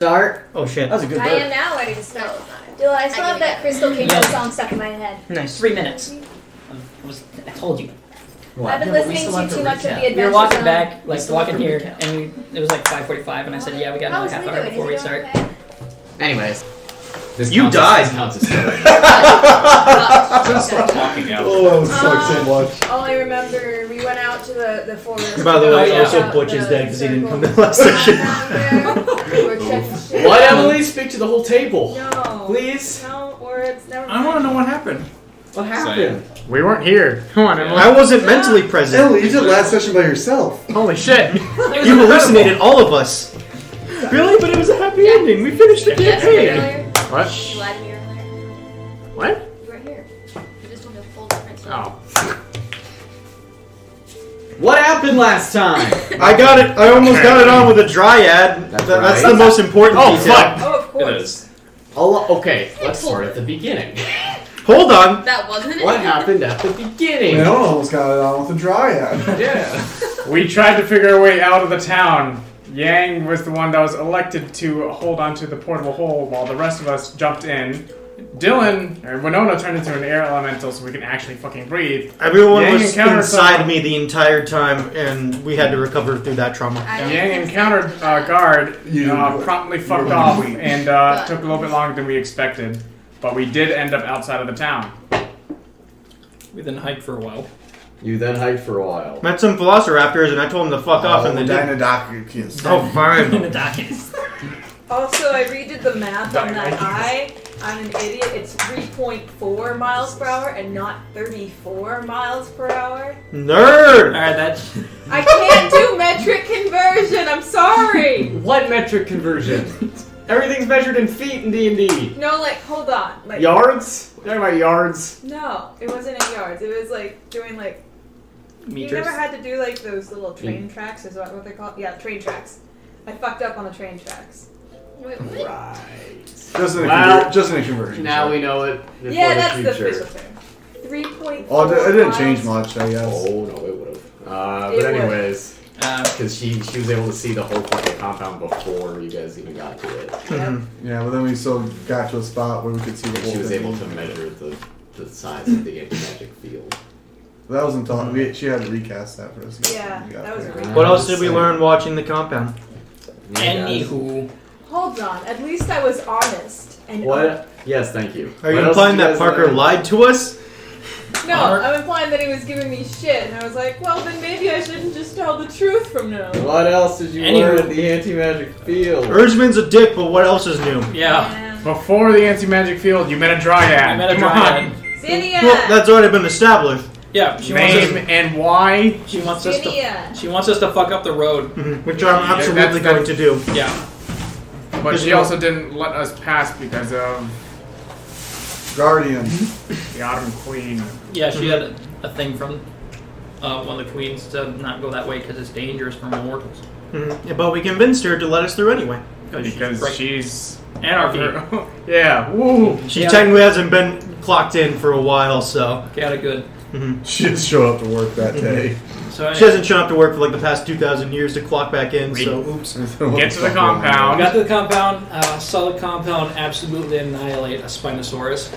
Start. Oh shit. That was a good I burp. am now ready to start. Dude, I still have that Crystal Kingdom song stuck in my head. Nice. 3 minutes. I told you. What? I've been Yeah, but we listening still to have too much of the recap. Adventure We were walking Zone. back, like still walking have to here, recap. and it was like 5:45, and I said, "Yeah, we got another How's half he hour doing? before we Is he start." doing okay? Anyways. This You counts died. This counts as story. Just talking out. Oh, that was so much. All I remember, we went out to the forest. By the way, yeah. also Butch is dead because he didn't come to the last session. We were checking shit What, out. Emily? Speak to the whole table. No. Please. No words, never mind. I want to know what happened. What happened? We weren't here. Come on, Emily. I wasn't mentally present. Emily, you did last session by yourself. Holy shit. You hallucinated all of us. Really? But it was a happy ending. We finished the campaign. What? You lied to me earlier. What? You weren't here. You just told me a full different story. Oh. What happened last time? I got it. I almost got it on with a dryad. That's That's right. the most important Oh, detail. fuck. Oh, of course. It is. Okay, let's start at the beginning. Hold on. That wasn't it. What happened at the beginning? Winona almost got it on with a dryad. Yeah. We tried to figure a way out of the town. Yang was the one that was elected to hold onto the portable hole while the rest of us jumped in. Winona turned into an air elemental so we can actually fucking breathe. Everyone Yang was encountered inside someone. me the entire time, and we had to recover through that trauma. Yang encountered a guard, promptly fucked off, and took a little bit longer than we expected. But we did end up outside of the town. We then hiked for a while. You then hiked for a while. Met some velociraptors, and I told them to fuck off, and they did. Dinodocu. Oh, fine. In the darkness. Also, I redid the math on that eye. I'm an idiot. It's 3.4 miles per hour and not 34 miles per hour. Nerd! Alright, that's. I can't do metric conversion. I'm sorry. What metric conversion? Everything's measured in feet in D&D. No, like, hold on. Like, Yards? You're talking about yards? no, it wasn't in yards. It was like doing like. Meters. You never had to do like those little train tracks? Is that what they're called? Yeah, train tracks. I fucked up on the train tracks. Wait, what? Right. Just in a conversion. Now sorry. we know it. Yeah, that's the future. official term. 3.4. Oh, it didn't miles. change much, I guess. Oh, no, it would have. It But would. anyways, Uh, because she was able to see the whole fucking compound before you guys even got to it. Mhm. Yeah, but then we still got to a spot where we could see the whole She was thing. able to measure the size of the anti-magic field. That wasn't taught. She had to recast that for us. Yeah, We got that was there. a recast. What else did we learn watching the compound? Anywho. Hold on. At least I was honest. And What? Yes, thank you. Are What you else implying did you that guys Parker learn? lied to us? No, I'm implying that he was giving me shit, and I was like, well, then maybe I shouldn't just tell the truth from now on. What else did you Anywho. learn at the anti-magic field? Urgeman's a dick, but what else is new? Yeah. Before the anti-magic field, you met a dryad. I met a Come dryad. Zinnia! Well, that's already been established. Yeah, on. she wants Name us. and why? She wants us to. Zinnia! She wants us to fuck up the road. Which I'm absolutely that's- going to do. Yeah. But she also didn't let us pass because of Guardian. the Autumn Queen. Yeah, she had a thing from one of the queens to not go that way because it's dangerous for mortals. Yeah, but we convinced her to let us through anyway. Because Right. she's... Anarchy. Yeah, woo! She Yeah. technically hasn't been clocked in for a while, so. Got it good. She just showed up to work that day. So She hasn't shown up to work for like the past 2,000 years to clock back in, so oops. Get to the we compound. got to the compound. Solid compound. Absolutely annihilate a Spinosaurus.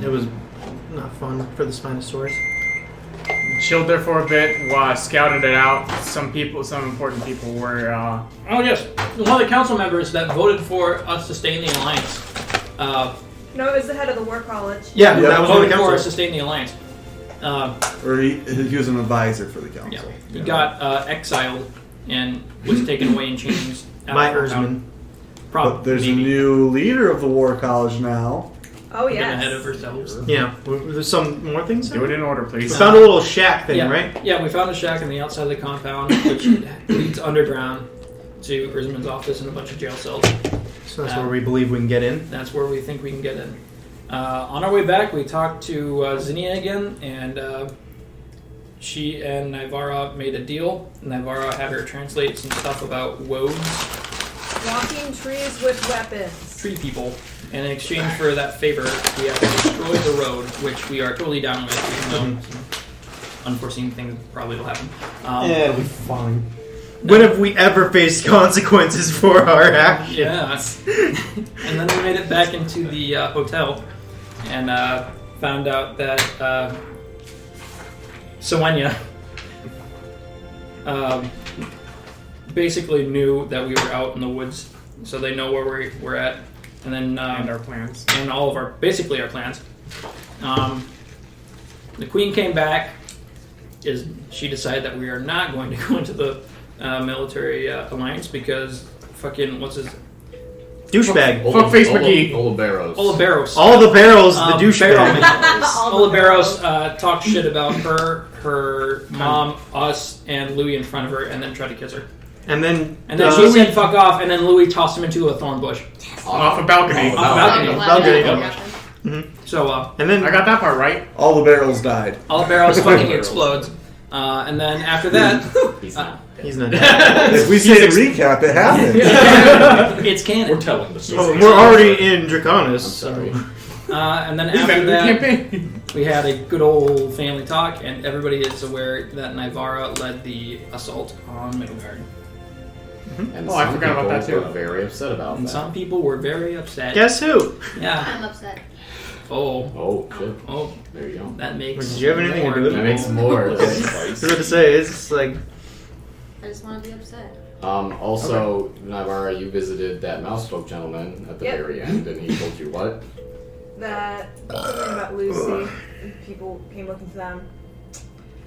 It was not fun for the Spinosaurus. Chilled there for a bit, scouted it out. Some important people were, Oh yes, one of the council members that voted for us to stay in the alliance. No, it was the head of the war college. Yeah, Yeah, that was one of Voted the for us council. to stay in the alliance. Or he was an advisor for the council. He got exiled and was taken away in chains. out By of the town. Erzman. But there's a maybe. new leader of the war college now. Oh, Getting ahead of yes. ourselves. Yeah, there's some more things. do it in order, We please. found a little shack thing, Yeah, right? yeah, we found a shack on the outside of the compound, which leads underground to Erzman's office and a bunch of jail cells. So that's where we believe we can get in. That's where we think we can get in. On our way back, we talked to Zinnia again, and she and Naivara made a deal. Naivara had her translate some stuff about woads, Walking trees with weapons. tree people, and in exchange for that favor, we have to destroy the road, which we are totally down with, even though some unforeseen things probably will happen. Yeah, we fine. When have we ever faced consequences for our actions? Yeah. And then we made it back into the hotel and found out that Sawenya basically knew that we were out in the woods, so they know where we're at, and then And our plans. and all of our plans. The queen came back. She decided that we are not going to go into the military alliance because fucking what's his Douchebag. Fuckface McGee. Oliveros. Oliveros. All the barrels, the douchebag. Oliveros talked shit about her mom, us, and Louis in front of her, and then tried to kiss her. And then she said "fuck off," and then Louis tossed him into a thorn bush. Off a balcony. Off a balcony. Mhm. So, and then I got that part right. All the barrels died. Oliveros fucking explodes. And then after that, He's not. he's not dead. If we say a recap, it happened. it's canon. We're telling the story. We're already in Draconis. I'm sorry. And then We've after been in the that, campaign. we had a good old family talk, and everybody is aware that Naivara led the assault on Middlegard. And Oh, I some forgot about people that too. were very upset about And that. some people were very upset. Guess who? Yeah. I'm upset. Oh. Oh, shit. Oh. There you go. That makes. Did you have anything to do with That it? makes more. I was about to say, it's like... I just want to be upset. Also, Naivara, you visited that mousefolk gentleman at the Yep. very end, and he told you what? That something about Lucy. People came looking for them.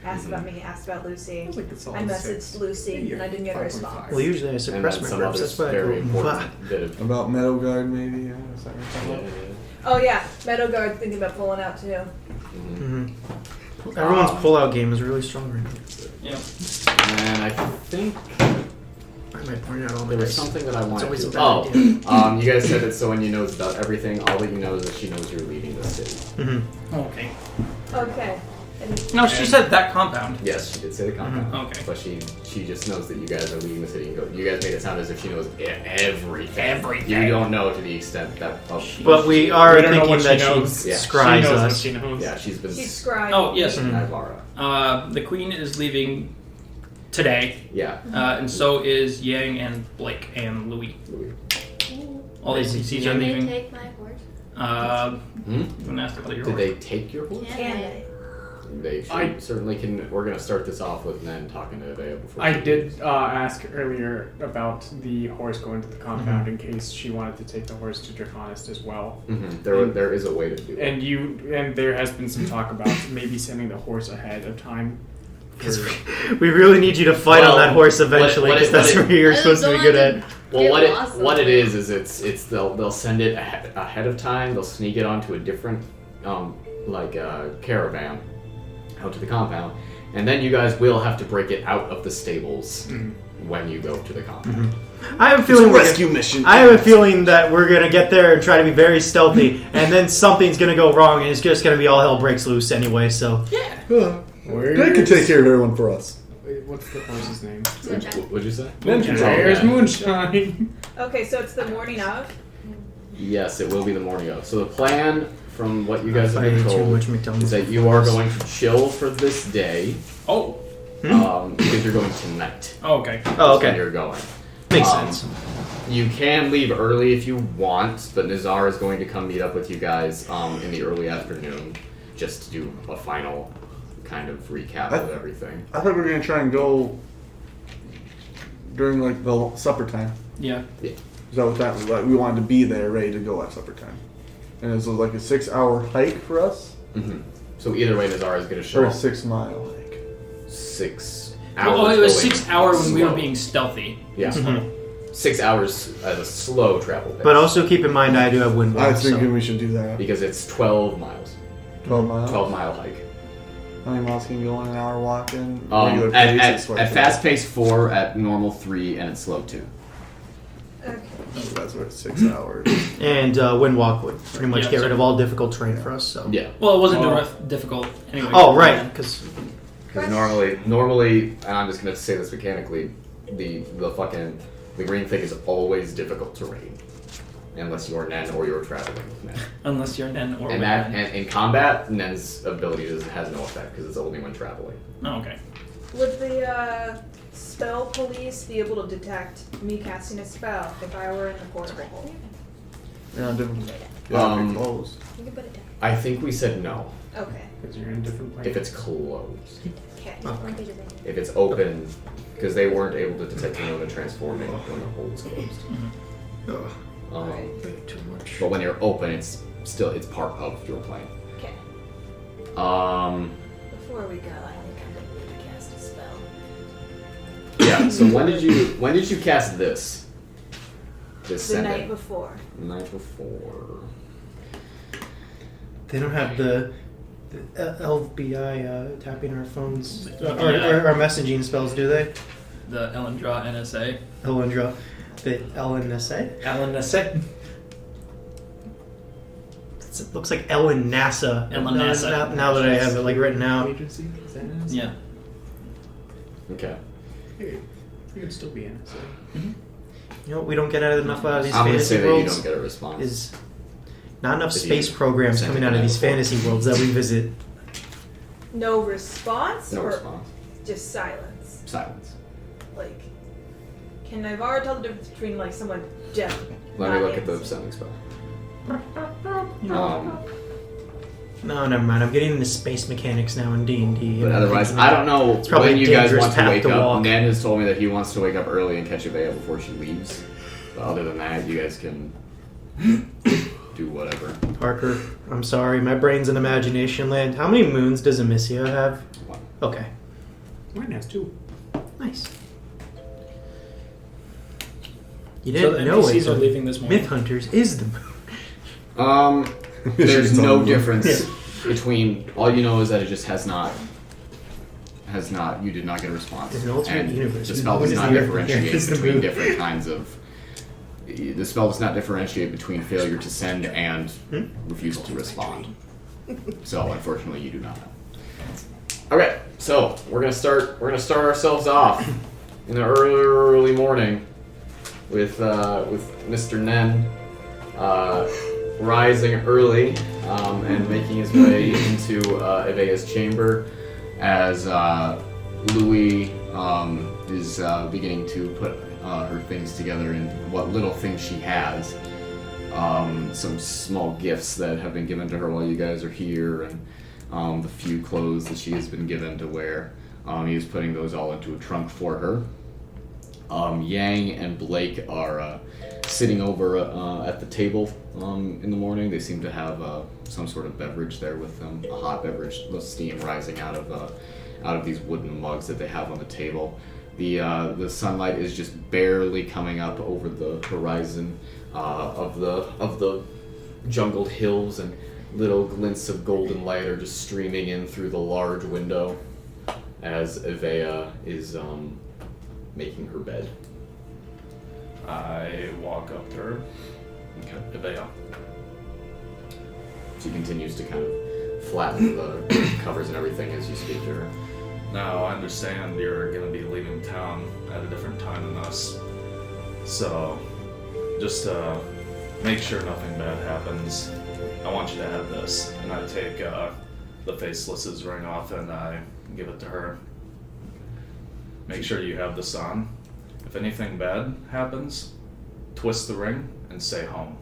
Asked about me. Asked about Lucy. Like it's all I six. messaged Lucy and I didn't get a response. Well, usually I And suppress then my some grips. other That's why I very go, important bit of. About Meadowguard, maybe. Yeah, is that what you're talking about? Oh yeah, Meadowguard thinking about pulling out too. Mhm. Mhm. Everyone's pullout game is really strong right now. Yeah. And I think Why am I pouring out all my there was dice? something that I wanted always to. a bad You guys said that Sonia knows about everything. All that you know is that she knows you're leaving the city. Mhm. Okay. Okay. And No, she said that compound. Yes, she did say the compound. Okay. But she just knows that you guys are leaving the city. And you guys made it sound as if she knows everything. Everything. You don't know to the extent that. But we are We don't know thinking what she that knows. she Yeah. scries She knows what us. she knows. Yeah, she's been. she's scrying. Oh yes. Mhm. Naivara. The queen is leaving today, Yeah. and so is Yang and Blake and Louis. All these CCs are Can they leaving. take my horse? Hmm? I'm gonna ask about your Did they take your horse? Can they? They certainly can. We're gonna start this off with Nen talking to Vea before. I she did leaves. ask earlier about the horse going to the compound in case she wanted to take the horse to Draconist as well. Mhm. There is a way to do it. And there has been some talk about maybe sending the horse ahead of time. We really need you to fight Well, on that horse eventually, what because it- that's what where you're supposed to be good at. Well, Get what lost what it somewhere. is it's they'll send it ahead of time. They'll sneak it onto a different caravan out to the compound, and then you guys will have to break it out of the stables when you go to the compound. I have a It's feeling a we're rescue mission. I have a feeling that we're gonna get there and try to be very stealthy, and then something's gonna go wrong, and it's just gonna be all hell breaks loose anyway. So They can take care of everyone for us. Wait, what's the horse's name? What'd you say? There's Moonshine. Okay, so it's the morning of. Yes, it will be the morning of. So the plan, from what you guys have I been ate too told, much McDonald's. is that you are going to chill for this day. Oh. Because you're going tonight. Oh, okay. Oh, That's when okay, you're going. makes Um, sense. You can leave early if you want, but Nizar is going to come meet up with you guys in the early afternoon just to do a final kind of recap of everything. I thought we were gonna try and go during like the supper time. Yeah. Is that what that was like? We wanted to be there, ready to go at supper time, and it was like a 6-hour hike for us, Mm-hmm. So either way, Nizar is going to show or a up 6-mile hike. 6 hours. Oh, it was going 6 hours when we were slow. being stealthy. Yeah. Mhm. 6 hours as a slow travel pace. But also keep in mind I do have wind I walks. was thinking So. we should do that. Because it's 12 miles. 12 miles. 12-mile hike. How many miles can you go in an hour walking? At fast pace 4, at normal 3, and at slow 2. Okay. That's what 6 hours. And wind walk would pretty much Yeah, get so- rid of all difficult terrain for us. So. Yeah. Well, it wasn't Oh. difficult anyway. Oh right, because Because normally, and I'm just going to say this mechanically, the green thing is always difficult terrain. Unless you're Nen or you're traveling with Nen. Unless you're Nen or And with that, Nen. and in combat, Nen's ability has no effect because it's only when traveling. Oh, okay. Would the spell police be able to detect me casting a spell if I were in the portable hole? Yeah, different. Um, Closed. You can put it down. I think we said no. Okay. Because you're in different places. If it's closed. Okay. One page of it. If it's open, because they weren't able to detect Winona transforming when the hole was closed. Ugh. Alright. Too much. But when you're open, it's part of your plane. Okay. Before we go, I think I'm gonna need to cast a spell. Yeah. So when did you cast this? This The send night it? before. The night before. They don't have the LBI tapping our phones or our messaging spells, do they? The Elendra NSA. Elendra. The LNSA? Elendra. It looks like Ellen NASA. Ellen NASA. Now that I have it like written out. Agency? Is that NSA? Yeah. Okay. Hey, you could still be NSA. You know what we don't get enough out of these I'm gonna fantasy say that you worlds don't get a response. is not enough If space you programs sent coming it out of the these night before. fantasy worlds that we visit. No response? No or response. just silence? Silence. Like, can Naivara tell the difference between like someone deaf? Let me look at the dying? sending spell. No, never mind. I'm getting into space mechanics now in D&D. But otherwise, I don't know probably when a you guys dangerous want to path wake to up. walk. Nan has told me that he wants to wake up early and catch Avea before she leaves. But other than that, you guys can do whatever. Parker, I'm sorry. My brain's in imagination land. How many moons does Amyssia have? One. Okay. Mine has 2. Nice. You So didn't the know NPCs it. are but leaving this morning. Myth Hunters is the moon. There's She's no on- difference between. All you know is that it just has not. You did not get a response. In an alternate And universe, the spell moon does is not the earth, differentiate the earth is the between moon. different kinds of. The spell does not differentiate between failure to send and refusal to respond. So unfortunately, you do not know. Okay, so we're gonna start ourselves off in the early morning with Mr. Nen rising early and making his way into Avea's chamber as Louis is beginning to put her things together in what little things she has. Some small gifts that have been given to her while you guys are here, and the few clothes that she has been given to wear. He is putting those all into a trunk for her. Yang and Blake are sitting over at the table in the morning. They seem to have some sort of beverage there with them, a hot beverage, the steam rising out of these wooden mugs that they have on the table. The sunlight is just barely coming up over the horizon of the jungled hills, and little glints of golden light are just streaming in through the large window as Avea is making her bed. I walk up to her. Okay. Avea. She continues to kind of flatten the covers and everything as you speak to her. Now, I understand you're going to be leaving town at a different time than us. So, just make sure nothing bad happens. I want you to have this. And I take the Faceless's ring off and I give it to her. Make sure you have this on. If anything bad happens, twist the ring and say home.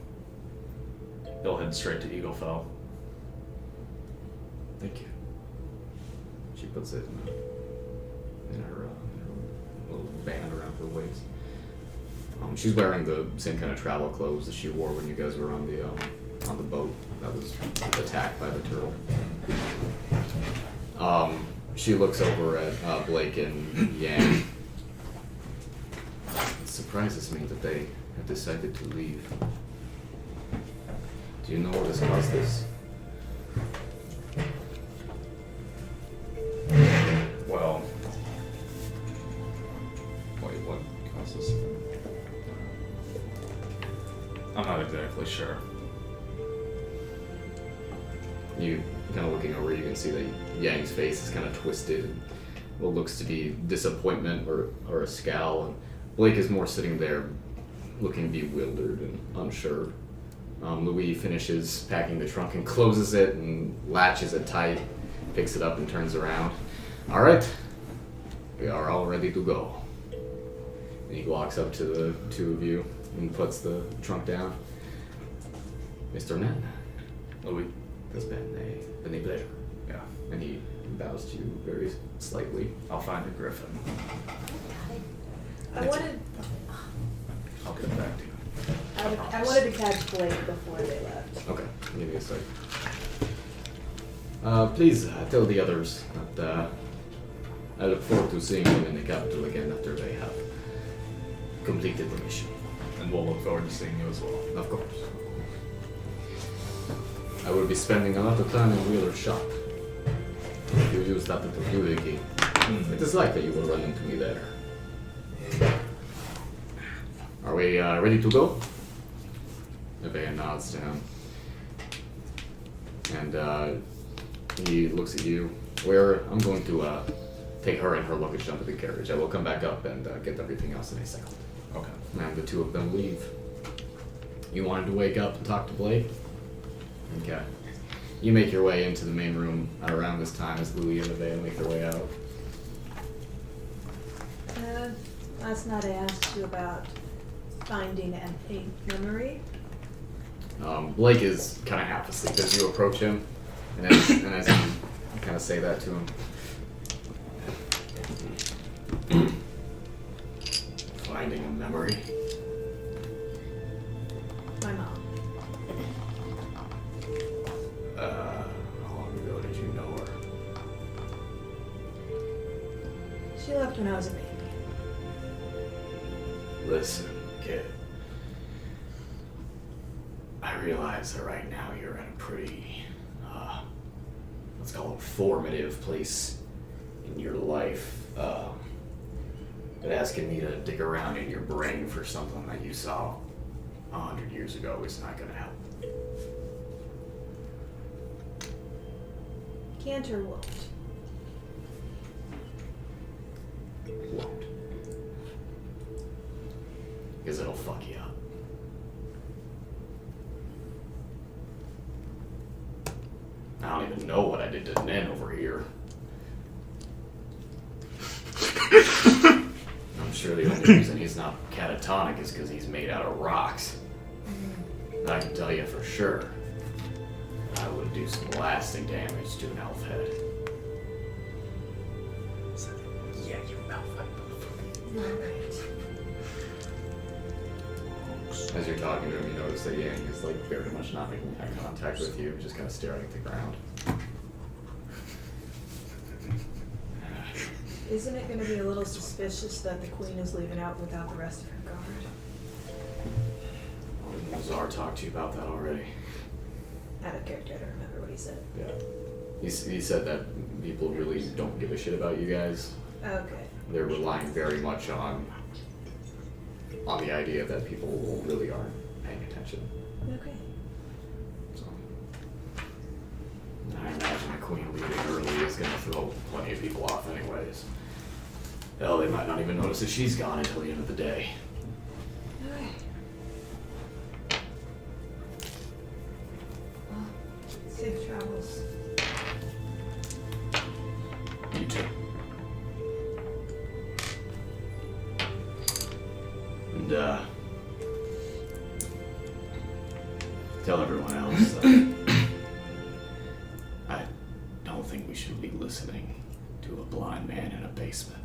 He'll head straight to Eaglefell. Thank you. She puts it in her little band around her waist. She's wearing the same kind of travel clothes that she wore when you guys were on the boat that was attacked by the turtle. She looks over at Blake and Yang. It surprises me that they have decided to leave. Do you know what has caused this? Well, wait, what causes? I'm not exactly sure. You kind of looking over, you can see that Yang's face is kind of twisted, and what looks to be disappointment or a scowl. And Blake is more sitting there, looking bewildered and unsure. Louis finishes packing the trunk and closes it and latches it tight, picks it up and turns around. All right, we are all ready to go. And he walks up to the two of you and puts the trunk down. Mr. Nen, Louis. has been a pleasure. Yeah. And he bows to you very slightly. I'll find a griffin. I wanted I'll get it back to you. I wanted to catch Blake before they left. Okay, give me a sec. Please tell the others that I look forward to seeing them in the capital again after they have completed the mission. And we'll look forward to seeing you as well. Of course. I will be spending a lot of time in Wheeler's shop. If you use that little doohickey, it is likely you will run into me there. Are we ready to go? Nevaeh nods to him. And he looks at you. I'm going to take her and her luggage down to the carriage. I will come back up and get everything else in a second. Okay. And the two of them leave. You wanted to wake up and talk to Blake? Okay. You make your way into the main room at around this time as Louis and Nevaeh make their way out. Last night I asked you about finding a memory. Blake is kind of half asleep as you approach him, and as you kind of say that to him. Finding a memory. My mom. How long ago did you know her? She left when I was a baby. Listen, kid. I realize that right now you're in a pretty, let's call it formative place in your life. But asking me to dig around in your brain for something that you saw 100 years ago is not going to help. Can't or won't? Won't. Because it'll fuck you up. I don't even know what I did to Nen over here. I'm sure the only reason he's not catatonic is because he's made out of rocks. And I can tell you for sure, I would do some lasting damage to an elf head. Yeah, you malfunction. Alright. As you're talking to him, you notice that Yang is like very much not making eye contact with you, just kind of staring at the ground. Isn't it going to be a little suspicious that the queen is leaving out without the rest of her guard? Zar talked to you about that already. Out of character, I don't remember what he said. Yeah. He said that people really don't give a shit about you guys. Okay. They're relying very much on the idea that people really aren't paying attention. Okay. So, I imagine a queen leaving early is going to throw plenty of people off anyways. Hell, they might not even notice that she's gone until the end of the day. Alright. Well, safe travels. You too. And, tell everyone else that I don't think we should be listening to a blind man in a basement.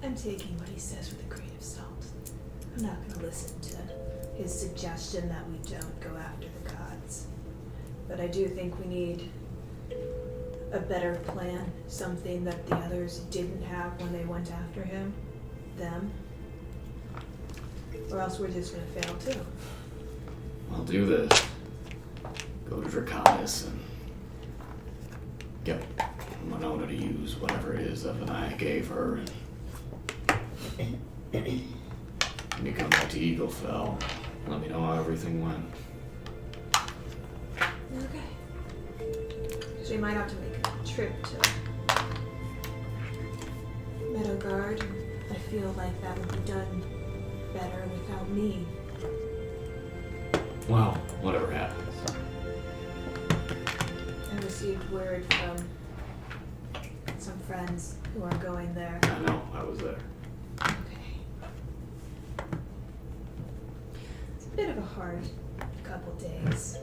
I'm taking what he says with a grain of salt. I'm not going to listen to his suggestion that we don't go after the gods. But I do think we need a better plan, something that the others didn't have when they went after them. Or else we're just going to fail too. I'll do this. Go to Draconis and get Winona to use whatever it is that I gave her. And when you come back to Eaglefell, let me know how everything went. Okay. So we might have to make a trip to Meadowguard. I feel like that would be done better without me. Well, whatever happens. I received word from some friends who are going there. I know, I was there. Okay. It's a bit of a hard couple days.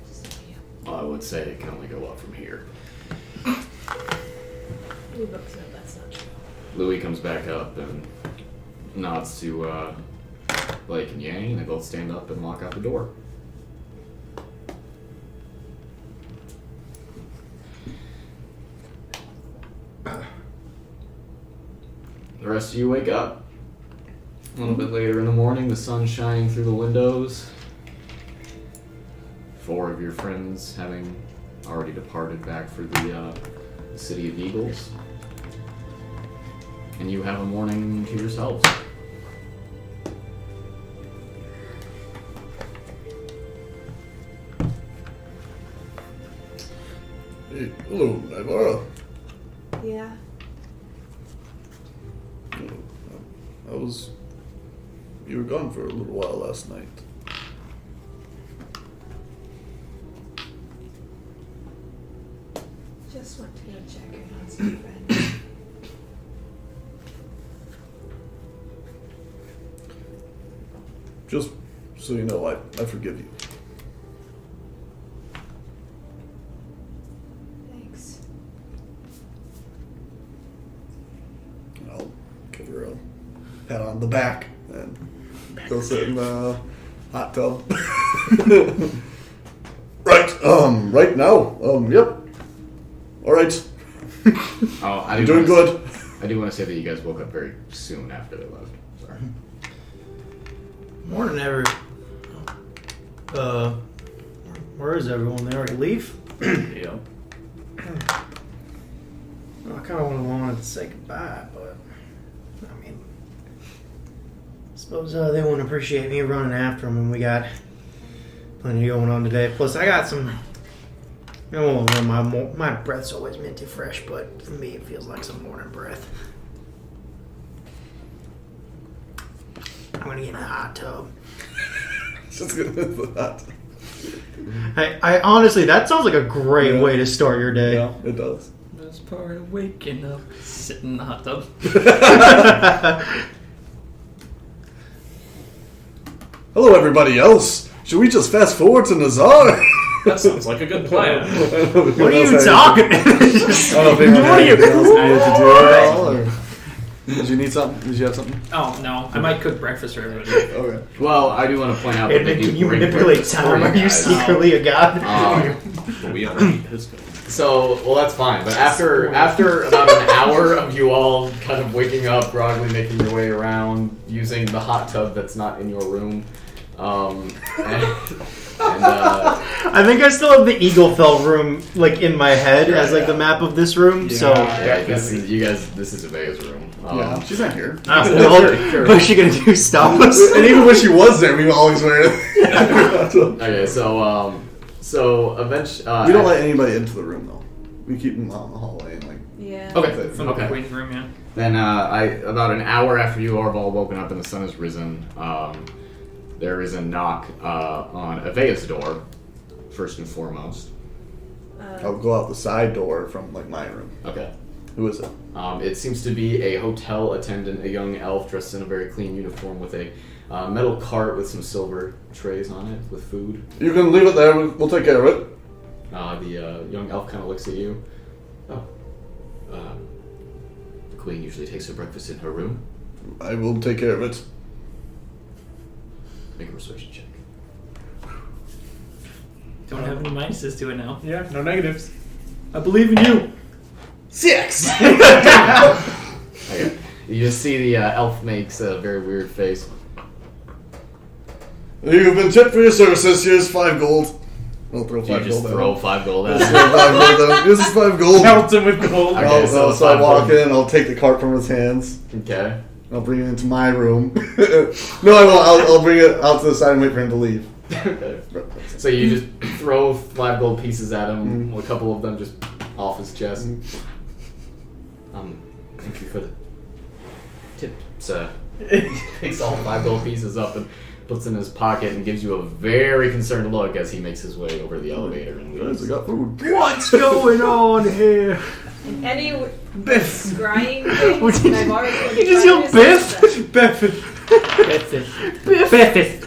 Just so you. Well, I would say it can only go up from here. We both know that's not true. Louis comes back up and nods to Blake and Yang, and they both stand up and walk out the door. The rest of you wake up. A little bit later in the morning, the sun's shining through the windows. 4 of your friends having already departed back for the City of Eagles. And you have a morning to yourselves. Hey, hello, Naivara. Yeah. You were gone for a little while last night. Just went to go check in on some friends. Just so you know, I forgive you. Thanks. I'll give her a pat on the back and go sit in the hot tub. Right now. Yep. All right. Oh, You're doing good. I do want to say that you guys woke up very soon after they left. Sorry. Morning, where is everyone? They already leave? Yeah. Well, I kind of wanted to say goodbye, but I mean, I suppose they wouldn't appreciate me running after them when we got plenty going on today. Plus, I got some. My breath's always minty fresh, but for me, it feels like some morning breath. I'm gonna get in a hot tub. Just get in the hot tub. I honestly, that sounds like a great way to start your day. Yeah, it does. Best part of waking up, sitting in the hot tub. Hello, everybody else. Should we just fast forward to Nazar? That sounds like a good plan. What are you talking? I don't know if anyone had anything else needed to do at all, or did you need something? Did you have something? Oh, no. I might cook breakfast for everybody. Okay. Well, I do want to point out that they Edmund, do can you bring manipulate breakfast for time? Are you guys. secretly a god? But we already his code. So, well, that's fine. But after about an hour of you all kind of waking up, groggily making your way around, using the hot tub that's not in your room, I think I still have the Eaglefell room like in my head as like the map of this room. So yeah, this is you guys. This is Avea's room. Yeah, she's not here. what's she gonna do? Stop us? And even when she was there, we always were. Okay, so eventually We don't let anybody into the room though. We keep them out in the hallway and like. Yeah. Okay, From the okay. Queen's room, yeah. Then about an hour after you are all woken up and the sun has risen, there is a knock on Avea's door, first and foremost. I'll go out the side door from like my room. Okay. Who is it? It seems to be a hotel attendant, a young elf dressed in a very clean uniform with a metal cart with some silver trays on it with food. You can leave it there. We'll take care of it. The young elf kind of looks at you. Oh. The queen usually takes her breakfast in her room. I will take care of it. Make a persuasion check. Don't have any minuses to it now. Yeah, no negatives. I believe in you. 6. Okay. You just see the elf makes a very weird face. You've been tipped for your services. Here's 5 gold. I'll throw 5 You just gold. throw 5 gold at Here's him. 5 gold. This is 5 gold. Melt him with gold. Okay. So so I 5 walk gold. in. I'll take the cart from his hands. Okay. I'll bring it into my room. No, I won't. I'll bring it out to the side and wait for him to leave. Okay. So you just throw 5 gold pieces at him, a couple of them just off his chest. Thank you for the tip, sir. Picks all 5 gold pieces up and puts in his pocket and gives you a very concerned look as he makes his way over the elevator and leaves. Guys, I got food. What's going on here? And any Biff. scrying things, Did I've already you just yell Biff? Biff. Biff. Biff.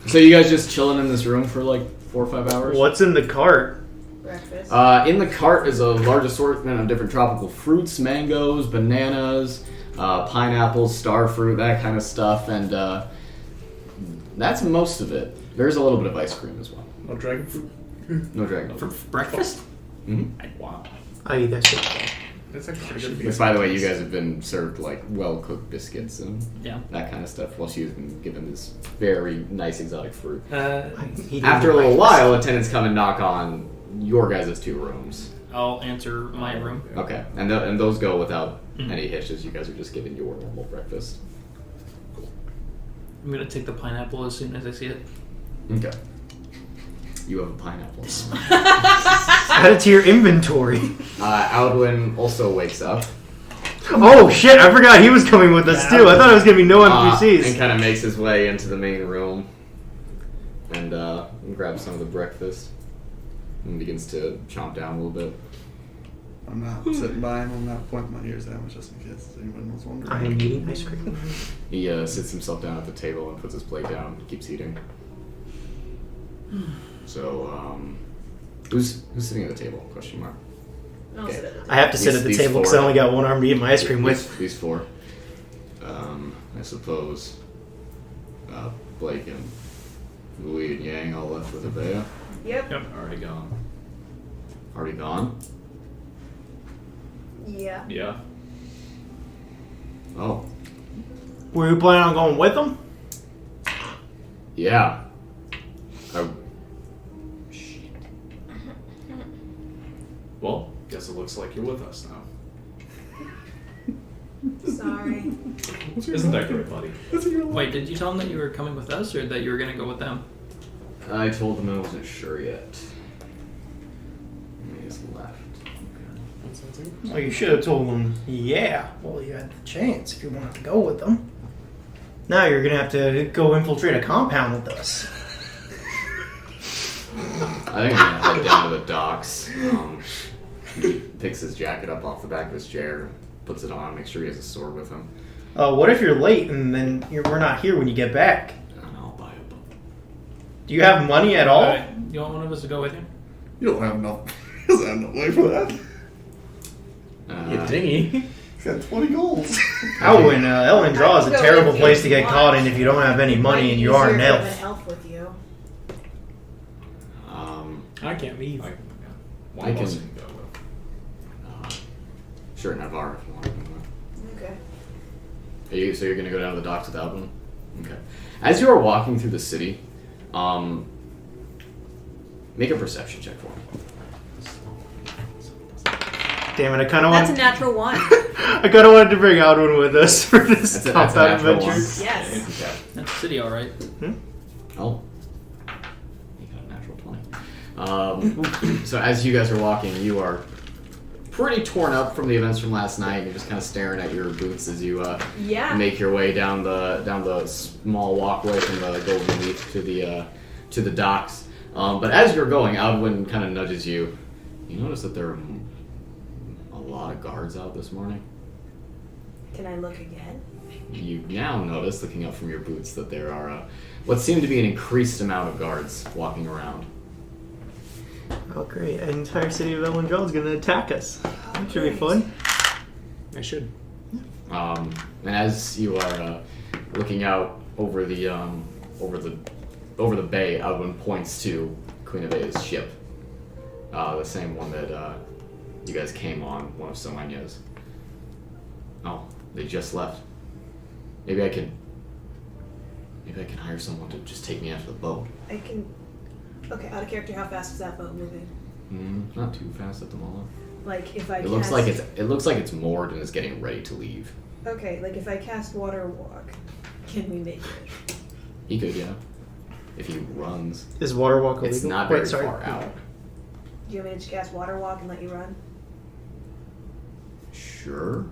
So you guys just chilling in this room for like 4 or 5 hours? What's in the cart? Breakfast. In the cart is a large assortment of different tropical fruits, mangoes, bananas, pineapples, starfruit, that kind of stuff, and that's most of it. There's a little bit of ice cream as well. No dragon fruit. No dragon For fruit. breakfast? Mm-hmm. Wow. I eat that shit. That's actually pretty good. Which, by the way, you guys have been served like well-cooked biscuits and Yeah. that kind of stuff, while she's been given this very nice exotic fruit. After After a little while, attendants come and knock on your guys' 2 rooms. I'll answer my room. Okay, and those go without any hitches. You guys are just given your normal breakfast. I'm gonna take the pineapple as soon as I see it. Okay. You have a pineapple. Add it to your inventory. Alduin also wakes up. Oh shit! I forgot he was coming with us too. I thought it was gonna be no NPCs. And kind of makes his way into the main room and grabs some of the breakfast and begins to chomp down a little bit. I'm not sitting by him. I'm not pointing my ears at him just in case anyone was wondering. I am eating ice cream. He sits himself down at the table and puts his plate down and keeps eating. So, who's sitting at the table? Question mark. I'll Okay. sit at the table. I have to sit at the These table because I four. only got one arm to eat my ice cream with. These 4. I suppose Blake and Louis and Yang all left with Abea. Yep. Already gone. Already gone? Yeah. Yeah. Oh. Were you planning on going with them? Yeah. Well, guess it looks like you're with us now. Sorry. Isn't that great, buddy? Wait, did you tell them that you were coming with us, or that you were gonna go with them? I told them I wasn't sure yet. And he just left. Well, you should have told them, yeah. Well, you had the chance if you wanted to go with them. Now you're going to have to go infiltrate a compound with us. I think I'm gonna head down to the docks. He picks his jacket up off the back of his chair, puts it on, makes sure he has a sword with him. What if you're late and then we're not here when you get back? And I'll buy a book. Do you have money at all? Alright, you want one of us to go with you? You don't have enough. He doesn't have enough money for that. Dingy. He's got 20 gold. Alwyn, Ellen Draw is a I can go terrible with place you to get if you caught want. in if you don't have any money Might and be you are easier an to have elf. an elf with you. I can't leave. One I of us can- can go with. Sure, Naivara if you want to come with. Okay. So you're gonna go down to the docks with Alvin? Okay. As you are walking through the city, make a perception check for me. Damn it, I kind of That's a wanted. natural 1. I kind of wanted to bring Alwyn with us for this That's a compound natural adventure. one. Yes. Okay. That's city, alright. Oh. You got a natural 20. So as you guys are walking, you are pretty torn up from the events from last night. You're just kind of staring at your boots as you Yeah. make your way down the small walkway from the Golden Leaf to the docks. But as you're going, Alwyn kind of nudges you. You notice that there are a lot of guards out this morning. Can I look again? You now notice, looking up from your boots, that there are what seem to be an increased amount of guards walking around. Oh, great. An entire city of Ellen Draw is going to attack us. That should be fun. I should. And as you are looking out over the bay, Alwyn points to Queen of A's ship, the same one that you guys came on, one of Soanya's. Oh, they just left. Maybe I can hire someone to just take me after the boat. I can. Okay, out of character, how fast is that boat moving? Not too fast at the moment. Like if I It cast... looks like it's moored and is getting ready to leave. Okay, like if I cast Water Walk, can we make it? He could, yeah. If he runs. Is water walk illegal? It's not Wait, very sorry. far out. Do you want me to just cast Water Walk and let you run? Sure.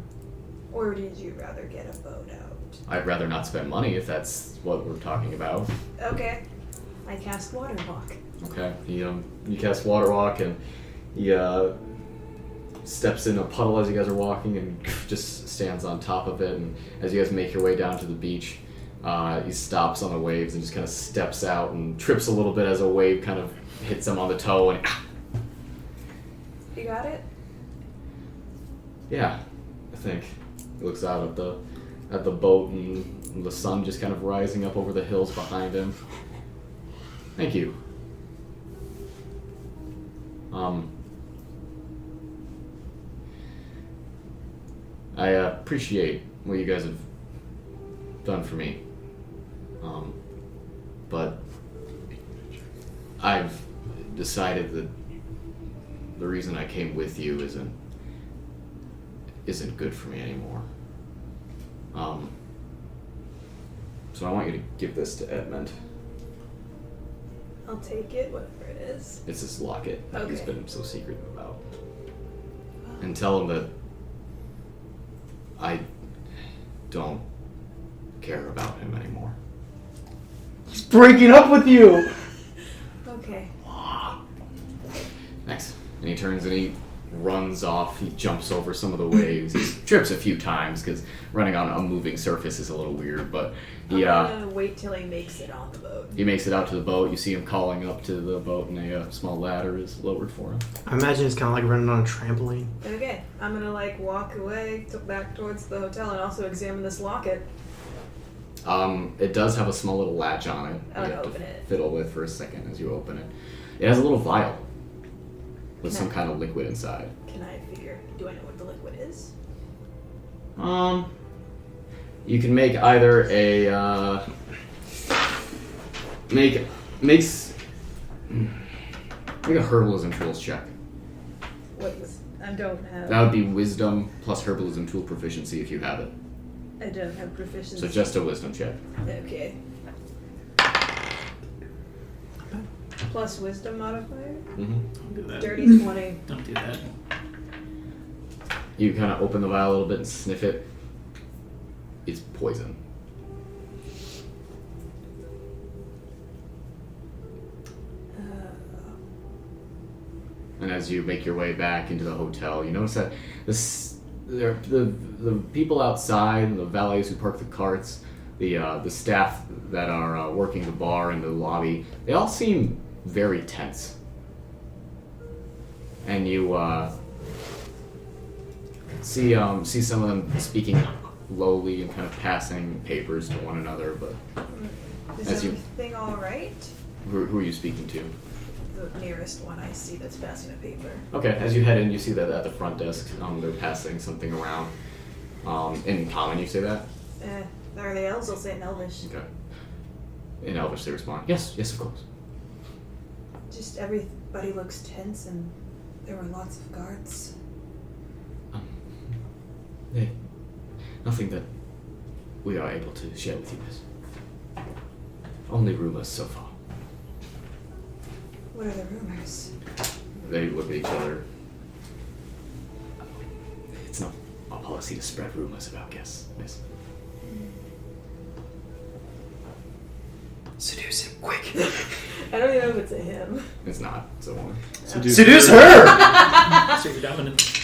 Or did you rather get a boat out? I'd rather not spend money if that's what we're talking about. Okay. I cast Water Walk. Okay. You cast Water Walk, and he steps in a puddle as you guys are walking and just stands on top of it. And as you guys make your way down to the beach, he stops on the waves and just kind of steps out and trips a little bit as a wave kind of hits him on the toe. And You got it? yeah, I think. He looks out at the boat and the sun just kind of rising up over the hills behind him. Thank you. I appreciate what you guys have done for me. But I've decided that the reason I came with you isn't good for me anymore. So I want you to give this to Edmund. I'll take it, whatever it is. It's this locket that he's Okay. been so secretive about. And tell him that I don't care about him anymore. He's breaking up with you! Okay. Thanks. And he turns and he runs off. He jumps over some of the waves. He trips a few times because running on a moving surface is a little weird, but I'm gonna wait till he makes it on the boat. he makes it out to the boat. You see him calling up to the boat, and a small ladder is lowered for him. I imagine it's kind of like running on a trampoline. Okay, I'm gonna walk away back towards the hotel and also examine this locket. It does have a small little latch on it. Oh, You have to open it. fiddle with for a second as you open it. It has a little vial with Can some I- kind of liquid inside. Can I figure? Do I know what the liquid is? You can make either a make a herbalism tools check. What is? I don't have. That would be wisdom plus herbalism tool proficiency if you have it. I don't have proficiency. So just a wisdom check. Okay. Plus wisdom modifier. Mm-hmm. Don't do that. Dirty 20. Don't do that. You kind of open the vial a little bit and sniff it. It's poison. And as you make your way back into the hotel, you notice that the people outside, the valets who park the carts, the staff that are working the bar and the lobby, they all seem very tense. And you see some of them speaking lowly and kind of passing papers to one another. But Is As you- everything all right? who are you speaking to? The nearest one I see that's passing a paper. Okay, as you head in, you see that at the front desk, they're passing something around. In common, you say that? Are they elves? I'll say it in Elvish. Okay. In Elvish, they respond, yes, of course. Just everybody looks tense and there were lots of guards. Nothing that we are able to share with you, miss. Only rumors so far. What are the rumors? They look at each other. It's not our policy to spread rumors about guests, miss. Seduce him, quick. I don't even know if it's a him. It's not, it's a woman. Seduce her! So you're dominant.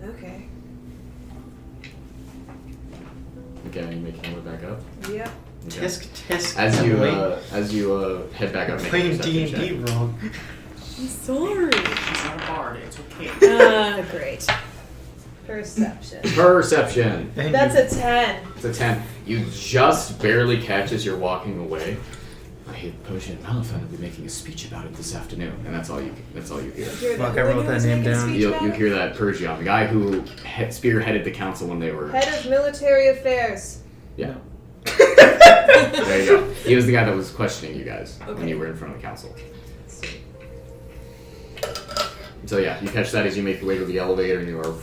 Okay. Okay, you making your way back up? Yep. Okay. Tisk. As you head back up, make a Playing perception D&D check. wrong. I'm sorry. She's not a bard. It's okay. Great. Perception. Perception. And That's you- a 10. It's a 10. You just barely catch as you're walking away. I hear Potion Malifant will be making a speech about it this afternoon, and that's all you hear. Hear Fuck, that- I wrote who that was name making a down. speech You about it? hear that Persian, the guy who spearheaded the council when they were. Head of military affairs. Yeah. There you go. He was the guy that was questioning you guys when Okay. you were in front of the council. So yeah, you catch that as you make your way to the elevator, and you are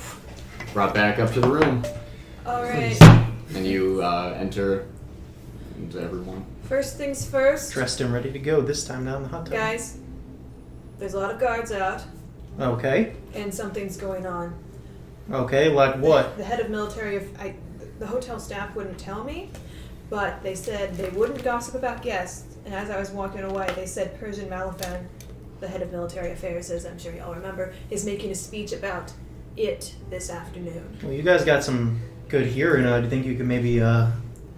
brought back up to the room, Alright. and you enter into everyone. First things first. Dressed and ready to go this time down the hot tub. Guys, there's a lot of guards out. Okay. and something's going on. Okay, like what? The head of military, the hotel staff wouldn't tell me, but they said they wouldn't gossip about guests. And as I was walking away, they said Persian Malafan, the head of military affairs, as I'm sure y'all remember, is making a speech about it this afternoon. Well, you guys got some good hearing. Do you think you could maybe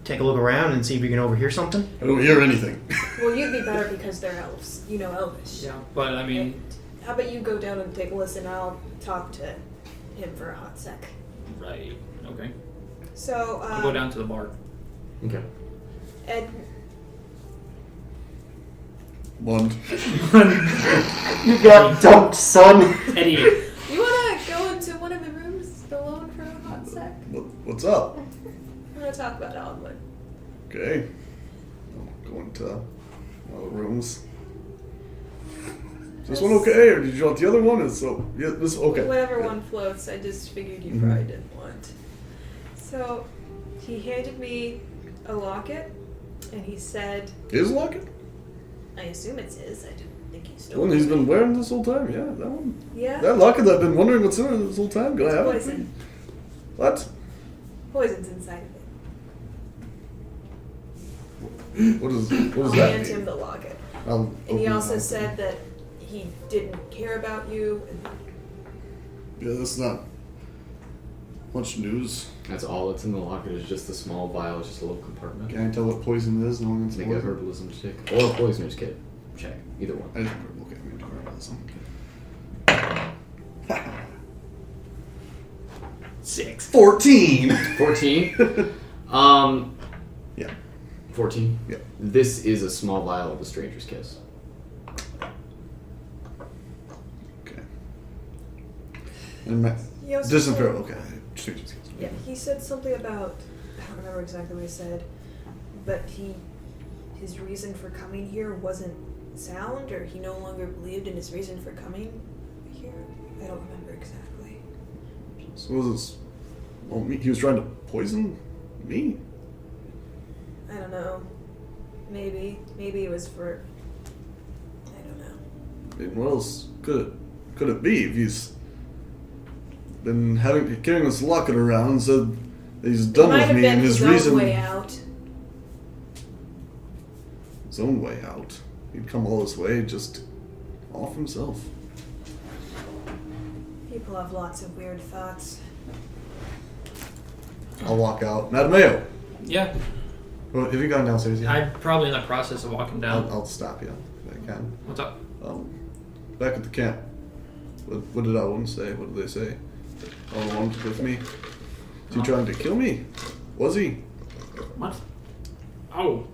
take a look around and see if you can overhear something? I don't hear anything. Well, you'd be better because they're elves. You know Elvish. Yeah, but I mean, And how about you go down and take a listen? I'll talk to him for a hot sec. right? Okay. So, I'll go down to the bar. Okay. Ed, One. You got dumped, son. Eddie, you wanna go into one of the rooms alone for a hot sec? What's up? I'm gonna talk about Alwood. Okay. I'll go into one of the rooms. Is this one okay, or did you want the other one? Yeah, this okay. Whatever Yeah. one floats, I just figured you Mhm. probably didn't want. So, he handed me a locket, and he said, His locket? I assume it's his, I didn't think he The stole one it. he's been wearing this whole time? Yeah, that one. Yeah? That locket that I've been wondering what's in it this whole time. Can I have Poison. it? What? Poison's inside of What does it. I'll that hand mean? him the locket. I'll And he open also it. said that he didn't care about you. And Yeah, that's not much news. That's all that's in the locket is just a small vial, it's just a little compartment. Can't tell what poison it is. No one can Make a herbalism check. Or a poisoner's kit. Check. Either one. I just remember. Okay, I'm gonna do herbalism. 6. 14. 14? Yeah. 14? Yeah. This is a small vial of the stranger's kiss. Okay. And my he also distant said- farewell. Okay. Yeah, he said something about, I don't remember exactly what he said, but his reason for coming here wasn't sound, or he no longer believed in his reason for coming here. I don't remember exactly. So was this? Well, he was trying to poison me. I don't know. Maybe it was for, I don't know. I mean, what else could it be if he's been carrying this locket around and said that he's done It might with have me been and his his reason own way out. his own way out. He'd come all this way just off himself. People have lots of weird thoughts. I'll walk out. Mattimeo! Yeah, Well, have you gone downstairs yet? I'm probably in the process of walking down. I'll stop you if I can. What's up? Back at the camp. What did Owen say? What did they say? Owen with me? Is he trying to kill me? Was he? What? Oh.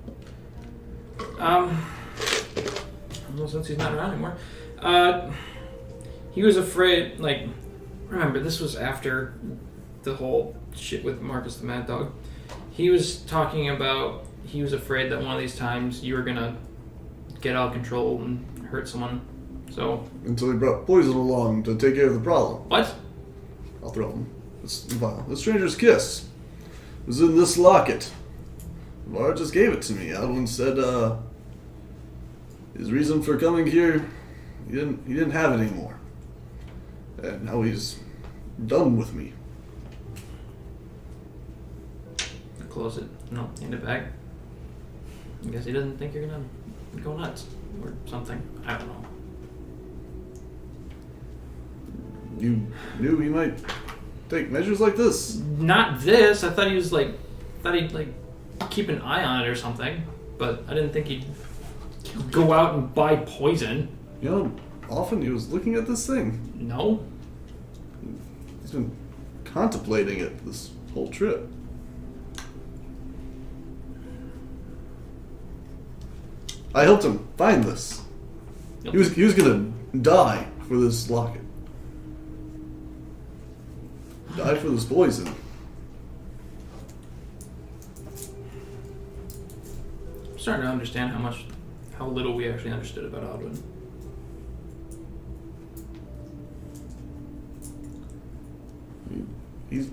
Well, since he's not around anymore. He was afraid, remember, this was after the whole shit with Marcus the Mad Dog. He was talking about, he was afraid that one of these times you were gonna get out of control and hurt someone. So. Until he brought poison along to take care of the problem. What? I'll throw him. This vial. The stranger's kiss was in this locket. Lara just gave it to me. Adeline said, his reason for coming here, he didn't have it anymore. And now he's done with me. Close it. No, hand it back. I guess he doesn't think you're gonna go nuts or something. I don't know. You knew he might take measures like this? Not this. I thought he was thought he'd keep an eye on it or something. But I didn't think he'd go out and buy poison. You know, often he was looking at this thing. No. He's been contemplating it this whole trip. I helped him find this. Yep. He was gonna die for this locket. Die for this poison. I'm starting to understand how little we actually understood about Odwin. He's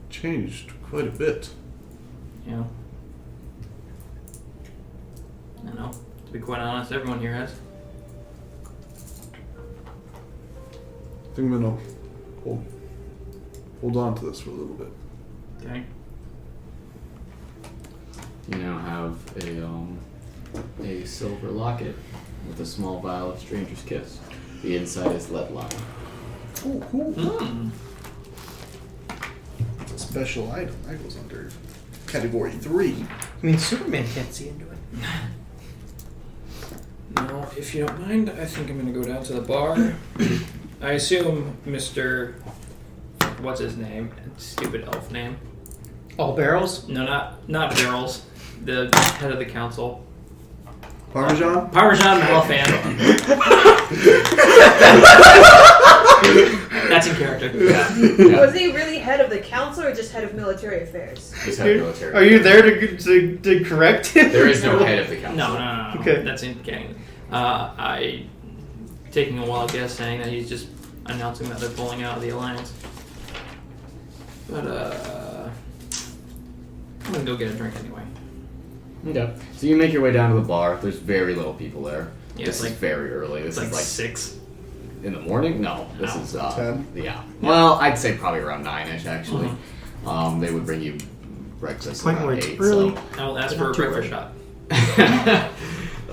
changed quite a bit. Yeah. I know. To be quite honest, everyone here has. I think I'm gonna hold on to this for a little bit. Okay. You now have a silver locket with a small vial of Stranger's Kiss. The inside is lead lined. It's a special item. That goes under category 3. I mean, Superman can't see into it. Now, if you don't mind, I think I'm going to go down to the bar. I assume Mr. What's his name? Stupid elf name. All barrels? No, not Barrels. The head of the council. Parmesan? Parmesan Malfan. That's in character. Yeah. Was he really head of the council or just head of military affairs? Just have military. Are you there to correct him? There is no head of the council. No. Okay. That's in canon. I taking a wild guess saying that he's just announcing that they're pulling out of the alliance. But I'm gonna go get a drink anyway. Okay. So you make your way down to the bar. There's very little people there. Yeah, This it's is very early. This It's is like like 6. in the morning. No, this No. is 10? Yeah. Well, I'd say probably around 9ish actually. They would bring you breakfast Point where around it's 8. early. I will ask But for a not too breakfast early. shot.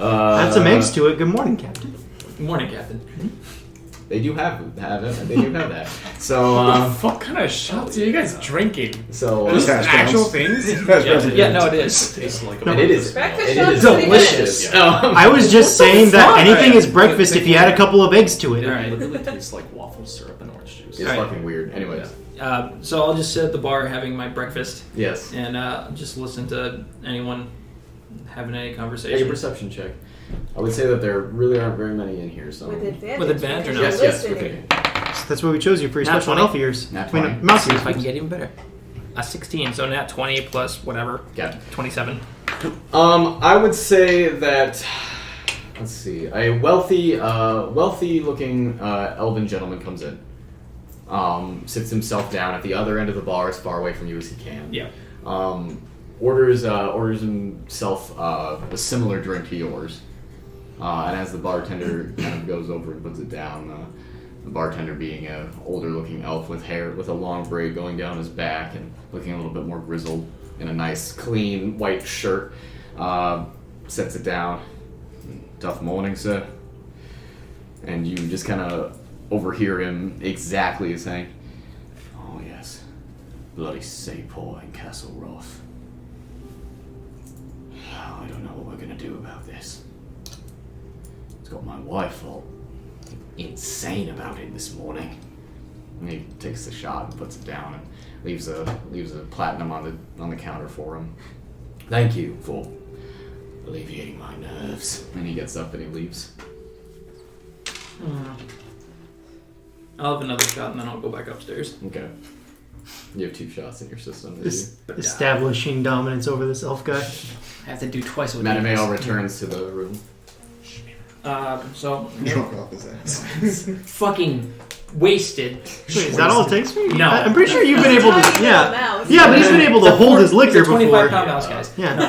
Add some eggs to it. Good morning, Captain. Morning, Captain. They do have that. They do have that. So, What kind of shots are you guys drinking? so Just hash actual browns. things? Yeah, no, it is. Tastes like and it is Breakfast it shots is are pretty delicious. I was just saying that anything is breakfast if you add a couple of eggs to it. All right. literally tastes like waffle syrup and orange juice. It's Right. fucking weird. Anyways, So I'll just sit at the bar having my breakfast yes. and just listen to anyone having any Make a conversation. perception check. I would say that there really aren't very many in here. So With advantage. With advantage or because not? you're yes, listening. okay. That's why we chose you for your Nat special 20. elf ears. Nat I mean, 20. mouse See ears. if I can get even better. A 16, so nat 20 plus whatever. Yeah. 27. I would say that. Let's see. A wealthy-looking elven gentleman comes in. Sits himself down at the other end of the bar, as far away from you as he can. Yeah. Orders himself a similar drink to yours. And as the bartender kind of goes over and puts it down, the bartender being an older-looking elf with hair, with a long braid going down his back and looking a little bit more grizzled in a nice, clean white shirt, sets it down. Tough morning, sir. And you just kind of overhear him exactly saying, "Oh yes, bloody Sapor in Castle Roth. I don't know what we're gonna do about this. It's got my wife all insane about it this morning." And he takes the shot and puts it down and leaves a platinum on the counter for him. "Thank you for alleviating my nerves." And he gets up and he leaves. I'll have another shot and then I'll go back upstairs. Okay. You have 2 shots in your system. Establishing dominance over this elf guy. I have to do twice with Mattimeo returns to the room. So Drunk off his ass. fucking wasted. Wait, is that all it takes for you? No. I'm pretty sure you've been able to. Talking Yeah. about mouse. Yeah, but he's been able to hold his liquor It's a 25 before. pound mouse, guys. Yeah. No,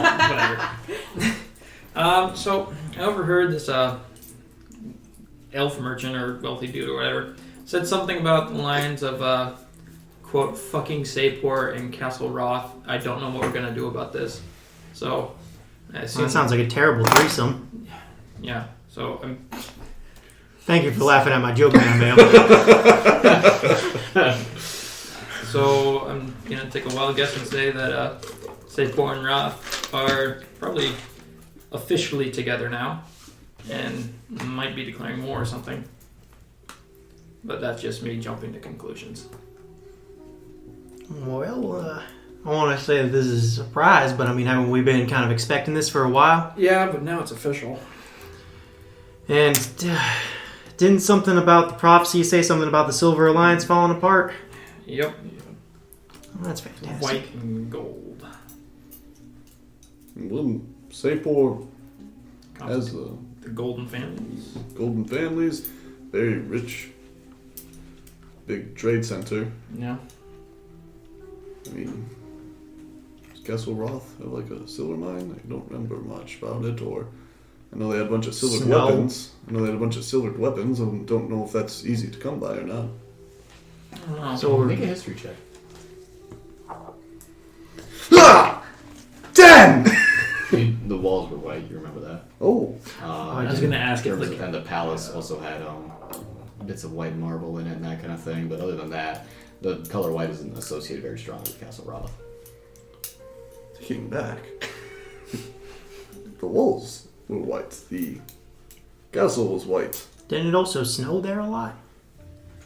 whatever. So I overheard this elf merchant or wealthy dude or whatever said something about the lines of quote fucking Sapor and Castle Roth. I don't know what we're gonna do about this. So I assume, That sounds like a terrible threesome. yeah. So Thank you for laughing at my joke, man. So I'm gonna take a wild guess and say that Sapor and Roth are probably officially together now, and might be declaring war or something. But that's just me jumping to conclusions. Well, I want to say that this is a surprise, but I mean, haven't we been kind of expecting this for a while? Yeah, but now it's official. And didn't something about the prophecy say something about the Silver Alliance falling apart? Yep. Oh, that's fantastic. White and gold. Well, Sapor has The golden families. golden families, very rich, big trade center. Yeah. I mean, does Castle Roth have like a silver mine? I don't remember much about it, or I know they had a bunch of silvered Snow. weapons. I don't know if that's easy to come by or not. I don't know. So we're Make a history check. Ah! 10! The walls were white. You remember that? Oh. I was gonna ask if like And the palace also had bits of white marble in it and that kind of thing. But other than that, the color white isn't associated very strongly with Castle Roth. Taking back. The walls were white. The castle was white. Didn't it also snow there a lot?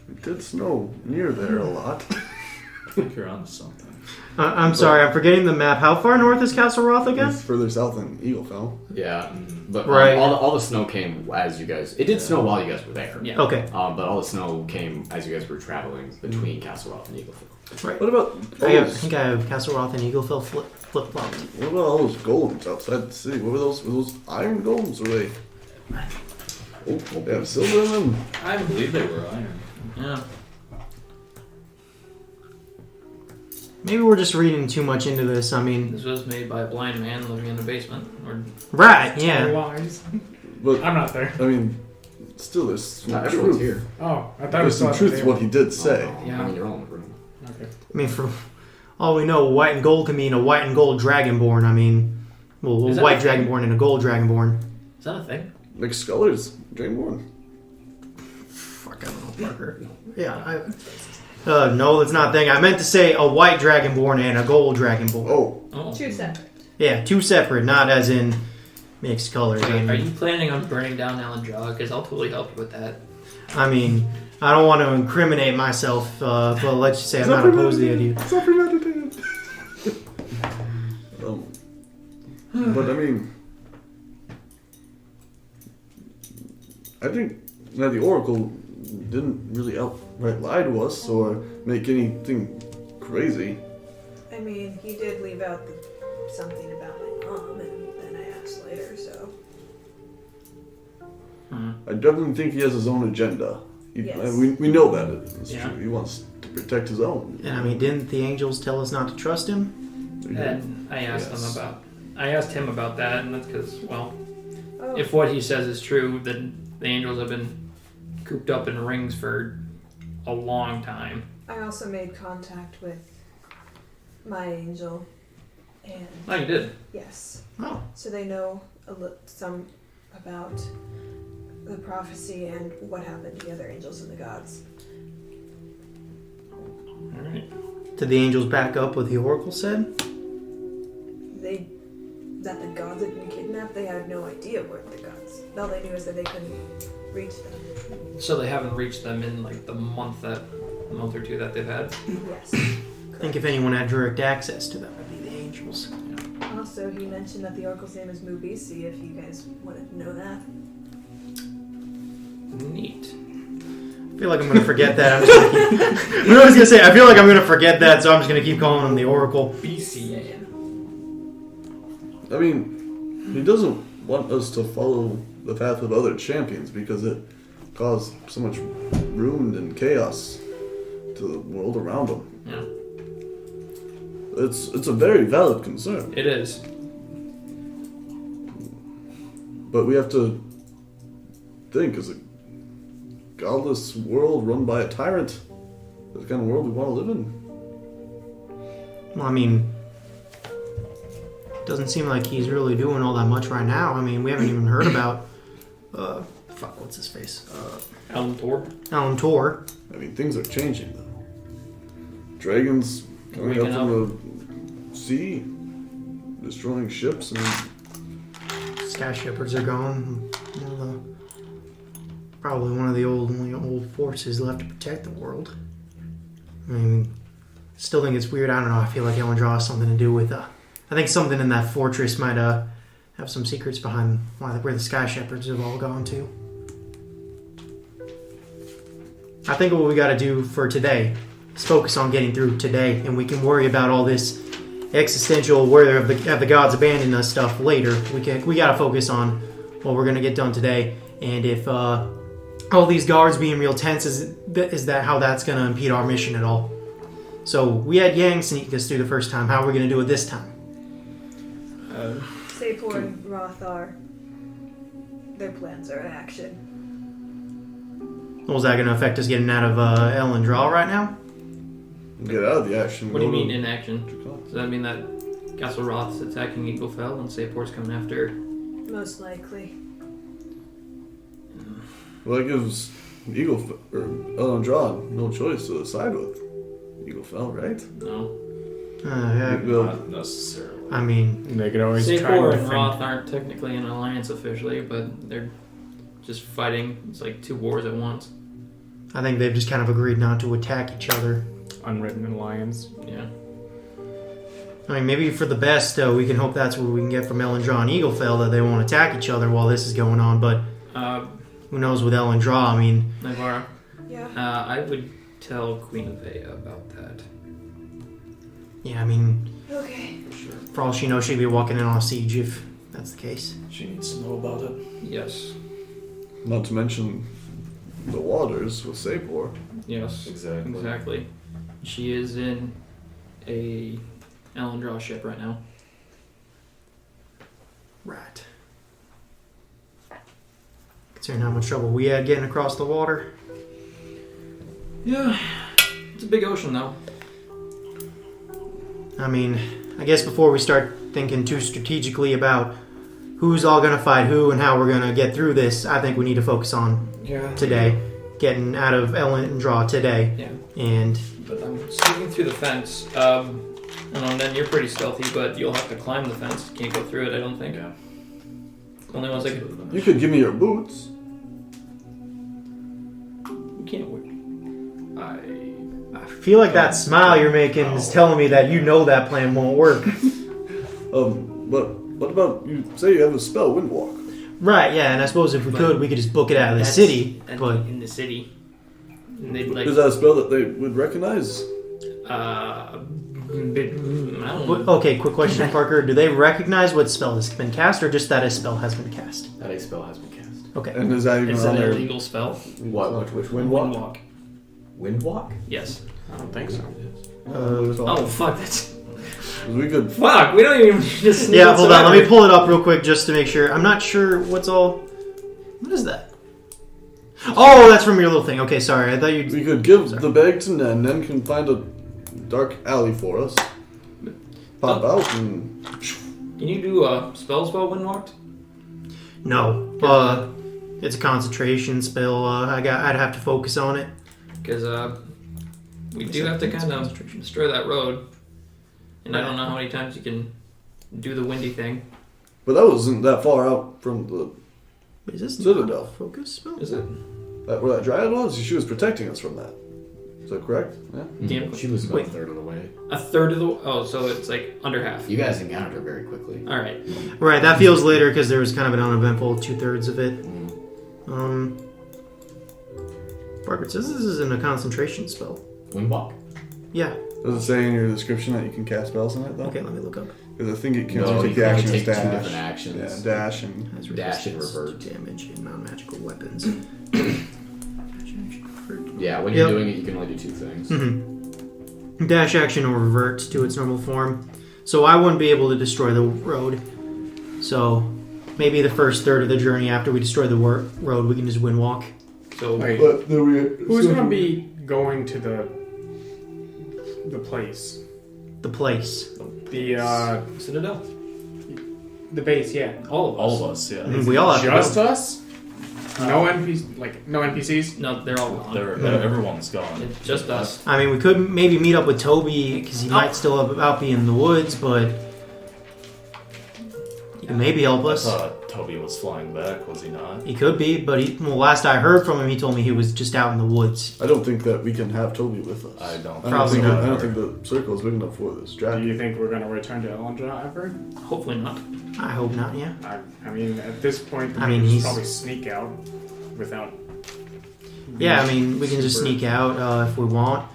It did snow near there a lot. I think you're onto something. I'm sorry, I'm forgetting the map. How far north is Castle Roth again? It's further south than Eaglefell. Yeah, but Right. all the snow came as you guys. It did snow while you guys were there. Yeah. Okay. But all the snow came as you guys were traveling between Castle Roth and Eaglefell. Right. What about I think I have Castle Roth and Eaglefell flip-flopped. What about all those golems outside the city? What were those? Were those iron golems? Or were they? Oh, they have silver in them. I believe they were iron. yeah. Maybe we're just reading too much into this. I mean, This was made by a blind man living in a basement. Or right, yeah. Wise. But I'm not there. I mean, still, there's some Not everyone's truth. here. Oh, I thought it There's was some truth to what he did say. Yeah. I mean, you're all in the room. Okay. I mean, for all we know, white and gold can mean a white and gold dragonborn. I mean, well, Is a that white a thing? dragonborn and a gold dragonborn. Is that a thing? Like Scullers, Dragonborn. Fuck, I don't know, Parker. Yeah, no, that's not a thing. I meant to say a white dragonborn and a gold dragonborn. Oh, Oh. Two separate. Yeah, two separate, not as in mixed colors. I Are mean, you planning on burning down Alan Jaw? Because I'll totally help you with that. I mean, I don't want to incriminate myself, but let's just say I'm not opposed to the idea. it's not premeditated. But I mean, I think that the Oracle didn't really outright lie to us or make anything crazy. I mean, he did leave out something about my mom, and then I asked later, so. I definitely think he has his own agenda. Yes. We know that it's Yeah. true. He wants to protect his own. And I mean, didn't the angels tell us not to trust him? And I asked Yes. I asked him about that, and that's because, well, Oh, if what he says is true, then the angels have been cooped up in rings for a long time. I also made contact with my angel, and Oh, you did? yes. Oh. So they know some about the prophecy and what happened to the other angels and the gods. Alright. Did the angels back up what the oracle said? That the gods had been kidnapped, they had no idea where the gods. All they knew is that they couldn't reach them. So they haven't reached them in like the month or two that they've had. Yes. I think if anyone had direct access to them, it'd be the angels. Also, he mentioned that the oracle's name is Mubisi, if you guys wanted to know that. Neat. I feel like I'm going to forget that. I'm just going to keep... I was going to say, I feel like I'm going to forget that, so I'm just going to keep calling him the oracle. BCA. I mean, he doesn't want us to follow the path of other champions because it caused so much ruin and chaos to the world around him. Yeah. It's a very valid concern, It is. but we have to think: is a godless world run by a tyrant the kind of world we want to live in? Well, I mean, doesn't seem like he's really doing all that much right now. I mean, we haven't even heard about, what's his face? Alan Tor. Alan Tor. I mean, things are changing though. Dragons coming up Waking from the sea, destroying ships, and Sky Shepherds are gone. Probably one of the only old forces left to protect the world. I mean, still think it's weird. I don't know. I feel like Ellen Draw has something to do with. I think something in that fortress might have some secrets behind where the Sky Shepherds have all gone to. I think what we got to do for today is focus on getting through today, and we can worry about all this existential where have the gods abandoned us stuff later. We got to focus on what we're gonna get done today, and if all these guards being real tense is that how that's gonna impede our mission at all. So we had Yang sneak us through the first time. How are we gonna do it this time? Sapor and Rothar their plans are in action. Well, is that going to affect us getting out of Ellen Draw right now? Get out of the action. What do you go mean to- in action? Does that mean that Castle Roth's attacking Eaglefell and Sapor's coming after? Most likely. Well, that gives Elandraw no choice to side with Eaglefell, right? No. Not necessarily. I mean, They could always try Sapor and and defend. Roth aren't technically in an alliance officially, but they're just fighting. It's like two wars at once. I think they've just kind of agreed not to attack each other. Unwritten alliance. Yeah. I mean, maybe for the best, we can hope that's what we can get from Elandraw and Eaglefell, that they won't attack each other while this is going on, but who knows with Elandraw, I mean... Naivara, Yeah. I would tell Queen of Ea about that. Yeah, I mean, Okay. For sure. for all she knows, she'd be walking in on a siege if that's the case. She needs to know about it. Yes. Not to mention the waters with Sapor. Yes. Exactly. Exactly. She is in a Elandraw ship right now. Right. Considering how much trouble we had getting across the water. Yeah. It's a big ocean though. I mean, I guess before we start thinking too strategically about who's all going to fight who and how we're going to get through this, I think we need to focus on today. Getting out of Elandraw today. Yeah. And But I'm sneaking through the fence. And then you're pretty stealthy, but you'll have to climb the fence. You can't go through it, I don't think. Yeah. Only ones that can... You could give me your boots. You can't wear... I feel like that smile you're making is telling me that you know that plan won't work. But what about you say you have a spell, Windwalk? Right, yeah, and I suppose if we could just book it out of the That's city, but... in the city. And they'd like... Is that a spell that they would recognize? I don't know. But- okay, quick question, Parker. Do they recognize what spell has been cast, or just that a spell has been cast? That a spell has been cast. Okay. And is that even Is on it an their... illegal spell? What? Which Windwalk? Windwalk. Windwalk? Yes. I don't think so. Oh, fuck, that's... We could... Fuck, we don't even need to sneak Yeah, hold on. inside. Let me pull it up real quick just to make sure. I'm not sure what's all... What is that? Oh, that's from your little thing. Okay, sorry. I thought you... We could give the bag to Nen. Nen can find a dark alley for us. Pop out and... Can you do a spell Windwalked? No. It's a concentration spell. I'd have to focus on it. Because we do have to kind of destroy that road. And I don't know how many times you can do the windy thing. But that wasn't that far out from the... Is this Citadel. not a focus spell? Is it? where that dryad was? She was protecting us from that. Is that correct? Yeah. Yeah. She was about Wait. a third of the way. A third of the... Oh, so it's like under half. You guys encountered her very quickly. Alright. Right, that feels later because there was kind of an uneventful 2/3 of it. Parker says this isn't a concentration spell. Windwalk? Yeah. Does it say in your description that you can cast spells in it, though? Okay, let me look up. Because I think it can No, take you the can only action as take two dash. different actions. Yeah, dash and... Has Dash and resistance revert. to damage and non-magical weapons. Yeah, when you're Yep. doing it, you can only do two things. Mm-hmm. Dash action or revert to its normal form. So I wouldn't be able to destroy the road. So maybe the first third of the journey after we destroy the road, we can just windwalk. So... Wait, But there we... who's gonna be going to the place? The place. The Citadel? base, yeah. All of us. All of us, yeah. Mhm, we all have to Just go. us? No NPCs? No, they're all gone. Everyone's gone. It's just us. I mean, we could maybe meet up with Toby because he might still about be in the woods, but he can maybe help I us. thought Toby was flying back, was he not? He could be, but last I heard from him, he told me he was just out in the woods. I don't think that we can have Toby with us. I don't Probably think not. I don't think the circle is big enough for this Do dragon. you think we're gonna return to Elendra ever? Hopefully not. I hope not. Yeah. I mean, at this point, I we mean, can he's- probably sneak out without... Yeah, I mean, we can just sneak out if we want.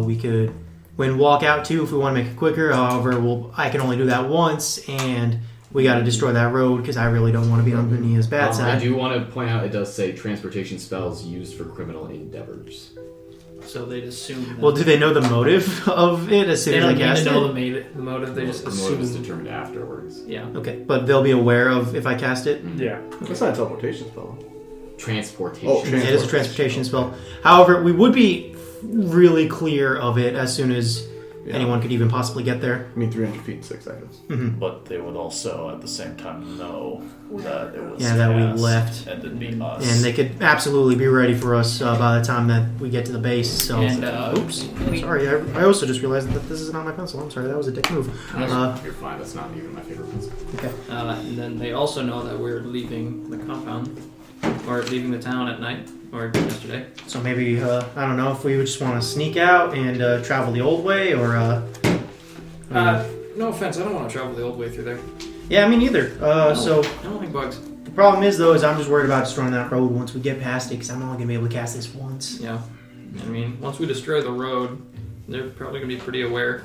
We could walk out too if we want to make it quicker. However, I can only do that once, and we got to destroy that road because I really don't want to be on Vania's bad I side. do want to point out it does say transportation spells used for criminal endeavors. so they'd assume. That Well, do they know the motive of it as soon they as I don't need cast to know it? the motive. They just The motive is assume. determined afterwards. Yeah. Okay, but they'll be aware of if I cast it. Yeah. That's not a teleportation spell. Transportation. Oh, It is a transportation spell. However, we would be really clear of it as soon as Yeah. anyone could even possibly get there. I mean, 300 feet in 6 seconds. But they would also, at the same time, know that it was Yeah, that we cast left. and it'd be us. And they could absolutely be ready for us by the time that we get to the base. So, And oops, sorry. I also just realized that this is not my pencil. I'm sorry, that was a dick move. You're fine. That's not even my favorite pencil. Okay. And then they also know that we're leaving the compound or leaving the town at night or yesterday. So maybe I don't know if we would just want to sneak out and travel the old way, or No offense, I don't want to travel the old way through there. yeah, me neither. So I don't like bugs. the problem is though, is I'm just worried about destroying that road once we get past it, because I'm only gonna be able to cast this once. Yeah. I mean, once we destroy the road, they're probably going to be pretty aware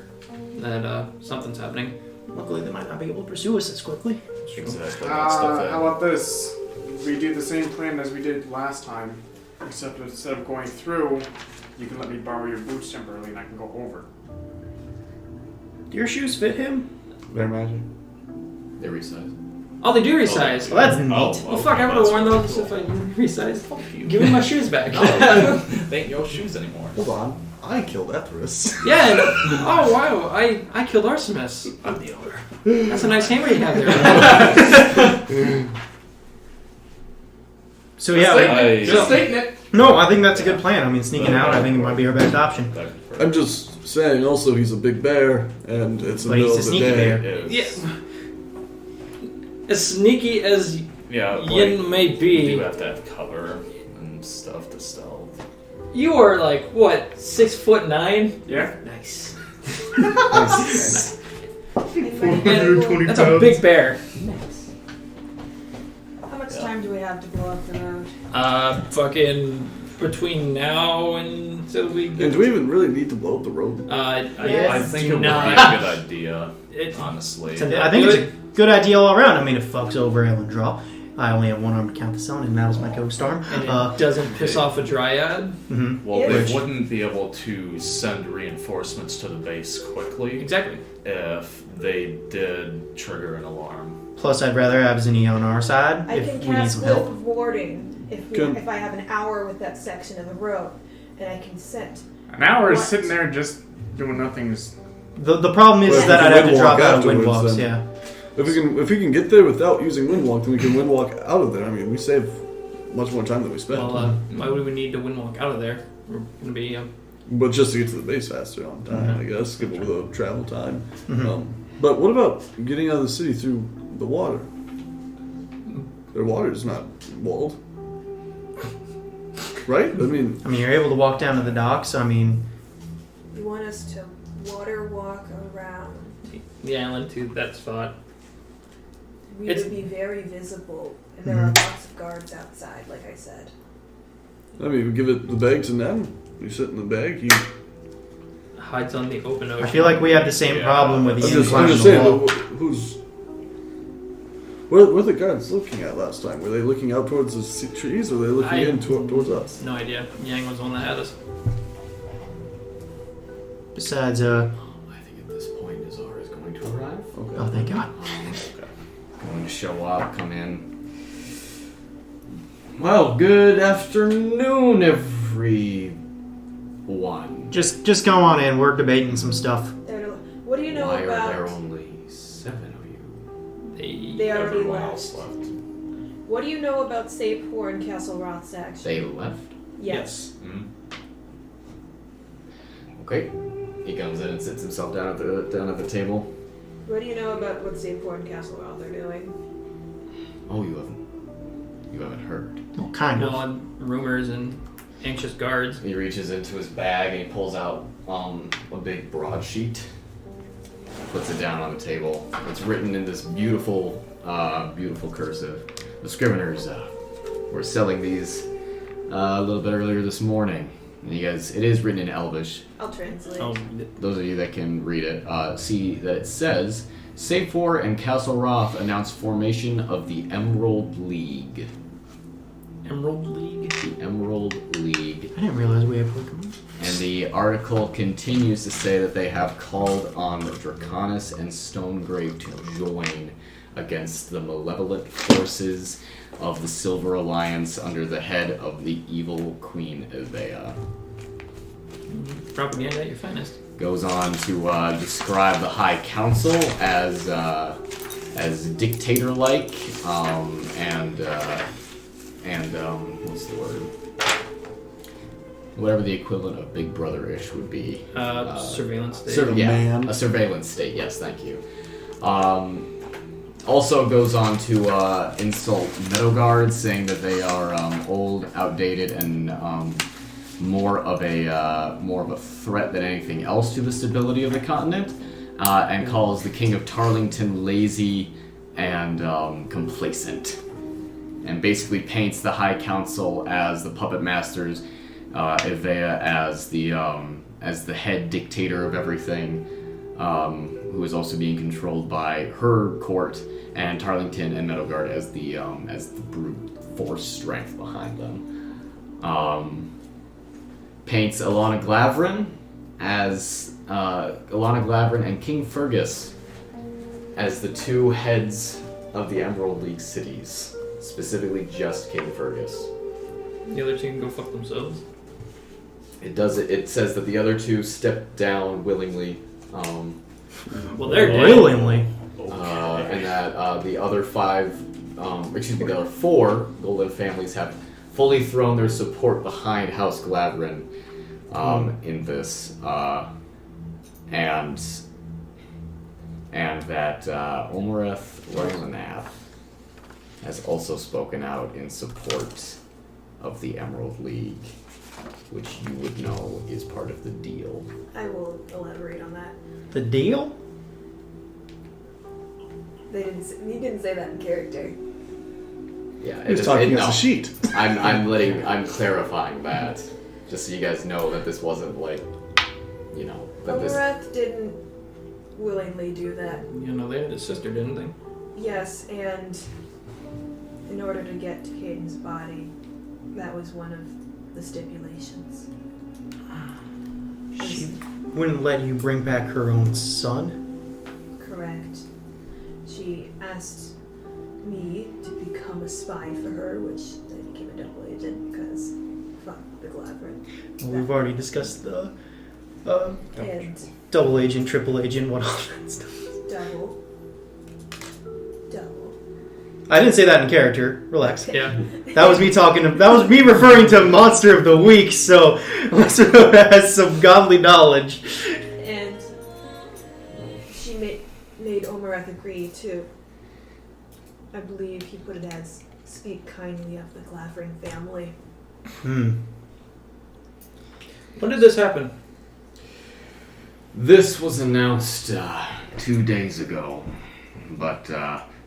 that something's happening. Luckily, they might not be able to pursue us as quickly. Exactly. That's the thing. How about this? We do the same plan as we did last time, except instead of going through, you can let me borrow your boots temporarily and I can go over. Do your shoes fit him? Their magic. They resize. Oh, they do resize. Well, that's neat. Well, fuck, I would have worn those if I resized. Give me my shoes back. They ain't your shoes anymore. Hold on. I killed Ethris. Yeah. Oh, wow. I killed Artemis. I'm the owner. That's a nice hammer you have there. So yeah, So- stating it. no, I think that's a good plan. I mean, sneaking out, I think it might be our best option. I'm just saying, also, he's a big bear, and it's the But he's middle a of the sneaky day. bear. Yeah. As sneaky as Yeah, Yin may you do be, have to have cover and stuff to stealth. you are like, what, 6'9"? Yeah? Nice. That's That's a big bear. How much time do we have to blow up the road? Fucking between now until we And get. do we even really need to blow up the road? I Yes. think do it would be not. a good idea, It, honestly. I think it's a good idea all around. I mean, it fucks over Elendra. I only have one arm to count the sun, and that was my ghost arm. and it doesn't piss off a dryad. Mhm. Well, Yeah. they wouldn't be able to send reinforcements to the base quickly Exactly. if they did trigger an alarm. Plus, I'd rather have Zinni on our side I if can we need cast some Cliff help. of Warding if Can- if I have an hour with that section of the road, and I can set. An hour is What? sitting there just doing nothing. The problem is Well, that we I'd can have to windwalk drop out of wind afterwards, walks. then. Yeah. If we can get there without using windwalk, then we can windwalk out of there. I mean, we save much more time than we spent. Well, why would we need to windwalk out of there? We're gonna be. But just to get to the base faster on time, I guess, give it the travel time. Mhm. But what about getting out of the city through the water? Their water is not walled. Right? I mean, You're able to walk down to the docks. I mean, You want us to water walk around. The island to that spot. We It's- would be very visible, and there are lots of guards outside, like I said. we give it the bag to them. You sit in the bag. You, Hides on the open ocean. I feel like we have the same Yeah. problem with the I'm inn just climbing the saying, wall. who's. Where were the guards looking at last time? Were they looking out towards the trees, or were they looking in towards us? No idea. Yang was the one that had us. Besides, I think at this point Azar is going to arrive. Okay. oh thank God. Going to show up, come in. Well, good afternoon, everyone. Just go on in. We're debating some stuff. What do you know Why about? are there only 7 of you? They already Everyone left. else left. What do you know about Sapor and Castle Roth's action? They left? Yes. Hmm? Okay. He comes in and sits himself down at the table. What do you know about what Sapor and Castle Roth are doing? Oh, you haven't heard. Well, kind of. Well, and rumors and anxious guards. He reaches into his bag and he pulls out a big broadsheet. Puts it down on the table. It's written in this beautiful cursive. The Scriveners were selling these a little bit earlier this morning. And you guys, it is written in Elvish. I'll translate. Oh, Those of you that can read it, see that it says, Sapor and Castle Roth announced formation of the Emerald League. Emerald League. The Emerald League. I didn't realize we had Pokemon. And the article continues to say that they have called on Draconis and Stonegrave to join against the malevolent forces of the Silver Alliance under the head of the evil Queen Evea. Propaganda at your finest. Goes on to describe the High Council as dictator-like and what's the word? Whatever the equivalent of Big Brother-ish would be. Surveillance state. Man. A surveillance state. Yes, thank you. Also goes on to insult Meadowguard, saying that they are old, outdated, and more of a threat than anything else to the stability of the continent, and calls the King of Tarlington lazy and complacent, and basically paints the High Council as the puppet masters, Evea as the head dictator of everything, who is also being controlled by her court, and Tarlington and Meadowguard as the brute force strength behind them. Paints Alana Glavrin and King Fergus as the two heads of the Emerald League cities, specifically just King Fergus. The other two can go fuck themselves. It says that the other two stepped down willingly. Well, they're dead. Willingly. And that the other the other four Golden families have fully thrown their support behind House Glavrin in this, and that Omereth Roylanath has also spoken out in support of the Emerald League, which you would know is part of the deal. I will elaborate on that. The deal? He didn't say that in character. Yeah, He was talking as a sheet. I'm clarifying that, just so you guys know that this wasn't like, that this. Omereth didn't willingly do that. You know, they had a sister, didn't they? Yes, and in order to get to Caden's body, that was one of the stipulations. She wouldn't let you bring back her own son? Correct. She asked me to become a spy for her, which I became a double agent because fuck the Glavrin. Well, we've already discussed the And double agent, triple agent, what all that stuff. double. I didn't say that in character. Relax. Yeah. That was me referring to Monster of the Week, so Elizabeth has some godly knowledge. And she made Omereth agree to, I believe he put it as, speak kindly of the Glavrin family. When did this happen? This was announced 2 days ago, but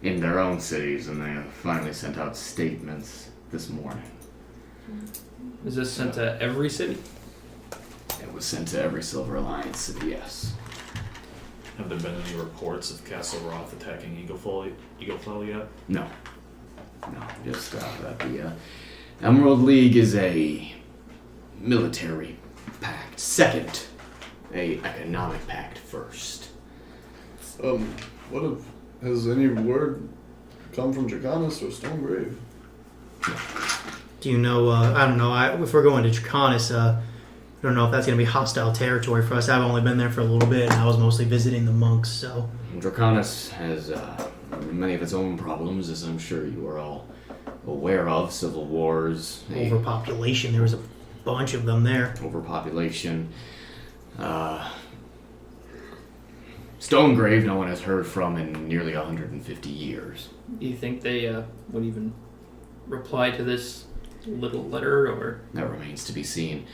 in their own cities, and they have finally sent out statements this morning. Is this sent to every city? It was sent to every Silver Alliance city, yes. Have there been any reports of Castle Roth attacking Eaglefell yet? No, just that the Emerald League is a military pact. Second, a economic pact first. Has any word come from Draconis or Stonegrave? Do you know, I don't know, if we're going to Draconis, I don't know if that's going to be hostile territory for us. I've only been there for a little bit, and I was mostly visiting the monks, so... Draconis has many of its own problems, as I'm sure you are all aware of. Civil wars. Overpopulation, there was a bunch of them there. Overpopulation. Stonegrave, no one has heard from in nearly 150 years. Do you think they would even reply to this little letter, or...? That remains to be seen.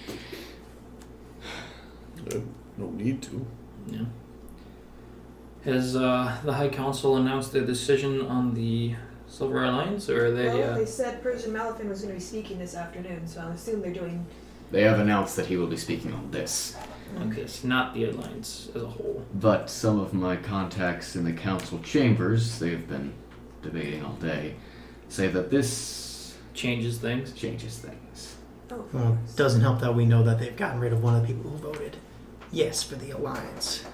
No need to. Yeah. Has the High Council announced their decision on the Silver Alliance, or are they... Well, they said Persian Malafin was going to be speaking this afternoon, so I assume they're doing... They have announced that he will be speaking on this. Okay, it's not the Alliance as a whole. But some of my contacts in the council chambers, they've been debating all day, say that this Changes things. changes things. Oh, of Well, course. it doesn't help that we know that they've gotten rid of one of the people who voted yes for the alliance.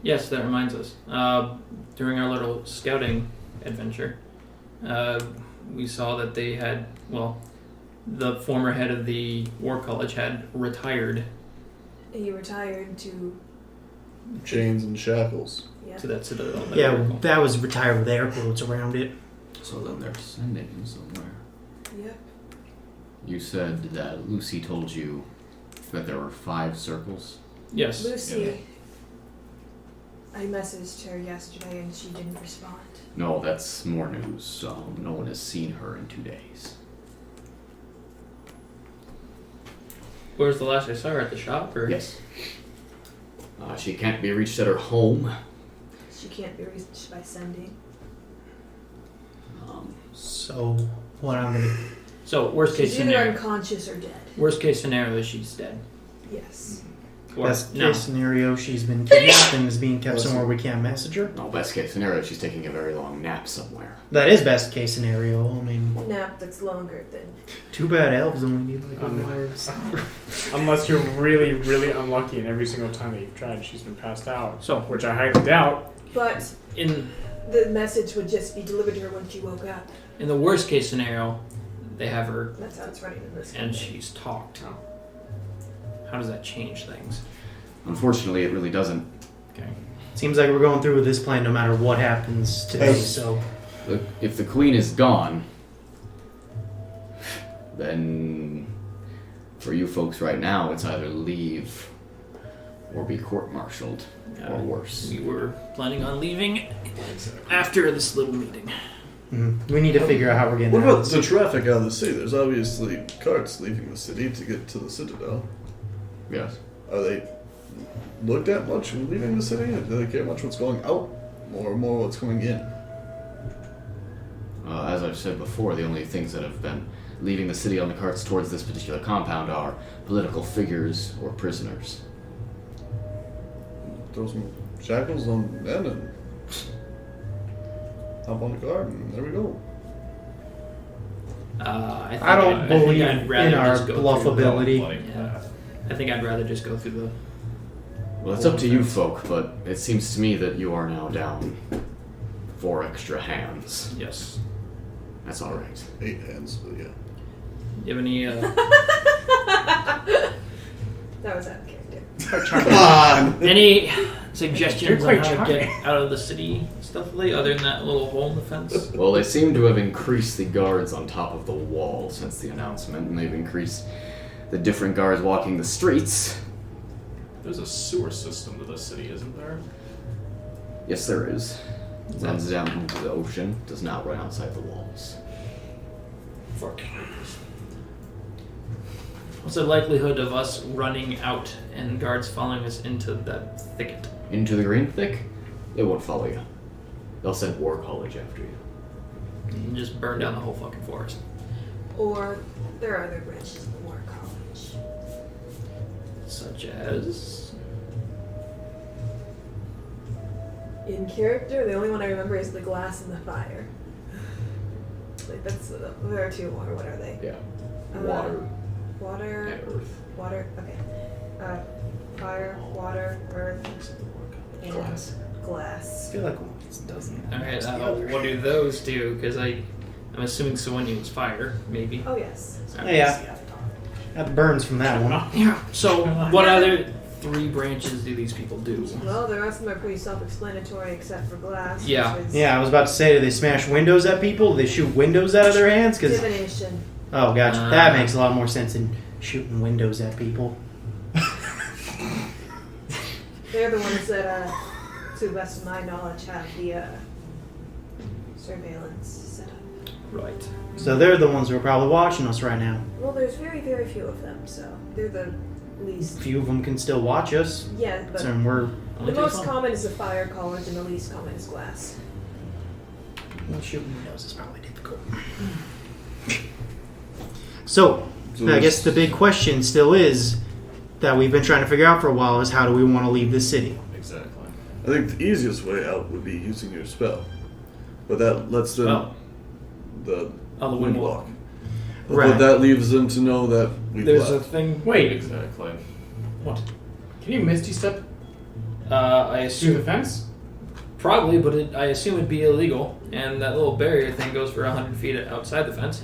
Yes, that reminds us. During our little scouting adventure, we saw that they had, well, the former head of the War College had retired He retired to. Chains and shackles. Yeah. to that citadel. that Yeah, we were- that was retired with air quotes around it. So then they're sending him somewhere. Yep. You said that Lucy told you that there were 5 circles. Yes. Lucy. I messaged her yesterday and she didn't respond. No, that's more news. No one has seen her in 2 days. Where's the last I saw her, at the shop? Or? Yes. She can't be reached at her home. She can't be reached by sending. So, what I'm gonna. So worst case She's either scenario. unconscious or dead. Worst case scenario is she's dead. Yes. Or Best no. case scenario, she's been kidnapped and is being kept somewhere we can't message her. No, best case scenario, she's taking a very long nap somewhere. That is best case scenario. I mean, Nap that's longer than. too bad elves only need like Um, 1 hours. Unless you're really, really unlucky and every single time that you've tried, she's been passed out. So Which I highly doubt. But in the message would just be delivered to her when she woke up. the worst case scenario, they have her That's how it's running in this. and she's talked. How does that change things? Unfortunately, it really doesn't. Okay. Seems like we're going through with this plan no matter what happens today, Yes. so. Look, if the queen is gone, then for you folks right now, it's either leave or be court-martialed, or worse. We were planning on leaving after this little meeting. We need to figure out how we're getting What out of about this. the traffic out of the city? There's obviously carts leaving the city to get to the citadel. Yes. Are they looked at much when leaving the city? Or do they care much what's going out? More what's coming in? As I've said before, the only things that have been leaving the city on the carts towards this particular compound are political figures or prisoners. Throw some shackles on them and hop on the cart and there we go. I don't believe I'd rather in our just go bluff through the- ability. Yeah. I think I'd rather just go through the. Well, it's up to you folk, but it seems to me that you are now down 4 extra hands. Yes. That's all right. 8 hands, but yeah. Do you have any? That was out of character. Come on! Any suggestions You're on quite how to charming. get out of the city stuffily, other than that little hole in the fence? Well, they seem to have increased the guards on top of the wall since the announcement, and they've increased the different guards walking the streets. There's a sewer system to the city, isn't there? Yes, there is. It runs down into the ocean, does not run outside the walls. Fuck. What's the likelihood of us running out and guards following us into that thicket? Into the green thick? They won't follow you. They'll send War College after you. And just burn down the whole fucking forest. Or there are other branches of the War College. Such as. In character, the only one I remember is the glass and the fire. Like that's there are 2 more. What are they? Yeah. Water. Water and earth. Water. Okay. Fire, water, earth, and Glass. glass. I feel like one doesn't. Alright, what do those do? Because I'm assuming someone used fire, maybe. Oh yes. Yeah. That burns from that one. Yeah. So, what other 3 branches do these people do? Well, the rest of them are pretty self-explanatory, except for glass. Yeah. Which is Yeah, I was about to say, do they smash windows at people? Do they shoot windows out of their hands? Cause, divination. oh, gotcha. That makes a lot more sense than shooting windows at people. They're the ones that, to the best of my knowledge, have the surveillance set up. Right. So they're the ones who are probably watching us right now. Well, there's very, very few of them, so they're the least. Few of them can still watch us. Yeah, but So we're the most common is the fire college, and the least common is glass. well, shooting windows is probably difficult. So, I guess the big question still is that we've been trying to figure out for a while is how do we want to leave this city? Exactly. I think the easiest way out would be using your spell. But that lets them Spell? the Oh, the wind wind walk. Right. But that leaves them to know that we There's a left. thing. Wait, Exactly. What? can you misty step I through assume the fence? probably, but I assume it'd be illegal. And that little barrier thing goes for 100 feet outside the fence.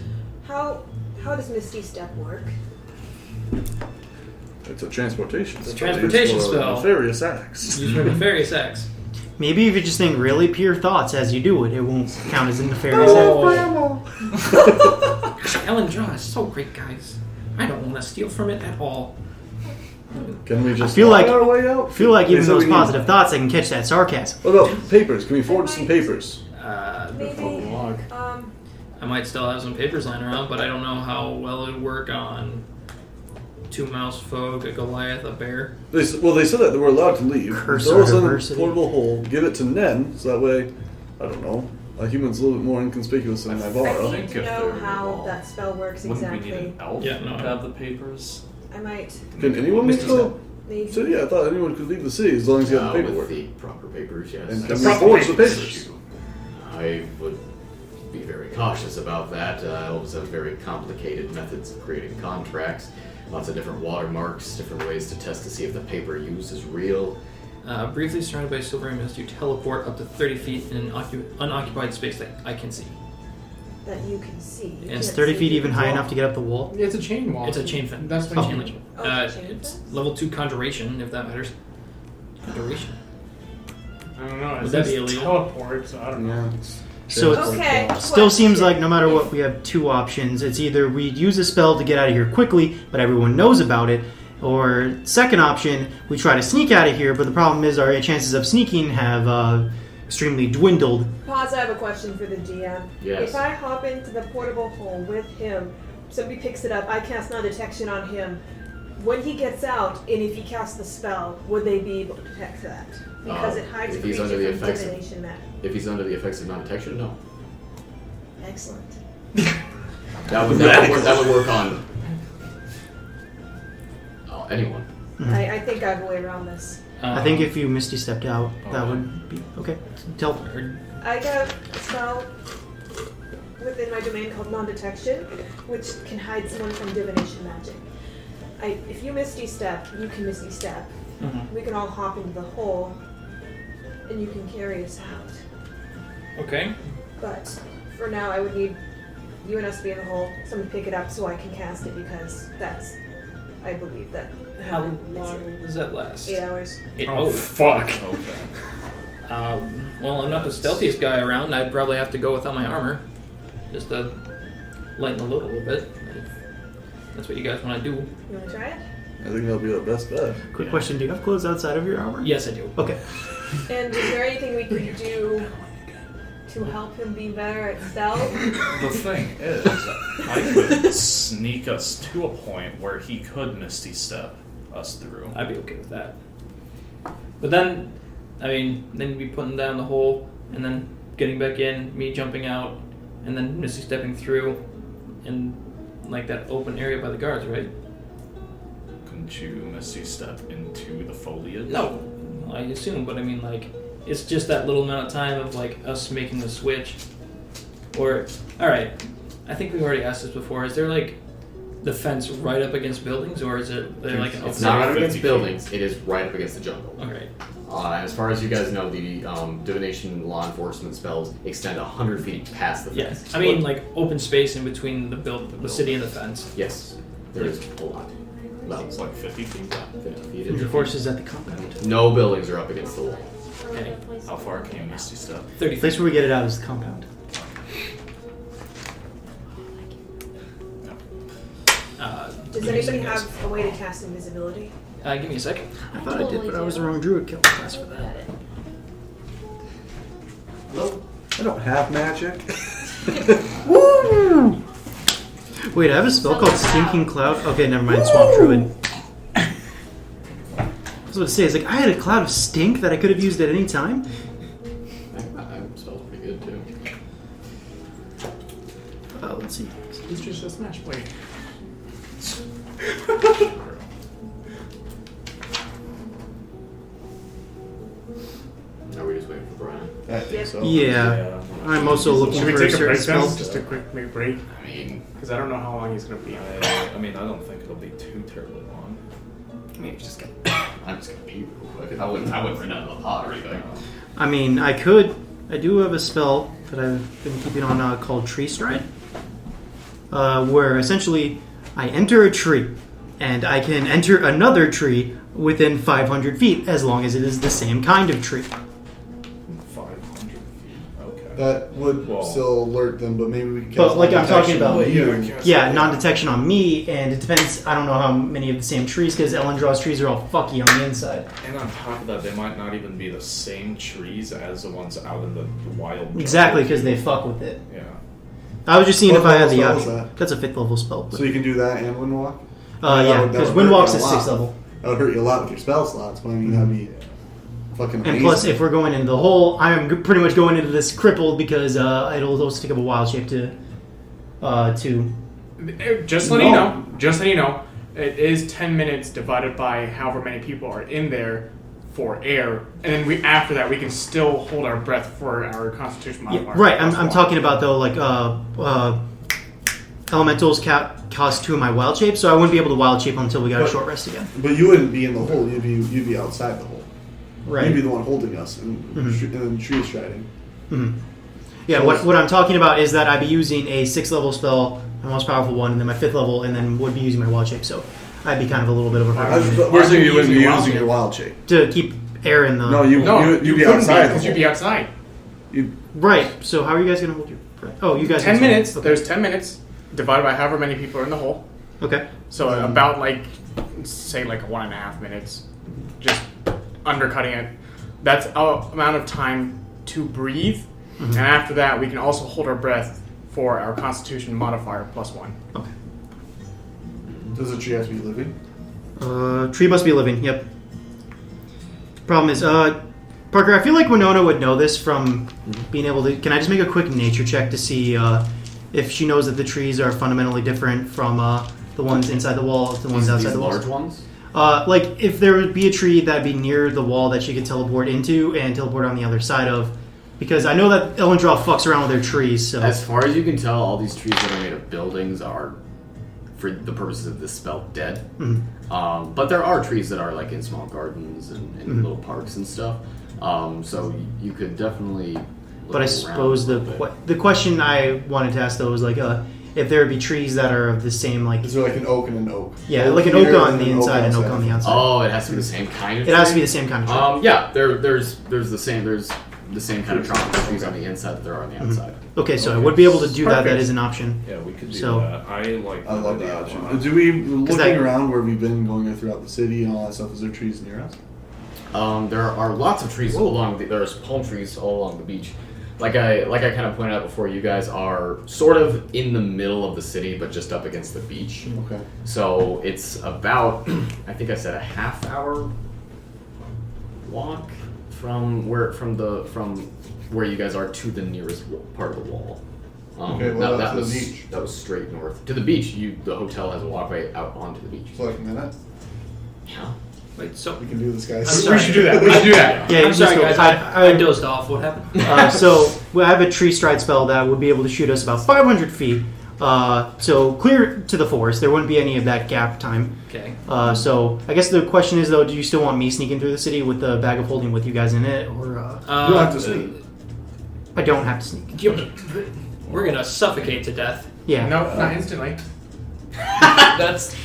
How does Misty Step work? It's a transportation It's a spell. transportation Used for spell. Nefarious acts. Used for nefarious acts. Maybe if you just think really pure thoughts as you do it, it won't count as a nefarious act. Ellen John is so great, guys. I don't want to steal from it at all. Can we just I feel find like- our way out? I feel like They even said those we need- positive thoughts, I can catch that sarcasm. What about papers? Can we forge some papers? Maybe. I might still have some papers lying around, but I don't know how well it would work on 2 mouse folk, a Goliath, a bear. They said that they were allowed to leave. Curse Throw our us in a diversity. portable hole. Give it to Nen, so that way, I don't know, a human's a little bit more inconspicuous than I I Naivara. need to if know they're how involved, that spell works Wouldn't we need exactly. an elf Yeah, no. to have the papers? I might Can anyone leave the leave. city? I thought anyone could leave the city as long as you have the paperwork. With the proper papers, yes. And The can we proper forge the papers. papers? I would be very cautious about that. Elves have very complicated methods of creating contracts. Lots of different watermarks, different ways to test to see if the paper used is real. Briefly surrounded by silvery mist, you teleport up to 30 feet in an unoccupied space that I can see. That you can see. You Is can't 30 see feet the even high wall. enough to get up the wall? It's a chain wall. It's a chain fence. That's Chain what link. Oh, it's a chain It's fence? level 2 conjuration, if that matters. Conjuration. I don't know. Would It that says be illegal? teleport, so I don't know. Yeah. it's So transport Okay. spell. Still seems question. like no matter what, we have two options. It's either we use a spell to get out of here quickly, but everyone knows about it, or second option, we try to sneak out of here, but the problem is our chances of sneaking have extremely dwindled. Pause, I have a question for the GM. Yes. If I hop into the portable hole with him, somebody picks it up, I cast non-detection on him. When he gets out, and if he casts the spell, would they be able to detect that? Because it hides a if he's creature under the from effects of- divination magic. If he's under the effects of non-detection, no. Excellent. That would work on anyone. I think I have a way around this. I think if you Misty stepped out, that would be okay. Tell I got a spell within my domain called non-detection, which can hide someone from divination magic. If you Misty Step, you can Misty Step. Mm-hmm. We can all hop into the hole, and you can carry us out. Okay. But for now, I would need you and us to be in the hole, someone pick it up so I can cast it, because that's, I believe that. How long does that last? 8 hours. Oh, fuck. Okay. Well, I'm not the stealthiest guy around. I'd probably have to go without my armor. Just to lighten the load a little bit. If that's what you guys want to do. You want to try it? I think that'll be our best bet. quick question: do you have clothes outside of your armor? Yes, I do. Okay. And is there anything we could do to help him be better at stealth? The thing is, I could sneak us to a point where he could Misty Step us through. I'd be okay with that. But then, I mean, then you'd be putting down the hole, and then getting back in, me jumping out, and then Misty stepping through, in like that open area by the guards, right? Couldn't you Misty Step into the foliage? No, I assume, but I mean, like, it's just that little amount of time of like us making the switch. Or, all right, I think we've already asked this before. Is there like the fence right up against buildings, or is it there like an It's open not area? right up against 50 buildings. It is right up against the jungle. Okay. As far as you guys know, the divination law enforcement spells extend 100 feet past the fence. Yes. I mean, like open space in between the city and the fence. Yes, there is a lot. About It's like 50 feet. 50 feet. And your horse is at the compound. No buildings are up against the wall. Okay. How far can you Misty Step? 30 The place feet. where we get it out is the compound. Does anybody have a way to cast invisibility? Give me a second. I thought I did, but I was the wrong druid kill class for that. I don't have magic. Woo! Wait, I have a spell called Stinking Cloud. Okay, never mind. Swamp Druid. I was about to say, it's like I had a cloud of stink that I could have used at any time. I'm spelled pretty good too. Let's see. It's just a smash blade. Are we just waiting for Brian? I think so. Yeah. I'm also looking Should we for take a certain break then? spells. Just a quick break? I mean, Because I don't know how long he's going to be on. I mean, I don't think it'll be too terribly long. I mean, just get. I'm just gonna pee real quick. I wouldn't run out of the pot or anything. I mean, I do have a spell that I've been keeping on called Tree Stride, where essentially I enter a tree, and I can enter another tree within 500 feet as long as it is the same kind of tree. 500 feet. Okay. That would Well- still alert them, but maybe we can. But like I'm talking non-detection about, on you. yeah, non-detection on me, and it depends. I don't know how many of the same trees because Elendraw's trees are all fucky on the inside. And on top of that, they might not even be the same trees as the ones out in the wild. Exactly, jungle. because they fuck with it. Yeah. I was just seeing What if I had the level spell is option. That's a 5th level spell. So you can do that and Windwalk? Yeah, That because would hurt Windwalk's you is a 6th lot. level. That would hurt you a lot with your spell slots, but I mean, that'd be fucking amazing. And plus, if we're going into the hole, I'm pretty much going into this crippled because it'll also take up a wild shape to. Just letting you know, it is 10 minutes divided by however many people are in there for air, and then after that we can still hold our breath for our Constitution Yeah, modifier. right, I'm talking about though like elementals cost 2 of my wild shape, so I wouldn't be able to wild shape until we got a But- short rest again. But you wouldn't be in the hole. You'd be outside the hole. Right. You'd be the one holding us and, Mhm. and tree striding. Mhm. Yeah, what I'm talking about is that I'd be using a 6th level spell, my most powerful one, and then my 5th level, and then would be using my wild shape. So I'd be kind of a little bit of a hard Where's you using wouldn't be your wild using shape? your wild shape? to keep air in the. No, you'd be couldn't outside. because you'd be outside. Right. So how are you guys gonna hold your breath? Oh, you guys. 10 can- minutes. Okay. There's 10 minutes divided by however many people are in the hole. Okay. So about say 1.5 minutes, just undercutting it. That's our amount of time to breathe, and after that we can also hold our breath for our Constitution modifier +1. Okay. Does the tree have to be living? Tree must be living. Yep. Problem is, Parker, I feel like Winona would know this from being able to. Can I just make a quick nature check to see if she knows that the trees are fundamentally different from the ones inside the wall to the ones outside These the wall? large ones. Like if there would be a tree that'd be near the wall that she could teleport into and teleport on the other side of, because I know that Elendraw fucks around with their trees. So As far as you can tell, all these trees that are made of buildings are, for the purposes of this spell, dead. But there are trees that are like in small gardens and little parks and stuff. So you could definitely. But I suppose the question I wanted to ask though was like, if there would be trees that are of the same like. Is there like an oak and an oak? Yeah, Oak like an here oak on and the an inside and outside. oak on the outside. Oh, it has to be the same kind of. It has to be the same kind of tree. Yeah, there's the same kind of tropical trees on the inside that there are on the outside. Okay, so I would be able to do that. That Perfect. is an option. Yeah, we could do So- that. I love that idea a option. lot. Do we looking I- around where we've been going throughout the city and all that stuff? Is there trees near us? There are lots of trees along. There's palm trees all along the beach. Like I kind of pointed out before, you guys are sort of in the middle of the city, but just up against the beach. Okay. So it's about, I think I said, a half-hour walk from where you guys are to the nearest part of the wall. Okay, well, that to the was beach. that was straight north to the beach. The hotel has a walkway out onto the beach. So like a minute. Yeah. Wait, so We can do this, guys. I'm sorry. We should do that. We should do that. Yeah, I'm you sorry, just guys. go- I dozed off. What happened? So I have a tree stride spell that would be able to shoot us about 500 feet. So clear to the forest. There wouldn't be any of that gap time. Okay. So I guess the question is though, do you still want me sneaking through the city with the bag of holding with you guys in it, or You don't have to sneak. I don't have to sneak? We're gonna suffocate to death. Yeah. No, not instantly. That's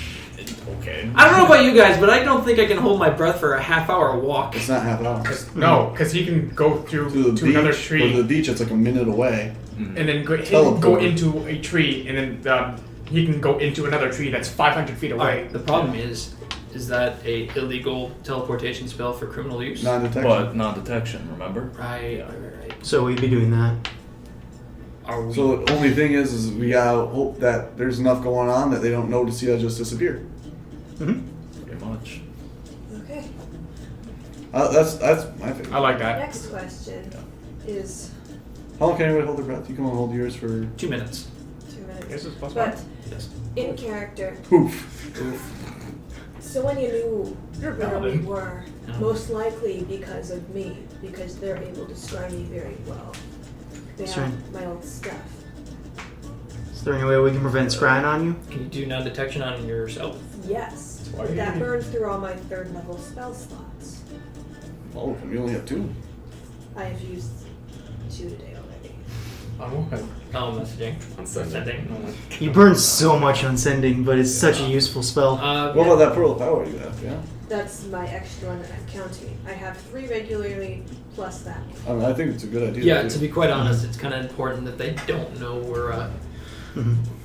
Okay. I don't know about you guys, but I don't think I can hold my breath for a half-hour walk. It's not half an hour. No, because he can go through To the to beach. another Go to tree the beach. It's like a minute away. and then go Teleport. into a tree, and then he can go into another tree that's 500 feet away. Alright, the problem is that a illegal teleportation spell for criminal use? Non-detection. But non-detection, remember? Right. So we'd be doing that. Are we? So the only thing is we gotta hope that there's enough going on that they don't notice you just disappear. Mm-hmm. Pretty much. Okay. That's my thing. I like that. Next question is How long can anyone hold their breath? You can only hold yours for 2 minutes. 2 minutes. This is +1. But Yes. in character, poof. so when you knew where we paladin. were, most likely because of me, because they're able to scry me very well. They Sure. have my old stuff. Is there any way we can prevent scrying on you? Can you do non-detection on yourself? Yes. Why But that you- burns through all my 3rd level spell slots. All of them. You only have 2. I have used 2 today already. On what? Oh, messaging. On Sunday. You burn so much on sending, but it's such a useful spell. What about that pearl of power you have? Yeah. That's my extra one that I'm counting. I have 3 regularly plus that one. I mean, I think it's a good idea. Yeah, too. to be quite honest, it's kind of important that they don't know we're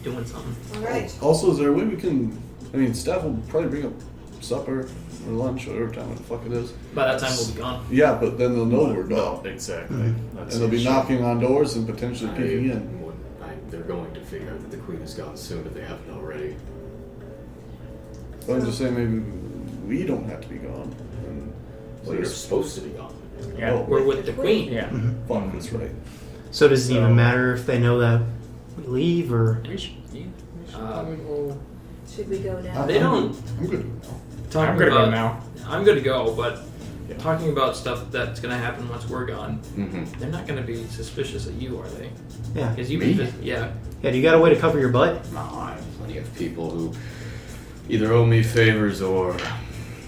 doing something. Alright. Also, is there a way we can? I mean, staff will probably bring up supper or lunch, whatever time the fuck it is. By that time, we'll be gone. Yeah, but then they'll know we're done, Exactly. and they'll be knocking on doors and potentially peeking in. They're going to figure out that the queen is gone soon if they haven't already. But I'm just saying, maybe we don't have to be gone. And Well, you're supposed to be gone. Yeah. Oh, We're with the queen. Yeah. fuck, that's right. So does it So- even matter if they know that we leave, or... Should we go now? They don't. I'm good. Talking I'm good about, about now. I'm good to go, but Yeah. talking about stuff that's going to happen once we're gone, Mm-hmm. they're not going to be suspicious of you, are they? Yeah. Because you Me? yeah. Yeah, do you got a way to cover your butt? No, I have plenty of people who either owe me favors or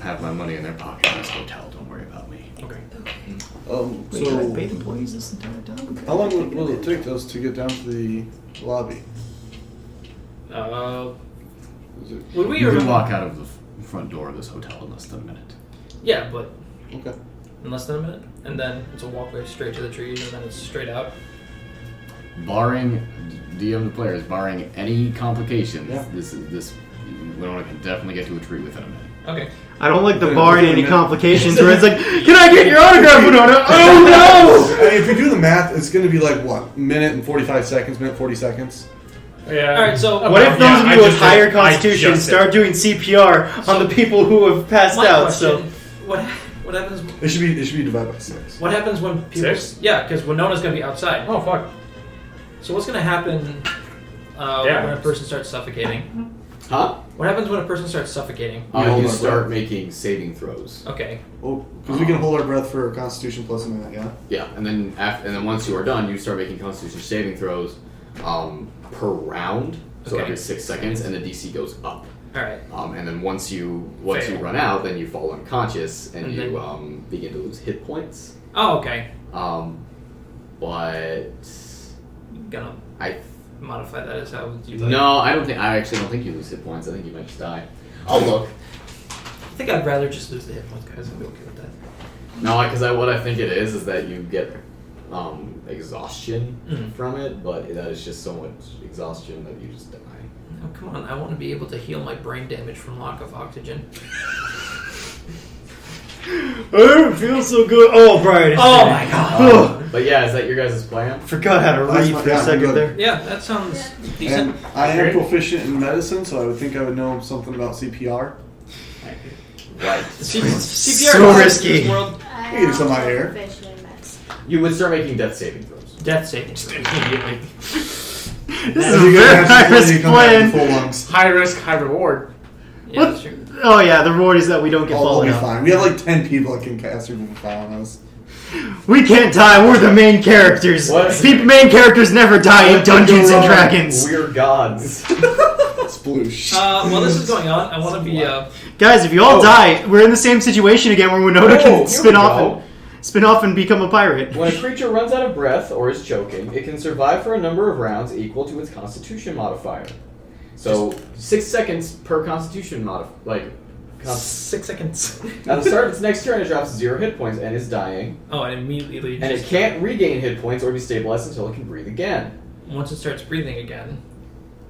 have my money in their pocket in this hotel. Don't worry about me. Okay. Wait, can I So, paid employees this entire time? how long will it take us to get down to the lobby? Is it Would we You can remember? walk out of the front door of this hotel in less than a minute. Yeah, but okay? in less than a minute, and then it's a walkway straight to the trees, and then it's straight out. Barring DM the players, barring any complications, Yeah. this Winona can definitely get to a tree within a minute. Okay. I don't like the Yeah, barring within a any minute. complications where it's like, can I get your autograph, Winona? Oh I mean, if you do the math, it's going to be like what? Minute and 45 seconds. Minute 40 seconds. Yeah. All right. So no! What if those of you with higher I constitution just start doing CPR on the people who have passed my out? question: So what happens? It should be divided by 6. What happens when people? 6? Yeah, because Winona's gonna be outside. Oh fuck. So what's gonna happen Yeah. when a person starts suffocating? Huh? What happens when a person starts suffocating? hold You our start breath. making saving throws. Okay. Oh, because we can hold our breath for Constitution plus a minute, yeah? Yeah, and then once you are done, you start making Constitution saving throws per round. So Okay. every 6 seconds, and the DC goes up. All right. And then once you Fail. run out, then you fall unconscious and, And you then- begin to lose hit points. Oh, okay. But Gonna I modify that as how you like. no, I actually don't think you lose hit points. I think you might just die. I'll look. I think I'd rather just lose the hit points, guys. I'd be okay with that. No, because what I think it is that you get exhaustion from it, but that is just so much exhaustion that you just die. Oh, come on. I want to be able to heal my brain damage from lack of oxygen. I don't feel so good. Oh, Brian. It's Oh dead. my god. But yeah, is that your guys' plan? Forgot how to That's read my- for yeah, a I'm second good. there. Yeah, that sounds decent. And I am proficient in medicine, so I would think I would know something about CPR. Right. CPR So is risky. this world. You get some of my hair. Professional in medicine. You would start making death saving throws. Death saving throw immediately. This is a very high-risk plan. Full lungs. High risk, high reward. Yeah, What? that's true. Oh yeah, the reward is that we don't get We'll fallen be out. fine. We have like 10 people that can cast Remove Fire on us. We can't die. We're the main characters. What? Main characters never die in Dungeons and Dragons. We're gods. Sploosh. While this is going on, I want to be. Guys, if you all die, we're in the same situation again where Winona can here spin we off go. and become a pirate. When a creature runs out of breath or is choking, it can survive for a number of rounds equal to its Constitution modifier. So 6 seconds per Constitution modifier. 6 seconds. At the start of its next turn, it drops 0 hit points and is dying, Oh, and immediately. and it can't regain hit points or be stabilized until it can breathe again. Once it starts breathing again.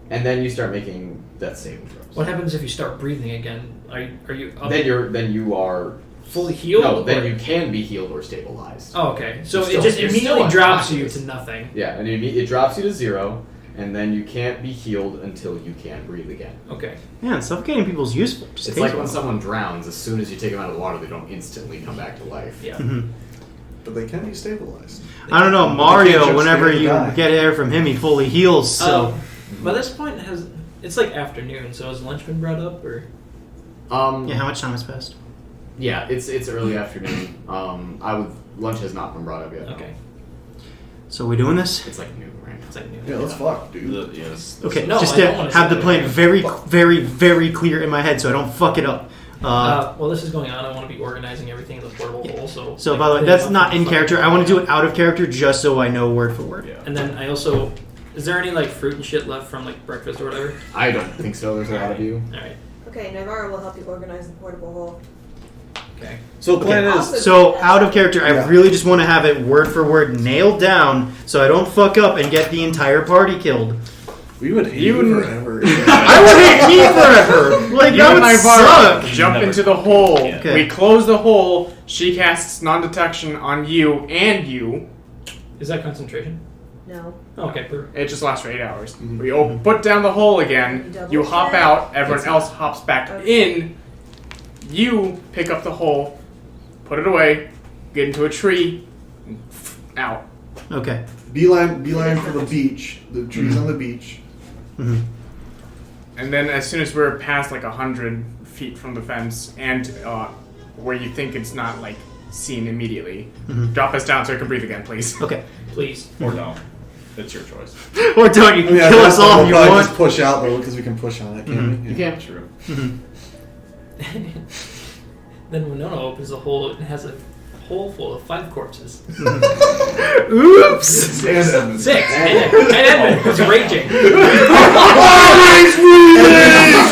And then you start making death saving throws. What happens if you start breathing again? Are you up Then you are fully healed? no. Then or- you can be healed or stabilized. Oh, okay. So You're it still- just you're immediately still drops you unconscious. to nothing. Yeah, and it drops you to 0, and then you can't be healed until you can breathe again. Okay. Yeah, suffocating people is useful. Just It's takes like a when while. someone drowns, as soon as you take them out of the water, they don't instantly come back to life. Yeah. But they can be stabilized. I don't know, They can't Mario, just whenever stay you and die. get air from him, he fully heals, so... By this point, it's like afternoon. So has lunch been brought up, or Yeah, how much time has passed? Yeah, it's early afternoon. Lunch has not been brought up yet. no. okay? So we doing this? It's like new, right? It's like new. Yeah, let's fuck, dude. Yes. Okay, No, just I to don't wanna have say the plan that. very, very, very clear in my head so I don't fuck it up. While this is going on, I want to be organizing everything in the portable hole. So By the way, that's not in character. I want to do it out of character just so I know word for word. Yeah. And then I also, is there any like fruit and shit left from like breakfast or whatever? I don't think so. There's a lot of you. All right. Okay, Naivara will help you organize the portable hole. Okay. So the plan Also- is, So out of character, I Yeah. really just want to have it word for word nailed down so I don't fuck up and get the entire party killed. we would hate You you and- forever. I would hate me forever. Like You that and would Naivara suck. jump Never. into the hole. Yeah. Okay. We close the hole. She casts non-detection on you and you. Is that concentration? No. Okay. Perfect. It just lasts for 8 hours. Mhm. We put down the hole again. Double You hop check. out. Everyone else hops back Okay. in. You pick up the hole, put it away, get into a tree, and out. Okay. Beeline for the beach. The trees on the beach. Mhm. And then as soon as we're past like 100 feet from the fence and where you think it's not like seen immediately, drop us down so I can breathe again, please. Okay. Please. Or don't. It's your choice. Or don't you can Yeah, kill that's us all we'll if you probably want. just push out though because we can push on it, can't we? You Yeah. can. True. Then Winona opens the hole and has a hole full of 5 corpses. Oops. 6. And Edmund was raging.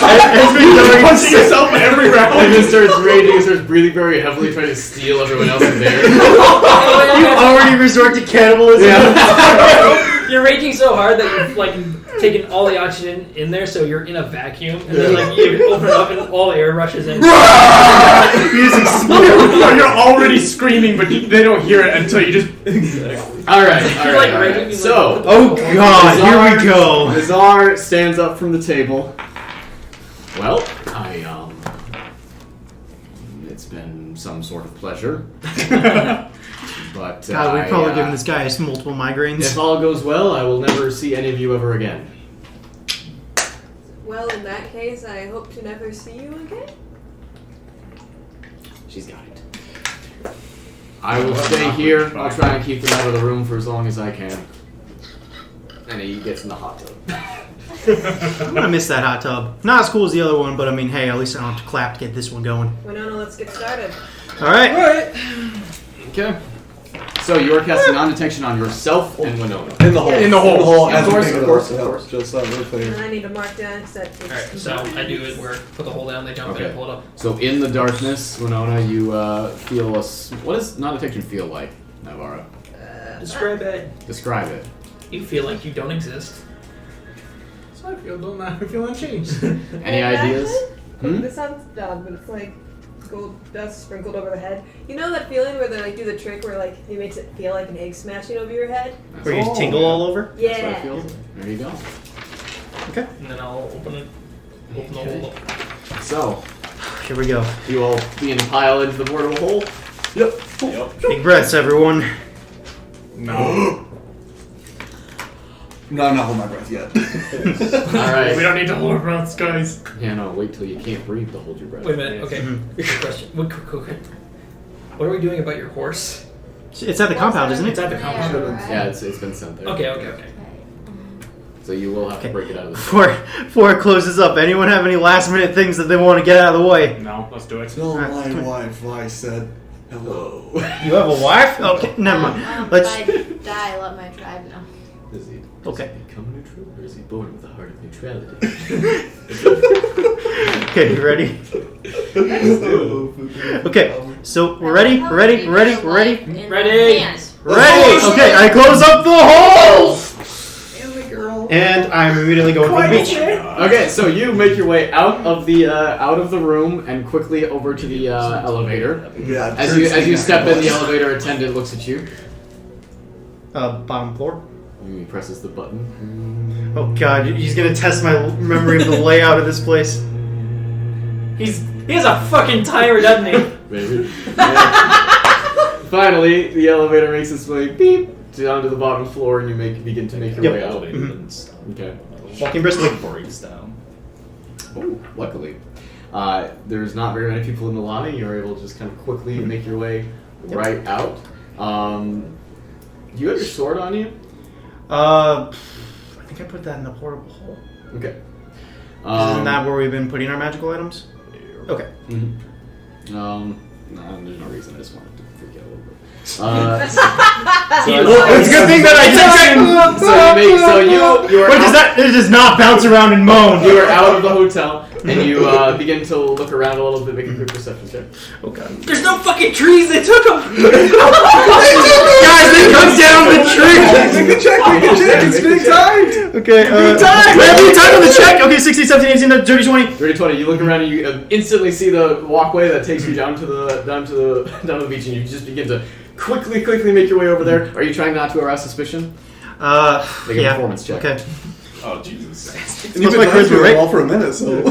Punching yourself every round. And then starts raging and starts breathing very heavily, trying to steal everyone else's air. You already resort to cannibalism. You're raging so hard that you've like taken all the oxygen in there, so you're in a vacuum, and then like you open it up and all the air rushes in. You're already screaming, but they don't hear it until you just. Alright, You're like raging. You're So, like, Oh god, here we go. Nazar stands up from the table. Well, it's been some sort of pleasure. But God, we've probably given this guy multiple migraines. if all goes well, I will never see any of you ever again. Well, in that case, I hope to never see you again. She's got it. I will stay here. I'll try and keep them out of the room for as long as I can. And he gets in the hot tub. I'm gonna miss that hot tub. Not as cool as the other one, but I mean, hey, at least I don't have to clap to get this one going. Winona, let's get started. All right. Okay. So you are casting non-detection on yourself and Winona. In the hole. In the hole. In the hole. Of as we course, pick of it up, course, of yeah, course. Just that real And clear. then I need to mark down because that takes Alright, so I do it where put the hole down, they jump in and pull it up. So in the darkness, Winona, you feel what does non-detection feel like, Naivara? Describe it. Describe it. You feel like you don't exist. So I feel unchanged. Any ideas? Hmm? This sounds dumb, but it's like gold dust sprinkled over the head. You know that feeling where they like do the trick where like it makes it feel like an egg smashing over your head? That's Where you all. tingle all over. That's what it Yeah. feels like. There you go. Okay. And then I'll open the hole up. So Here we go. you all begin to pile into the portable hole. Yep. Yep. Big breaths, everyone. No. No, I'm not holding my breath yet. All right. We don't need to hold our breaths, guys. Yeah, no. Wait till you can't breathe to hold your breath. Wait a minute, okay. Good question. What are we doing about your horse? It's at the compound, isn't It's it? at the compound. Yeah, it's been sent there. Okay. So you will have to Okay. break it out of the. Before it closes up, anyone have any last minute things that they want to get out of the way? No, let's do it. Tell my wife I said hello. You have a wife? Okay, never mind. Let's. If I die, let my tribe know. Does he Okay. become neutral, or is he born with a heart of neutrality? Okay, you ready? Okay, so we're ready. We're ready. We're ready. We're ready. In Ready. my hands. Ready. Okay, I close up the hole, Family girl. and I'm immediately going for the beach. Okay, so you make your way out of the room and quickly over to the elevator. Yeah. As you step in, the elevator attendant looks at you. Bottom floor. He presses the button. Oh god, he's gonna test my memory of the layout of this place. He has a fucking timer, doesn't he? Maybe. Yeah. Finally, the elevator makes its way beep down to the bottom floor, and you begin to make your Yep. way out. Elevated and stuff. Okay. Walking briskly. Breaks down. Oh, luckily, there's not very many people in Nalane. You're able to just kind of quickly make your way right out. Do you have your sword on you? I think I put that in the portable hole. Okay. Isn't that where we've been putting our magical items? Okay. Mm-hmm. No, there's no reason. I just wanted to freak out a little bit. It's a good thing that I did. You are Wait, it does not bounce around and moan. You are out of the hotel, and you begin to look around a little bit, make a quick perception check. Okay. There's no fucking trees. They took them. Guys, they cut down the tree. Make a check. It's being timed. Okay. Every time on the check. Okay, 16, 17, 18, 30, 20. 30, 20. You look around, and you instantly see the walkway that takes you down to the beach, and you just begin to quickly make your way over there. Are you trying not to arouse suspicion? Make a performance check. Okay. Oh, Jesus. And you've been nice for a while for a minute, so.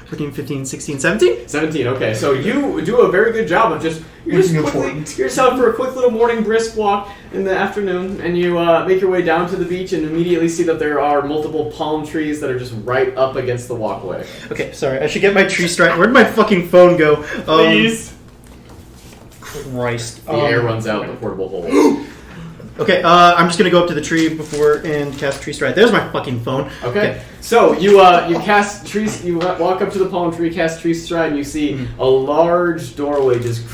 14, 15, 16, 17? 17, okay. So you do a very good job of just yourself for a quick little morning brisk walk in the afternoon, and you make your way down to the beach and immediately see that there are multiple palm trees that are just right up against the walkway. Okay, sorry. I should get my tree strike. Where'd my fucking phone go? Please. Christ. The air runs out the portable hole. Okay, I'm just gonna go up to the tree before and cast tree strike. There's my fucking phone. Okay. So you cast trees. You walk up to the palm tree, cast tree stride, and you see a large doorway just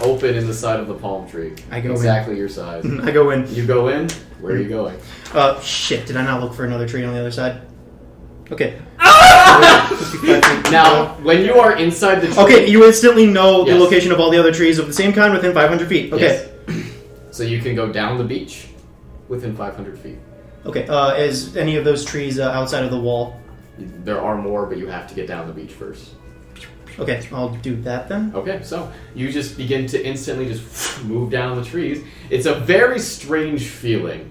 open in the side of the palm tree. I go exactly your size. I go in. You go in. Where are you going? Shit! Did I not look for another tree on the other side? Okay. Now, when you are inside the tree... Okay, you instantly know the location of all the other trees of the same kind within 500 feet. Okay. Yes. So you can go down the beach within 500 feet. Okay, is any of those trees outside of the wall? There are more, but you have to get down the beach first. Okay, I'll do that then. Okay, so you just begin to instantly just move down the trees. It's a very strange feeling.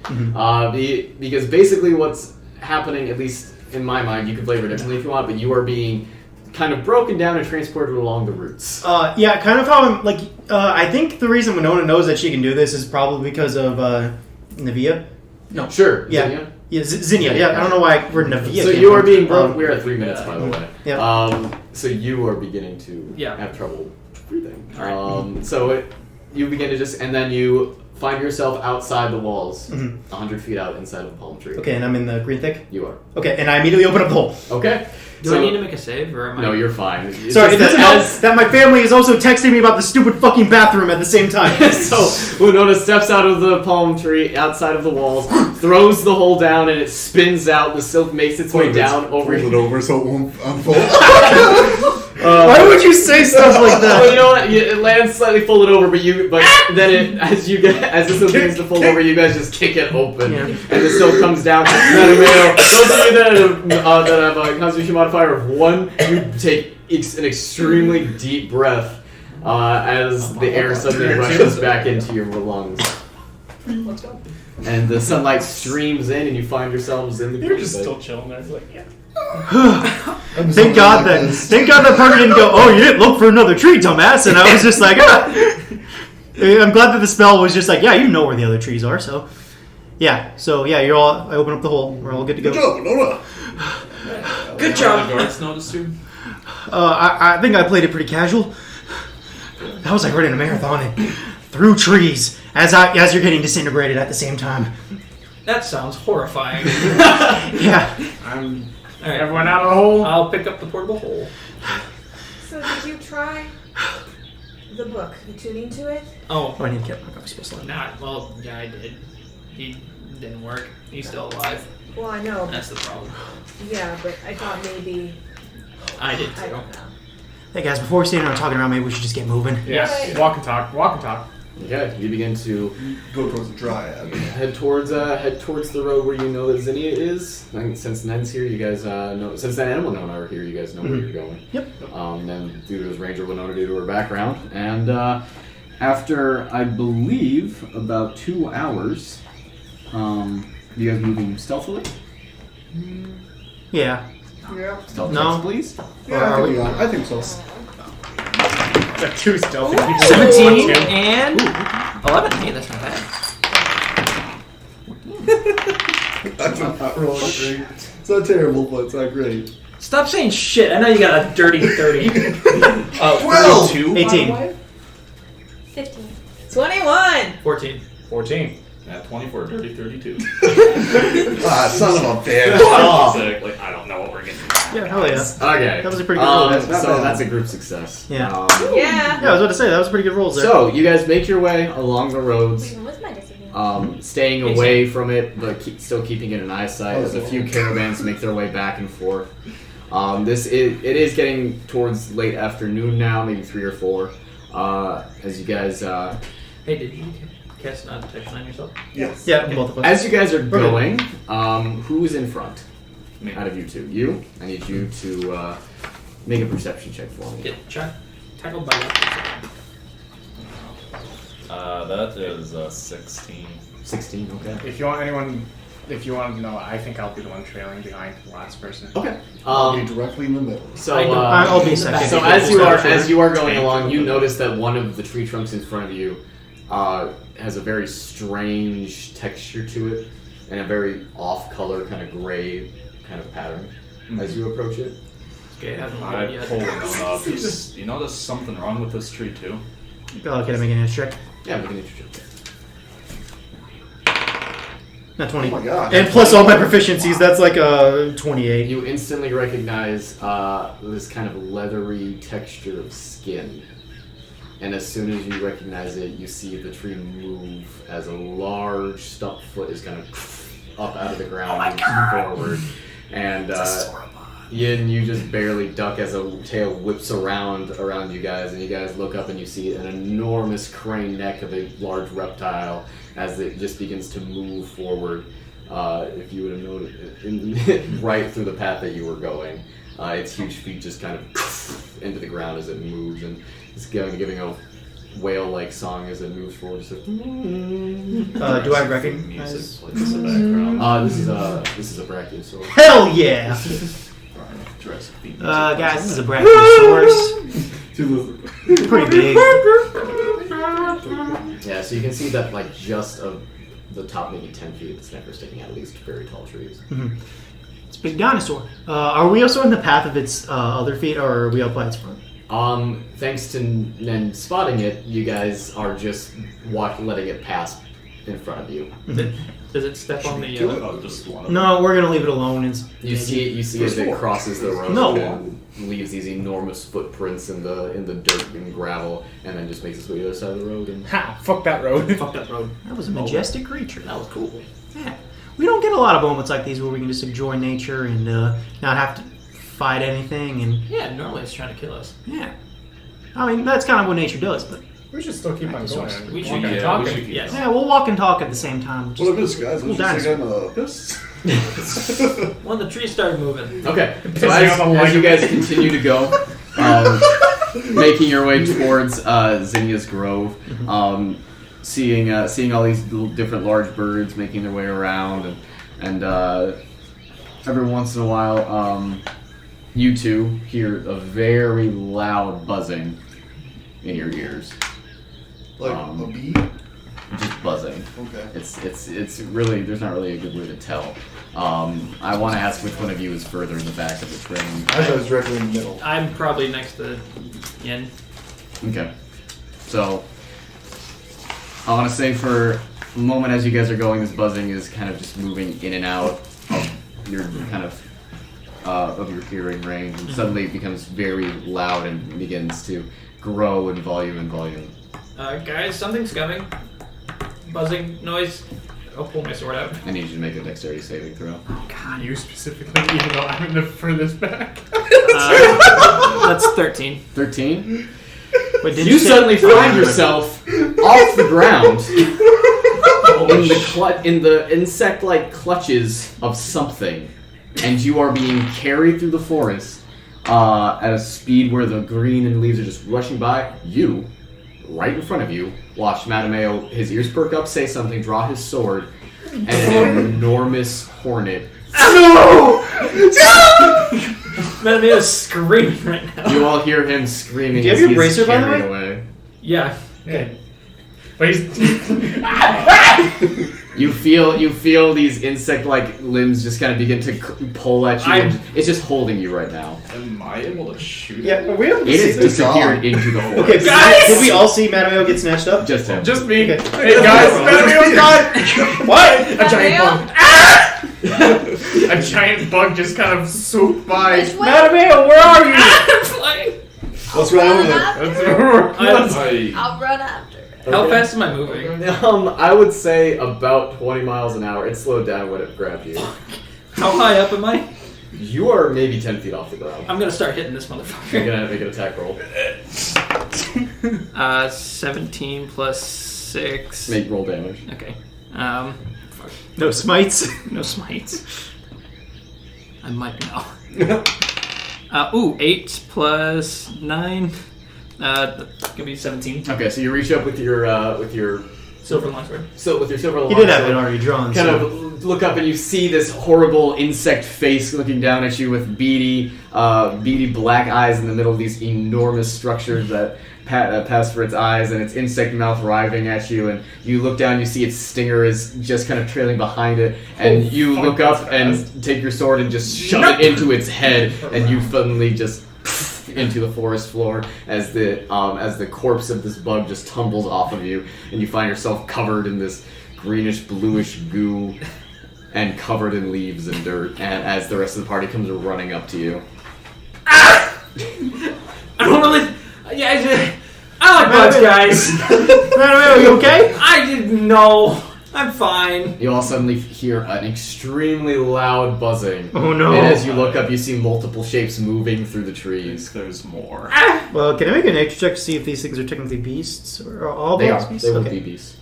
Because basically what's happening, at least in my mind, you can flavor it differently if you want, but you are being kind of broken down and transported along the roots. Yeah, kind of how I'm, I think the reason Winona knows that she can do this is probably because of, Navia. No. Sure. Yeah. Zinnia? Yeah, Zinnia. Yeah, I don't know why we're Navia. So you are being broken. We're at 3 minutes, by the way. Yeah. So you are beginning to have trouble breathing. So you begin to just, and then you find yourself outside the walls, 100 feet out inside of a palm tree. Okay, and I'm in the green thick? You are. Okay, and I immediately open up the hole. Okay. Do I need to make a save, or am I... No, you're fine. Sorry, it doesn't help that my family is also texting me about the stupid fucking bathroom at the same time. So, Winona steps out of the palm tree, outside of the walls, throws the hole down, and it spins out. The silk makes its way down over it over so it won't unfold. Why would you say stuff like that? Well, you know what? It lands slightly folded over, but then as the silk begins to fold over, you guys just kick it open, and the silk comes down. Mattimeo, those of you that have a Constitution modifier of 1, you take an extremely deep breath as the air suddenly rushes back into your lungs. Let's go. And the sunlight streams in, and you find yourselves in the You're just still chilling there. It's like, Thank God that Parker didn't go, oh, you didn't look for another tree, dumbass. And I was just like, I'm glad that the spell was just like, yeah, you know where the other trees are, so. Yeah, you're all, I open up the hole. We're all good to go. Good job, Winona. Good job. The guards noticed you? I think I played it pretty casual. That was like running a marathon and through trees as you're getting disintegrated at the same time. That sounds horrifying. Yeah. Alright, everyone out of the hole? I'll pick up the portable hole. So did you try the book, the tuning to it? Oh, I need to get my coffee supposed to not. Well, yeah, I did. He didn't work. He's still alive. Well, I know. That's the problem. Yeah, but I thought maybe... I did too. I don't know. Hey guys, before we're standing around talking around, maybe we should just get moving. Yeah, walk and talk. Okay, you begin to go towards the Dryad. Head towards the road where you know that Zinnia is. I think since Nen's here, you guys know. Since Nen and Winona are here, you guys know where you're going. Yep. Then due to his Ranger Winona, due to her background, and after I believe about 2 hours, you guys moving stealthily. Yeah. Yeah. Stealth No. checks, please. Yeah, I think so. Got 2 stealthy. 17 and 11. Hey, that's not bad. That's not rolling great. It's not terrible, but it's not great. Stop saying shit. I know you got a dirty 30. 12! 18. 15. 21! 14. 14. At 24, dirty 32. Son of a bitch. Sick. Like, I don't know what we're getting. Yeah, hell yeah. Okay. That was a pretty good roll. That's not So bad. that's a group success. Yeah. Yeah. Yeah, I was about to say, that was pretty good rolls there. So you guys make your way along the roads, What's my disadvantage? staying away from it, but still keeping it in eyesight. As a few caravans make their way back and forth. It is getting towards late afternoon now, maybe 3 or 4. As you guys, Hey, did you cast non-detection on yourself? Yes. Yeah, both of us. as you guys are going, who's in front Me. out of you two? You. I need you to make a perception check for me. Get tackled by what? That is 16. 16. Okay. If you want to know, I think I'll be the one trailing behind the last person. Okay. I'll be directly in the middle. So I'll be second. So as you are going along, you notice that one of the tree trunks in front of you has a very strange texture to it and a very off-color, kind of gray kind of pattern as you approach it. Okay, it hasn't I rolled yet. pull one up. You notice something wrong with this tree too? Can I make an edge check? Yeah, make an nature check. Not 20. Oh my god. And plus all my proficiencies, that's like a 28. You instantly recognize this kind of leathery texture of skin. And as soon as you recognize it, you see the tree move as a large stump foot is kind of up out of the ground and forward. And Yin, you just barely duck as a tail whips around you guys, and you guys look up and you see an enormous crane neck of a large reptile as it just begins to move forward. If you would have noticed, right through the path that you were going, its huge feet just kind of into the ground as it moves, and it's giving a whale-like song as it moves forward. Just Do I recognize? Music plays in the background. This is a brachiosaur. Hell yeah! Jurassic Beat. Guys, this is a brachiosaurus. Pretty big. Yeah, so you can see that like just of the top maybe 10 feet of its neck are sticking out of these very tall trees. Mm-hmm. It's a big dinosaur. Are we also in the path of its other feet, or are we up by its front? Thanks to Nen spotting it, you guys are just letting it pass in front of you. Does it step on the... Oh, just one of them. No, we're gonna leave it alone. You see as it crosses the road No. and leaves these enormous footprints in the dirt and gravel, and then just makes its way to the other side of the road. And Ha! Fuck that road. Fuck that road. That was a majestic creature. that was cool. Yeah. We don't get a lot of moments like these where we can just enjoy nature and not have to fight anything. And Yeah, normally it's trying to kill us. yeah, I mean that's kind of what nature does. But We should still keep on going. We should Yeah, keep we talking. should keep Yes. yeah, we'll walk and talk at the same time. Well, it is, guys. Cool Let's just again, When the trees started moving. Okay, so Pissing on the as you light. guys continue to go, making your way towards Zinnia's Grove, seeing all these little different large birds making their way around, and every once in a while, you two hear a very loud buzzing in your ears, like a bee. just buzzing. Okay. It's really, there's not really a good way to tell. I want to ask which one of you is further in the back of the train. I thought it was directly in the middle. I'm probably next to Yen. Okay. So, I want to say for a moment as you guys are going, this buzzing is kind of just moving in and out of your kind of your hearing range, and suddenly it becomes very loud and begins to grow in volume. Guys, something's coming. Buzzing noise. I'll pull my sword out. I need you to make a dexterity saving throw. God, you specifically, even though I'm in the furthest back. That's 13. 13. Wait, did You say- suddenly find yourself off the ground in the insect-like clutches of something, and you are being carried through the forest at a speed where the green and leaves are just rushing by. You, right in front of you, watch Mattimeo, his ears perk up, say something, draw his sword, and an enormous hornet. Matameo's screaming right now. You all hear him screaming Do you as have your he's bracer, by the carried way? away. Yeah. Okay. But he's You feel these insect-like limbs just kind of begin to pull at you. And it's just holding you right now. Am I able to shoot Yeah, it? are we able to It see has this? disappeared into the forest. Okay, guys! Did we all see Mattimeo get snatched up? Just him. just me. Okay. Hey guys, Mattimeo's gone. What? A giant bug. A giant bug just kind of swooped by. Which way? Mattimeo, where are you? I'm flying. Let's run over there. I'll run after. How fast am I moving? I would say about 20 miles an hour. It slowed down when it grabbed you. How high up am I? You are maybe 10 feet off the ground. I'm gonna start hitting this You're motherfucker. gonna make an attack roll. 17 plus 6. Make roll damage. Okay. Fuck. No smites. No smites. I might know. 8 plus 9. That's gonna be 17. Okay, so you reach up with your Silver longsword. silver. He did have it already drawn. Kind so. of look up and you see this horrible insect face looking down at you with beady black eyes in the middle of these enormous structures that pass for its eyes, and its insect mouth writhing at you. And you look down, you see its stinger is just kind of trailing behind it, and you look up and take your sword and just shove it into its head, and you suddenly just into the forest floor as the corpse of this bug just tumbles off of you, and you find yourself covered in this greenish bluish goo and covered in leaves and dirt, and as the rest of the party comes running up to you. I don't really. Yeah, I like bugs, guys. Mattimeo, you okay? I didn't know. I'm fine. You all suddenly hear an extremely loud buzzing. Oh no. And as you look up, you see multiple shapes moving through the trees. There's more. Well, can I make an nature check to see if these things are technically beasts? Or are all They bugs are. beasts? They would Okay. be beasts.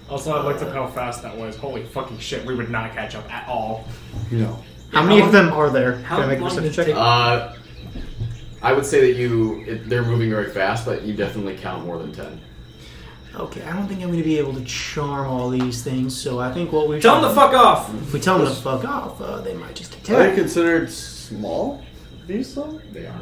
Also, I looked up how fast that was. Holy fucking shit, we would not catch up at all. No. How many of them are there? How Can I make a long percentage did it check? take? I would say that they're moving very fast, but you definitely count more than 10. Okay, I don't think I'm going to be able to charm all these things, so I think what we Tell them to fuck off. If we tell them to fuck off, they might just Are they attack. considered small beasts though? They are.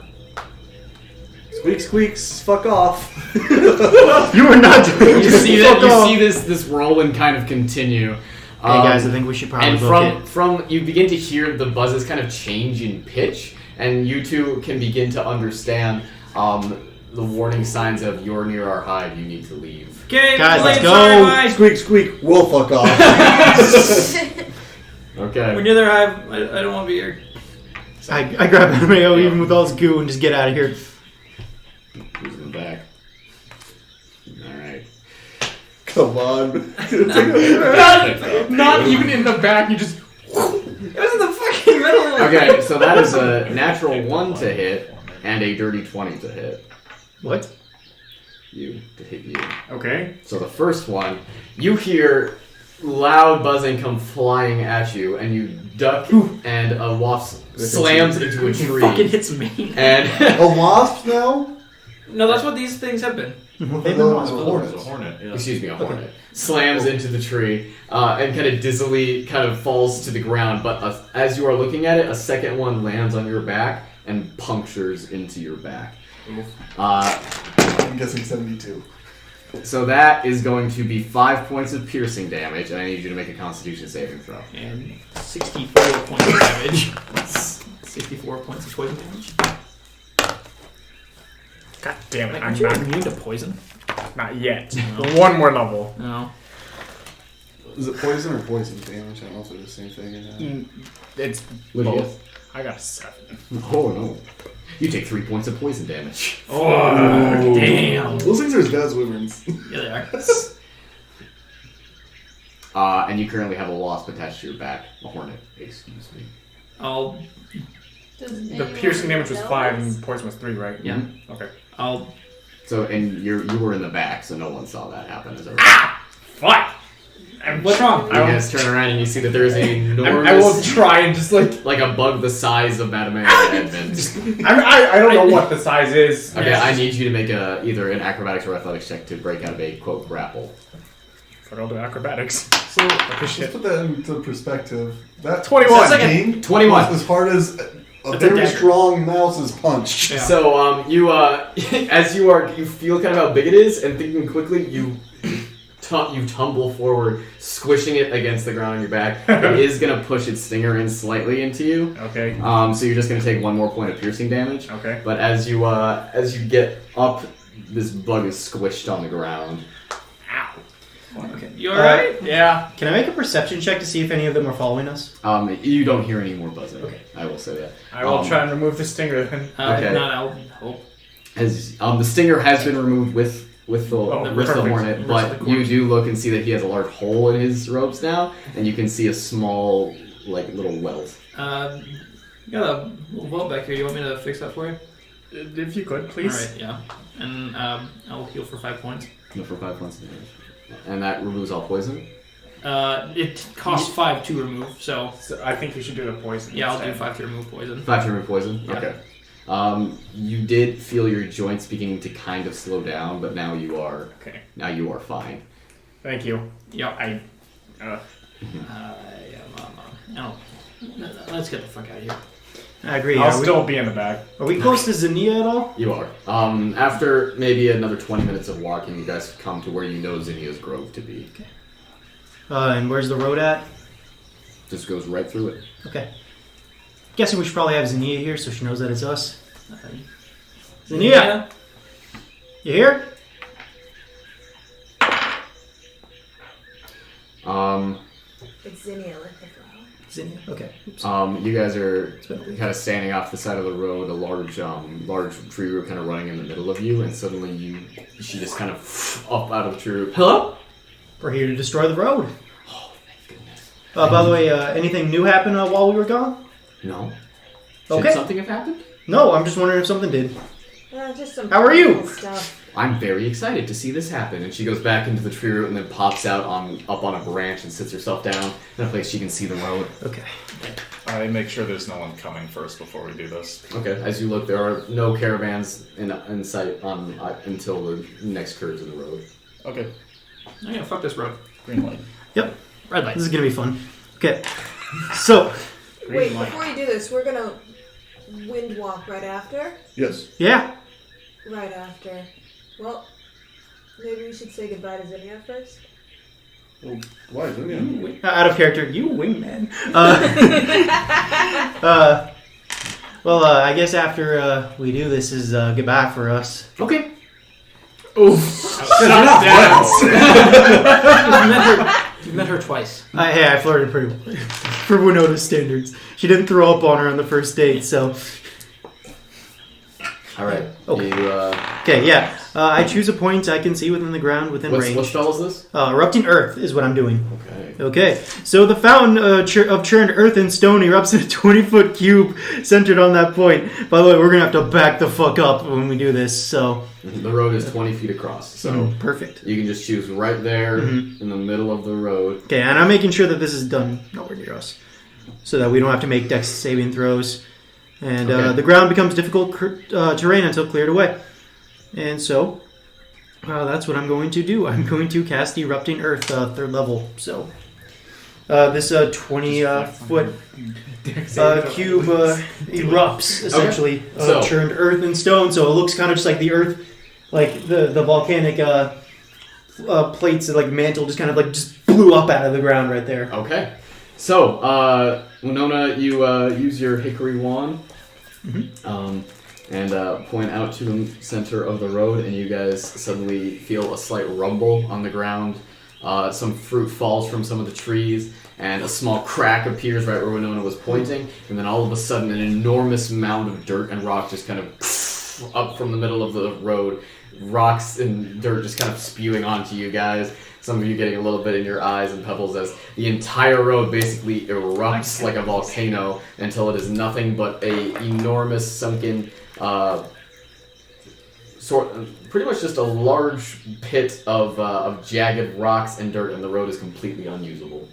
Squeak squeaks, fuck off. You are not doing You see that? You see this whirlwind kind of continue. Hey guys, I think we should probably And book it. from you begin to hear the buzzes kind of change in pitch, and you two can begin to understand the warning signs of "you're near our hive, you need to leave." Okay, Guys, let's late, go. sorry, bye. Squeak squeak, we'll fuck off. Okay. When you're there, I don't want to be here. I grab Mattimeo even with all his goo and just get out of here. Who's in the back? Alright. Come on. Not even in the back, you just. It was in the fucking middle of the Okay, so that is a natural 1 to hit and a dirty 20 to hit. What? To hit you. Okay. So the first one, you hear loud buzzing come flying at you, and you duck, and a wasp slams into a tree. fucking hits me. And A wasp now? No, that's what these things have been. They've been wasps. There's a hornet. Yeah. excuse me, a hornet slams into the tree and kind of dizzily kind of falls to the ground. But as you are looking at it, a second one lands on your back and punctures into your back. I'm guessing 72. So that is going to be 5 points of piercing damage, and I need you to make a Constitution saving throw. And 64 points of damage. 64 points of poison damage. God damn it, Like, I'm aren't you not. immune to poison? Not yet. One more level. No. Is it poison or poison damage? I don't know if they're the same thing or not. It's What do you both. I got a 7. Oh no. You take 3 points of poison damage. Oh, damn. Those things are as bad as wyverns. Yeah, they are. And you currently have a wasp attached to your back. A hornet, excuse me. I'll The piercing damage was 5 and poison was 3, right? Yeah. Okay. I'll So, and you were in the back, so no one saw that happen. As a Fuck! What's wrong? You guys turn around and you see that there is an enormous, I will try and just like a bug the size of Mattimeo and Edmund. I don't know what the size is. Okay, I need you to make either an acrobatics or athletics check to break out of a quote grapple. But I'll do acrobatics. So, let's put that into perspective. That 21. 16 21. was as hard as a It's a very dagger. strong mouse's punch. Yeah. So you feel kind of how big it is, and thinking quickly, you you tumble forward, squishing it against the ground on your back. It is going to push its stinger in slightly into you. Okay. So you're just going to take 1 more point of piercing damage. Okay. But as you get up, this bug is squished on the ground. Okay. You alright? Yeah. Can I make a perception check to see if any of them are following us? You don't hear any more buzzing. Okay. I will say that. I will try and remove the stinger then. Okay. Not out. Hope. As the stinger has been removed with the wrist of the perfect. hornet, but you do look and see that he has a large hole in his robes now, and you can see a small, little welt. You got a little vault back here. You want me to fix that for you? If you could, please. Alright, yeah. And I'll heal for 5 points. No, for 5 points of damage. And that removes all poison? It costs 5 to remove, so I think you should do the poison. yeah, I'll do instead. 5 to remove poison. 5 to remove poison? Yeah. Okay. You did feel your joints beginning to kind of slow down, but now you are fine. Thank you. Yep. Let's get the fuck out of here. I agree. I'll still be in the back. Are we close to Zinnia at all? You are. After maybe another 20 minutes of walking, you guys come to where you know Zinnia's grove to be. Okay. And where's the road at? Just goes right through it. Okay. Guessing we should probably have Zinnia here so she knows that it's us. Zinnia! You here? It's Zinnia with the flower. Zinnia. Okay. Oops. You guys are been a week. kind of standing off the side of the road, a large tree root kind of running in the middle of you, and suddenly she just kind of up out of the tree root. Hello? We're here to destroy the road. Oh, thank goodness. By the way, anything new happened while we were gone? No. Okay. Should something have happened? No, I'm just wondering if something did. Just some How are you? practical stuff. I'm very excited to see this happen. And she goes back into the tree root and then pops out up on a branch and sits herself down in a place she can see the road. Okay. I make sure there's no one coming first before we do this. Okay. As you look, there are no caravans in sight until the next curve in the road. Okay, Oh yeah, fuck this road. green light. Yep. Red light. This is gonna be fun. Okay. So, Wait, before you do this, we're gonna wind walk right after? Yes. yeah. Right after. Well, maybe we should say goodbye to Zinnia first? Well, why? Zinnia? Out of character, you wingman. Well, I guess after we do this is goodbye for us. Okay. Oof. You've met her twice. Hey, I flirted pretty well. For Winona's standards. She didn't throw up on her on the first date, so... All right. Okay. You, Okay, yeah. I choose a point I can see within the ground within what range. spell is this? Erupting Earth is what I'm doing. Okay. Okay, so the fountain of churned earth and stone erupts in a 20-foot cube centered on that point. By the way, we're going to have to back the fuck up when we do this, so... The road is 20 feet across, so perfect. you can just choose right there in the middle of the road. Okay, and I'm making sure that this is done nowhere near us, so that we don't have to make dex saving throws. And Okay. the ground becomes difficult terrain until cleared away. And so, that's what I'm going to do. I'm going to cast Erupting Earth, 3rd level. So, this 20-foot cube erupts, essentially. So- Churned earth and stone, so it looks kind of just like the earth, like the volcanic plates, like mantle, just kind of like just blew up out of the ground right there. Okay. So, Winona, you use your hickory wand and point out to the center of the road, and you guys suddenly feel a slight rumble on the ground. Some fruit falls from some of the trees, and a small crack appears right where Winona was pointing, and then all of a sudden an enormous mound of dirt and rock just kind of up from the middle of the road. Rocks and dirt just kind of spewing onto you guys. Some of you getting a little bit in your eyes and pebbles as the entire road basically erupts like a volcano until it is nothing but a enormous sunken pretty much just a large pit of jagged rocks and dirt, and the road is completely unusable.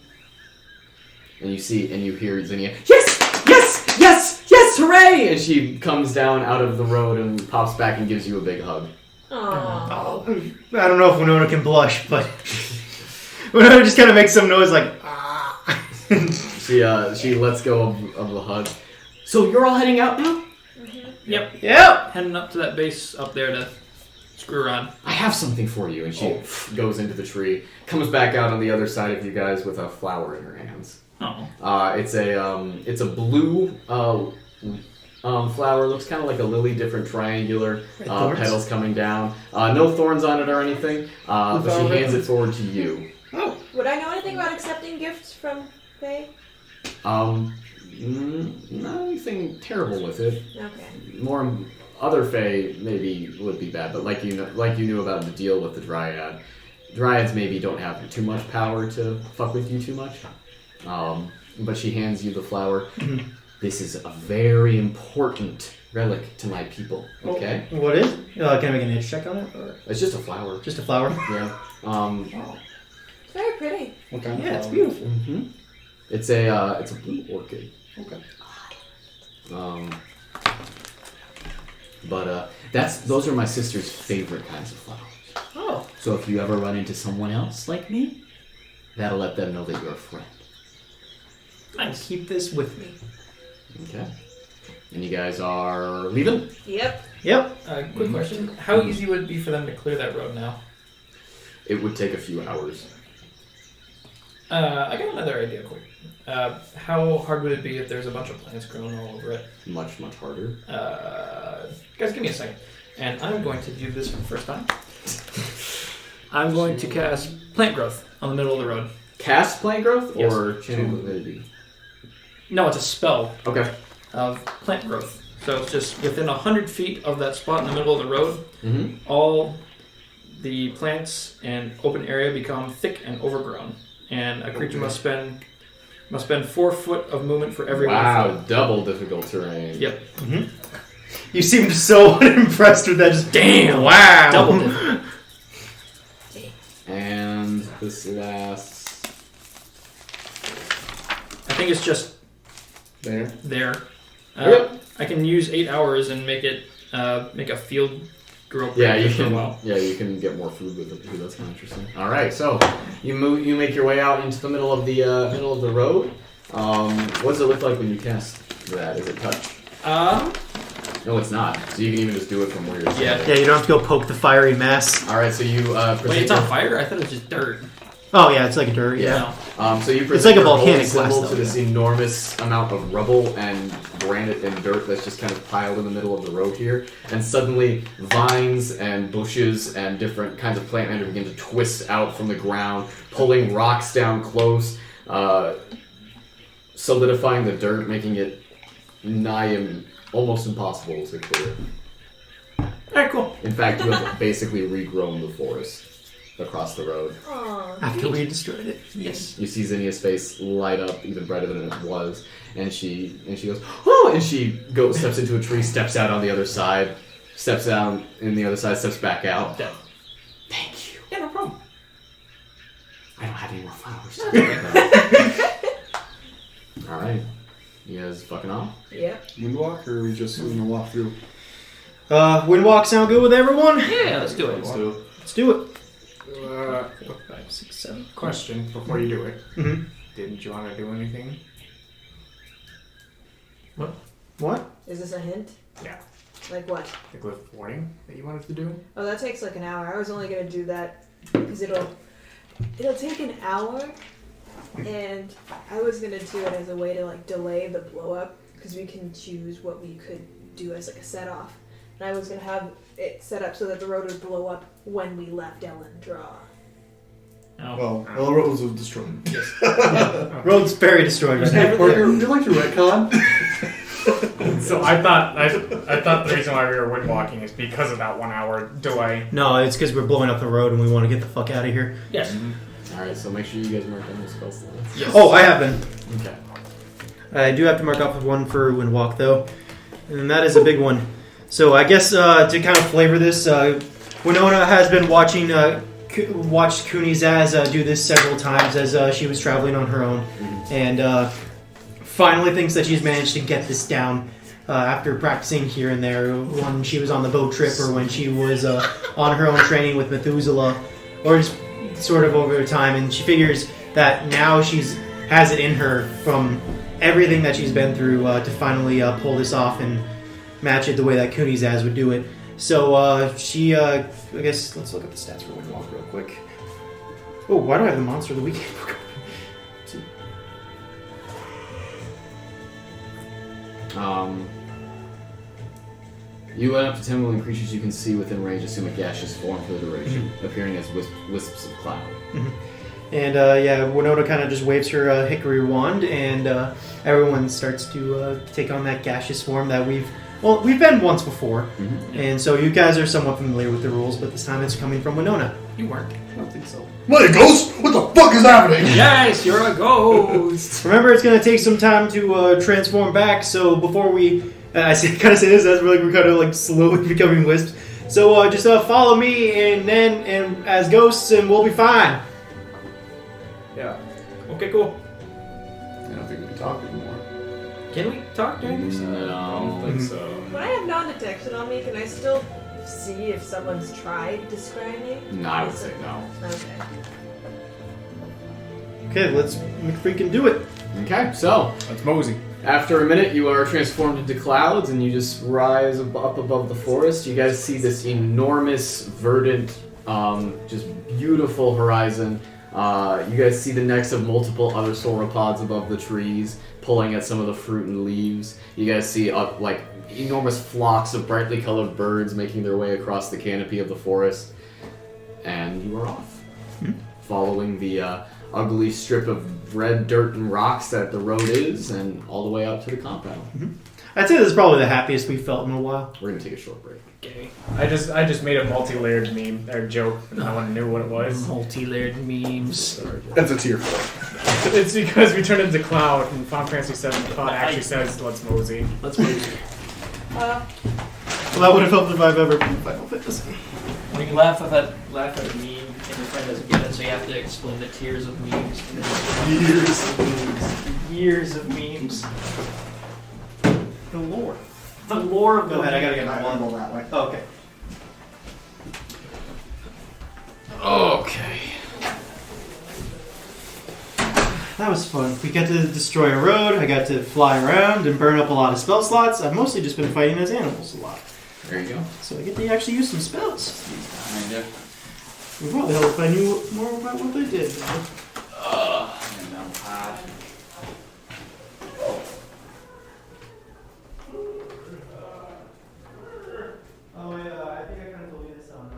And you see and you hear Zinnia, yes, yes, yes, yes, hooray! And she comes down out of the road and pops back and gives you a big hug. Aww. I don't know if Winona can blush, but Winona just kind of makes some noise like, ah. She lets go of the hug. So you're all heading out now? Yep. Yep. Heading up to that base up there to Screw around. I have something for you. And she goes into the tree, comes back out on the other side of you guys with a flower in her hands. Oh. It's a blue flower. Looks kind of like a lily, different triangular petals coming down. No thorns on it or anything. But she hands it forward to you. Oh. Would I know anything about accepting gifts from Faye? Not anything terrible with it. Okay. More other Fae maybe would be bad, but like you knew about the deal with the Dryad. Dryads maybe don't have too much power to fuck with you too much. But she hands you the flower. This is a very important relic to my people. Okay. What is? Can I make an itch check on it? Or? It's just a flower. Just a flower. Yeah. It's very pretty. What kind of flower? It's beautiful. Mm-hmm. It's a blue orchid. Okay. But those are my sister's favorite kinds of flowers. Oh. So if you ever run into someone else like me, that'll let them know that you're a friend. I keep this with me. Okay. And you guys are leaving? Yep. Quick question. How easy would it be for them to clear that road now? It would take a few hours. I got another idea quick. How hard would it be if there's a bunch of plants growing all over it? Much, much harder. Guys, give me a second. And I'm going to do this for the first time. I'm going to cast plant growth on the middle of the road. Cast plant growth? Yes. Or channel divinity? No, it's a spell Okay. of plant growth. So it's just within 100 feet of that spot in the middle of the road, Mm-hmm. all the plants and open area become thick and overgrown. And a creature must spend 4 foot of movement for every 1 Wow, foot. double difficult terrain. Yep. Mm-hmm. You seemed so unimpressed with that. Just damn. Wow. Double difficult. And this lasts... I think it's just There. there. Yep. I can use 8 hours and make it make a field grow. Yeah, you for a can. while. Yeah, you can get more food with it too. That's kind of interesting. All right, so you make your way out into the middle of the road. What does it look like when you cast that? Is it touch? No, it's not. So you can even just do it from where you're standing. Yeah, you don't have to go poke the fiery mess. All right, so you Wait, it's on fire? I thought it was just dirt. Oh yeah, it's like a dirt. Yeah. So you It's present like a your holy volcanic symbol blast, to though, this enormous amount of rubble and granite and dirt that's just kind of piled in the middle of the road here, and suddenly vines and bushes and different kinds of plant matter begin to twist out from the ground, pulling rocks down close, solidifying the dirt, making it almost impossible to clear. Alright, cool. In fact, you have basically regrown the forest across the road. Aww. After we destroyed it. Yes. You see Zinnia's face light up even brighter than it was, and she goes, oh! And she steps into a tree, steps out on the other side, steps out in the other side, steps back out. Yeah. Thank you. Yeah, no problem. I don't have any more flowers. All right, you guys fucking off. Yep. Moonwalk, or are we just going to walk through? Windwalk sound good with everyone? Yeah, let's do it. Let's do it. Let's do it. 4, 5, 6, 7. Question before you do it. Mm-hmm. Didn't you want to do anything? What? Is this a hint? Yeah. Like what? The glyph warning that you wanted to do? Oh, that takes like an hour. I was only gonna do that because it'll take an hour, and I was gonna do it as a way to like delay the blow up because we can choose what we could do as like a set off. And I was gonna have it set up so that the road would blow up when we left Ellen Draw. Oh. Well, all the roads were destroyed. Road's very destroyed right now. You like to retcon? So I thought the reason why we were windwalking is because of that 1 hour delay. No, it's because we're blowing up the road and we want to get the fuck out of here. Yes. All right, so make sure you guys mark down those spell slots. Yes. Oh, I have been. Okay. I do have to mark off one for Windwalk, though. And that is a big one. So I guess to kind of flavor this, Winona has been watched Kuvraz-ale do this several times as she was traveling on her own. And finally thinks that she's managed to get this down after practicing here and there when she was on the boat trip or when she was on her own training with Methuselah, or just sort of over time. And she figures that now has it in her from everything that she's been through to finally pull this off and match it the way that Kuvraz-ale would do it. So she, I guess, let's look at the stats for Windwalk real quick. Oh, why do I have the Monster of the Week? You went up to 10 million creatures you can see within range assume a gaseous form for the duration, appearing as wisps of cloud. And yeah, Winona kind of just waves her hickory wand, and everyone starts to take on that gaseous form that we've been once before. And so you guys are somewhat familiar with the rules, but this time it's coming from Winona. You weren't. I don't think so. What, a ghost? What the fuck is happening? Yes, you're a ghost. Remember, it's going to take some time to transform back, so before we... I kind of say this as we're kind of like slowly becoming wisps. So just follow me, and as ghosts, and we'll be fine. Yeah. Okay, cool. I don't think we can talk anymore. Can we talk during this? I don't think so. When I have non-detection on me, can I still see if someone's tried describing? No, I would say no. Okay. Okay, let's freaking do it. Okay, so That's Mosey. after a minute, you are transformed into clouds, and you just rise up above the forest. You guys see this enormous, verdant, just beautiful horizon. You guys see the necks of multiple other sauropods above the trees, pulling at some of the fruit and leaves. You guys see like enormous flocks of brightly colored birds making their way across the canopy of the forest, and you are off, following the ugly strip of red dirt and rocks that the road is, and all the way up to the compound. I'd say this is probably the happiest we've felt in a while. We're gonna take a short break. Okay. I just made a multi-layered meme or joke, and no one knew what it was. Multi-layered memes. That's a tier 4. It's because we turned into Cloud, and Final Fantasy VII Cloud actually says, "Let's Mosey." Let's move. Well, that would have helped if I've ever been Final Fantasy. We can laugh at a meme, and your friend doesn't get it, so you have to explain the tiers of memes. Years of memes. The lore. The lore of the Go ahead, I gotta get my wand. that way. Okay. Okay. That was fun. We got to destroy a road, I got to fly around and burn up a lot of spell slots. I've mostly just been fighting as animals a lot. There you go. So I get to actually use some spells. It would probably help if I knew more about what they did. Oh yeah, I think I kind of told you this on...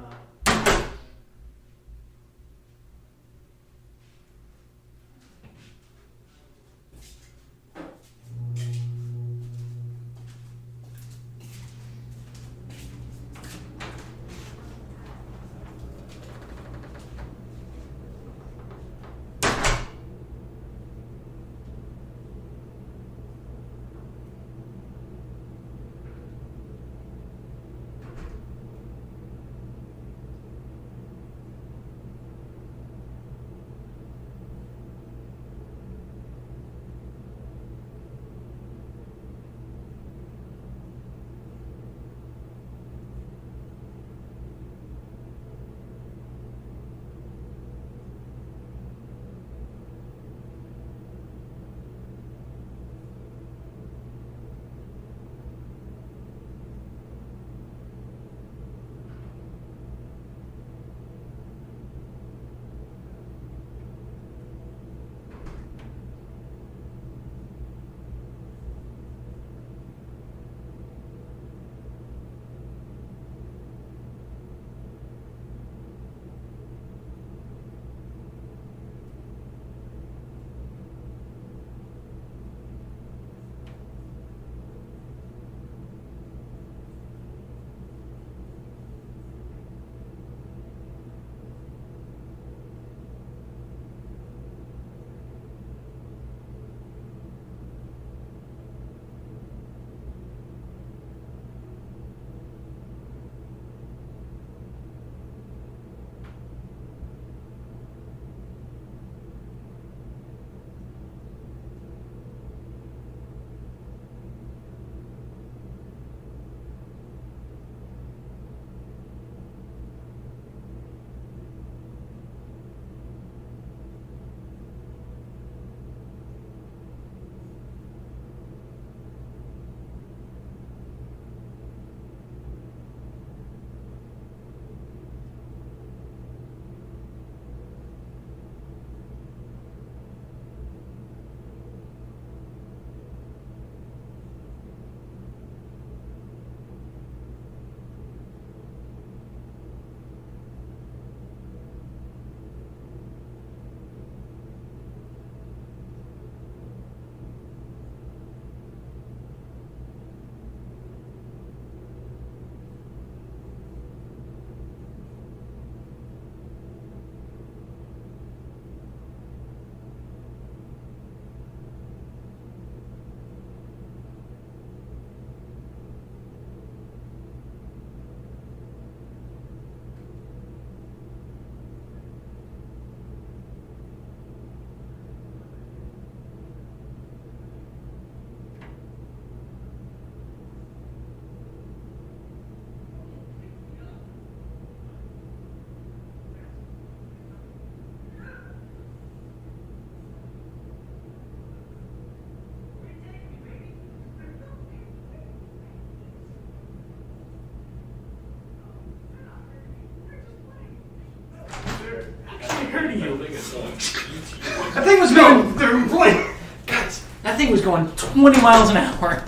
That thing was going. Guys, that thing was going 20 miles an hour.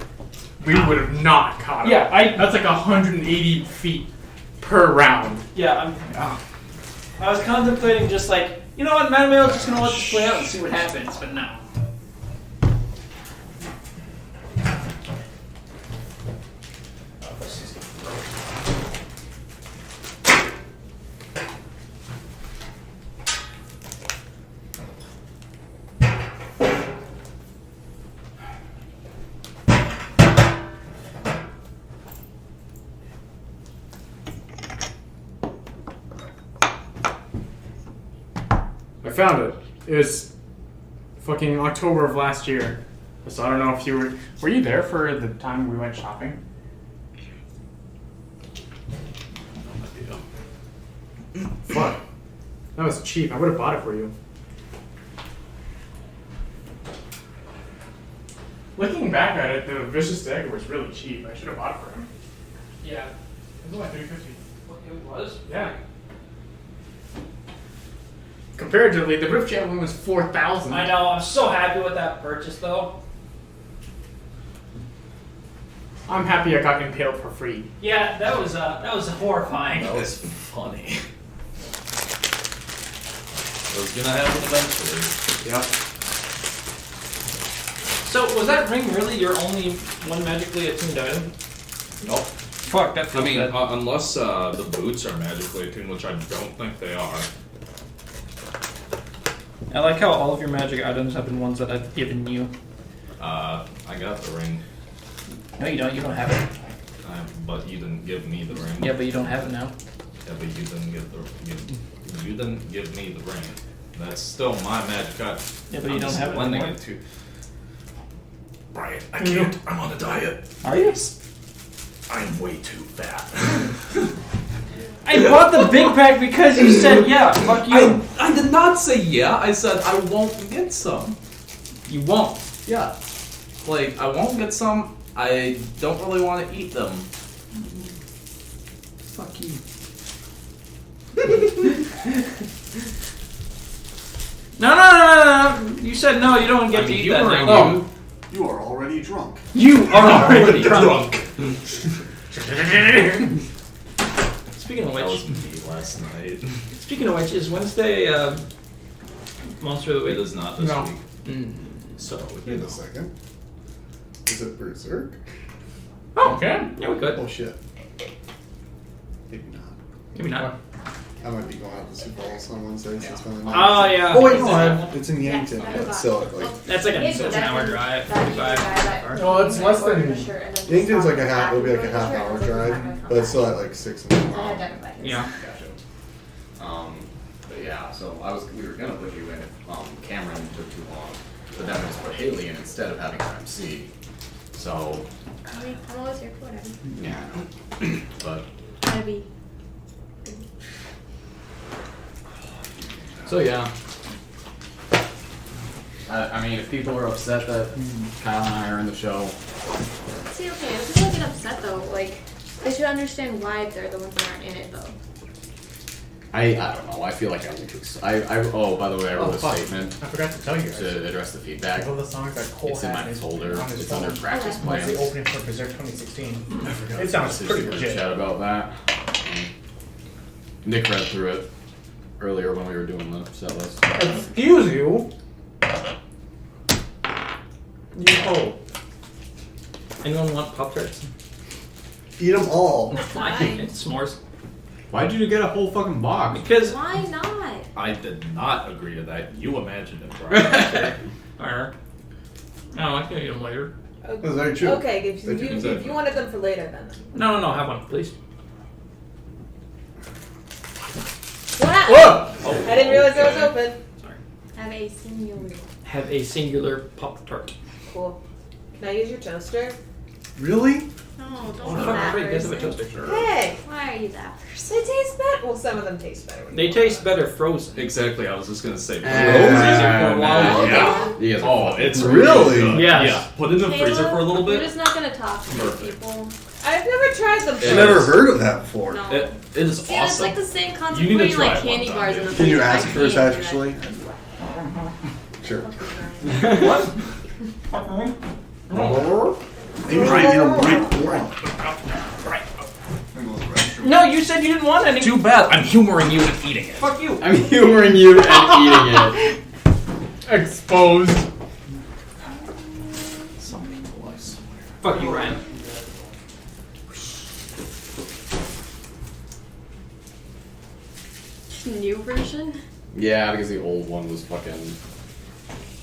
We would have not caught him. Yeah, That's like 180 feet per round. Yeah, I was contemplating just like, you know what, Mattmeo's just gonna let this play out and see what happens, but no. I found it. It was fucking October of last year. So I don't know if you were you there for the time we went shopping? Fuck. That was cheap. I would have bought it for you. Looking back at it, the Vicious Dagger was really cheap. I should have bought it for him. Yeah. It was only $350. It was? Yeah. Comparatively, the Rift Javelin was $4,000. I know, I'm so happy with that purchase though. I'm happy I got impaled for free. Yeah, that was horrifying. That was funny. It was gonna happen eventually. Yep. So, was that ring really your only one magically attuned item? Nope. Fuck, that I feels mean, bad. unless the boots are magically attuned, which I don't think they are. I like how all of your magic items have been ones that I've given you. I got the ring, No, you don't. You don't have it. but you didn't give me the ring. Yeah, but you don't have it now. Yeah, but you didn't give you didn't give me the ring. That's still my magic item. Yeah, but you I'm don't just have it lending anymore. it to. Brian, I can't. I'm on a diet. Are you? I'm way too fat. I bought the big pack because you said yeah. Fuck you. I did not say yeah. I said I won't get some. You won't. Yeah. Like, I won't get some. I don't really want to eat them. Fuck you. No. You said no. You don't get to eat that thing. Oh, you are already drunk. You are already drunk. Speaking of That was which, me last night. speaking of which, is Wednesday Monster of the It Week? is not this No. week. So, Wait a second. Is it Berserk? Oh, Okay. yeah, we could. Oh shit. Maybe not. Maybe not. I might be going out to Super Bowl on Wednesday, so it's been the Oh yeah. Oh wait, no, it's in Yankton, Yeah, but still, like That's like it's an hour drive. 45. Well, it's less than- Yankton's like a half. It'll be like a half-hour drive, but it's still at like 6 in the morning. Yeah. Gotcha. But yeah, so we were gonna put you in if Cameron took too long, but then we just put Haley in instead of having her MC. So I'm always here for whatever. yeah, I know. But Gotta be. so yeah. I mean, if people are upset that Kyle and I are in the show, See, okay, if people get upset though, like, they should understand why they're the ones that aren't in it though. I don't know. I feel like I need to. Oh, by the way, I wrote a fuck. statement I forgot to tell you guys. to address the feedback. All the songs that Cole It's in had my is folder. on his It's phone. under practice Okay. That's plans. the opening for Berserk 2016. I forgot It to sounds message pretty the group legit. chat about that. Nick read through it earlier when we were doing the set list. Excuse you. You hoe. Anyone want Pop-Tarts? Eat them all. S'mores. Why'd you get a whole fucking box? Because Why not? I did not agree to that. You imagined it, Brian. Alright. No, I can eat them later. That's very true. Okay, if Thank you. if you wanted them for later, then. No, have one, please. What? Whoa! I didn't realize that was open. Have a singular. Have a singular Pop-Tart. Cool. Can I use your toaster? Really? No, Oh, don't be fuck, that great, guys have a person. toaster. Hey! Why are you that person? They taste better. Well, some of them taste better. when They you taste boil better frozen. Exactly, I was just gonna say. Yeah. Yes. Oh, it's Really? good. Yes. Yeah. Put it in the freezer for a little We're bit. just not gonna talk to these Perfect. people. I've never tried them. I've never heard of that before. No. It is See, it's awesome. like the same concept You need to putting like try it one candy time, bars in dude. the Can you freezer, ask like first, candy, actually? Sure. No, you said you didn't want any. Too bad. I'm humoring you and eating it. Fuck you. I'm humoring you and eating it. Exposed. Some people, I swear. Fuck you, Ryan. New version? Yeah, because the old one was fucking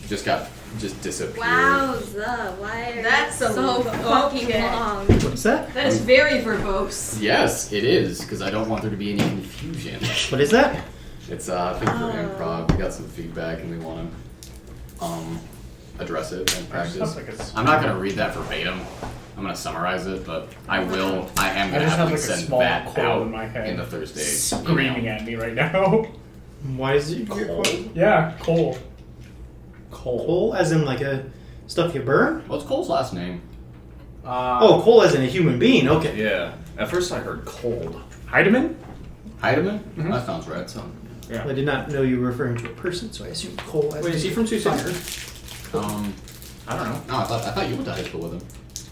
just disappeared. Wowza, why are That's you a so little- fucking okay. long? What's that? That is very verbose. Yes, it is, because I don't want there to be any confusion. What is that? It's I think for improv, we got some feedback and we want to address it and practice. Sounds like it's- I'm not gonna read that verbatim. I'm gonna summarize it, but I am I gonna just have have to like a send small that cold out in my head. in the Thursday. Screaming email. at me right now. Why is it Cold. Yeah, coal. coal? As in like a stuff you burn? What's Cole's last name? Oh, coal as in a human being. Okay. Yeah. At first I heard cold. Heidemann? Heidemann? Mhm. That sounds right. I did not know you were referring to a person, so I assumed coal. As Wait, is he from Sioux City? I don't know. No, I thought you went to high school with him.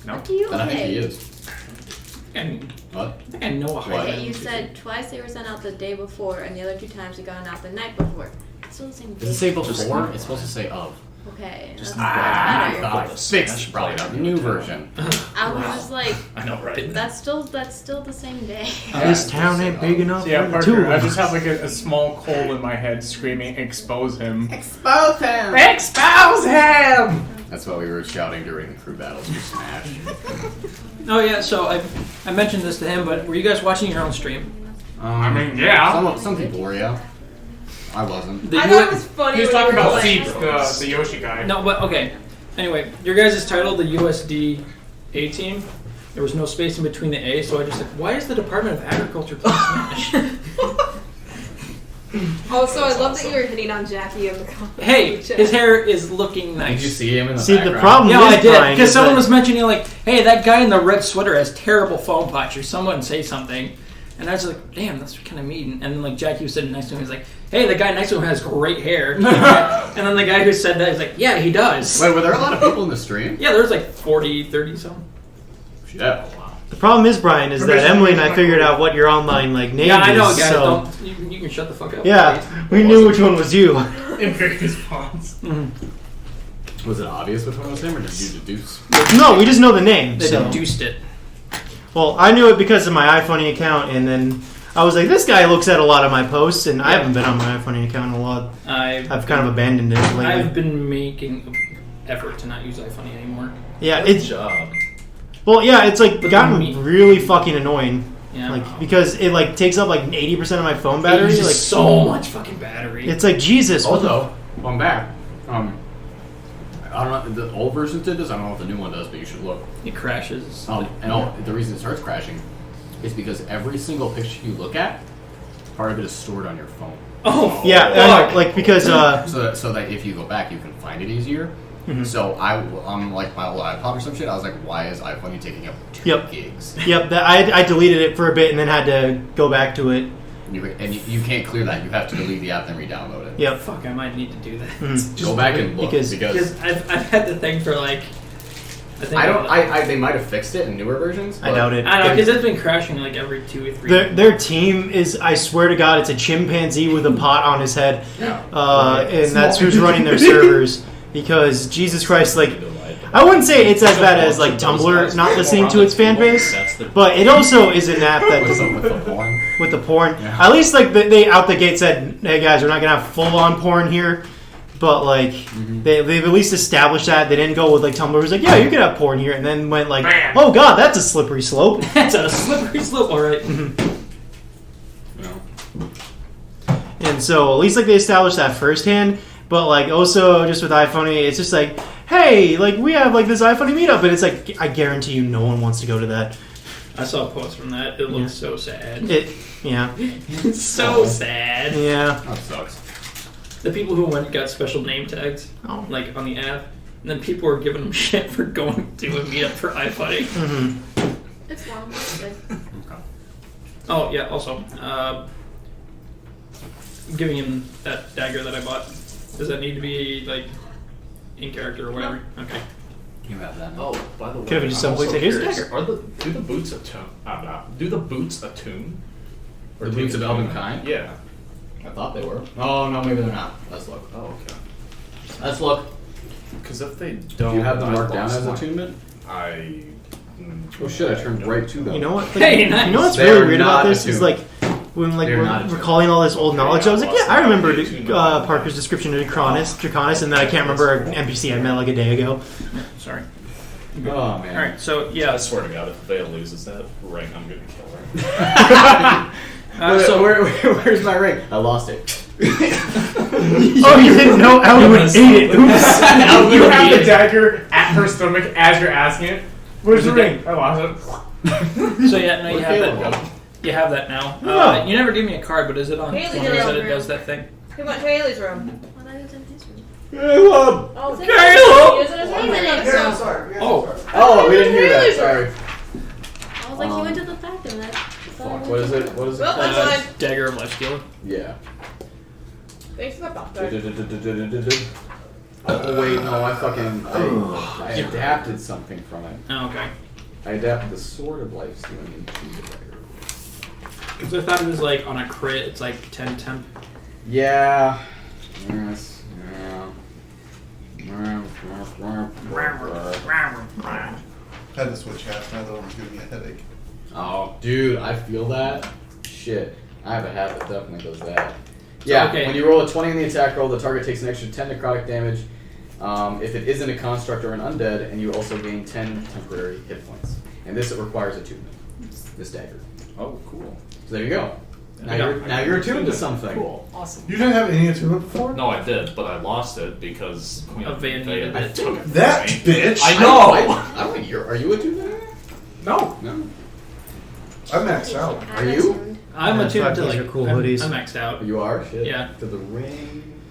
No. What do you Then I think he say? is. And What? I think I know a What? Hyde. Okay, you said twice they were sent out the day before, and the other 2 times they gone out the night before. It's still the same Does it say thing. before? It's supposed to say of. Okay, Just that's better. I fixed probably not the new version. I was just like, I know, right? that's still the same day. This town ain't big enough So yeah, for the two Parker, of I us. just have like a small coal in my head screaming, expose him. Expose him! Expose him! That's what we were shouting during the crew battles we smashed. Oh yeah, so I mentioned this to him, but were you guys watching your own stream? I mean, yeah. Some people were, yeah. I wasn't. The I U- thought it was funny. He was when talking you were about like, Seeds, the Yoshi guy. No, but okay. Anyway, your guys' title, the USD A team. There was no space in between the A, so I just like, why is the Department of Agriculture called Smash? Also, I love that you were hitting on Jacky in the comments. Hey, his hair is looking nice. Did you see him in the See, background? the problem Yeah, I is, did. Brian, Because is someone that- was mentioning, like, hey, that guy in the red sweater has terrible foam posture. Someone say something. And I was like, damn, that's kind of mean. And then, like, Jacky was sitting next to him. He's like, hey, the guy next to him has great hair. And then the guy who said that, he's like, yeah, he does. Wait, were there a lot of people in the stream? Yeah, there's like 40, 30 some. Yeah. The problem is, Brian, is that Emily and I figured out what your online like name Yeah, I know, is. guys. So Don't, you can shut the fuck up. yeah, we knew which one was you. In various fonts. Was it obvious which one was him, or did you deduce? No, we just know the name. They So. deduced it. Well, I knew it because of my iPhone account, and then I was like, this guy looks at a lot of my posts, and I haven't been on my iPhone account in a lot. I've kind of abandoned it lately. I've been making an effort to not use iPhone anymore. Yeah, Good it's job. well, yeah, it's like But gotten me. really fucking annoying. Yeah. Like because it like takes up like 80% of my phone It battery. uses Like so much fucking battery. it's like Jesus. What the Also, I'm back. I don't know. The old versions did this. I don't know if the new one does, but you should look. It crashes. The reason it starts crashing is because every single picture you look at, part of it is stored on your phone. Oh, Yeah, I know, like because So that if you go back, you can find it easier. Mhm. So on like my old iPod or some shit, I was like, why is iPhone taking up 2 Yep. gigs? yep, I deleted it for a bit and then had to go back to it. You can't clear that. You have to delete the app and re-download it. Yep. fuck, I might need to do that. Mhm. Go back and look because- Because I've had the thing for like. They might have fixed it in newer versions. I doubt it. I don't know, because it's been crashing like every 2 or 3 Their team is, I swear to God, it's a chimpanzee with a pot on his head. And that's who's running their servers. Because, Jesus Christ, like, I wouldn't say it's as bad as, like, Tumblr not listening to its fan base, but it also is an app that With the porn. with the porn. Yeah. At least, like, they out the gate said, hey, guys, we're not going to have full-on porn here. But, like, they've at least established that. They didn't go with, like, Tumblr was like, yeah, you can have porn here. And then went, like, Bam. oh, God, that's a slippery slope. That's a slippery slope, alright. And so at least like they established that firsthand, but like also just with iPhone, it's just like, hey, like we have like this iPhone meetup, but it's like I guarantee you no one wants to go to that. I saw a post from that. It looks so sad. Yeah, It's so sad. yeah. That sucks. The people who went got special name tags, Oh. like on the app, and then people were giving them shit for going to a meetup for iFunny. Mm-hmm. It's long. It's good. Oh yeah. Also, giving him that dagger that I bought. Does that need to be like in character or whatever? Okay. You have that. Oh, by the way, Could have just I'm simply also said, "Here's a curious, dagger." do the boots attune? Do the boots attune? The boots of Elvenkind? Yeah. I thought they were. Oh no, maybe they're not. Let's look. Oh, okay. Let's look. Because if they Do don't, you have them I marked down lost as my- attunement? Oh shit! I turned right to them. You know what? Hey, nice. You know what's They really are weird about not this is attuned. like when They're we're not attuned. recalling all this old knowledge. I was like, Yeah, yeah, I remember attuned. Parker's description of Draconis, and then I can't remember an NPC I met like a day ago. Sorry. Oh man. All right. So I yeah. swear to God, if Vale loses that ring, I'm gonna kill her. So Where's my ring? I lost it. Oh, you didn't know Elwood ate it. Oops. You have the dagger at her stomach as you're asking it. Where's the ring? I lost it. So yeah, no, you have Caleb that. go? You have that now. No. You never gave me a card, but is it on Haley 20s did it that it over. does that thing? He went to Haley's room. Well, that was in his room. Caleb! Oh, Caleb! Use it as Wait a one minute. minute. sorry. Oh, Oh, we didn't hear that. Sorry. I was like, he went to the bathroom. Fuck. What is it? What is it? Well, that's fine. Dagger of Life Stealer. Yeah. Thanks for the popcorn. Oh wait, no, I adapted something from it. Oh, okay. I adapted the Sword of Life stealing into the dagger. Because I thought it was like on a crit, it's like 10 temp. Yeah. Yes. Had to switch hats. My other one was giving me a headache. Oh, dude, I feel that. Shit. I have a hat that definitely does that. Yeah, okay. when you roll a 20 in the attack roll, the target takes an extra 10 necrotic damage if it isn't a construct or an undead, and you also gain 10 temporary hit points. And this, it requires attunement. This dagger. Oh, cool. So there you go. Now you're attuned to something. Cool. Awesome. You didn't have any attunement before? No, I did, but I lost it because Queen Of Van needed it. took it. That from me. bitch! I know! I don't think are you attuned to that? No. No. I'm maxed out. Are you? I'm Yeah, attuned to these like are cool I'm, hoodies. I'm maxed out. You are? Shit. Yeah. To the ring.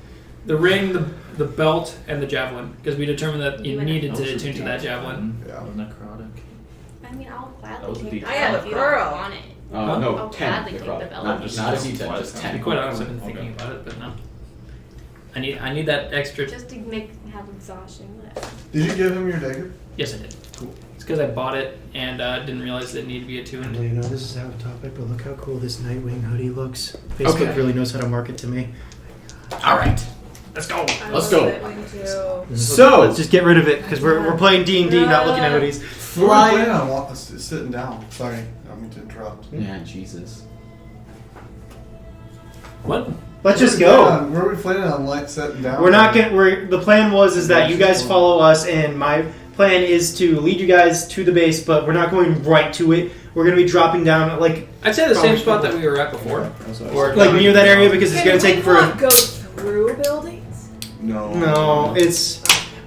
The ring, the belt, and the javelin. Because we determined that you needed to That was a attune to that javelin. Yeah. Necrotic. I mean, I'll That was a gladly take deep- the I have belt a if you pearl. don't want it. No, I'll 10 gladly take the necrotic. belt. Not a D10, just To 10. be quite honest, I've been thinking about it, but no. I need that extra. Just to have exhaustion left. Did you give him your dagger? Yes, I did. Cool. It's because I bought it and didn't realize that it needed to be attuned. Well, you know, this is out of topic, but look how cool this Nightwing hoodie looks. Facebook Okay. really knows how to market to me. All right. Let's go. Let's go. So let's just get rid of it because we're playing D&D, not looking at hoodies. We were Fly. planning on sitting down. Sorry, I don't mean to interrupt. Yeah, Jesus. What? Let's just go. Were we planning on sitting down? We're not gonna. The plan is that you guys follow us, and my plan is to lead you guys to the base, but we're not going right to it. We're gonna be dropping down like I'd say the same spot that we were at before. Or near that area because it's gonna take for. Go through buildings. No. No,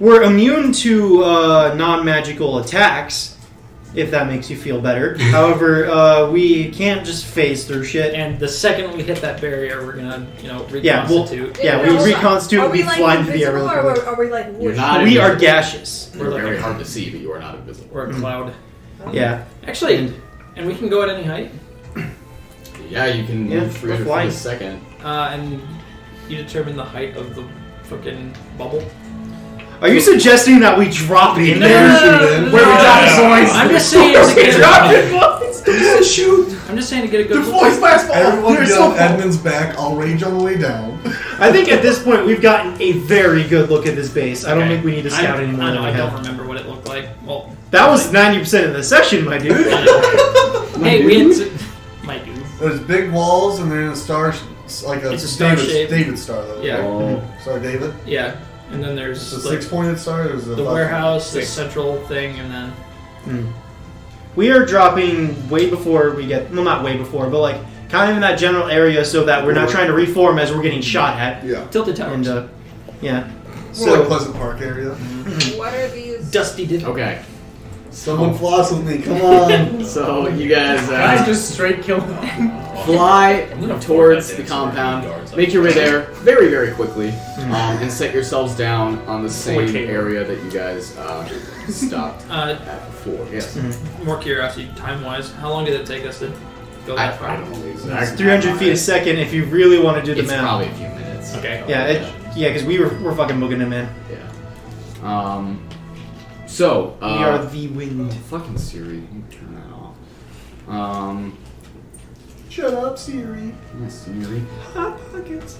we're immune to non-magical attacks. If that makes you feel better. However, we can't just phase through shit. And the second we hit that barrier, we're gonna, reconstitute. We reconstitute. Are We we like fly into the air invisible, really or quick. are we like? You're whoosh? not We are invisible. gaseous. We're very hard to see, but you are not invisible. We're a cloud. Yeah. Actually, and we can go at any height. Yeah, you can Yeah, move we're 300 feet flying. a second. And you determine the height of the fucking bubble. Are you suggesting that we drop in there? Parachute in. Where we drop his voice? I'm just saying to get a Shoot! I'm just saying to get a good. lasts Everyone get on Edmund's back. I'll rage on the way down. I think at this point we've gotten a very good look at this base. I don't think we need to scout anymore. I than know. we I don't have. remember what it looked like. Well, That was 90% of the session, my dude. hey, we had my dude. There's big walls and they're in a star, like a It's a star shape. David star though. Yeah. Oh. Star David. Yeah, and then there's It's a like, 6-pointed star. Or is it the warehouse, the Six. central thing, and then We are dropping way before we get. Well, not way before, but like kind of in that general area so that we're not trying to reform as we're getting shot at. Yeah. Tilted Towers. And yeah. More like Pleasant Park area. What are these? Dusty did. Okay. Someone floss with me, come on. So you guys Guys, just straight kill them. fly I'm gonna towards forward the that compound, yards. make your way there very, very quickly, and set yourselves down on the same Okay. area that you guys stopped at before. Yes. More curiosity, time-wise, how long did it take us to go I that far? don't know the It's exact 300 feet a second if you really want to do the It's math. probably a few minutes. Okay. Yeah, because we're fucking booking him in. Yeah. So, We are the wind. fucking Siri, you turn that off. Shut up, Siri. Yes, Siri. Hot pockets.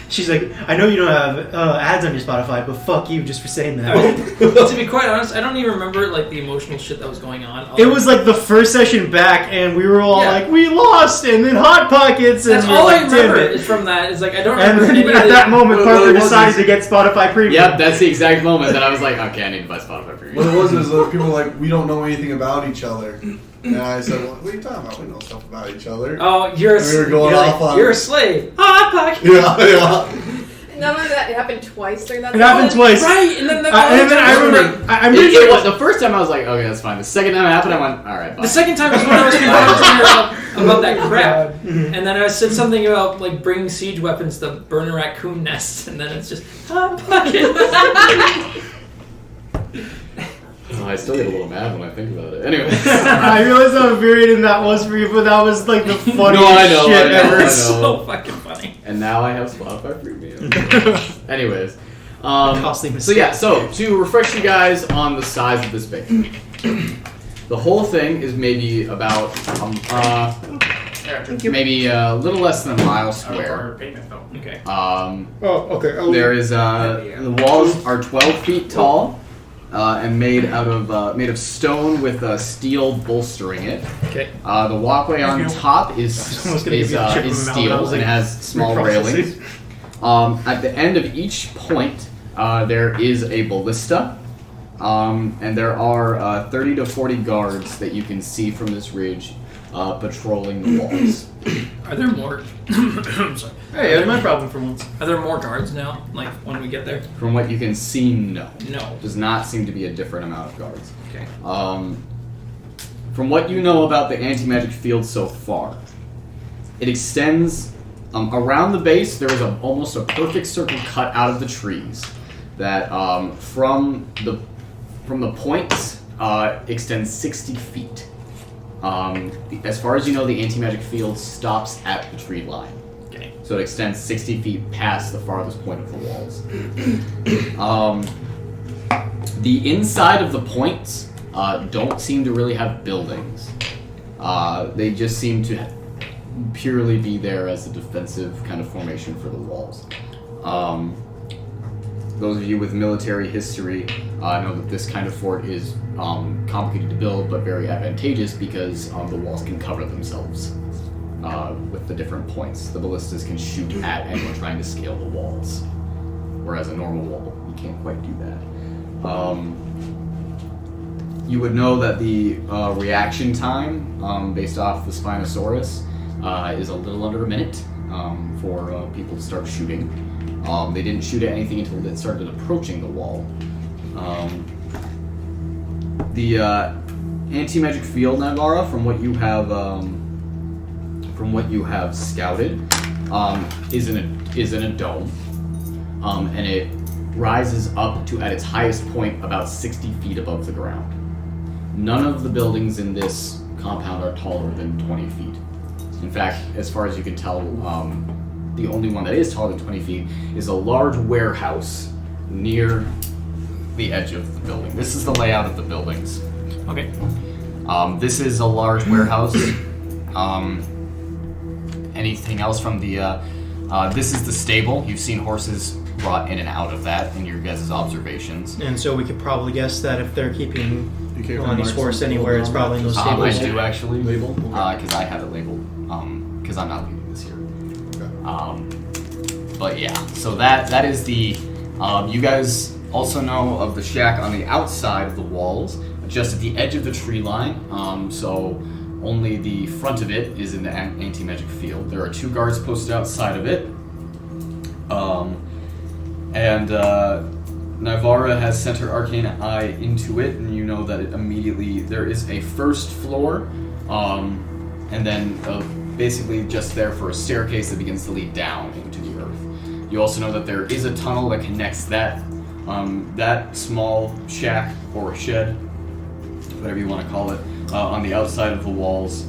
She's like, I know you don't have ads on your Spotify, but fuck you just for saying that. To be quite honest, I don't even remember like the emotional shit that was going on. It was like the first session back, and we were all Yeah. like, we lost, and then Hot Pockets, and That's we were all I like, remember damn it. is from that. Is like I don't And remember then any at of that the, moment, Well, Parker it was decided just- to get Spotify Premium. Yep, that's the exact moment that I was like, okay, I need to buy Spotify Premium. What it was is people were like, we don't know anything about each other. And I said, well, what are you talking about? We know stuff about each other. Oh, you're a, And we were going you're, off like, on- you're a slave. Hot Pocket. Yeah. None of that. It happened twice during that. It happened twice. Right, and then the And then I remember, I'm pretty It sure was, the first time I was like, okay, that's fine. The second time it happened, I went, alright, bye. The second time was when I was confronting her about that crap, and then I said something about like bringing siege weapons to burn a raccoon nest, and then it's just Hot Pocket. Oh, I still get a little mad when I think about it. Anyway. I realized how infuriating that was for you, but that was like the funniest I know, shit I know, ever. I know. So fucking funny. And now I have Spotify Premium. Anyways. Costly So mistake. yeah, so to refresh you guys on the size of this bacon. The whole thing is maybe about maybe a little less than a mile square. Okay. Oh, okay. There is the walls are 12 feet tall and made of stone with steel bolstering it. Okay. The walkway on top is Someone's gonna give you a chip in the mouth, and I steel was and like, has small railings. At the end of each point, there is a ballista, and there are 30 to 40 guards that you can see from this ridge patrolling the walls. Are there more? I'm sorry. Hey, that's my problem for once. Are there more guards now? Like when we get there? From what you can see, no. No. Does not seem to be a different amount of guards. Okay. From what you know about the anti-magic field so far, it extends around the base. There is almost a perfect circle cut out of the trees that from the points extends 60 feet. As far as you know, the anti-magic field stops at the tree line. Okay. So it extends 60 feet past the farthest point of the walls. The inside of the points don't seem to really have buildings. They just seem to purely be there as a defensive kind of formation for the walls. Those of you with military history know that this kind of fort is complicated to build, but very advantageous because the walls can cover themselves with the different points. The ballistas can shoot at anyone trying to scale the walls, whereas a normal wall, you can't quite do that. You would know that the reaction time, based off the Spinosaurus, is a little under a minute for people to start shooting. They didn't shoot at anything until it started approaching the wall. The anti-magic field, Naivara, from what you have scouted, is in a dome, and it rises up to at its highest point about 60 feet above the ground. None of the buildings in this compound are taller than 20 feet. In fact, as far as you can tell, the only one that is taller than 20 feet is a large warehouse near the edge of the building. This is the layout of the buildings. Okay. This is a large warehouse. Anything else from the... this is the stable. You've seen horses brought in and out of that in your guys' observations. And so we could probably guess that if they're keeping You can't Lonnie's mark horse something anywhere, it's on probably in those I stables. do actually Label? because I have it labeled because I'm not leaving this year. But yeah, so that is the. You guys also know of the shack on the outside of the walls, just at the edge of the tree line. So only the front of it is in the anti-magic field. There are 2 guards posted outside of it, and Naivara has sent her arcane eye into it, and you know that it immediately there is a first floor, and then basically just there for a staircase that begins to lead down into the earth. You also know that there is a tunnel that connects that small shack or shed, whatever you want to call it, on the outside of the walls.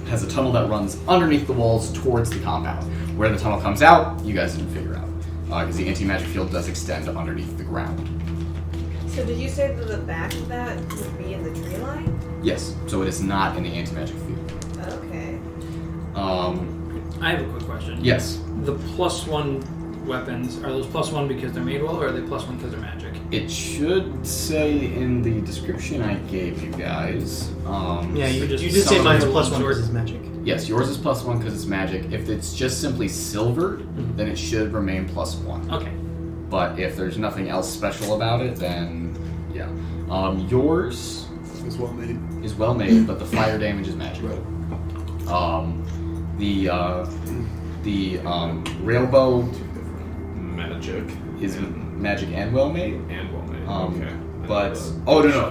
Has a tunnel that runs underneath the walls towards the compound. Where the tunnel comes out, you guys didn't figure out. Because the anti-magic field does extend underneath the ground. So did you say that the back of that would be in the tree line? Yes, so it is not in the anti-magic field. Okay. I have a quick question. Yes. The +1 weapons, are those +1 because they're made well, or are they +1 because they're magic? It should say in the description I gave you guys. Yeah, you just did say mine's summon +1 because it's magic. Yes, yours is +1 because it's magic. If it's just simply silver, then it should remain +1. Okay. But if there's nothing else special about it, then yeah. Yours It's well made. is well made, but the fire damage is magic. Right. The railbow Magic. is magic and well made. And well made. Okay. But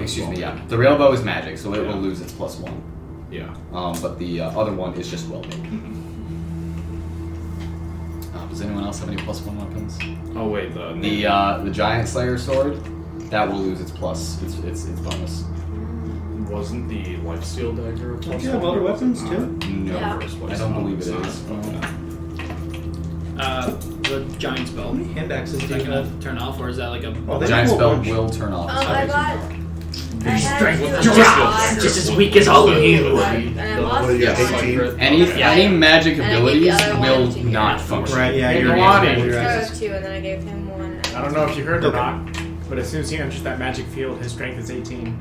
excuse me. Yeah, the railbow is magic, so it will lose its +1. Yeah. But the other one is just well made. Does anyone else have any +1 weapons? Oh wait, The giant slayer sword that will lose its bonus. wasn't the lifesteal dagger? Don't you have other weapons too? No, Yeah. I don't believe it is. The giant spell. How many hand axes Is do that you gonna have? turn off, or is that like a... Oh, they Giant have a spell bunch. will turn off. I got. I had Strength to with do a Just lot, as weak as all of you. and I lost What do you got, one. 18? Any magic And I gave the abilities other one will to you. not function. Right, yeah, Hey, you're Nalane. you're I right. chose 2, and then I gave him 1. I don't know if you heard or Okay. not, but as soon as he enters that magic field, his strength is 18.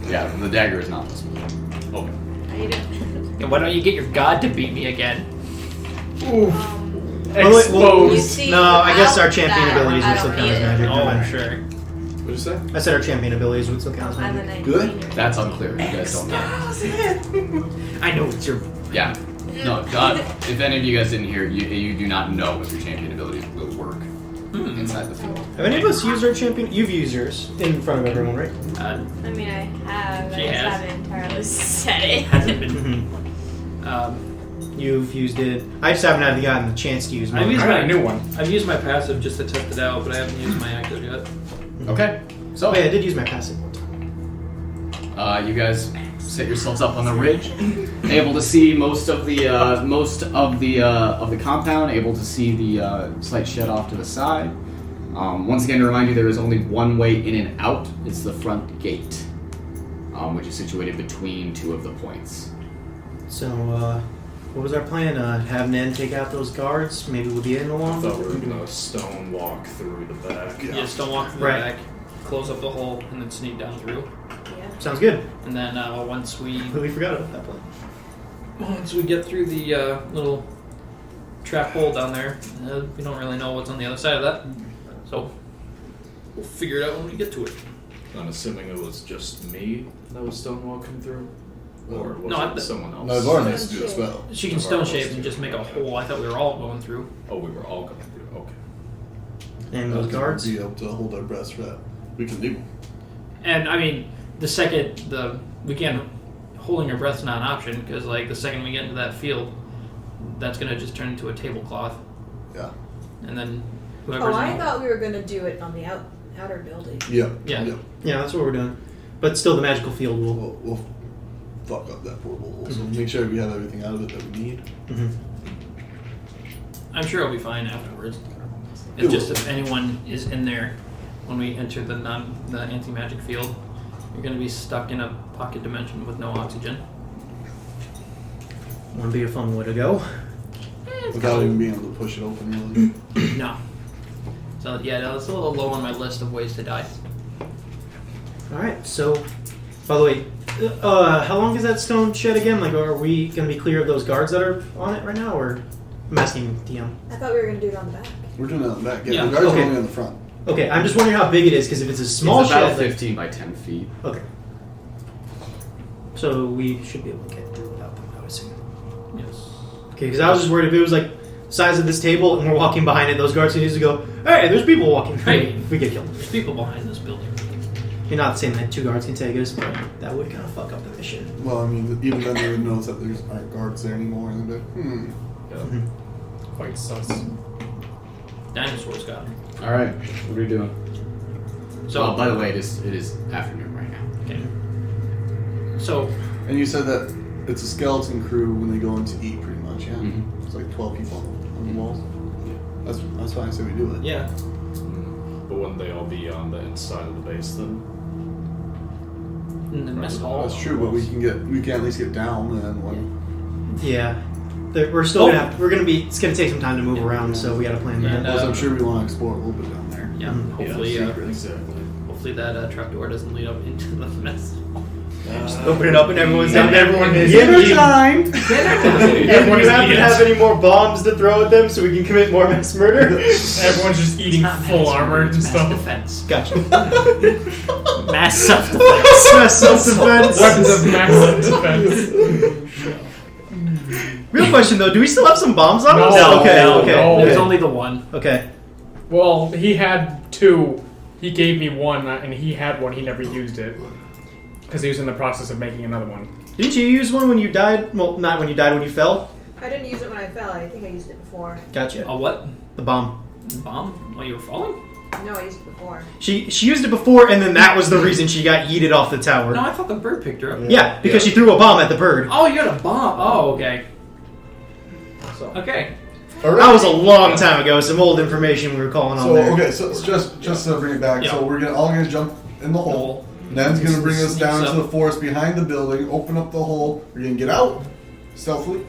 Yeah, the dagger is not +1. Okay. How you doing? Yeah, why don't you get your god to beat me again? Well, You see, no, I guess our without champion that, abilities I would still don't count as need it. magic. Oh, never mind. sure. What'd you say? I said our champion abilities would still count as I'm a magic. 19. Do they? That's unclear. You guys don't know. I know it's your... Yeah. No, if any of you guys didn't hear, you do not know if your champion abilities will work inside the field. Have any of us used our champion? You've used yours in front of everyone, right? I mean, I have. She I just has. haven't entirely said it. hasn't been... Mm-hmm. You've used it. I just haven't had gotten the chance to use I've mine. used I got a new one. I've used my passive just to test it out, but I haven't used my active yet. Okay. So, Oh yeah, I did use my passive one time. you guys set yourselves up on the ridge, able to see most of the compound, able to see the slight shed off to the side. Once again, to remind you, there is only one way in and out. It's the front gate, which is situated between two of the points. So, what was our plan? Have Nen take out those guards, maybe with the in I along? thought we were gonna stone walk through the back. Yeah. Just don't walk through Right. the back, close up the hole, and then sneak down through. Yeah. Sounds good. And then once we Completely forgot about that plan. get through the little trap hole down there, we don't really know what's on the other side of that. So we'll figure it out when we get to it. I'm assuming it was just me that was stone walking through, or was No, it someone else? Naivara needs to do a spell. She can stone shape and just make a hole. I thought we were all going through. Oh, we were all going through. Okay. And those guards? Be able to hold our breaths for that. We can leave them. And I mean, the second holding your breath's not an option because like the second we get into that field, that's gonna just turn into a tablecloth, Yeah. and then whoever's Oh, I in the- thought we were gonna do it on the outer building. Yeah. Yeah. Yeah, that's what we're doing. But still, the magical field will. We'll fuck up that portable hole. So make sure we have everything out of it that we need. Mm-hmm. I'm sure it'll be fine afterwards. It It's just will. if anyone is in there when we enter the anti-magic field, you're gonna be stuck in a pocket dimension with no oxygen. Wouldn't be a fun way to go. Without even being able to push it open, really. No. So yeah, that's a little low on my list of ways to die. Alright, so, by the way, how long is that stone shed again? Like, are we going to be clear of those guards that are on it right now, or? I'm asking DM. I thought we were gonna do it on the back. We're doing it on the back. Yeah, Yeah, the guards okay. are only on the front. Okay, I'm just wondering how big it is, because if it's a small it's about shed... like- 15 by 10 feet. Okay. So we should be able to get through without them noticing. Yes. Okay, because I was just worried if it was like size of this table and we're walking behind it, those guards need to go, hey, there's people walking. Hey. We get killed. There's people behind this building. You're not saying that 2 guards can take us, but that would kind of fuck up the mission. Well, I mean, even then they would notice that there's aren't guards there anymore, and they'd be like, Yeah. Quite sus. Dinosaurs got him. All right, what are we doing? So, Oh, by the way, it is afternoon right now. okay. So, And you said that it's a skeleton crew when they go in to eat, pretty much, yeah? Mhm. It's like 12 people on the walls. That's why I say we do it. yeah. But wouldn't they all be on the inside of the base then? In the mess hall. That's true, but we can at least get down, and then Yeah. We're still it's gonna take some time to move around, so we gotta plan that. And, plus I'm sure we want to explore a little bit down there. Yeah, hopefully, Exactly. hopefully that trapdoor doesn't lead up into the mess. Just open it up and everyone's down. Everyone is time. Everyone Do is you happen to eating. have any more bombs to throw at them so we can commit more mass murder? Everyone's just eating Not full mass armor murder, and it's stuff. Mass defense. Gotcha. Mass self-defense. Mass self-defense. Weapons of max defense. Real question though, do we still have some bombs on us? No, Okay, no, okay. no. There's okay. only the one. Okay. Well, he had 2. He gave me 1, and he had 1. He never used it because he was in the process of making another one. Didn't you use one when you died? Well, not when you died, when you fell? I didn't use it when I fell. I think I used it before. Gotcha. A what? The bomb. Bomb? While you were falling? No, I used it before. She used it before, and then that was the reason she got yeeted off the tower. No, I thought the bird picked her up. Yeah, because she threw a bomb at the bird. Oh, you had a bomb. Oh, okay. Okay. That was a long time ago. Some old information we were calling on So there. okay, so just to bring it back, Yeah. so we're all gonna jump in the hole. Nen's gonna bring us down Sneaks into up. the forest behind the building, open up the hole. We're gonna get out stealthily.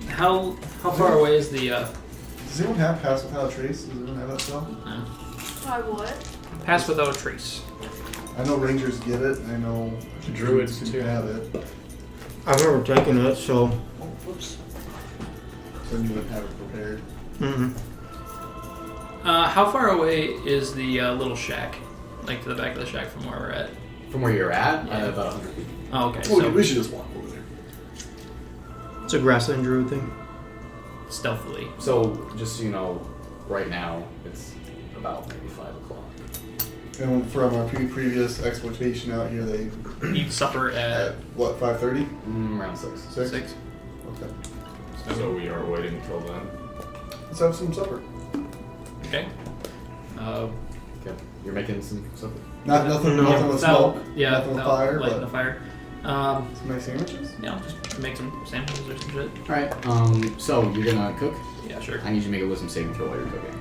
How far away is the Does anyone have Pass Without a Trace? Does anyone have that spell? Try what? pass without a trace? I know Rangers get it. I know Druids can too. have it. I remember taking it, so. Oh, whoops. So you would have it prepared. Mm-hmm. How far away is the little shack? Like to the back of the shack from where we're at? From where you're at, Yeah. about 100 feet. Oh, okay. Oh, So we should just walk over there. It's a grassland druid thing. stealthily. So, just so you know, right now it's about maybe 5 o'clock. And from our previous exploitation out here, they Eat supper at at what 5:30? Around 6. 6. Okay. So we are waiting till then. Let's have some supper. Okay. Okay. You're making some supper. Nothing with without- smoke. Yeah, Nothing with without fire. lighting But the fire. some nice sandwiches. Yeah, just make some sandwiches or some shit. Alright, so you're gonna cook? Yeah, sure. I need you to make a wisdom saving throw while you're cooking.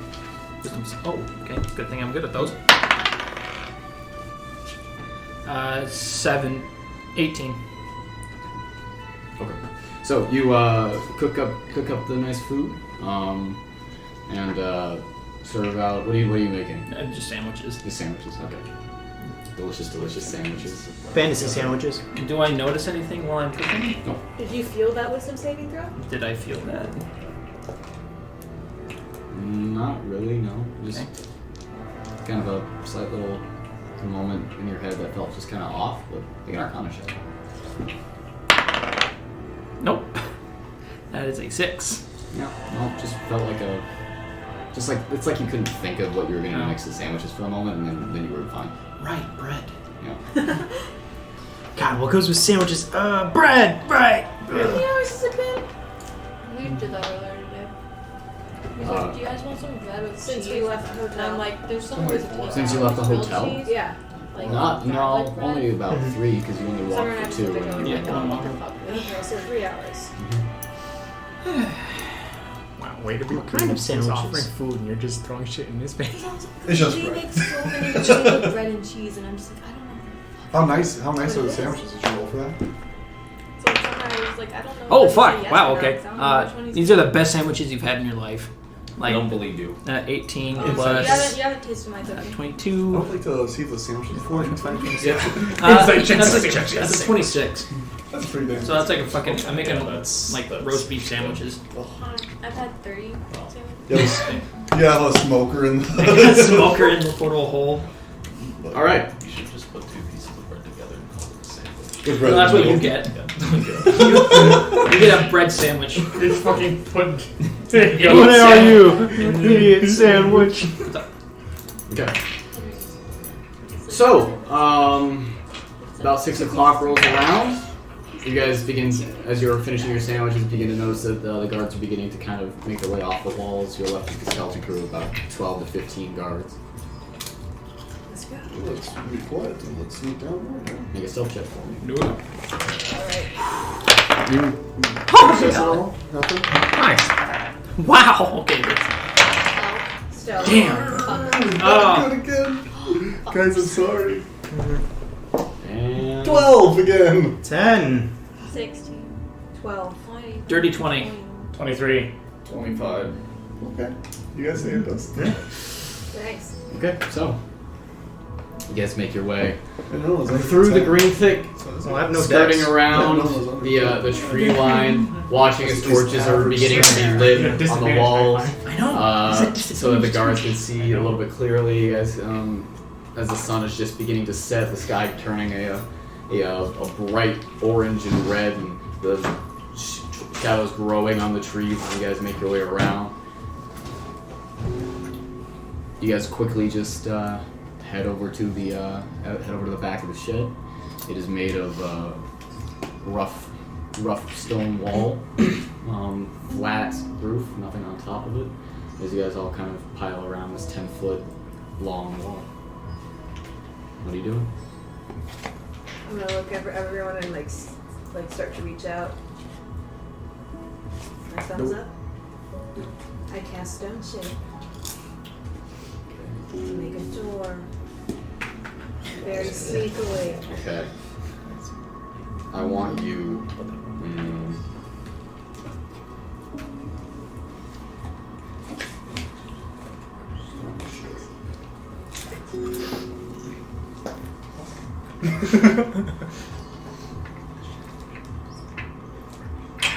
Oh, okay. Good thing I'm good at those. 18. Okay. So you cook up the nice food, and serve out. What are you making? Just sandwiches. The sandwiches. Okay. Delicious sandwiches. Fantasy sandwiches. Do I notice anything while I'm cooking? No. Did you feel that wisdom saving throw? Did I feel that? Not really. No. Just Okay. kind of a slight little moment in your head that felt just kind of off, but like an Arcana check. Nope. That is a 6. Yeah. No, just felt like it's like you couldn't think of what you were going to No. mix the sandwiches for a moment, and then you were fine. Right, bread. Yeah. God, what goes with sandwiches? Bread! Right! Really? Ours is a bit. We did that earlier today. He's Uh, like, do you guys want some bread with Since cheese? we left the And hotel. I'm like, there's some with Since you left the grilled hotel? cheese, Yeah. like Not no, garlic bread. only about 3 because you only Summer walked nights for 2. are going And Yeah, like, one what more. the fuck? Okay, so 3 hours. Wow, way to be What kind of He's sandwiches? offering food and you're just throwing shit in his face. It's just She bread. makes so many things with bread and cheese, and I'm just like, I don't know. How nice are the sandwiches? Did you roll for that? So somehow I was like, I don't know. Oh, if I fuck. say yes Wow, or no, okay. 'cause I don't know which one he's These are the best sandwiches you've had in your life. I Like, don't believe you. 18 Oh, plus you haven't tasted my cooking. 22. I would like to see the sandwiches before. Yeah. Inside check, That's check, a check. 26. That's pretty damn. So that's like a fucking. I'm making That's roast beef sandwiches. I've had 30 You have a smoker in I got the smoker in the portal hole. All right. You should just put 2 pieces of bread together and call it a sandwich. With Well, that's what you milk. get. You get a bread sandwich. It's fucking put. There you What go. are you? Idiot sandwich. Okay. So, about 6 o'clock rolls around. You guys begin, as you're finishing your sandwiches, begin to notice that the guards are beginning to kind of make their way off the walls. You're left with the skeleton crew of about 12 to 15 guards. Let's go. Let's be quiet and let's sneak down there. Make a stealth check for me. Do it. You nothing? Nice. Wow. Okay. Still. Damn. Oh. Good again. Guys, I'm sorry. And 12 again. 10. 16. 12. 20. Dirty 20. 23. 25. Okay. You guys saved us. Thanks. okay, so you guys make your way I know, it's like through the green thick, Well, I have no skirting decks. around Yeah, no, the tree line, watching as torches are beginning to be lit on the walls. I know. So that the guards can see a little bit clearly as the sun is just beginning to set, the sky turning a bright orange and red, and the shadows growing on the trees as you guys make your way around. You guys quickly just head over to the back of the shed. It is made of rough stone wall, flat roof, nothing on top of it. As you guys all kind of pile around this 10-foot long wall. What are you doing? I'm gonna look at everyone and like start to reach out. My thumbs up. I cast stone shape. Make a door. Very sneakily. Okay. I want you.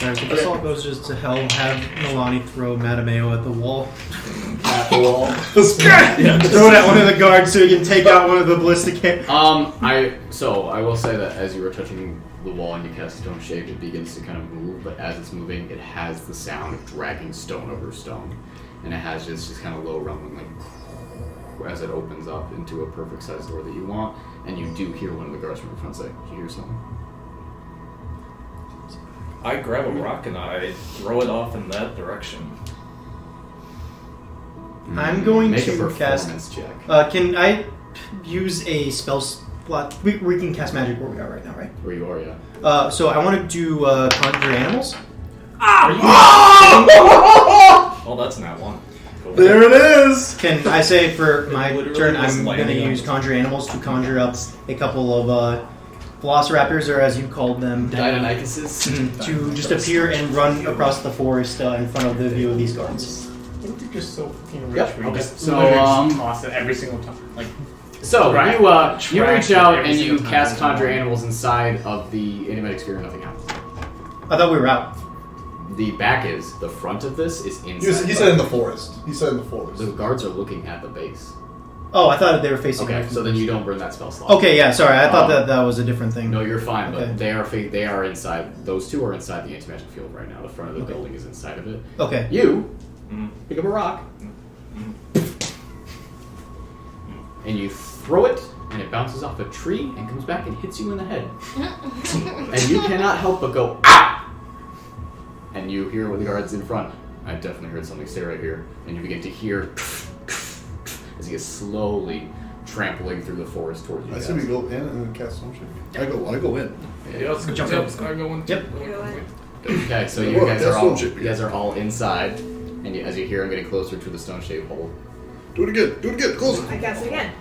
Alright, so this all goes just to hell. Have Nalane throw Mattimeo at the wall. At the wall. Throw it at one of the guards so you can take out one of the ballistic hit. I will say that as you were touching the wall and you cast stone shape, it begins to kind of move, but as it's moving, it has the sound of dragging stone over stone. And it has just kind of low rumbling, like, as it opens up into a perfect size door that you want, and you do hear one of the guards from the front say, "Did you hear something?" I grab a rock and I throw it off in that direction. I'm going Make to a cast. performance check. Can I use a spell slot? We can cast magic where we are right now, right? Where you are, yeah. So I want to do conjure animals. Oh, that's not one. Go There it is! Can I say for my Literally turn, just I'm going to landing on use it. conjure animals to conjure up a couple of velociraptors, or as you called them, Deinonychuses. to just appear and run across the forest in front of the view of these guards. You're just so fucking rich. Yep, where you okay. just So, literally just toss it every single time. Like, So Track- you track reach out every and you single time cast there's conjure one. animals inside of the animatic sphere. Nothing happens. I thought we were out. The back is. The front of this is inside. He said in the forest. He said in the forest. The guards are looking at the base. Oh, I thought they were facing. Okay, away from so then the- you don't burn that spell slot. Okay, yeah, sorry. I thought Um, that was a different thing. No, you're fine, but Okay. they are inside. Those two are inside the anti-magic field right now. The front of the Okay. building is inside of it. Okay. You Mm. pick up a rock and you throw it, and it bounces off a tree and comes back and hits you in the head. And you cannot help but go, "Ah!" And you hear with the guards in front. I definitely heard something stay right here. And you begin to hear as he is slowly trampling through the forest towards you I guys. say we go in and then cast stone shape. I go in. Yeah, let's Jump go. in. I go in. Yep. Okay, so Yeah, you look, guys that's are all stone shape. you guys are all inside, and as you hear him getting closer to the stone-shaped hole, Do it again. Do it again. Close it. I cast it again.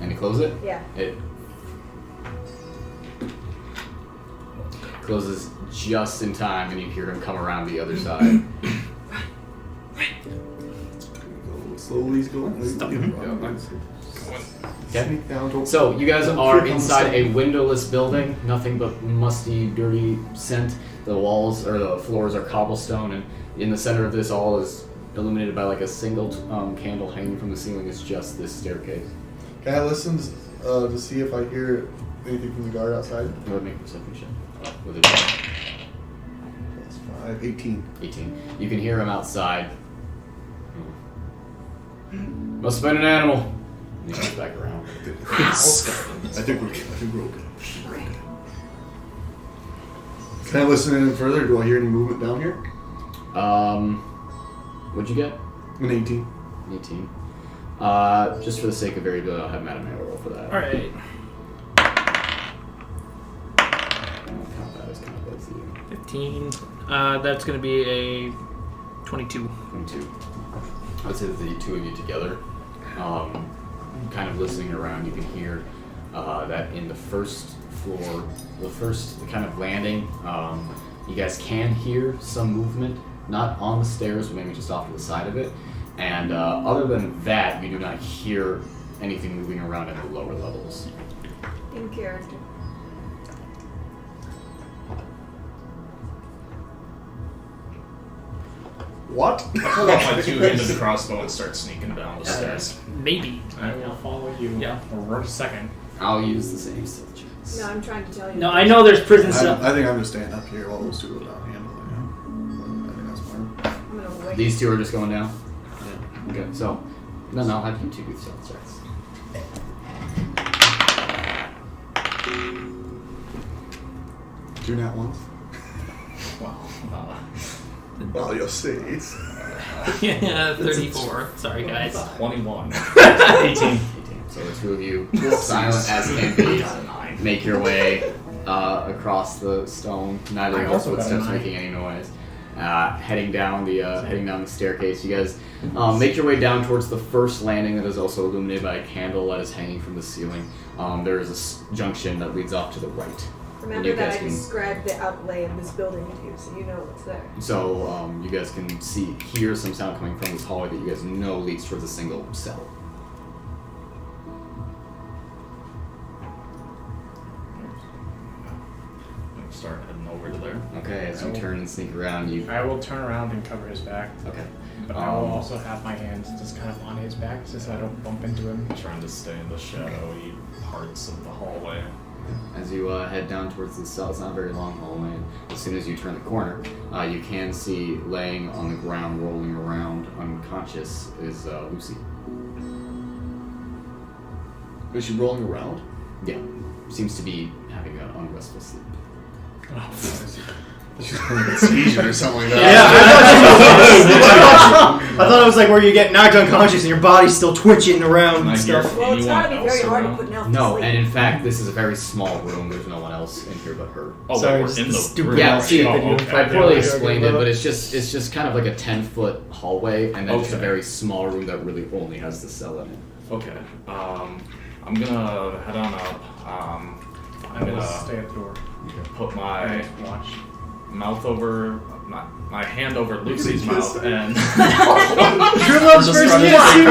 and you close it. Yeah. It closes just in time, and you hear him come around the other side. Slowly he's going. Okay. Sneak down. Don't So you guys don't are trip on the inside a stone. windowless building, nothing but musty, dirty scent. The walls or the floors are cobblestone, and in the center of this all is illuminated by like a single candle hanging from the ceiling. Is just this staircase. Can I listen to see if I hear Anything from the guard outside? Go ahead and make a perception check. With a Plus 5, 18. 18. You can hear him outside. Must have been an animal. And he comes back around. I think we're okay. Can I listen in further? Do I hear any movement down here? What'd you get? An 18. 18. Just for the sake of variability, I'll have Mattimeo roll for that. Alright. I'll count that as kind of both of you. 15. That's going to be a 22. 22. I would say that the two of you together, kind of listening around, you can hear that in the first floor, the kind of landing, you guys can hear some movement, not on the stairs, but maybe just off to the side of it. And other than that, you do not hear anything moving around at the lower levels. In character. What? I pull out my two-handed crossbow and start sneaking down the stairs. Maybe. I will follow you. Yeah. For 1 second. I'll use the same stealth checks. No, I'm trying to tell you. No, I know there's prison I cell. think I'm just staying up here while those two go down handling it. I think that's smart. I'm gonna wait. These two are just going down? Yeah. Okay, so then I'll have you two do stealth checks. Do not once. Well, Well, you'll see. Yeah, 34. Sorry, guys. 21. 18. So the two of you, silent as can be, make your way across the stone. Neither of your footsteps making any noise. Heading down the staircase. You guys make your way down towards the first landing that is also illuminated by a candle that is hanging from the ceiling. There is a junction that leads off to the right. Remember you that guys I can- described the outlay of this building to you, so you know what's there. So you guys can hear some sound coming from this hallway that you guys know leads towards a single cell. Start heading over to there. Okay, as you turn and sneak around, you. I will turn around and cover his back. Okay. But I will also have my hands just kind of on his back so I don't bump into him. Trying to stay in the shadowy parts of the hallway. As you head down towards the cell, it's not a very long hallway. And as soon as you turn the corner, you can see laying on the ground, rolling around, unconscious, is Lucy. Is she rolling around? Yeah, seems to be having an unrestful sleep. She's having a seizure or something like that. I thought it was like where you get knocked unconscious and your body's still twitching around and stuff. Well, it's Anyone gotta be else very hard to around? put an elf to No, sleep. and in fact, this is a very small room. There's no one else in here but her. Oh, Sorry, we're just in the the stupid room. Yeah, Right. see, Oh, I okay. poorly Yeah. explained it, but it's just kind of like a 10-foot hallway, and then just a Okay. very small room that really only has the cell in it. Okay. I'm gonna head on up. I'm I will gonna stay at the door. put my Watch. mouth over my hand over Lucy's mouth and True love's Just first run kiss it.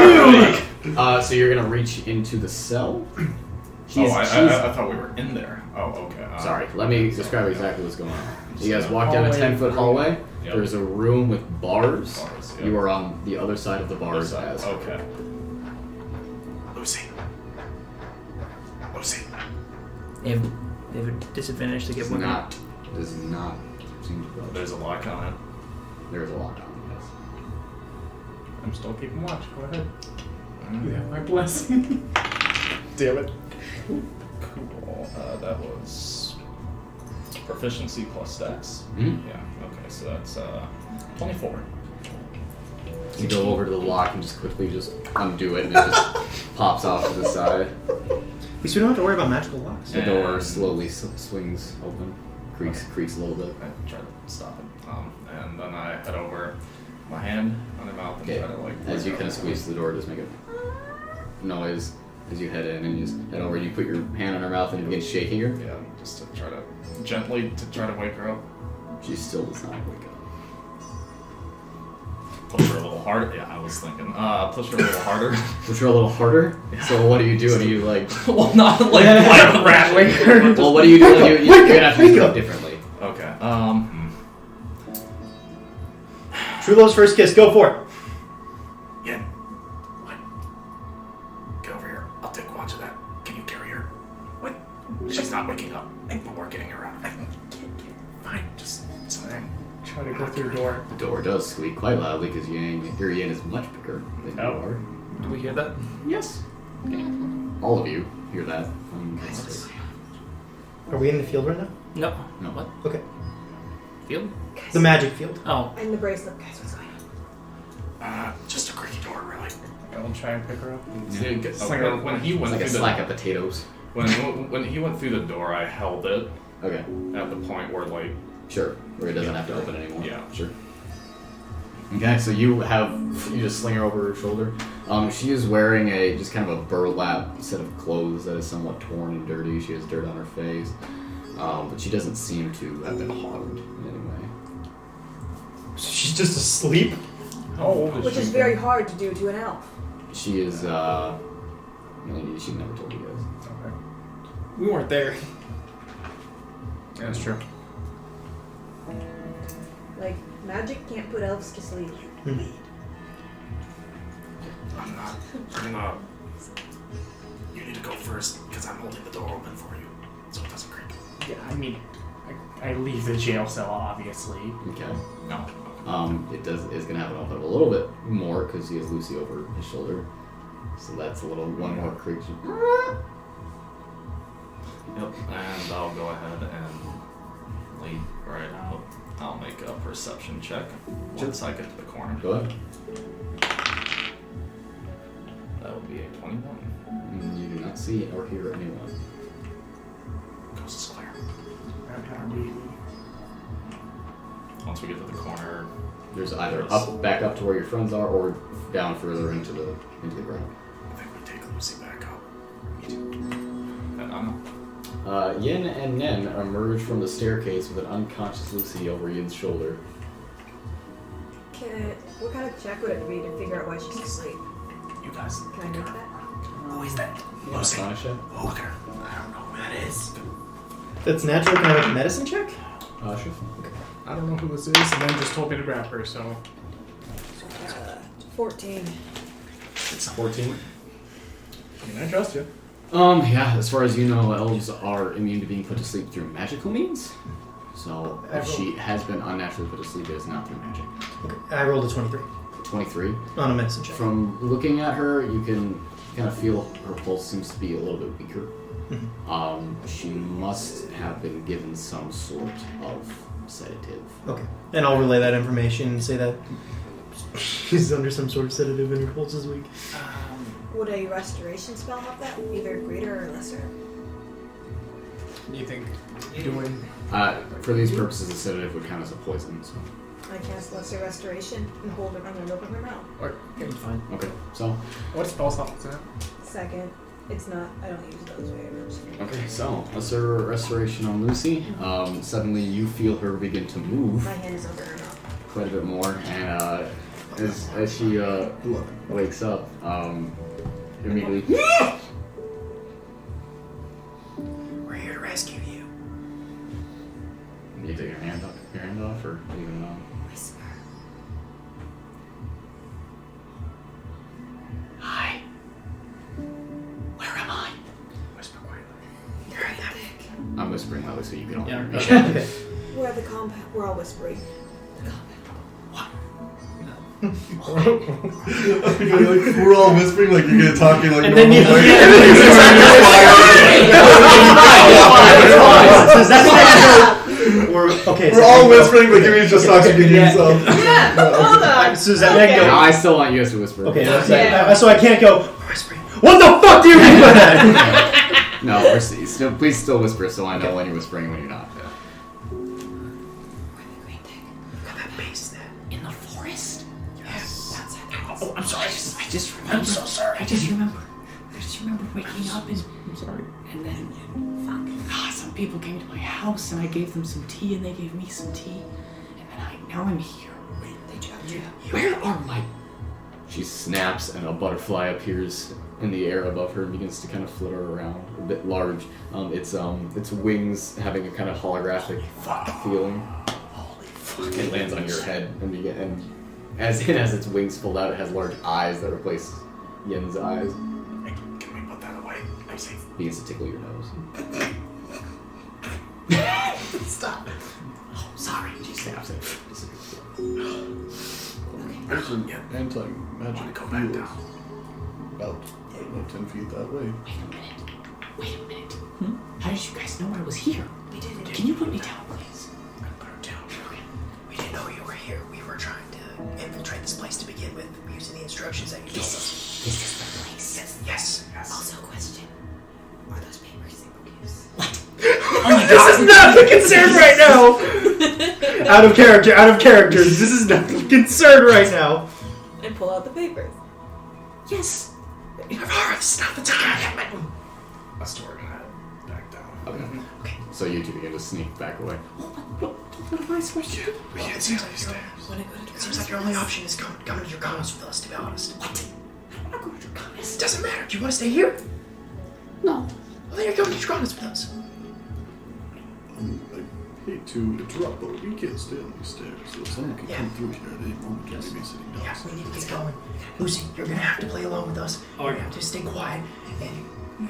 to you! So you're gonna reach into the cell. I thought we were in there. Oh, okay. Sorry, let me describe exactly what's going on. You guys walk down a 10-foot hallway. Yep. There's a room with bars. Bars, yep. You are on the other side of the bars as her. Okay. Lucy. They have a disadvantage to get women. Does not seem to budge. There's a lock on it. There's a lock on it, yes. I'm still keeping watch. Go ahead. You have my blessing. Damn it. Cool. That was proficiency plus dex. Mhm. Yeah. Okay. So that's 24. You go over to the lock and just quickly undo it, and it just pops off to the side. At least we don't have to worry about magical locks. The door slowly swings open, creaks a little bit. I try to stop it. And then I head over my hand on her mouth and Okay. try to like. As you kind of squeeze the door, just make a noise as you head in, and you just head over. You put your hand on her mouth and begin shaking her. Yeah, just to try to gently try to wake her up. She still does not wake up. Push her a little harder. Yeah, I was thinking. Push her a little harder. Push her a little harder. So what do you do? Are you like? Well, not like rattling her. Well, what do you do? You're gonna have to do it differently. Okay. True love's first kiss, go for it. Yeah. What? Get over here. I'll take watch of that. Can you carry her? What? She's not waking up, but we're getting her out. Fine, just something. Try to go through the door. The door does squeak quite loudly because Yen is much bigger than you are. Do we hear that? Yes. All of you hear that. Are we in the field right now? No. No. What? Okay. Field? The magic field. Oh. I'm the bracelet. Guys, what's going on? Just a creaky door, really. I'll try and pick her up. When he It's went like a through slack of potatoes. when he went through the door, I held it Okay. at the point where like Sure. Where it doesn't have to open anymore. Yeah. Sure. Okay, so you just sling her over her shoulder. She is wearing just kind of a burlap set of clothes that is somewhat torn and dirty. She has dirt on her face. But she doesn't seem to have been harmed in any way. She's just asleep? How old is Which she? is very hard to do to an elf. She is, she never told you guys. Okay. We weren't there. Yeah, that's true. Like, magic can't put elves to sleep. You need to go first because I'm holding the door open for you, so it doesn't creak. Yeah, I mean, I leave the jail cell, obviously. Okay. No. It's gonna have to open up a little bit more because he has Lucy over his shoulder. So that's one more creak. Yep, and I'll go ahead and lead right out. I'll make a perception check once I get to the corner. Go ahead. That would be a 21. You do not see or hear anyone. Coast is clear. Okay. Once we get to the corner, There's either back up to where your friends are, or down further into the ground. I think we take Lucy back up. Me too. And Yin and Nen emerge from the staircase with an unconscious Lucy over Yin's shoulder. What kind of check would it be to figure out why she's asleep? you guys. Can I make that? Who is that? Lucy. Arcana check? Oh, look at her. I don't know who that is. That's natural. Can I make a medicine check? Sure. Okay. I don't know who this is, and then just told me to grab her, so. 14. It's 14. I mean, I trust you. Yeah, as far as you know, elves are immune to being put to sleep through magical means. So if she has been unnaturally put to sleep, it is not through magic. Okay. I rolled a 23 23. on a medicine check. From looking at her, you can kind of feel her pulse seems to be a little bit weaker. She must have been given some sort of sedative. Okay. And I'll relay that information and say that she's under some sort of sedative and her pulse is weak. Would a restoration spell help that? Either greater or lesser? Do you think doing... For these purposes, a sedative would count as a poison. So. I cast lesser restoration and hold her on the open her mouth. Fine. Okay, so What spell slot is that? Second, it's not, I don't use those very much. okay, so lesser restoration on Lucy. Suddenly, you feel her begin to move My hand is over her mouth. quite a bit more, and as she wakes up, immediately. We're here to rescue you. You take your hand off, or leave it on? Whisper. Hi. Where am I? Whisper quietly. You're attic. I'm whispering loudly so you can all hear me. Okay. We're at the compound. We're all whispering. The compound. We're all whispering like you're gonna talking like And then you- normal. Okay. We're all whispering, but you're just talking to Yeah. yourself. Yeah, hold on. So does that mean I No, go? I still want you to whisper. Okay. Yeah. So I can't go. We're whispering. What the fuck do you mean by that? No, please still whisper so I know when you're whispering and when you're not. In the forest? Yes. Oh, I'm sorry. I just remember. I'm so sorry. I just remember waking up and I'm sorry. and then some people came to my house and I gave them some tea and they gave me some tea and then now I'm here. Wait, they jumped you. Where are my? She snaps and a butterfly appears in the air above her and begins to kind of flitter around, a bit large. Its wings having a kind of holographic feeling. Holy fuck! It lands on your head and as its wings fold out, it has large eyes that replace Yen's eyes. Can we put that away? I begins to tickle your nose. Stop. Oh, sorry. She snaps it. There's an anti-magic field about 10 feet that way. Wait a minute. How did you guys know I was here? We didn't. Can you put me down, please? I'm gonna put her down. We didn't know you were here. We were trying to infiltrate this place to begin with, using the instructions that you told us. Is this the place? Yes. Also, question. Are those papers single use? This is not the concern right now. Out of characters. This is not the concern right now. And pull out the papers. Yes. Naivara, this is not the time. A storm had back down. Okay. So you two begin to sneak back away. What am I supposed to do? We can't see these stairs. It seems like your only option is coming to Draganos with us, to be honest. What? I don't want to go to Draganos. It doesn't matter. Do you want to stay here? No. Well, then you're going to Draganos with us. I hate to interrupt, but we can't stay on these stairs, so someone can come through here at any moment and be sitting down. Yeah, we need to get going. Lucy, you're gonna have to play along with us. You're gonna have to stay quiet, and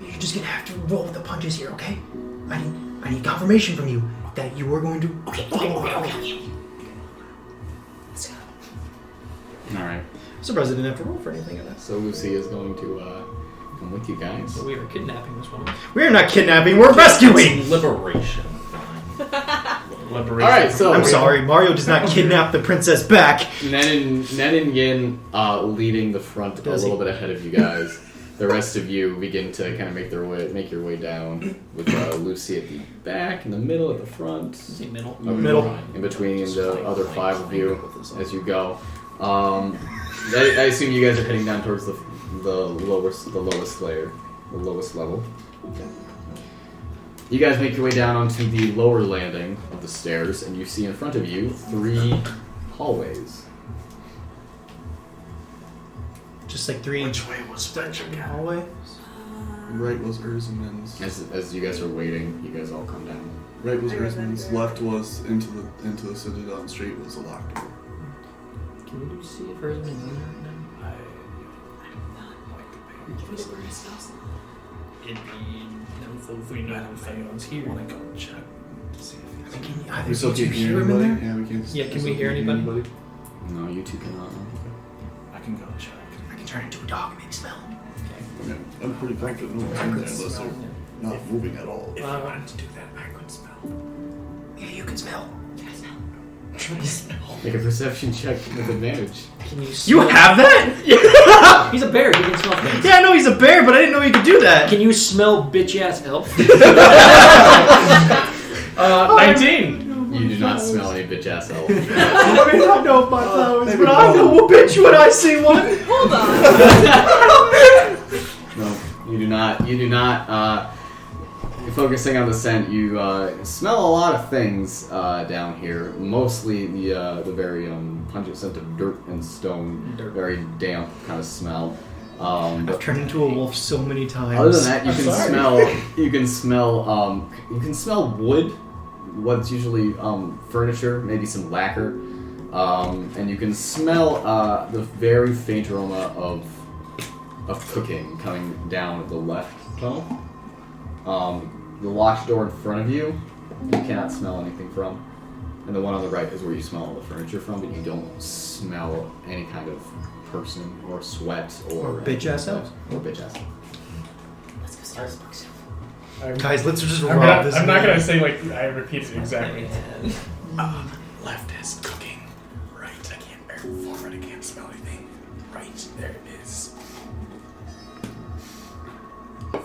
you're just gonna have to roll with the punches here, okay? I need confirmation from you that you are going to follow. Okay. Let's go. Alright. Surprised I didn't have to roll for anything of that. So Lucy is going to come with you guys. So we are kidnapping this woman. We are not kidnapping. We're rescuing. Liberation. Alright, so I'm sorry, Mario does not kidnap the princess back. Nen and Yin leading the front a little bit ahead of you guys. The rest of you begin to kind of make your way down with Lucy at the back, in the middle, at the front. Middle. Okay. Middle. In between the other 5 of you as you go. I assume you guys are heading down towards the lowest layer, the lowest level. Okay. You guys make your way down onto the lower landing of the stairs, and you see in front of you 3 hallways. Just like 3. Which way was French again? Hallway. Right was Erzenman's. As you guys are waiting, you guys all come down. Right was Erzenman's. Left was into the Citadel, and straight was a locked door. Can you see if Erzman's in there now? It'd be helpful if we know if anyone's here. I want to go check to see if he's Can either We still of you can't hear hear him in anybody. there? Yeah, we can't. Yeah, can we still hear can't anybody? No, you two cannot. I can go check. I can turn into a dog and maybe smell. I mean, I'm pretty confident no one's in there unless they're not moving at all. If I wanted to do that, I could smell. Yeah, you can smell. Make a perception check with advantage. Can you You smell? have that? He's a bear. He can smell things. Yeah, I know he's a bear, but I didn't know he could do that. Can you smell bitch ass elf? 19! You do not smell any bitch ass elf. I may not know my flowers, but I know a bitch when I see one. Hold on. No, you do not. You do not. Focusing on the scent, you smell a lot of things down here. Mostly the very pungent scent of dirt and stone. Very damp kind of smell. I've turned into a wolf so many times. Other than that, you can smell wood. What's usually furniture, maybe some lacquer, and you can smell the very faint aroma of cooking coming down the left tunnel. The locked door in front of you cannot smell anything from, and the one on the right is where you smell all the furniture from, but you don't smell any kind of person or sweat or bitch ass elf. Or bitch ass. Let's go start this bookshelf. Guys, let's just I'm rob this. not man. gonna say like I repeat it exactly. Left is cooking. Right, I can't. Forward, I can't smell anything. Right, there it is.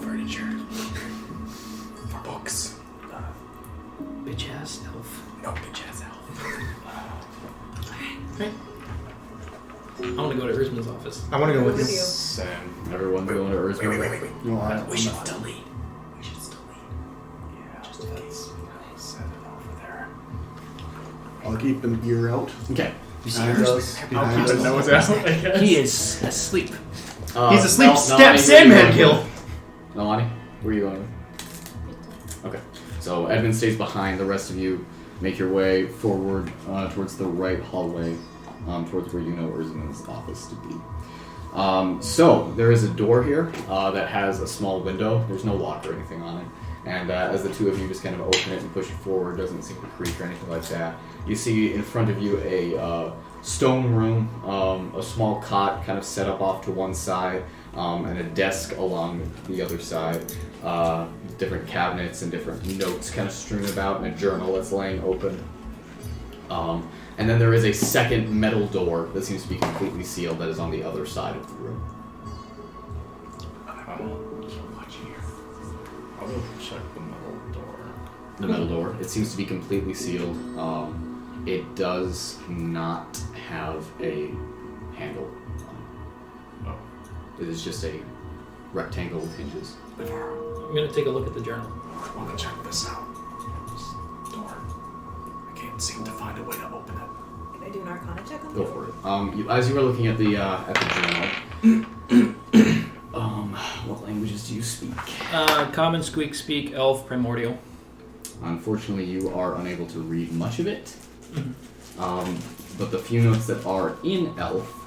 Furniture. For books. Bitch ass elf. No bitch ass elf. Right. I want to go to Erzman's office. I want to go with you. Same. Everyone's going to Erzman. Wait. No, We should still lead. We should still lead. Yeah, Just in case. set it over there. I'll keep an ear out. Okay. Behind us. I'll Behind keep the us. nose out, I guess. He is asleep. He's asleep. Nalane, Step where are you Sandman going kill. with? Nalane, where are you going with? Okay. So Edmund stays behind. The rest of you make your way forward towards the right hallway, towards where you know Erzman's office to be. So there is a door here that has a small window. There's no lock or anything on it. And as the two of you just kind of open it and push it forward, doesn't seem to creak or anything like that. You see in front of you a stone room, a small cot kind of set up off to one side, and a desk along the other side. Different cabinets and different notes kind of strewn about, and a journal that's laying open. And then there is a second metal door that seems to be completely sealed that is on the other side of the room. I'll go check the metal door. The metal door. It seems to be completely sealed. It does not have a handle. Oh. It is just a rectangle with hinges. I'm going to take a look at the journal. I want to check this out. This door. I can't seem to find a way to open it. Can I do an Arcana check on Go that? for it. As you were looking at the journal, what languages do you speak? Common, Squeak, Speak, Elf, Primordial. Unfortunately, you are unable to read much of it. But the few notes that are in Elf,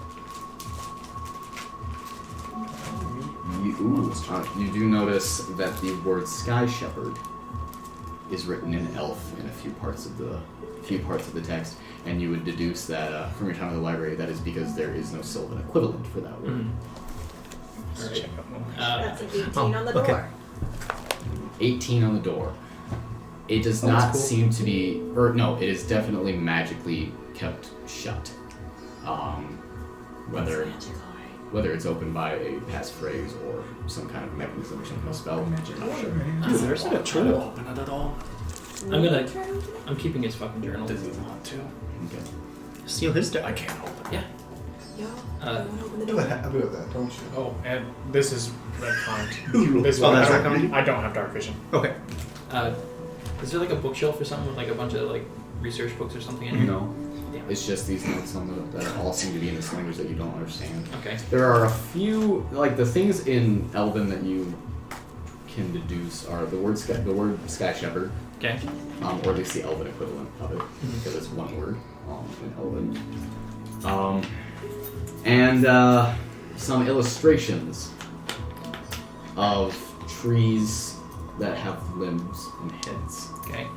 you do notice that the word Sky Shepherd is written in Elf in a few parts of the text, and you would deduce that from your time in the library that is because there is no Sylvan equivalent for that word. Alright. That's an 18 on the door. okay. 18 on the door. It does Oh, that's not cool. seem to be, or no, it is definitely magically kept shut. Whether it's opened by a passphrase or some kind of mechanism or some kind of spell, I'm not sure. There's a troll. Open it at all? I'm keeping his fucking journal. Does he want to? Okay. Steal his I deck. can't open it. Yeah. Yo, Uh, I want to open the You door. have a habit of that, don't you? Oh, and this is retconned. This Oh, that's I don't- retconned? I don't have dark vision. Okay. Is there like a bookshelf or something with like a bunch of like research books or something in here? No. Yeah. It's just these notes on that all seem to be in this language that you don't understand. Okay. There are a few, like the things in Elven that you can deduce are the word Sky Shepherd, Okay. or at least the Elven equivalent of it, because it's one word in Elven. And some illustrations of trees that have limbs and heads. Okay.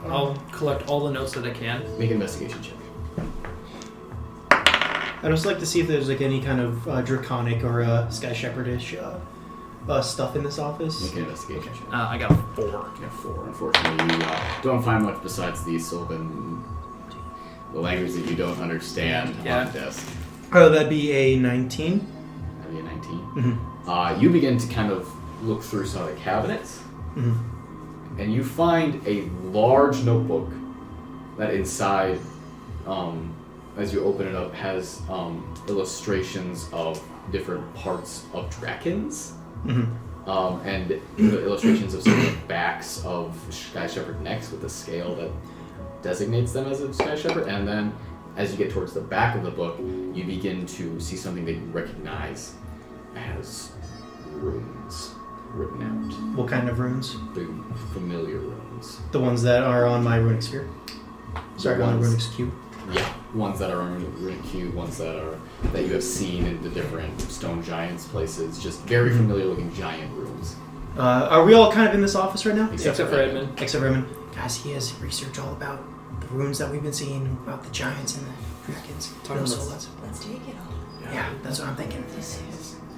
I'll collect all the notes that I can. Make an investigation check. I'd also like to see if there's like any kind of draconic or Sky Shepherdish stuff in this office. Make an investigation check. I got a 4. You have 4. Unfortunately, you don't find much besides the Sylvan, the language that you don't understand on the desk. Oh, that'd be a 19. That'd be a 19. Mm-hmm. You begin to kind of look through some of the cabinets, and you find a large notebook that inside, as you open it up, has illustrations of different parts of Drakens. And the illustrations of some of the backs of Sky Shepherd necks with a scale that designates them as a Sky Shepherd. And then as you get towards the back of the book, you begin to see something that you recognize as runes written out. What kind of runes? The familiar runes. The ones that are on my runic sphere. Sorry, on the runic cube. Yeah, ones that are on Runic Cube, ones that you have seen in the different stone giants places. Just very familiar looking giant runes. Are we all kind of in this office right now? Except for Edmund. Except for Edmund. Guys, he has research all about the runes that we've been seeing, about the giants and the dragons. Let's take it all. Yeah, that's what I'm thinking.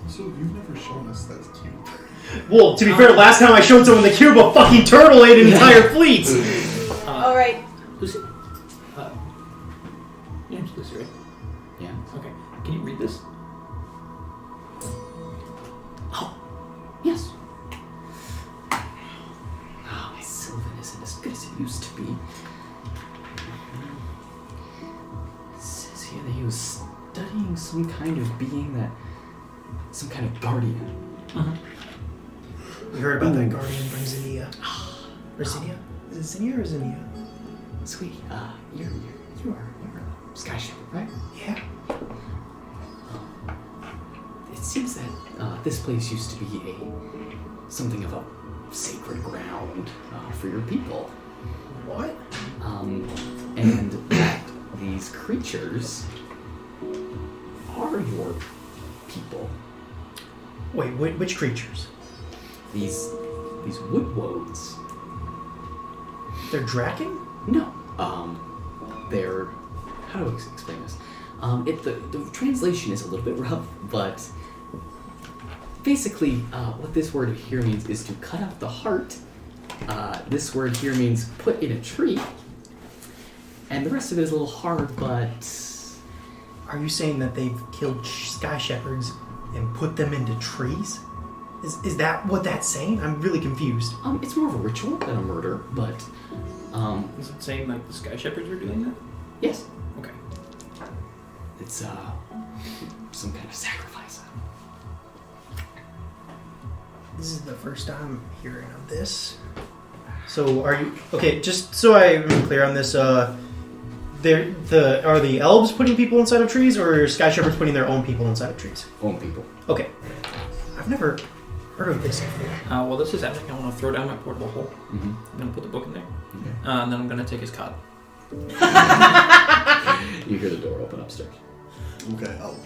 So you've never shown us that cube. Well, to be fair, last time I showed someone the cube, a fucking turtle ate an entire fleet! All right. Lucy? Your name's Lucy, right? Yeah. Okay. Can you read this? Oh, yes. Oh, my Sylvan isn't as good as it used to be. It says here that he was studying some kind of being some kind of guardian. We heard about that guardian from Zinnia. Or Zinnia? Is it Zinnia or Zinnia? Sweetie, you are a Sky Shepherd, right? Yeah. It seems that this place used to be something of a sacred ground for your people. What? And that these creatures are your people. Wait, which creatures? These wood woads. They're Draken? No. They're... How do I explain this? The translation is a little bit rough, but basically what this word here means is to cut out the heart. This word here means put in a tree. And the rest of it is a little hard, but... Are you saying that they've killed sky shepherds and put them into trees? Is that what that's saying? I'm really confused. It's more of a ritual than a murder, but... Is it saying like the sky shepherds are doing that? Yes. Okay. It's some kind of sacrifice. This is the first time hearing of this. So are you... Okay, just so I'm clear on this, are the elves putting people inside of trees, or are sky shepherds putting their own people inside of trees? Own people. Okay. I've never heard of this before. Well, this is epic. I want to throw down my portable hole. Mm-hmm. I'm going to put the book in there. Okay. And then I'm going to take his cot. You hear the door open upstairs. Okay, I'll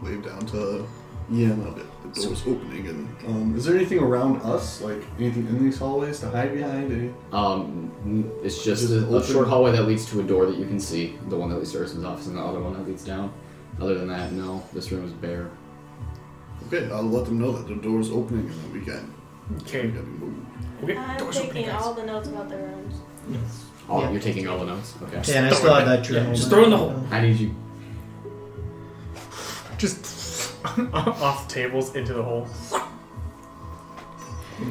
wave down to Ian a bit. The door's opening, and is there anything around us, like anything in these hallways to hide behind? It's just a short hallway that leads to a door that you can see. The one that leads to Urson's office, and the other one that leads down. Other than that, no. This room is bare. Okay, I'll let them know that the door's opening, and then we can. Okay. Move. Okay. I'm taking all the notes about the rooms. Yes. Oh, Yeah. you're taking all the notes? Okay. Yeah, and I still have that journal. Yeah, just throw in the hole. I need you... Just off the tables into the hole. I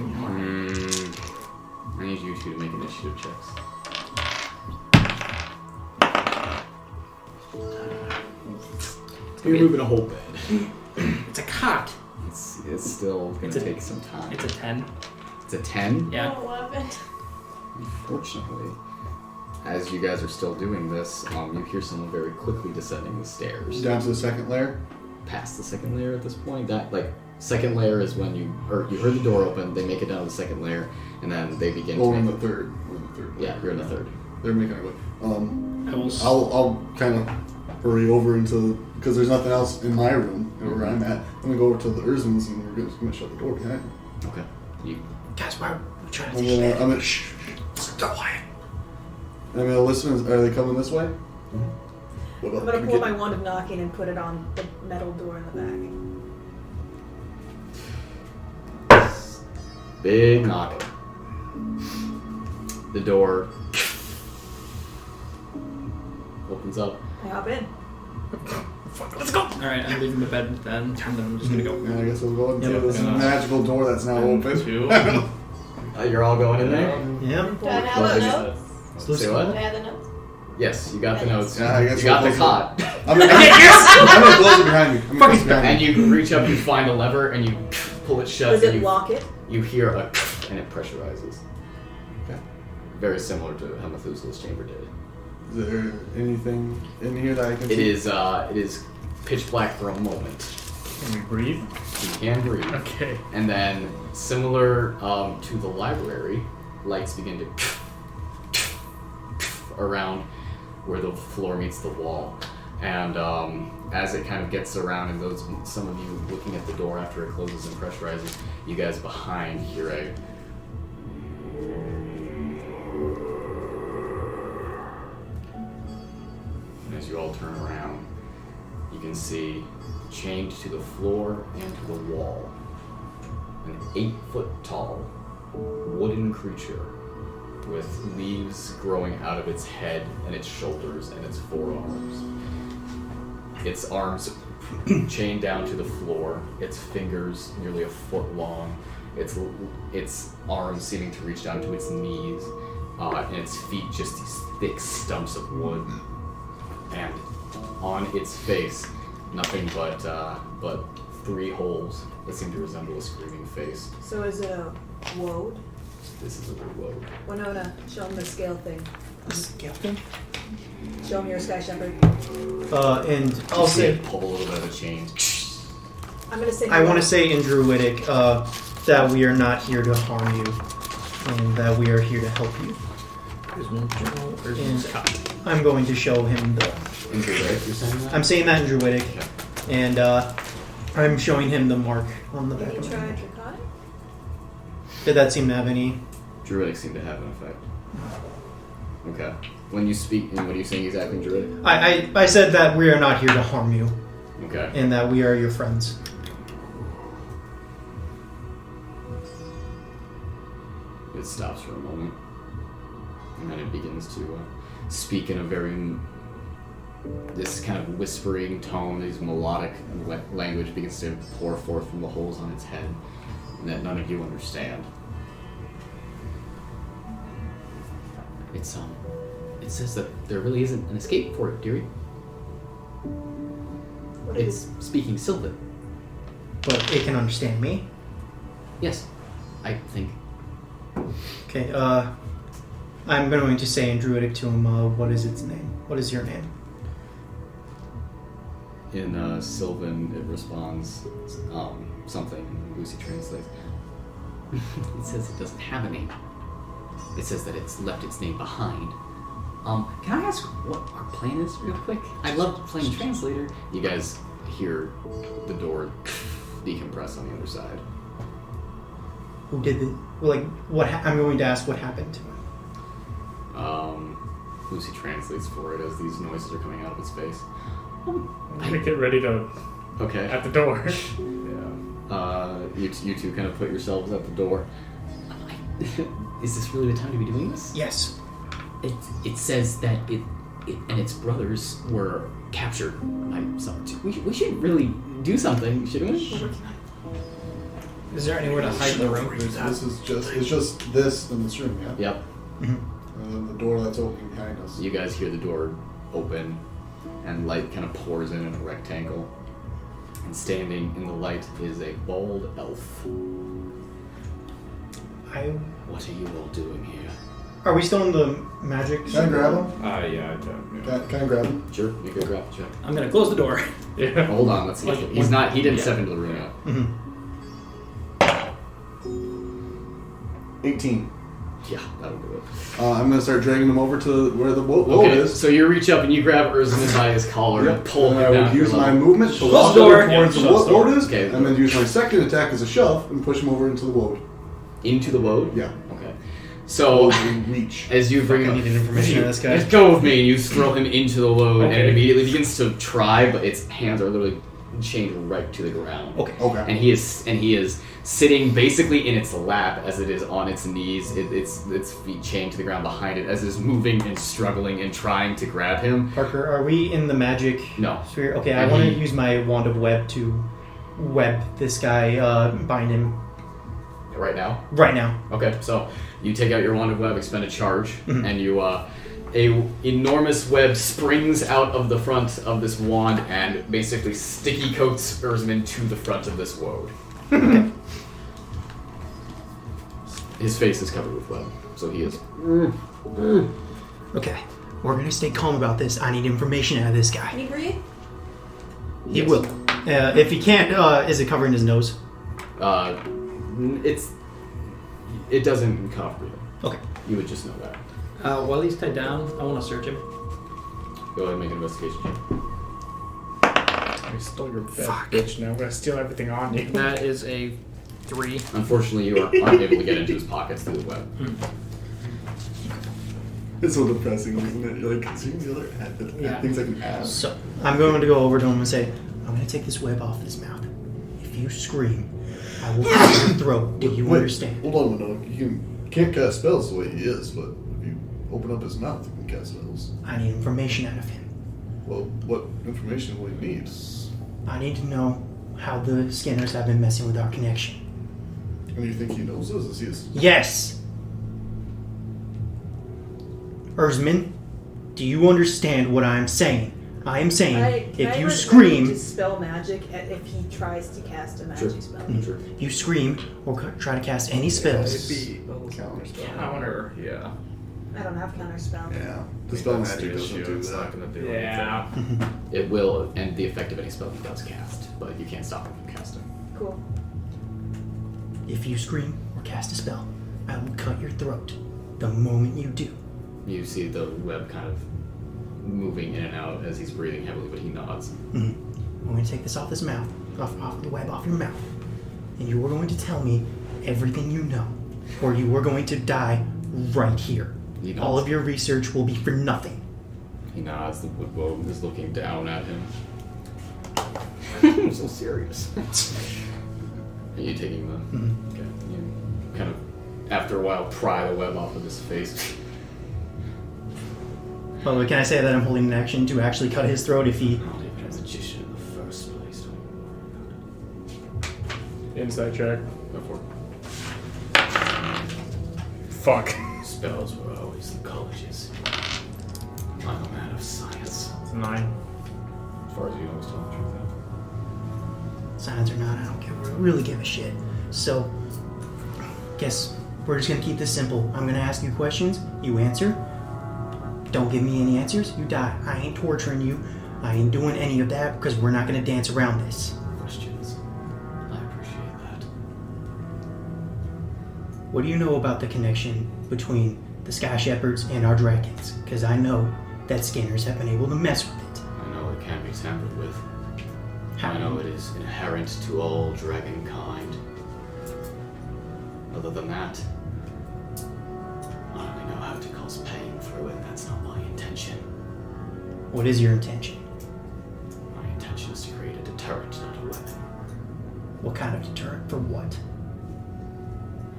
need you two to make initiative checks. You're moving a whole bed. It's a cot. It's still going to take some time. It's a 10. It's a 10? Yeah. Oh, 11. Unfortunately, as you guys are still doing this, you hear someone very quickly descending the stairs. Down to the second layer? Past the second layer at this point. That, second layer is when you heard the door open, they make it down to the second layer, and then they begin to we're in make... the third. Yeah, you're in the third. They're making our way. I will... I'll kind of hurry over into... Because there's nothing else in my room where I'm at. I'm going to go over to the Urzins, and we're just going to shut the door behind me. Okay. Guys, why are we trying to I'm take going to... Shh. Stop quiet. I'm going to listen. Are they coming this way? Mm-hmm. What I'm about gonna pull my wand of knocking and put it on the metal door in the back. Big knock. The door opens up. I hop in. Let's go! Alright, I'm leaving the bed then, and then I'm just gonna go. Yeah, I guess we'll go into Yep. this magical door that's now open. You're all going in there? Yeah. Do I have the notes? Say what? Do I have the notes? Yes, you got the notes. Yeah, I guess you got the we'll cot. I'm going to close it behind me. And you reach up, you find a lever, and you pull it shut. Does and it you, lock it? You hear a and it pressurizes. Okay. Very similar to how Methuselah's chamber did. Is there anything in here that I can It see? is pitch black for a moment. Can we breathe? You can breathe. Okay. And then, similar to the library, lights begin to around where the floor meets the wall. And as it kind of gets around, and some of you looking at the door after it closes and pressurizes, you guys behind hear a... And as you all turn around, you can see, chained to the floor and to the wall, an 8-foot-tall wooden creature with leaves growing out of its head and its shoulders and its forearms. Its arms chained down to the floor, its fingers nearly a foot long, its arms seeming to reach down to its knees, and its feet just these thick stumps of wood. And on its face, nothing but 3 holes that seem to resemble a screaming face. So is it a woad? This is a woad. Winona, show him the scale thing. Scale thing? Show him your sky shepherd. And I'll say... Pull a little bit of a chain. I'm gonna say... I want to say in Druidic that we are not here to harm you, and that we are here to help you. And I'm going to show him the... In Druidic? Druidic, you're saying that? I'm saying that in Druidic, and I'm showing him the mark on the back Did of you my try hand. Draconic? Did that seem to have any? Druidic seem to have an effect. Okay. When you speak, and what are you saying exactly in Druidic? I said that we are not here to harm you, Okay. and that we are your friends. It stops for a moment, and then it begins to speak in a very, this kind of whispering tone, this melodic language begins to pour forth from the holes on its head, and that none of you understand. It says that there really isn't an escape for it, dearie. It's speaking Sylvan. But it can understand me. Yes, I think. Okay, I'm going to say in Druidic to him, what is its name? What is your name? In Sylvan, it responds something. Lucy translates. It says it doesn't have a name. It says that it's left its name behind. Can I ask what our plan is, real quick? I love playing translator. You guys hear the door decompress on the other side. Who did the what? I'm going to ask what happened to him. Lucy translates for it as these noises are coming out of its face. I'm gonna get ready to. Okay. At the door. Yeah. You two kind of put yourselves at the door. Is this really the time to be doing this? Yes. It says that it and its brothers were captured by some. We should really do something, shouldn't we? Is there anywhere to hide the room? It's just this in this room, yeah? Yep. And then the door that's open behind us. You guys hear the door open, and light kind of pours in a rectangle. And standing in the light is a bald elf. What are you all doing here? Are we still in the magic? Can I grab him? Yeah, I don't. Can I grab him? Sure, you can grab the check. I'm gonna close the door. Yeah. Hold on, let's see. He's not. He didn't step into the room yet. Mm-hmm. 18. Yeah, that'll do it. I'm gonna start dragging him over to where the boat Okay, is. so you reach up and you grab Urzman by his collar and pull him I down. would use your my level. movement to Close walk the door. over towards the boat is, Okay. and then use my second attack as a shove and push him over into the woad. Into the woad? Yeah. Okay. So, reach. as you bring I him, needed information on this guy. Just go with me, and you throw him into the load, and it Okay. immediately begins to try, but its hands are literally chained right to the ground. Okay. And he is sitting basically in its lap as it is on its knees, its feet chained to the ground behind it, as it is moving and struggling and trying to grab him. Parker, are we in the magic No. sphere? Okay, I And want to he- use my wand of web to web this guy, bind him Right now? right now. Okay, so you take out your wand of web, expend a charge, Mhm. and you a enormous web springs out of the front of this wand and basically sticky coats Urzman to the front of this woad. His face is covered with web, so he is. Okay, we're gonna stay calm about this. I need information out of this guy. Can you breathe? He will. If he can't, is it covering his nose? It doesn't come off breathing. Okay. You would just know that. While he's tied down, I want to search him. Go ahead and make an investigation check. I stole your bed, bitch. Now I'm gonna steal everything on you. That is a 3. Unfortunately, you aren't able to get into his pockets through the web. It's so depressing, isn't it? You're like, seeing the other ad, things I can add. So, I'm going to go over to him and say, I'm going to take this web off his mouth. If you scream, I will cut your throat. Do you understand? Hold on, Winona. You can't cast spells the way he is, but if you open up his mouth, you can cast spells. I need information out of him. Well, what information will he need? I need to know how the Skinners have been messing with our connection. And you think he knows this? Is he a... Yes! Urzman, do you understand what I'm saying? I am saying, if you scream... to spell magic if he tries to cast a magic spell. Sure. If you scream or try to cast any spells... Counter, yeah. I don't have counter spell. Yeah. The spell magic That's doesn't the do issue. It's that. not going to do Yeah. anything. It will end the effect of any spell he does cast, but you can't stop him from casting. Cool. If you scream or cast a spell, I will cut your throat the moment you do. You see the web kind of moving in and out as he's breathing heavily, but he nods. I'm going to take this off his mouth, off the web off your mouth, and you are going to tell me everything you know, or you are going to die right here. All of your research will be for nothing. He nods. The woodwoman is looking down at him. I'm so serious. Are you taking the... Okay. You kind of, after a while, pry the web off of his face. By the way, can I say that I'm holding an action to actually cut his throat if he... Not even a magician in the first place. Inside check. Go for it. Fuck. Spells were always the colleges. I'm a man of science. It's a 9. As far as you know, he's telling the truth. Signs or not, I don't really give a shit. So, guess we're just gonna keep this simple. I'm gonna ask you questions, you answer. Don't give me any answers, you die. I ain't torturing you. I ain't doing any of that because we're not gonna dance around this. Questions. I appreciate that. What do you know about the connection between the Sky Shepherds and our dragons? Because I know that Skinners have been able to mess with it. I know it can't be tampered with. How? I know it is inherent to all dragon kind. Other than that, I only know how to cause pain through it, and that's not my intention. What is your intention? My intention is to create a deterrent, not a weapon. What kind of deterrent? For what?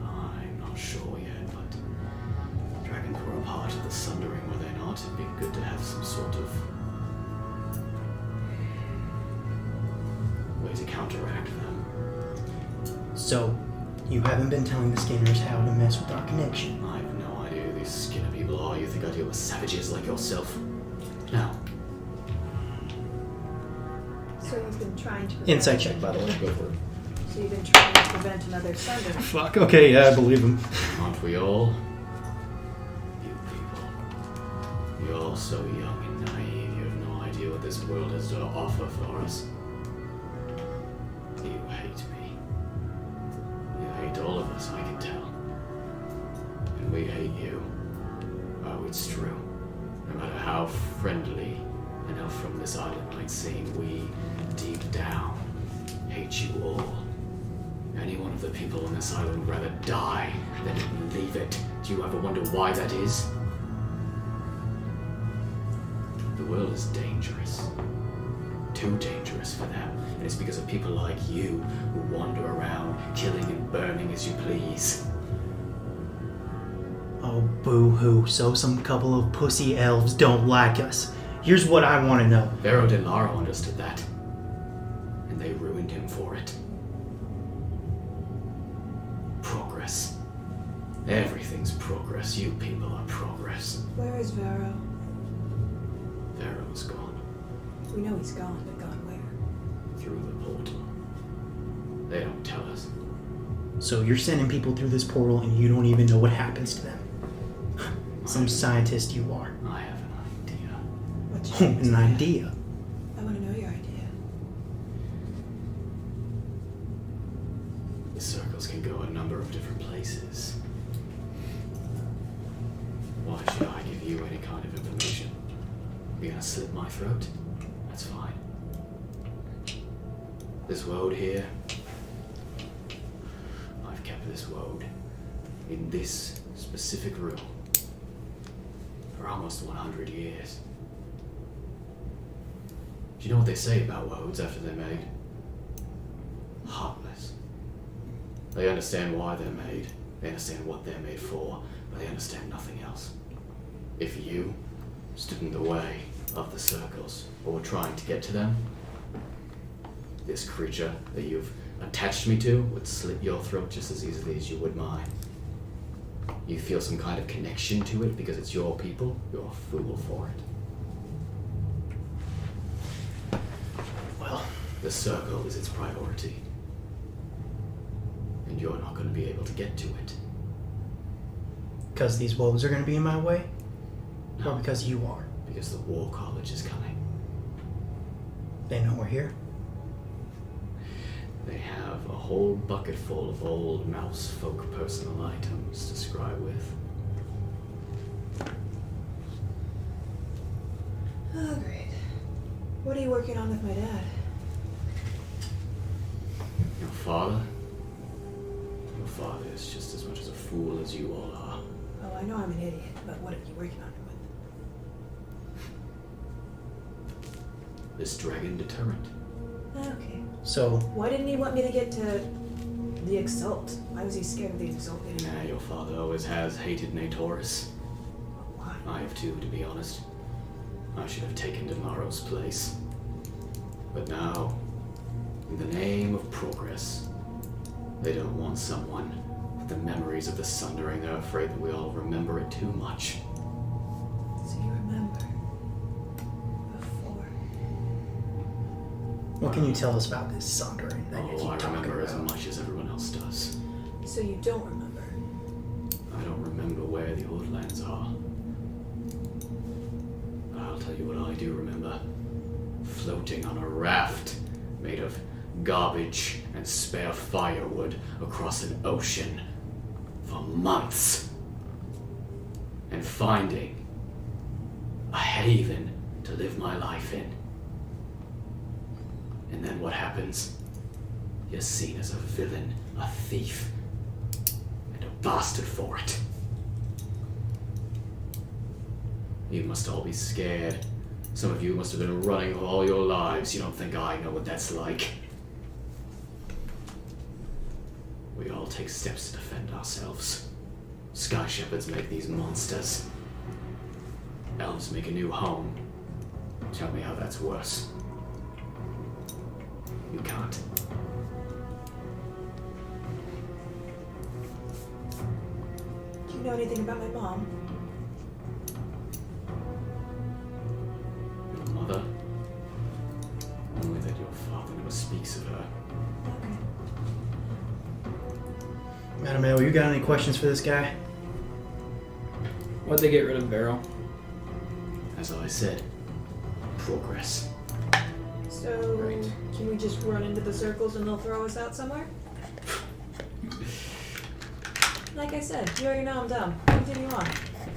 I'm not sure yet, but dragons were a part of the Sundering, were they not? It'd be good to have some sort of way to counteract them. So, you haven't been telling the Skinners how to mess with our connection. I have no idea who these Skinner people are. You think I deal with savages like yourself? No. So you've been trying to prevent... Insight check, by the way. Go for it. So you've been trying to prevent another Sunder. Fuck, okay, yeah, I believe him. Aren't we all? You people. You're all so young and naive. You have no idea what this world has to offer for us. You hate me. You hate all of us, I can tell. And we hate you. Oh, it's true. No matter how friendly and how from this island might seem, we, deep down, hate you all. Any one of the people on this island would rather die than leave it. Do you ever wonder why that is? The world is dangerous. Too dangerous for them. And it's because of people like you who wander around killing and burning as you please. Oh, boo-hoo. So some couple of pussy elves don't like us. Here's what I want to know. Vero de Laro understood that. And they ruined him for it. Progress. Everything's progress. You people are progress. Where is Vero? Vero's gone. We know he's gone, but gone where? Through the portal. They don't tell us. So you're sending people through this portal and you don't even know what happens to them. Some scientist you are. I have an idea. What's your An idea? I want to know your idea. The circles can go a number of different places. Why should I give you any kind of information? You're gonna slit my throat? That's fine. This woad here, I've kept this woad in this specific room for almost 100 years. Do you know what they say about woads after they're made? Heartless. They understand why they're made, they understand what they're made for, but they understand nothing else. If you stood in the way of the circles, or were trying to get to them, this creature that you've attached me to would slit your throat just as easily as you would mine. You feel some kind of connection to it because it's your people, you're a fool for it. Well, the circle is its priority. And you're not going to be able to get to it. Because these wolves are going to be in my way? No. Or because you are? Because the War College is coming. They know we're here? They have a whole bucket full of old mouse folk personal items to scry with. What are you working on with my dad? Your father? Your father is just as much as a fool as you all are. Oh, I know I'm an idiot, but what are you working on it with? This dragon deterrent. Okay. So, Why didn't he want me to get to the Exalt? Why was he scared of the Exalt anyway? Nah, your father always has hated Natorus. Why? I have too, to be honest. I should have taken tomorrow's place. But now, in the name of progress, they don't want someone with the memories of the Sundering. They're afraid that we all remember it too much. So you remember before? what can you tell us about this Sundering that you Oh, keep I talking remember as about? much as everyone else does. So you don't remember? I don't remember where the Woodlands are. But I'll tell you what I do remember. Floating on a raft made of garbage and spare firewood across an ocean for months. And finding a haven to live my life in. And then what happens? You're seen as a villain, a thief, and a bastard for it. You must all be scared. Some of you must have been running all your lives. You don't think I know what that's like. We all take steps to defend ourselves. Sky shepherds make these monsters. Elves make a new home. Tell me how that's worse. You can't. Do you know anything about my mom? Your mother? Only that your father never speaks of her. Mattimeo, you got any questions for this guy? Why'd they get rid of Barrow? As I said, progress. So, can we just run into the circles and they'll throw us out somewhere? Like I said, you already know I'm dumb. Continue on.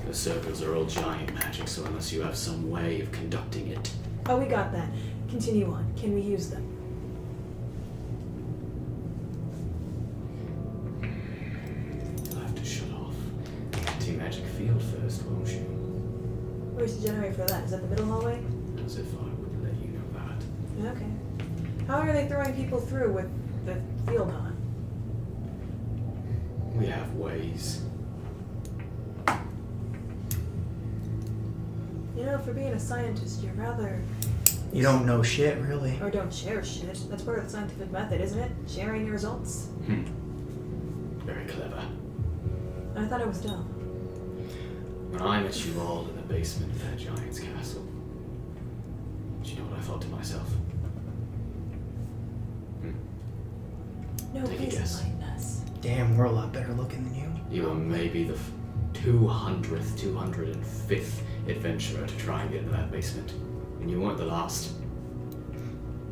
The circles are all giant magic, so unless you have some way of conducting it. Oh, we got that. Continue on. Can we use them? You'll have to shut off the anti-magic field first, won't you? Where's the generator for that? Is that the middle hallway? As if I wouldn't let you know that. Okay. How are they throwing people through with the field on? We have ways. You know, for being a scientist, you're rather... You don't know shit, really. Or don't share shit. That's part of the scientific method, isn't it? Sharing your results. Very clever. I thought it was dumb. When I met you all in the basement of that giant's castle, do you know what I thought to myself? No, Take a please guess. enlighten us. Damn, we're a lot better looking than you. You were maybe the 200th, 205th adventurer to try and get into that basement. And you weren't the last.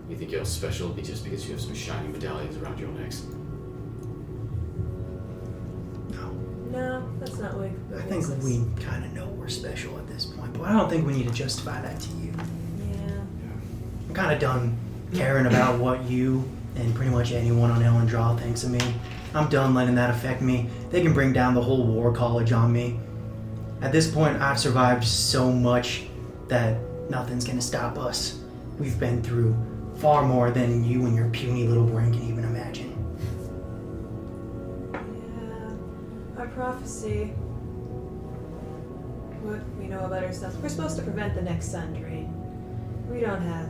You think you're special just because you have some shiny medallions around your necks? No, that's not what I think we kind of know we're special at this point, but I don't think we need to justify that to you. Yeah. I'm kind of done caring about what you and pretty much anyone on Elendral thinks of me. I'm done letting that affect me. They can bring down the whole war college on me. At this point, I've survived so much that nothing's gonna stop us. We've been through far more than you and your puny little brain can even imagine. Yeah. Our prophecy. What we know about ourselves. We're supposed to prevent the next sun drain. We don't have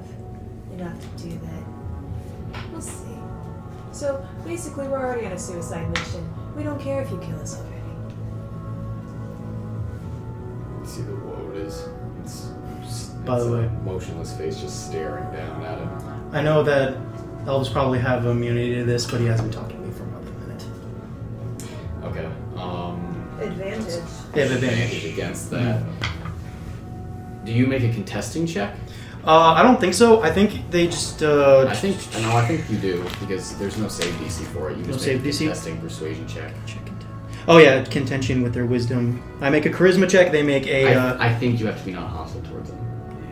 enough to do that. We'll see. So basically, we're already on a suicide mission. We don't care if you kill us already. See the woad is. By the way, motionless face just staring down at him. I know that elves probably have immunity to this, but he has been talking to me for another minute. Okay. Advantage. They have advantage against that. Do you make a contesting check? I don't think so. I think they just. I think you do because there's no save DC for it. You just save make a DC? contesting persuasion check. Oh yeah, contention with their wisdom. I make a charisma check. They make a. I think you have to be not hostile towards them.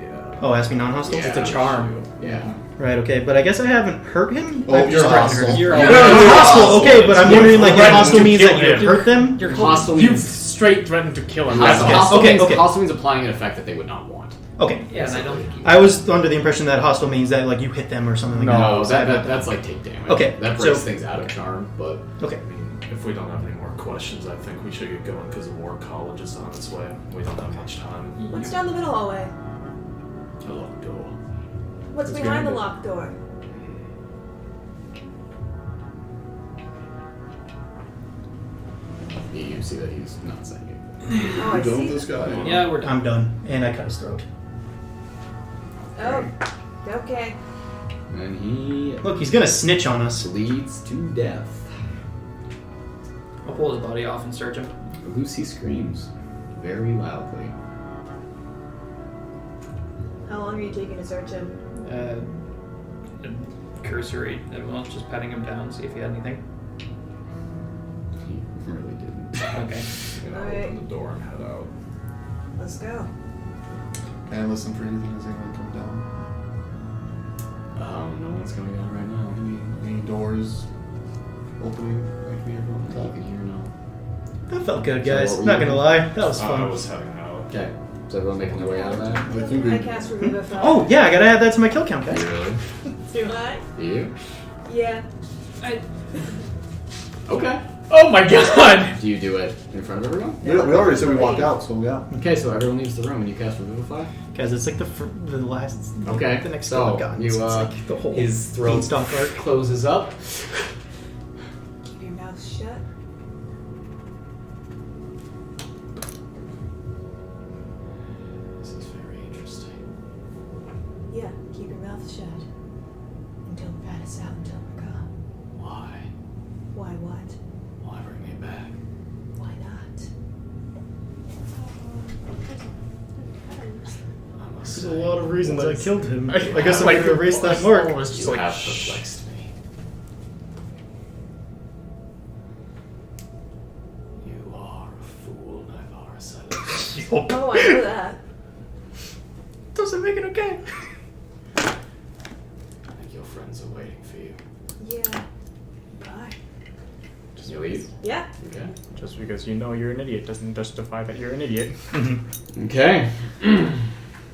Yeah. Oh, ask me non-hostile? Yeah. It's a charm. Yeah. Right, okay, but I guess I haven't hurt him. Oh, I've you're just threatened hostile. her. You're Hostile, okay, but I'm wondering, like, if threatened hostile to means kill that you him. hurt them? Hostile You means straight threatened to kill him. hostile, That's hostile Okay, means okay. hostile means applying an effect that they would not want. Okay. Yeah, and I don't think you I was under the impression that hostile means that, like, you hit them or something like that. No, that's like take damage. Okay, That breaks so- things out of charm, but Okay. If we don't have any more questions, I think we should get going because the war college is on its way. We don't have much time. What's down the middle hallway? a locked door. What's It's behind the gonna locked door? You see that he's not saying anything. Oh, I You done with see. this guy? Yeah, we're done. I'm done. And I cut his throat. Oh, okay. And he Look, he's gonna snitch on us. bleeds to death. I'll pull his body off and search him. Lucy screams very loudly. How long are you taking to search him? A cursory, well, just patting him down, see if he had anything. He really didn't. Okay. You know, Alright. open the door and head out. Let's go. Can I listen for anything as anyone come down? No one's coming down right now. Any doors opening like the everyone You top? can hear no. That felt good, So guys. what were Not you gonna lie. That was I fun. was heading out. Okay. Is everyone making their way out of that? I think we. I cast Revivify. Oh, yeah, I gotta add that to my kill count, guys. Really? Do I? You? Yeah. Okay. Oh my god! Do you do it in front of everyone? We already said we walked out, so yeah. Okay, so everyone leaves the room and you cast Revivify? Guys, it's like the last. Okay. The next so one I've gotten. you, It's like the whole his throat Beanstalk arc. closes up. Keep your mouth shut. This is very interesting. Yeah, keep your mouth shut. And don't rat us out until we're gone. Why? Why what? Why bring me back? Why not? I must There's say, a lot of reasons I killed him. I I guess I'm like gonna erase that mark. mark. Was just you like, have shh. perplexed me. You are a fool, Naivara said. Oh, I know that. Doesn't make it okay. I think your friends are waiting for you. Yeah. Bye. Just you leave? Yeah. Okay. Just because you know you're an idiot doesn't justify that you're an idiot. Okay.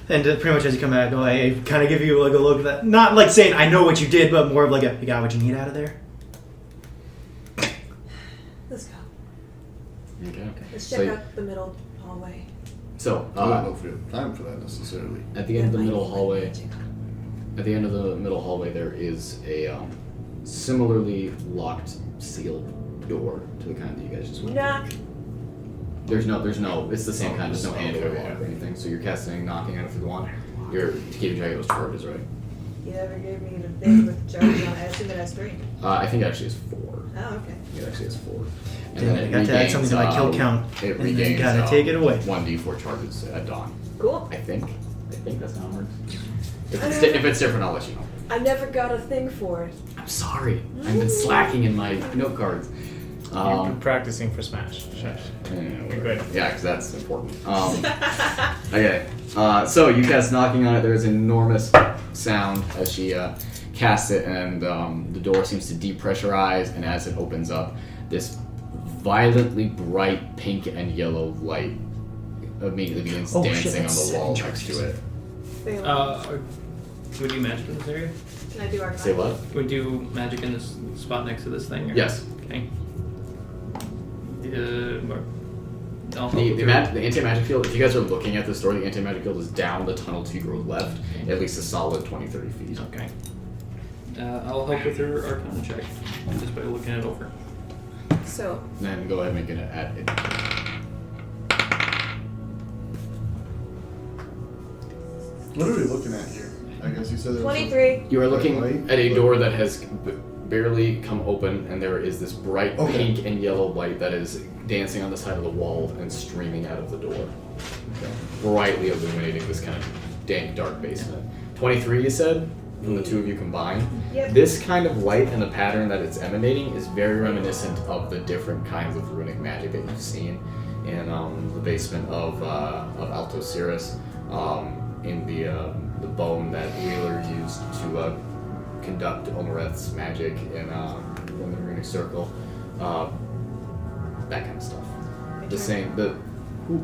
And pretty much as you come back, I kind of give you like a look that, not like saying I know what you did, but more of like a, you got what you need out of there. Let's go. Okay. Let's So check you- out the middle hallway. So, I don't know if we have time for that necessarily. at the end of the That might middle be like hallway, magic. at the end of the middle hallway, there is a similarly locked, sealed door to the kind that you guys just went Knock. through. There's no. It's the same kind. There's no Oh, handle or okay, lock yeah. or anything. So you're casting, knocking at it through the wand. You're keeping track of those charges, right? You never gave me the thing with the charge on it. I assume it has 3. I think it actually has 4. Oh, okay. It actually has 4. Damn it, I got to add something to my kill count. It And then regains. you gotta take it away. 1d4 charges at dawn. Cool. I think that's how it works. If it's different, I'll let you know. I never got a thing for it. I'm sorry. I've been slacking in my note cards. You've been practicing for Smash. Shush. You're good. Yeah, because that's important. Okay. So you cast knocking on it. There's an enormous sound as she casts it, and the door seems to depressurize. And as it opens up, this violently bright pink and yellow light immediately begins Oh, shit, dancing on that's the wall seven next to it. Can we do magic in this area? Can I do Arcana? Say what? Can we do magic in this spot next to this thing? Or? Yes. Okay. I'll help The with anti-magic field, if you guys are looking at this door, the anti-magic field is down the tunnel to your left, at least a solid 20-30 feet. Okay. I'll help with your Arcana check, just by looking it over. So, Then go ahead and make it at it. What are we looking at here? I guess you said it was 23. You are looking Light? at a door that has barely come open, and there is this bright Okay. pink and yellow light that is dancing on the side of the wall and streaming out of the door, brightly illuminating this kind of dank, dark basement. 23, you said, from the two of you combined. Yep. This kind of light and the pattern that it's emanating is very reminiscent of the different kinds of runic magic that you've seen in the basement of Alto Cirrus, in the the bone that Wheeler used to conduct Omareth's magic in the runic circle. That kind of stuff. The same.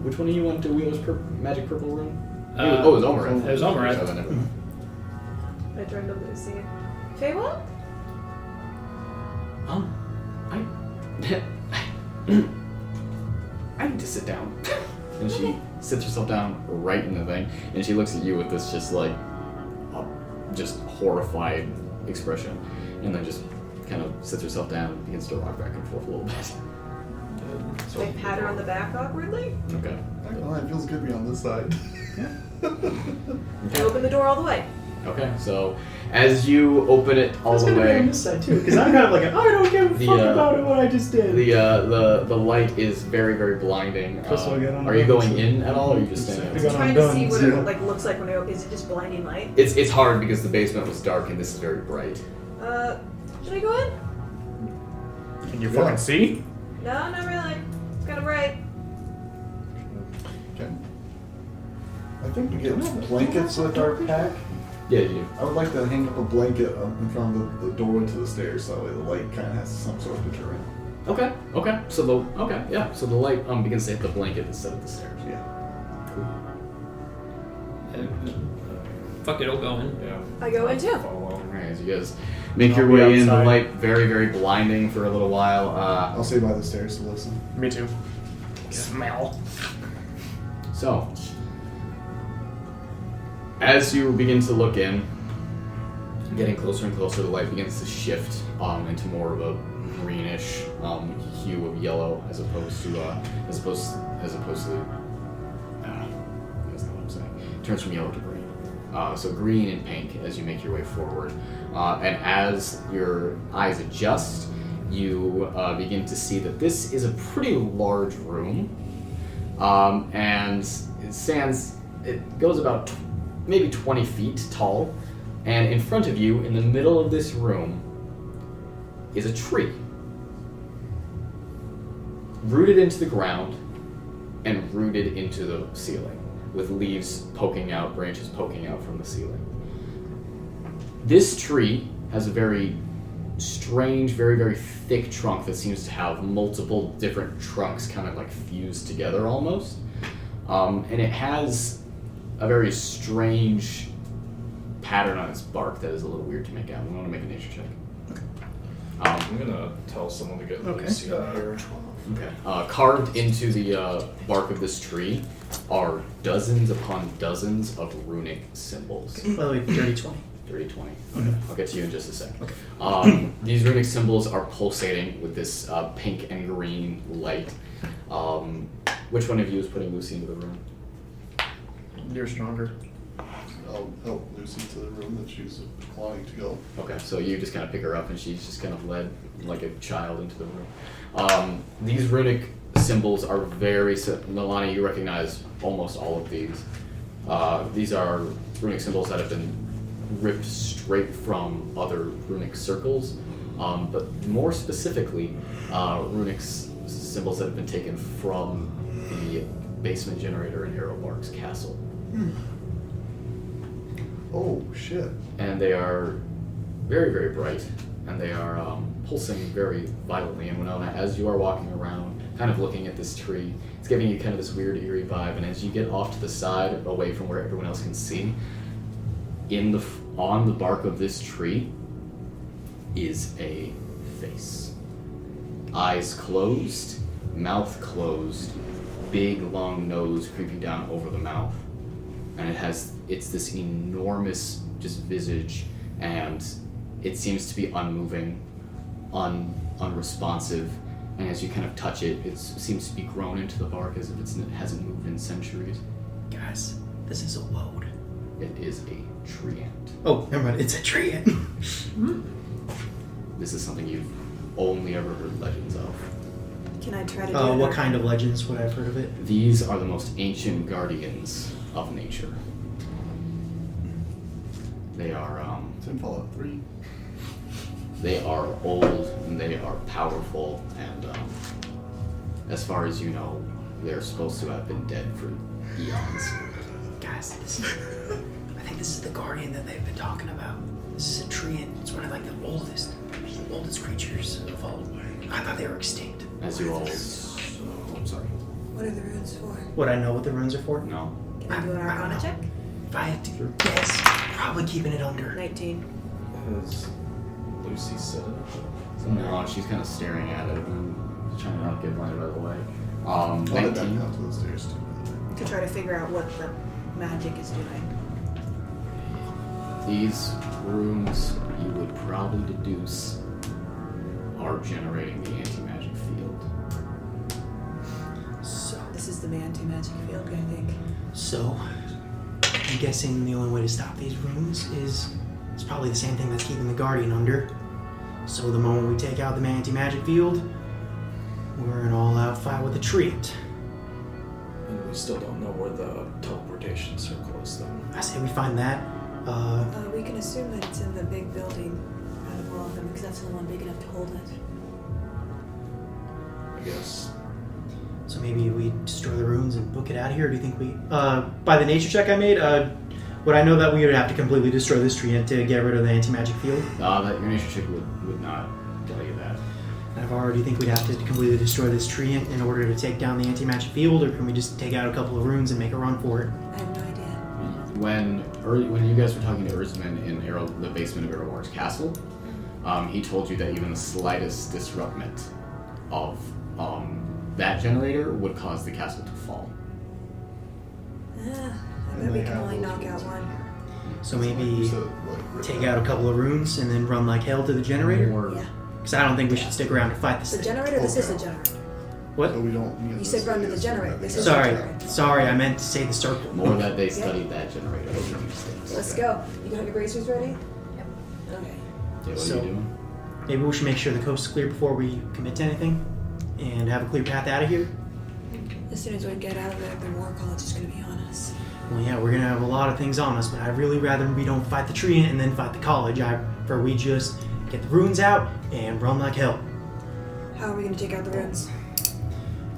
Which one of you went to Wheeler's magic purple rune? It was Omareth. It was Omareth. Oh, never mind. I turned to Lucy. Feywa? I need to sit down. And she sits herself down right in the thing, and she looks at you with this just like, just horrified expression, and then just kind of sits herself down and begins to rock back and forth a little bit. So I pat her on the back awkwardly. Okay. Oh, it feels good to be on this side. I open the door all the way. Okay, so as you open it all the Be on way, this side too, because I'm kind of like, I don't give a fuck about it, what I just did. the light is very, very blinding. Are you going in at all, or are you just standing I'm outside? trying to see what it like looks like when I open. Is it just blinding light? It's hard because the basement was dark and this is very bright. Should I go in? Can you fucking see? No, not really. It's kind of bright. Okay. I think we get blankets with our pack. Yeah, you do. I would like to hang up a blanket in front of the doorway to the stairs, so that way the light kind of has some sort of deterrent. Okay. So the light begins to hit the blanket instead of the stairs. Yeah. Cool. Fuck it, I'll go in. Yeah. I go in too. Alright, as you guys make your way in, the light very, very blinding for a little while. I'll stay by the stairs to listen. Me too. Smell. So, as you begin to look in, getting closer and closer, the light begins to shift into more of a greenish hue of yellow, as opposed to you guys know what I'm saying. It turns from yellow to green. So green and pink as you make your way forward, and as your eyes adjust, you begin to see that this is a pretty large room, and it goes about maybe 20 feet tall, and in front of you, in the middle of this room, is a tree. Rooted into the ground and rooted into the ceiling, with leaves poking out, branches poking out from the ceiling. This tree has a very strange, very, very thick trunk that seems to have multiple different trunks kind of like fused together almost. And it has a very strange pattern on its bark that is a little weird to make out. We want to make a nature check. I'm gonna tell someone to get Lucy out here. Okay. Carved into the bark of this tree are dozens upon dozens of runic symbols. By the way, 30-20. 30-20. Okay. I'll get to you in just a second. Okay. These runic symbols are pulsating with this pink and green light. Which one of you is putting Lucy into the room? You're stronger. I'll help Lucy to the room that she's wanting to go. Okay, so you just kind of pick her up and she's just kind of led like a child into the room. These runic symbols are very... Nalane, you recognize almost all of these. These are runic symbols that have been ripped straight from other runic circles, but more specifically, runic symbols that have been taken from the basement generator in Aerobark's castle. Oh, shit. And they are very, very bright, and they are pulsing very violently. And Winona, as you are walking around, kind of looking at this tree, it's giving you kind of this weird, eerie vibe. And as you get off to the side, away from where everyone else can see, on the bark of this tree is a face. Eyes closed, mouth closed, big, long nose creeping down over the mouth. And it's this enormous just visage, and it seems to be unmoving, unresponsive, and as you kind of touch it, it seems to be grown into the bark as if it hasn't moved in centuries. Guys, this is a woad. It is a tree ant. Oh, never mind, it's a tree ant. This is something you've only ever heard legends of. Can I try to do What kind of legends would I have heard of it? These are the most ancient guardians of nature. They are, It's in Fallout 3. They are old, and they are powerful, and as far as you know, they're supposed to have been dead for eons. Guys, I think this is the guardian that they've been talking about. This is a treant. It's one of like the oldest creatures of all. I thought they were extinct. As you all. I'm sorry. What are the runes for? Would I know what the runes are for? No. Can I do an Arcana check? If I had to guess, probably keeping it under. 19. Has Lucy said it? No, she's kind of staring at it and trying to not get blinded by the light. I'll head back 19. down to the stairs too. To try to figure out what the magic is doing. These runes, you would probably deduce, are generating the anti-magic field. So, This is the anti-magic field, I think. so I'm guessing the only way to stop these runes is it's probably the same thing that's keeping the guardian under. So the moment we take out the anti-magic field, we're in all-out fight with the treant. And we still don't know where the teleportation circle is, though. I say we find that. We can assume that it's in the big building out of all of them, because that's the one big enough to hold it. I guess. So maybe we destroy the runes and book it out of here. Or do you think we, by the nature check I made, would I know that we would have to completely destroy this treant to get rid of the anti-magic field? That your nature check would not tell you that. Naivara, do you think we'd have to completely destroy this treant in order to take down the anti-magic field, or can we just take out a couple of runes and make a run for it? I have no idea. When you guys were talking to Erzman in the basement of Aerowar's castle, he told you that even the slightest disruptment of that generator would cause the castle to fall. I bet we can only knock out one. So maybe take out a couple of runes and then run like hell to the generator? Yeah. Because I don't think we should stick around to fight this The thing. generator? This is the generator. What? But we don't need You said run to the generator. This is Sorry, the generator. sorry, I meant to say the circle. More that they studied that generator over these things. Let's go. You got your bracers ready? Yep. Okay. Yeah, what So- are you doing? Maybe we should make sure the coast is clear before we commit to anything and have a clear path out of here. As soon as we get out of there, the war college is going to be on us. Well, yeah, we're gonna have a lot of things on us, but I'd really rather we don't fight the treant and then fight the college. I prefer we just get the runes out and run like hell. How are we going to take out the runes?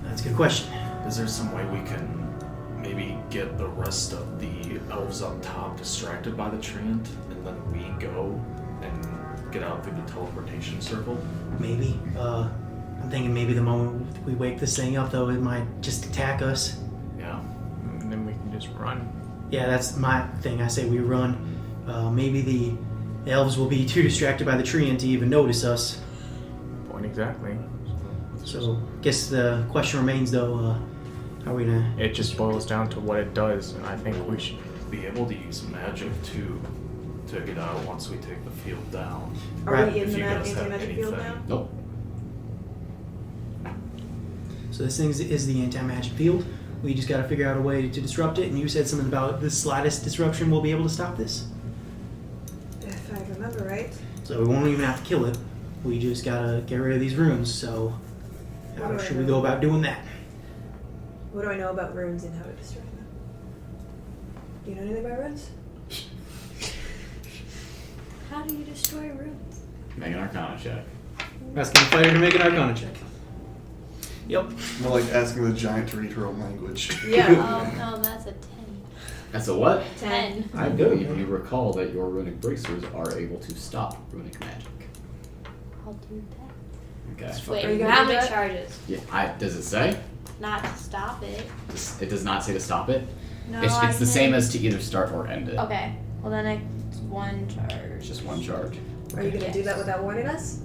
That's a good question. Is there some way we can maybe get the rest of the elves up top distracted by the treant, and then we go and get out through the teleportation circle? Maybe. I'm thinking maybe the moment we wake this thing up, though, it might just attack us. Yeah. And then we can just run. Yeah, that's my thing. I say we run. Maybe the elves will be too distracted by the treant to even notice us. Point exactly. So, guess the question remains, though, how are we gonna... It just boils down to what it does, and I think we should be able to use magic to get out once we take the field down. Are we in If the you guys have anti-magic field anything. now? Nope. So this thing is the anti-magic field. We just gotta figure out a way to disrupt it, and you said something about the slightest disruption will be able to stop this. If I remember right. So we won't even have to kill it. We just gotta get rid of these runes, so how should we go about doing that? What do I know about runes and how to destroy them? Do you know anything about runes? How do you destroy runes? Make an Arcana check. Asking the fighter to make an Arcana check. Yep. More like asking the giant to read her own language. Yeah. Oh, no, that's a 10. That's a what? 10. I believe you recall that your runic bracers are able to stop runic magic. I'll do that. Okay. Wait, Are you gonna how do many that? charges? Yeah, does it say? Not to stop it. It does not say to stop it. No, It's I the can- same as to either start or end it. Okay. Well, then it's one charge. It's just one charge. Are you going to do that without warning us?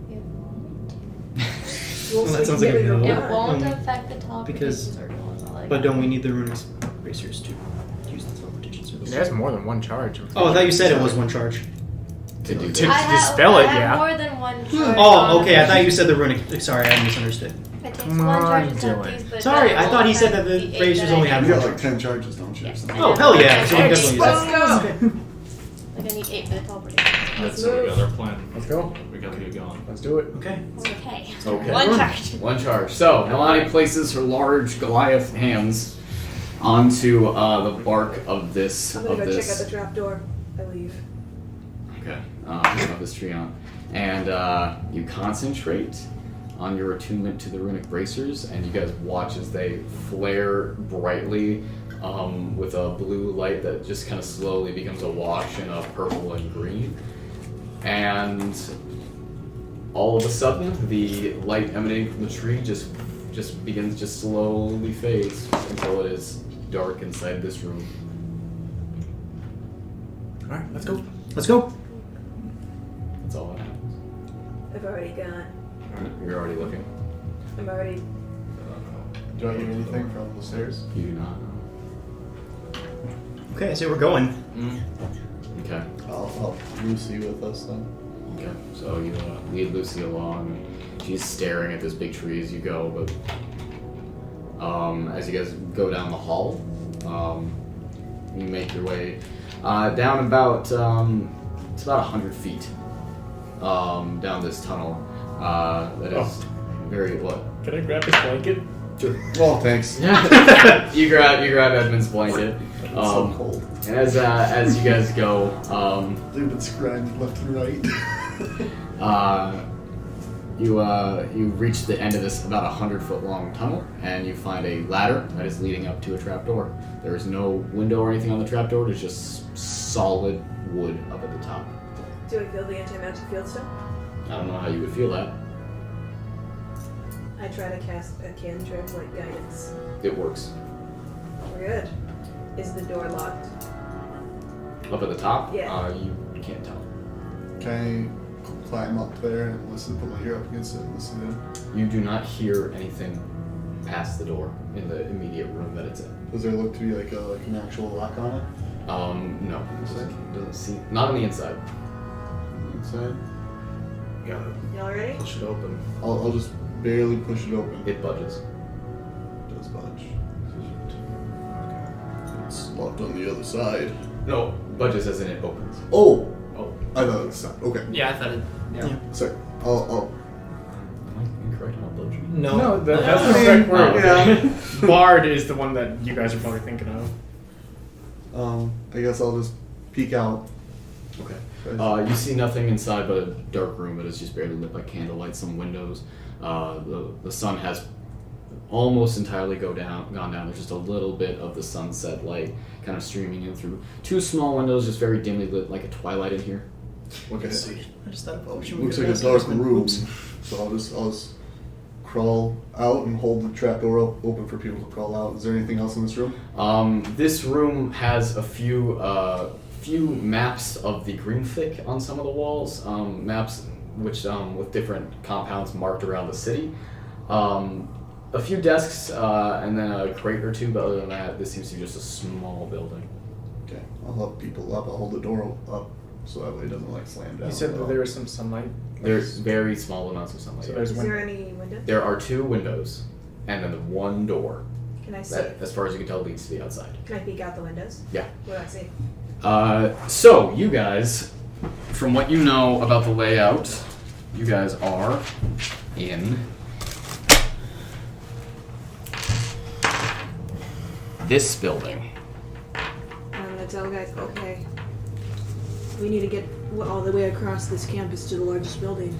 It won't. Well, that sounds like a no. It won't affect the teleportation Because, circle. Is all I but got. don't we need the runic bracers to use the teleportation circle? There's more than one charge. Oh, I thought you said it was one charge. To do To I dispel it, I have yeah. more than one charge. Oh, okay. I thought you said the runic. Sorry, I misunderstood. It takes Come one on, charge to stop Dylan. these, but Sorry, that I thought he won't said that affect the eight bracers that only I have You need. got like 10 charges, don't you? or something? Oh, hell yeah. So we definitely use Let's that. go! Like I need 8 for the teleportation. Alright, so we got our plan. Let's go. We gotta get going. Let's do it. Okay. Okay. Okay. One charge. One charge. So, Nalane places her large Goliath hands onto the bark of this. I'm going to go check out the trap door. I leave. Okay. Of this tree on. And you concentrate on your attunement to the runic bracers, and you guys watch as they flare brightly with a blue light that just kind of slowly becomes a wash in a purple and green. And all of a sudden, the light emanating from the tree just begins to slowly fades until it is dark inside this room. Alright, let's go. Let's go. That's all that happens. I've already gone. You're already looking. I'm already. Do I hear anything from the stairs? You do not know. Okay, so we're going. Okay. I'll help Lucy with us then. Okay. So you lead Lucy along. She's staring at this big tree as you go, but as you guys go down the hall, you make your way down about it's about 100 feet down this tunnel. That is very what? Can I grab his blanket? Sure. Well, thanks. you grab Edmund's blanket. It's so cold. And as you guys go, They've been scrying left and right. you reach the end of this about 100-foot long tunnel, and you find a ladder that is leading up to a trapdoor. There is no window or anything on the trapdoor. There's just solid wood up at the top. Do I feel the anti-magic field still? I don't know how you would feel that. I try to cast a cantrip like guidance. It works. We're good. Is the door locked? Up at the top? Yeah. You can't tell. Can I climb up there and listen, put my ear up against it and listen in? You do not hear anything past the door in the immediate room that it's in. Does there look to be like an actual lock on it? No. Doesn't see. Not on the inside. Inside? Got it. Y'all ready? Push it open. I'll just barely push it open. It budges. It does budge. It's locked on the other side. No, budges as in it opens. Oh! Oh. I thought it was not. Okay. Yeah, I thought it. Yeah. Sorry. I'll Am I incorrect on budge? No. That's the correct word. Yeah. Bard is the one that you guys are probably thinking of. I guess I'll just peek out. Okay. You see nothing inside but a dark room that is just barely lit by candlelight, some windows. The sun has almost entirely gone down. There's just a little bit of the sunset light kind of streaming in through two small windows, just very dimly lit, like a twilight in here. Okay. I just thought, oh, should we Looks go like a downstairs? dark room. Oops. So I'll just crawl out and hold the trapdoor open for people to crawl out. Is there anything else in this room? This room has a few maps of the Greenfic on some of the walls. Maps which with different compounds marked around the city. A few desks and then a crate or two, but other than that, this seems to be just a small building. Okay, I'll help people up. I'll hold the door up so that way it doesn't like slam down. You said that there was some sunlight. There's very small amounts of sunlight. So there's Is there any windows? There are two windows, and then the one door Can I see? that, as far as you can tell, leads to the outside. Can I peek out the windows? Yeah. What do I see? So you guys, from what you know about the layout, you guys are in this building. I'm gonna tell guys, okay, we need to get all the way across this campus to the largest building.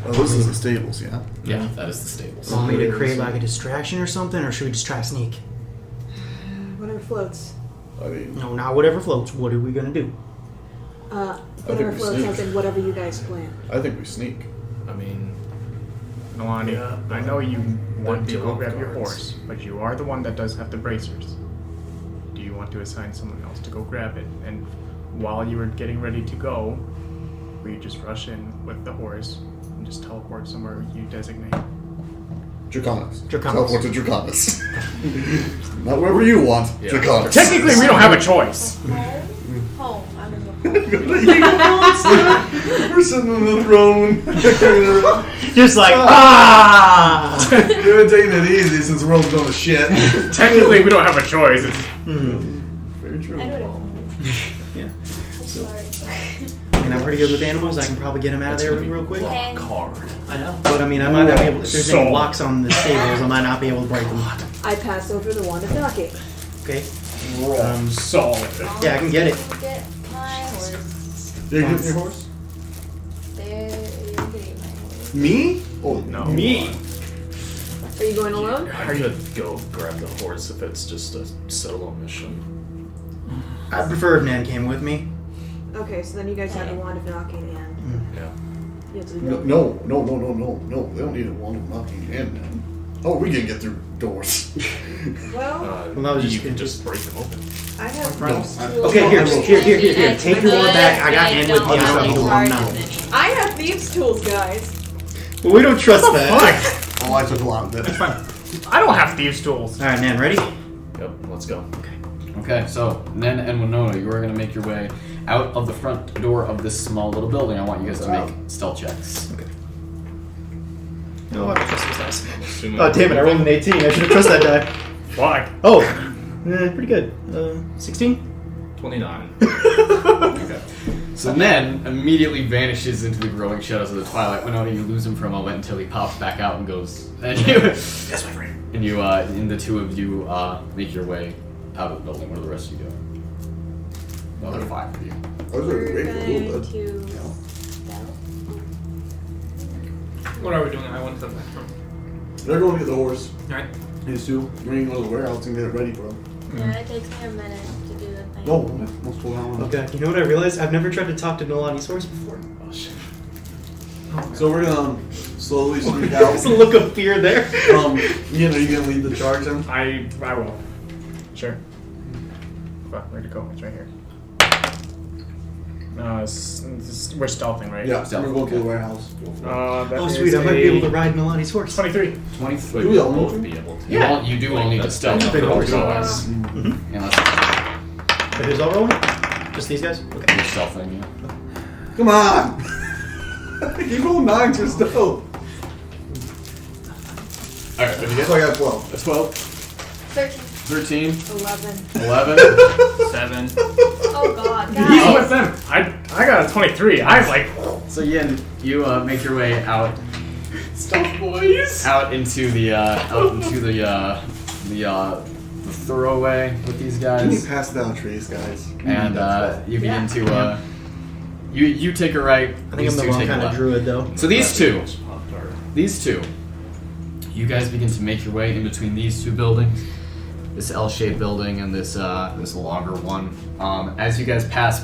Oh, this is the stables, yeah? Yeah, that is the stables. Want me to create like a distraction or something, or should we just try to sneak? Whatever floats. I mean, No, not whatever floats. What are we gonna do? Whatever we floats sneak. as in whatever you guys plan. I think we sneak. I mean, Nalane, Yeah, I know you want be to go off grab your guards. horse, but you are the one that does have the bracers. Do you want to assign someone else to go grab it? And while you were getting ready to go, we just rush in with the horse and just teleport somewhere you designate. Draconis. Draconis. Teleport to Draconis. Not wherever you want. Yeah. Draconis. Technically, we don't have a choice. Home. I'm in the We're sitting on the throne. Just like, ah! You've been taking it easy since the world's going to shit. Technically, we don't have a choice. It's, Very true. I know Yeah. I'm sorry. And I'm pretty good with animals. I can probably get them out of there real quick. Okay. Card. I know. But I mean, I might not be able. If there's any locks on the stables, I might not be able to break them. I pass over the wand of knocking. Okay. solid. Yeah, I can get it. Get my horse. You're getting your horse? You're getting my horse. Me? Oh, No. Me? Are you going alone? I could go grab the horse if it's just a solo mission. I prefer if Nan came with me. Okay, so then you guys have the wand of knocking and Yeah. you have to No. They don't need a wand of knocking in, man. Oh, we can get through doors. Well, Well, that was you just can just break them open. I have No, thieves' I- tools. okay, here. Take your wand back. I got Nan with me. I don't need a wand now. I have thieves' tools, guys. Well, we don't trust that. Oh, I took a lot of it. I don't have thieves' tools. All right, Nan, ready? Yep, let's go. Okay, so Nen and Winona, you are going to make your way out of the front door of this small little building. I want you guys to make stealth checks. Okay. No, I don't trust this dice. Assuming Oh, damn it, I rolled an 18. I should have trusted that die. Why? Oh, pretty good. 16? 29. Okay. So Nen immediately vanishes into the growing shadows of the twilight. Winona, you lose him for a moment until he pops back out and goes. And you, Yes, my friend. and you, and the two of you make your way out of the building. What are the rest of you doing? Well, there are 5 of you. I was We're ready to going wait for a little bit. to stealth. What are we doing? I went to the bathroom. They're going to get the horse. Alright. These two, we're going to go to the warehouse and get it ready for them. Yeah, it takes me a minute to do the thing. No, let's pull that one. Okay, you know what I realized? I've never tried to talk to Nalane's horse before. Oh shit. So we're going to slowly sneak There's a out. look of fear there. Ian, are you going to lead the charge then? I will. Sure. Well, where'd it go? It's right here. We're stealthing, right? Yeah, we're going to the warehouse. That Oh, is sweet, I might be able to ride Nalane's horse. 23. 23. Do we all Both move? be able to. Yeah. You do all need to that's stealth. big horse. Otherwise- Mm-hmm. Unless But who's all rolling? Just these guys? Okay. you're stealthing, yeah. Come on! You rolled 9 for stealth. Alright, what did you get? So I got 12. A 12, 13. 13, 11. 11. 7. Oh god, He's guys. with them. I got a 23. I was like, So Yin, you make your way out, stealth boys. out into the thoroughway with these Can you guys, pass down trees, guys? and you begin to you take a right. I think these I'm the two wrong take a kind of left. druid, though. So these two, you guys begin to make your way in between these two buildings, this L-shaped building and this longer one. As you guys pass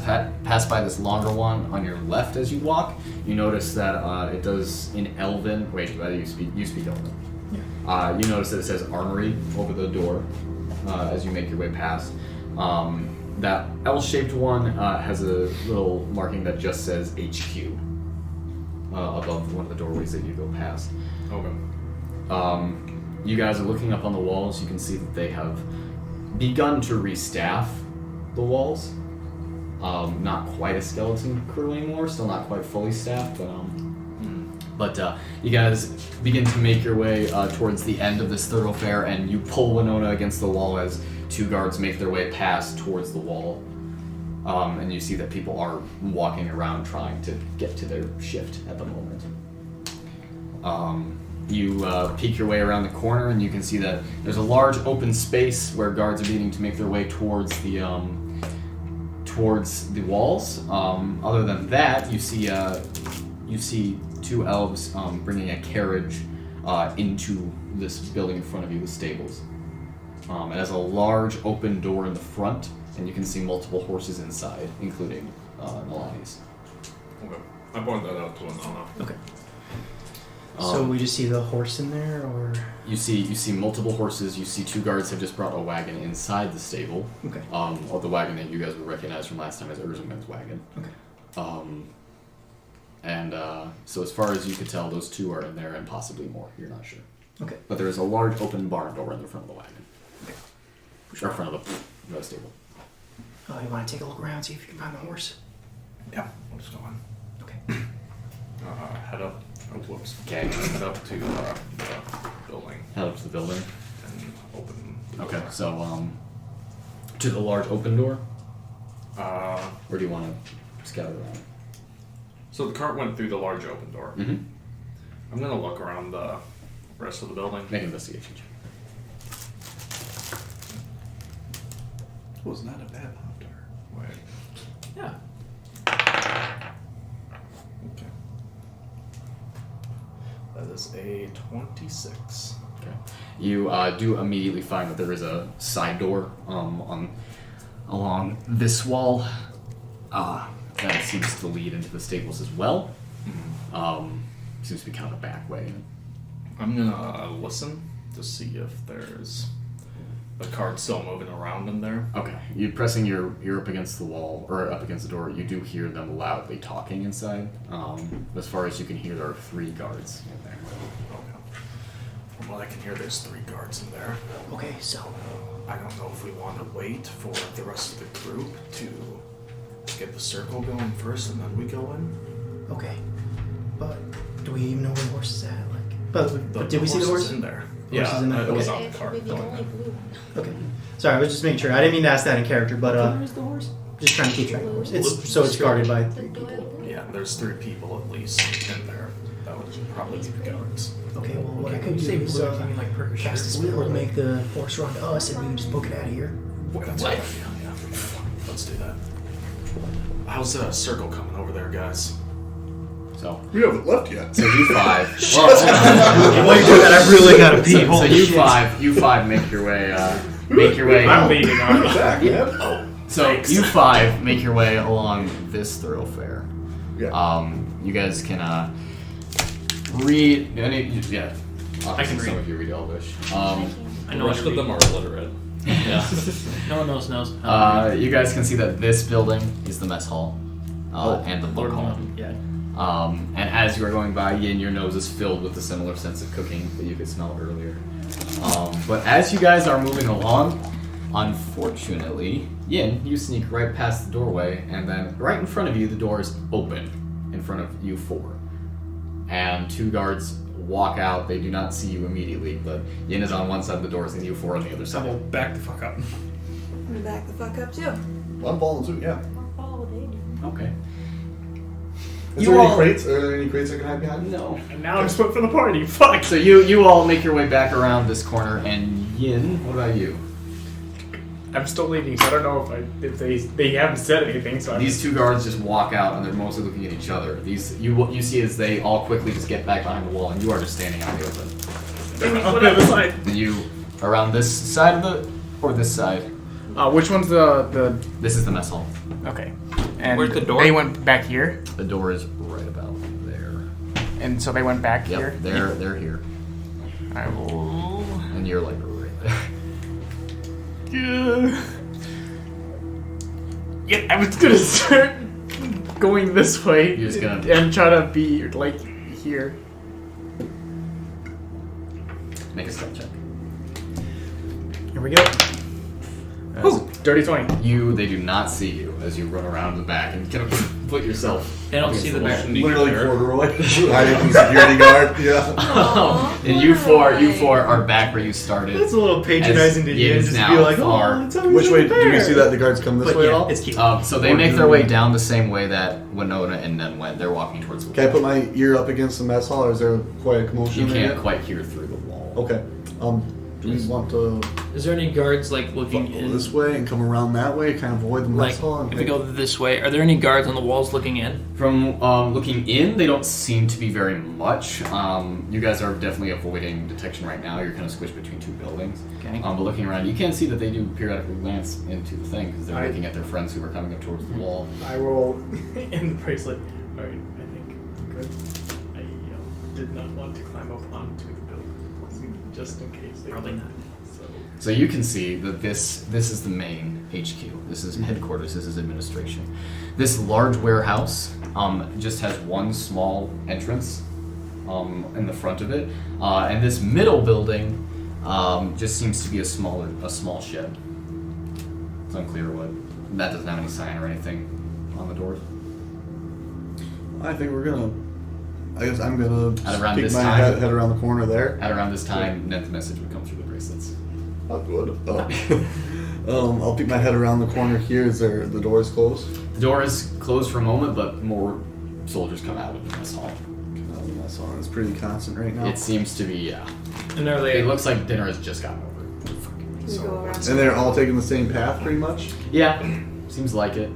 by this longer one on your left as you walk, you notice that it does in Elven. Wait, you speak Elven. Yeah. You notice that it says Armory over the door as you make your way past. That L-shaped one has a little marking that just says HQ above one of the doorways that you go past. Okay. You guys are looking up on the walls. You can see that they have begun to restaff the walls. Not quite a skeleton crew anymore. Still not quite fully staffed, but you guys begin to make your way towards the end of this thoroughfare, and you pull Winona against the wall as 2 guards make their way past towards the wall. And you see that people are walking around trying to get to their shift at the moment. You peek your way around the corner, and you can see that there's a large open space where guards are beginning to make their way towards the walls. Other than that, you see 2 elves bringing a carriage into this building in front of you, the stables. It has a large open door in the front, and you can see multiple horses inside, including Nalane's. Okay. I pointed that out to Winona. Okay. So we just see the horse in there, or You see multiple horses. You see 2 guards have just brought a wagon inside the stable. okay, Or the wagon that you guys would recognize from last time as Erzman's wagon. okay. So as far as you could tell, those 2 are in there, and possibly more. You're not sure. Okay. But there is a large open barn door in the front of the wagon. Or front of the stable. Oh, you want to take a look around, see if you can find the horse? Yeah, we'll just go on. Okay. Head up. Oh, whoops. Okay. Head up to the building Head up to the building. and open. The Okay. door. So to the large open door, Uh, or do you want to scout around? so the cart went through the large open door. Mm-hmm. I'm gonna look around the rest of the building. Make an investigation check. Was not a bad Pop-Tart. Wait. Yeah. Okay. That is a 26. Okay. You do immediately find that there is a side door along this wall that seems to lead into the stables as well. Seems to be kind of a back way. I'm gonna listen to see if there's a cart still moving around in there. Okay. You pressing your ear up against the wall or up against the door. You do hear them loudly talking inside. As far as you can hear, there are 3 guards in there. Okay. From what I can hear, there's 3 guards in there. Okay, so I don't know if we want to wait for the rest of the group to get the circle going first and then we go in. okay, but do we even know where the horse is at? Like, but did we see the horse in there? Horse is in there? It was Okay. on the cart. Going in. Okay. Sorry, I was just making sure. I didn't mean to ask that in character, but Where's the horse? just trying to keep track of the horse. It's guarded by 3 people. Yeah, there's 3 people at least in there. That would probably be the guards. Okay, well, what I Okay, could you do say is blue, you mean like Perker cast a shirts? spell to make the horse run to us, and we can just book it out of here. That's a good idea, yeah. Let's do that. How's the circle coming over there, guys? So We haven't left yet. So you 5. While you do that, I really gotta pee. So you 5 make your way. I'm leading on. Back, man. So you 5 make your way along this thoroughfare. Yeah. You guys can read. Yeah. I can Some read. of you read Elvish. I The know rest how to of them read. are illiterate. Yeah. No one else knows. You guys can see that this building is the mess hall and the book hall. Yeah. And as you are going by, Yin, your nose is filled with the similar sense of cooking that you could smell earlier. But as you guys are moving along, unfortunately, Yin, you sneak right past the doorway, and then right in front of you, the door is open in front of you 4. And 2 guards walk out. They do not see you immediately, but Yin is on one side of the doors and you 4 on the other So we'll side. back the fuck up. I'm gonna back the fuck up too. I'm falling too, yeah. Follow what they do. Okay. Is You there all- any crates? Are there any crates I can hide behind? No. And now I'm split for the party. Fuck. So you all make your way back around this corner, and Yin, what about you? I'm still leading, so I don't know if they haven't said anything. So These 2 guards just walk out, and they're mostly looking at each other. You see as they all quickly just get back behind the wall, and you are just standing out in the open. on the other side. And you around this side of the or this side? Which one's the? This is the mess hall. Okay. And Where's the door? They went back here, The door is right about there. and so they went back Yep, here. they're here, I will. and you're like right there. Yeah, I was gonna start going this way. You're just gonna- and try to be like here. Make a stealth check. Here we go. Ooh. Dirty 20. They do not see you as you run around the back and kind of put yourself. They don't see the back. Literally corduroy. Hiding from security guard. Yeah. And you four are back where you started. That's a little patronizing to you. Yin is Just now be like, far. oh, it's always Which way? over Do we there. see that the guards come this But way yeah, at all? it's cute. So they make their way down the same way that Winona and Nen went. They're walking towards the wall. Can I put my ear up against the mess hall, or is there quite a commotion? You in there can't yet? quite hear through the wall. Okay. Do we want to Is there any guards like looking go in? this way and come around that way, kind of avoid the Like, mess hall? And if we go this way, are there any guards on the walls looking in? From looking in, they don't seem to be very much. You guys are definitely avoiding detection right now. You're kind of squished between 2 buildings. Okay. But looking around, you can see that they do periodically glance into the thing because they're looking at their friends who are coming up towards the wall. I will end the bracelet. Alright, I think good. I did not want to climb up onto the building, just in case. Probably not. So you can see that this is the main HQ. This is headquarters. This is administration. This large warehouse just has one small entrance in the front of it, and this middle building just seems to be a small shed. It's unclear what. That doesn't have any sign or anything on the doors. I think we're gonna. I guess I'm gonna At around peek this my time- head around the corner there. At around this time, Nen's message would come through the bracelets. Oh, good. I'll peek my head around the corner here. Is there the door is closed? The door is closed for a moment, but more soldiers come out of the mess hall. That's all. It's pretty constant right now. It seems to be, yeah. And are they? It looks like dinner has just gotten over. We go around. And they're all taking the same path, pretty much. Yeah, seems like it.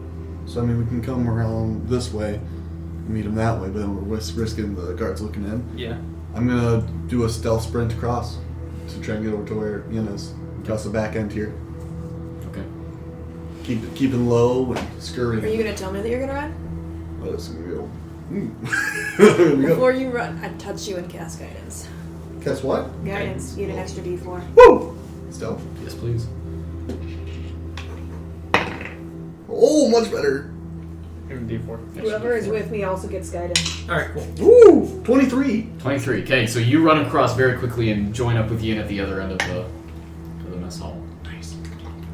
So I mean, we can come around this way, and meet them that way, but then we're risking the guards looking in. Yeah. I'm gonna do a stealth sprint across to try and get over to where Yen is. Across the back end here. Okay. Keeping low and scurrying. Are you gonna tell me that you're gonna run? Oh, it's gonna go. Before you run, I'd touch you and cast guidance. Guess what? Guidance. You get an extra D4. Woo! Stealth. Yes, please. Oh, much better. Give him D4. Whoever is with me also gets guidance. All right, cool. Woo! 23. 23. Okay, so you run across very quickly and join up with Yin at the other end of the mess hall. Nice.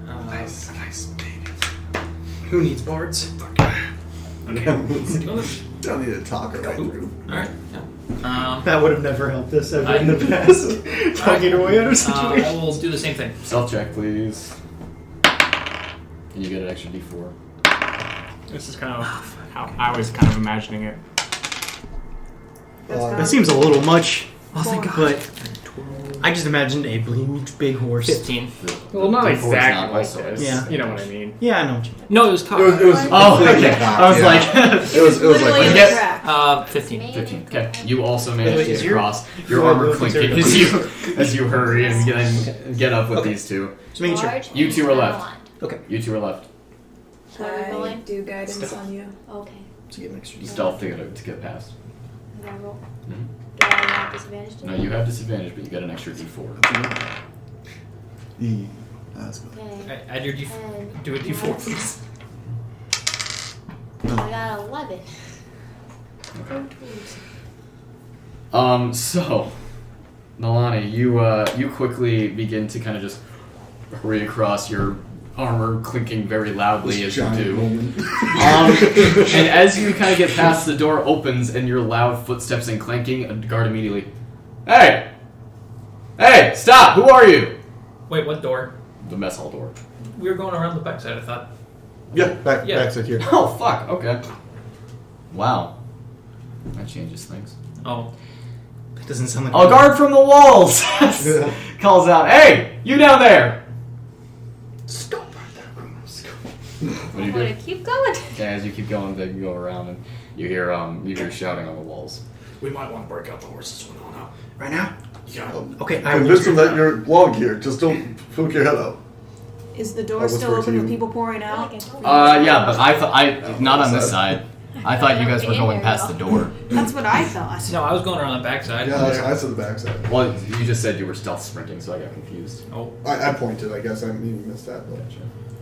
Nice. Nice baby. Who needs bards? Don't need to talk it right through. All right. Yeah. That would have never helped us ever in the past. Talking your way out of I situations. will do the same thing. Stealth check, please. And you get an extra D4. This is kind of how I was kind of imagining it. That seems a little much. Oh, thank God. But I just imagined a big horse. 15. Well, not D4 is exactly not like also- this. Yeah. You know what I mean. Yeah, I know what you mean. No, it was cocked. It was Oh, okay. yeah. I was like, It was Literally like in get- the track. 15. 15. Okay. You also manage Wait, to is get your- across. Your your armor ability clinking to- as you hurry and get up with Okay. these two. just making sure. Large You and two are left. Nalane. Okay. You two are left. Where are we I going? do guidance on you. Okay. To get an extra Stealth to get past. I gotta roll. Mhm. Do I have disadvantage to No, that? you have disadvantage, but you get an extra D4. That's good. Okay. Add your D4. 10, Do a D4, please. I got 11. So, Nalane, you quickly begin to kind of just hurry across, your armor clinking very loudly as you Giant do. moment. And as you kind of get past, the door opens and your loud footsteps and clanking, a guard immediately. Hey! Hey! Stop! Who are you? Wait, what door? The mess hall door. We were going around the backside, I thought. Yeah, backside here. Oh, fuck. Okay. Wow. That changes things. Oh. It doesn't sound like A guard from the walls calls out, "Hey, you down there!" Stop. What do you I'm gonna do? keep going. Okay, as you keep going, they go around and you hear shouting on the walls. We might want to break out the horses when on out. Right now? Yeah. Okay, I will. Convince them that you're long here. Just don't poke your head out. Is the I'll door whisper still to open you. with people pouring out? Yeah, but I not on this side. I thought you guys were going past the door. That's what I thought. No, I was going around the backside. Yeah, I said the backside. Well, you just said you were stealth sprinting, so I got confused. Oh. I pointed, I guess. I even missed that. But.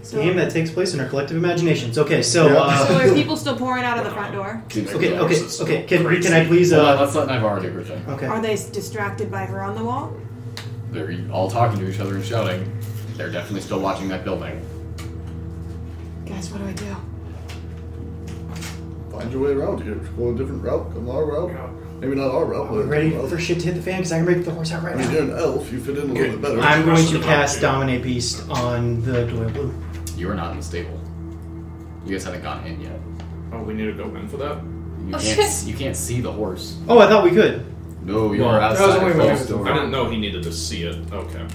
So, Game that takes place in our collective imaginations. Okay, so. Yeah. so are people still pouring out of the front door? Okay. Can I please? Hold on, let's let Naivara do her thing. Okay. Are they distracted by her on the wall? They're all talking to each other and shouting. They're definitely still watching that building. Guys, what do I do? Find your way around here. Go a different route. Come our route. Maybe not our route, Are we but ready route. for shit to hit the fan? Because I can break the horse out right I mean, now. you're an elf. You fit in a little bit better. I'm going to cast Dominate Beast on the Doyle Blue. You are not in the stable. You guys haven't gone in yet. Oh, we need to go in for that? You can't see the horse. Oh, I thought we could. No, you Well, are that was outside only the when closed door. I didn't know he needed to see it. Okay.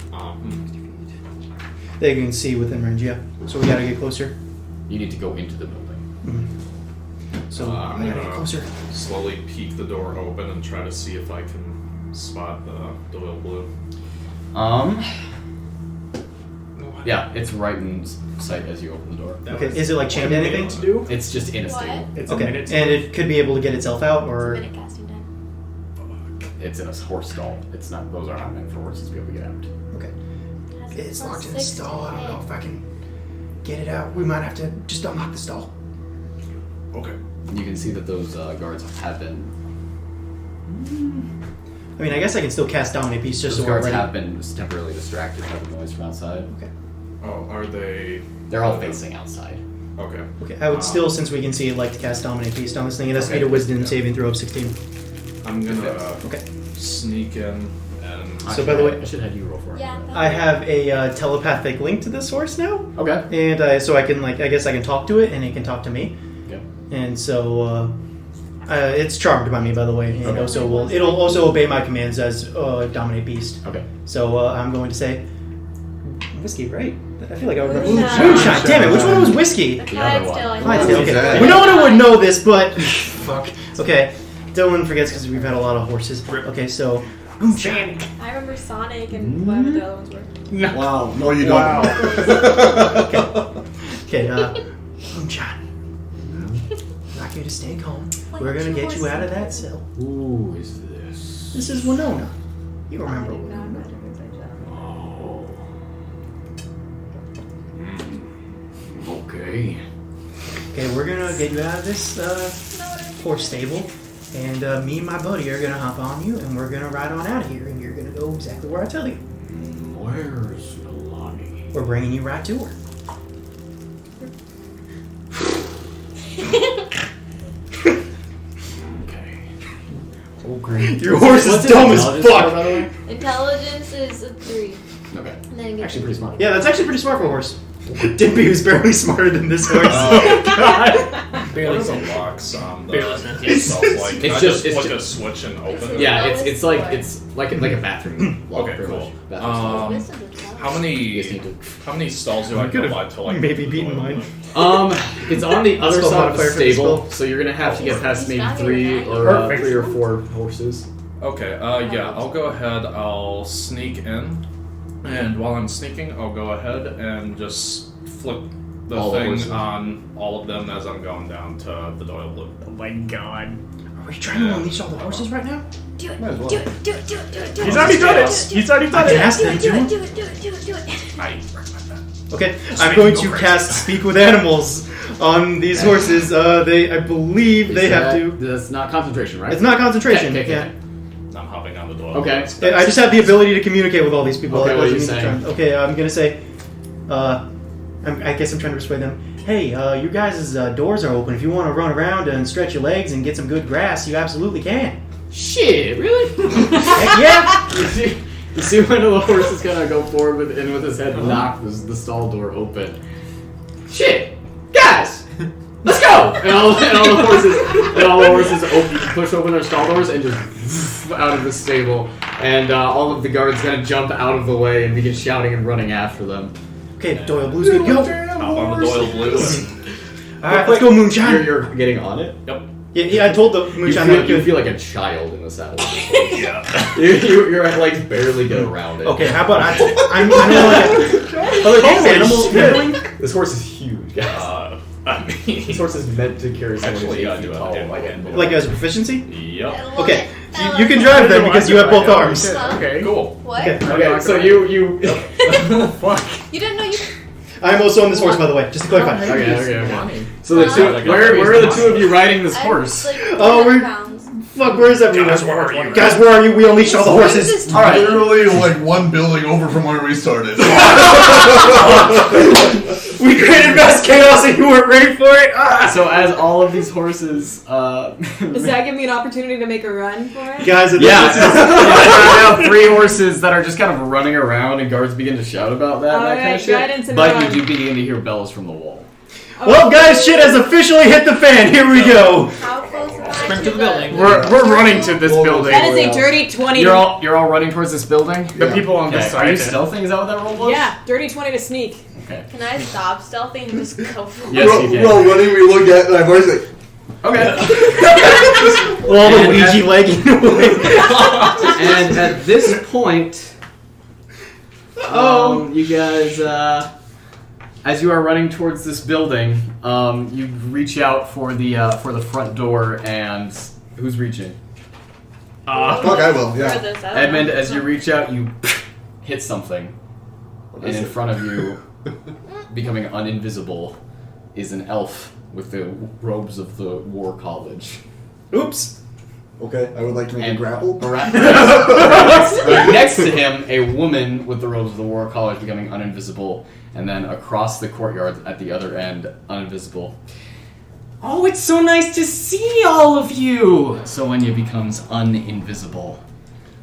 They can see within range, yeah. So we gotta get closer. You need to go into the building. So I'm I gotta get gonna closer. slowly peek the door open and try to see if I can spot the Doyle Blue. Yeah, it's right in sight as you open the door. Okay, is it like chained to anything? To do? It's just in a stable. It's a Okay, minute. and it could be able to get itself out, or Minute casting time. It's in a horse stall. It's not. Those are not meant for horses to be able to get out. okay. Has It's plus locked in the 6 stall. I don't know to if I can get it out. We might have to just unlock the stall. Okay. You can see that those guards have been. I mean, I guess I can still cast Dominate Beast just Those so we're guards ready. have been temporarily distracted by the noise from outside. Okay. Oh, are they? They're all facing outside. Okay. Okay, I would still, since we can see it, like to cast Dominate Beast on this thing. It has to need a Wisdom saving throw of 16. I'm gonna Okay. sneak in and. So by the way, I should have you roll for it. Yeah. I have a telepathic link to this horse now, Okay. and so I can I guess I can talk to it, and it can talk to me. Okay. And so it's charmed by me, by the way, and Okay. also it'll also obey my commands as Dominate Beast. Okay. So I'm going to say whiskey, right? I feel like I would remember Moonshine. moonshine. Damn it! Which one was whiskey? The other Clydesdale, one. I Clydesdale, think. okay. Winona would know this, but fuck. Okay, Dylan forgets because we've had a lot of horses. Okay, so Moonshine. I remember Sonic and whatever the other ones were. No. Wow. No, you don't. Wow. Okay, Moonshine. I'd like you to stay calm. We're gonna get you out of that cell. Who is this? This is Winona. You remember Winona? Oh. Okay. Okay, we're gonna get you out of this horse stable, and me and my buddy are gonna hop on you, and we're gonna ride on out of here, and you're gonna go exactly where I tell you. Where's Nalane? We're bringing you right to her. Oh, great. Your horse is dumb as fuck. Intelligence is a 3. Okay. And then it gets Actually, pretty smart. Yeah, that's actually pretty smart for a horse. Dimpy was barely smarter than this horse. What does a lock sound? It's Like, it's I just flick it's a switch and open it. Yeah, it's like a bathroom lock. Okay, pretty cool. much. Bathroom stall. How many stalls do I could've go by to like? maybe beaten mine. It's on the Let's other go side of the modifier for the stable, spell. so you're gonna have to get past maybe three or Perfect. 3 or 4 horses. Okay, yeah, I'll go ahead. I'll sneak in, and while I'm sneaking, I'll go ahead and just flip the All the thing horses. on all of them as I'm going down to the Doyle Blue. Oh my god. Are we trying to unleash all the horses right now? Do it. Might as well. Do it. Do it. Do it. Do it. Do it. He's already done it. He's already done I it. asked them Do it. to. Do it. Do it. Do it. Do it. I recommend that. Okay, I'm going to cast Speak with Animals on these horses. I believe they have to. That's not concentration, right? It's not concentration. Okay. Yeah. I'm hopping on the Doyle. Okay. Blue. I just have the ability to communicate with all these people. Okay, That what are doesn't you mean to saying? try- Okay, I'm gonna say, I guess I'm trying to persuade them. Hey, you guys' doors are open. If you want to run around and stretch your legs and get some good grass, you absolutely can. Shit, really? Heck yeah! You see one of the horses kind of go forward with his head and knock the stall door open. Shit, guys, let's go! And all the horses push open their stall doors and just out of the stable. And all of the guards kind of jump out of the way and begin shouting and running after them. Okay, Doyle Blue's good. Go. Hop on the Doyle Blue. All right, let's go, Moonshine. You're getting on it. Yep. Yeah, I told the You Moonshine. feel like a child in the saddle. Yeah. Your legs barely get around it. Okay, how about I know like animal handling? This horse is huge, guys. I mean, This horse is meant to carry someone actually, who's 8 yeah, I do feet have tall. animal handling. Like as a proficiency? Yep. Okay, you can drive them because you have both arms. Okay. Cool. What? Okay, so you. Fuck. You didn't know you. I'm also on this horse, by the way, just to clarify. Okay. So the two, where are the two of you riding this horse? Oh, we're fuck. Where's everyone? Guys, where are you? Guys, where are you? We unleashed all the horses. All right. Literally like one building over from where we started. We created mass chaos and you weren't ready for it. Ah! So as all of these horses, Does that give me an opportunity to make a run for it? Guys, yeah, I have 3 horses that are just kind of running around, and guards begin to shout about that, and that kind of guidance shit. and But run. you do begin to hear bells from the wall. Well, guys, shit has officially hit the fan. Here we go. How close am I Sprint to the building. We're running to this building. That is a dirty 20. You're all running towards this building. The people on this Okay. side. Are you stealthing? Is that what that roll was? Yeah, dirty 20 to sneak. Okay. Can I stop stealthing and just go for it? Yes, you can. We're all running, we look at and I've always like, Okay. All the And Ouija legging away. And at this point, you guys, as you are running towards this building, you reach out for the front door, and who's reaching? fuck, I will, yeah. Furthest, I don't Edmund, know. as you reach out, you hit something, and is in it? front of you, becoming uninvisible, is an elf with the robes of the War College. Oops. Okay, I would like to make a And grapple. right next to him, a woman with the robes of the War College becoming uninvisible, and then across the courtyard at the other end, uninvisible. Oh, it's so nice to see all of you! So Soenya becomes uninvisible,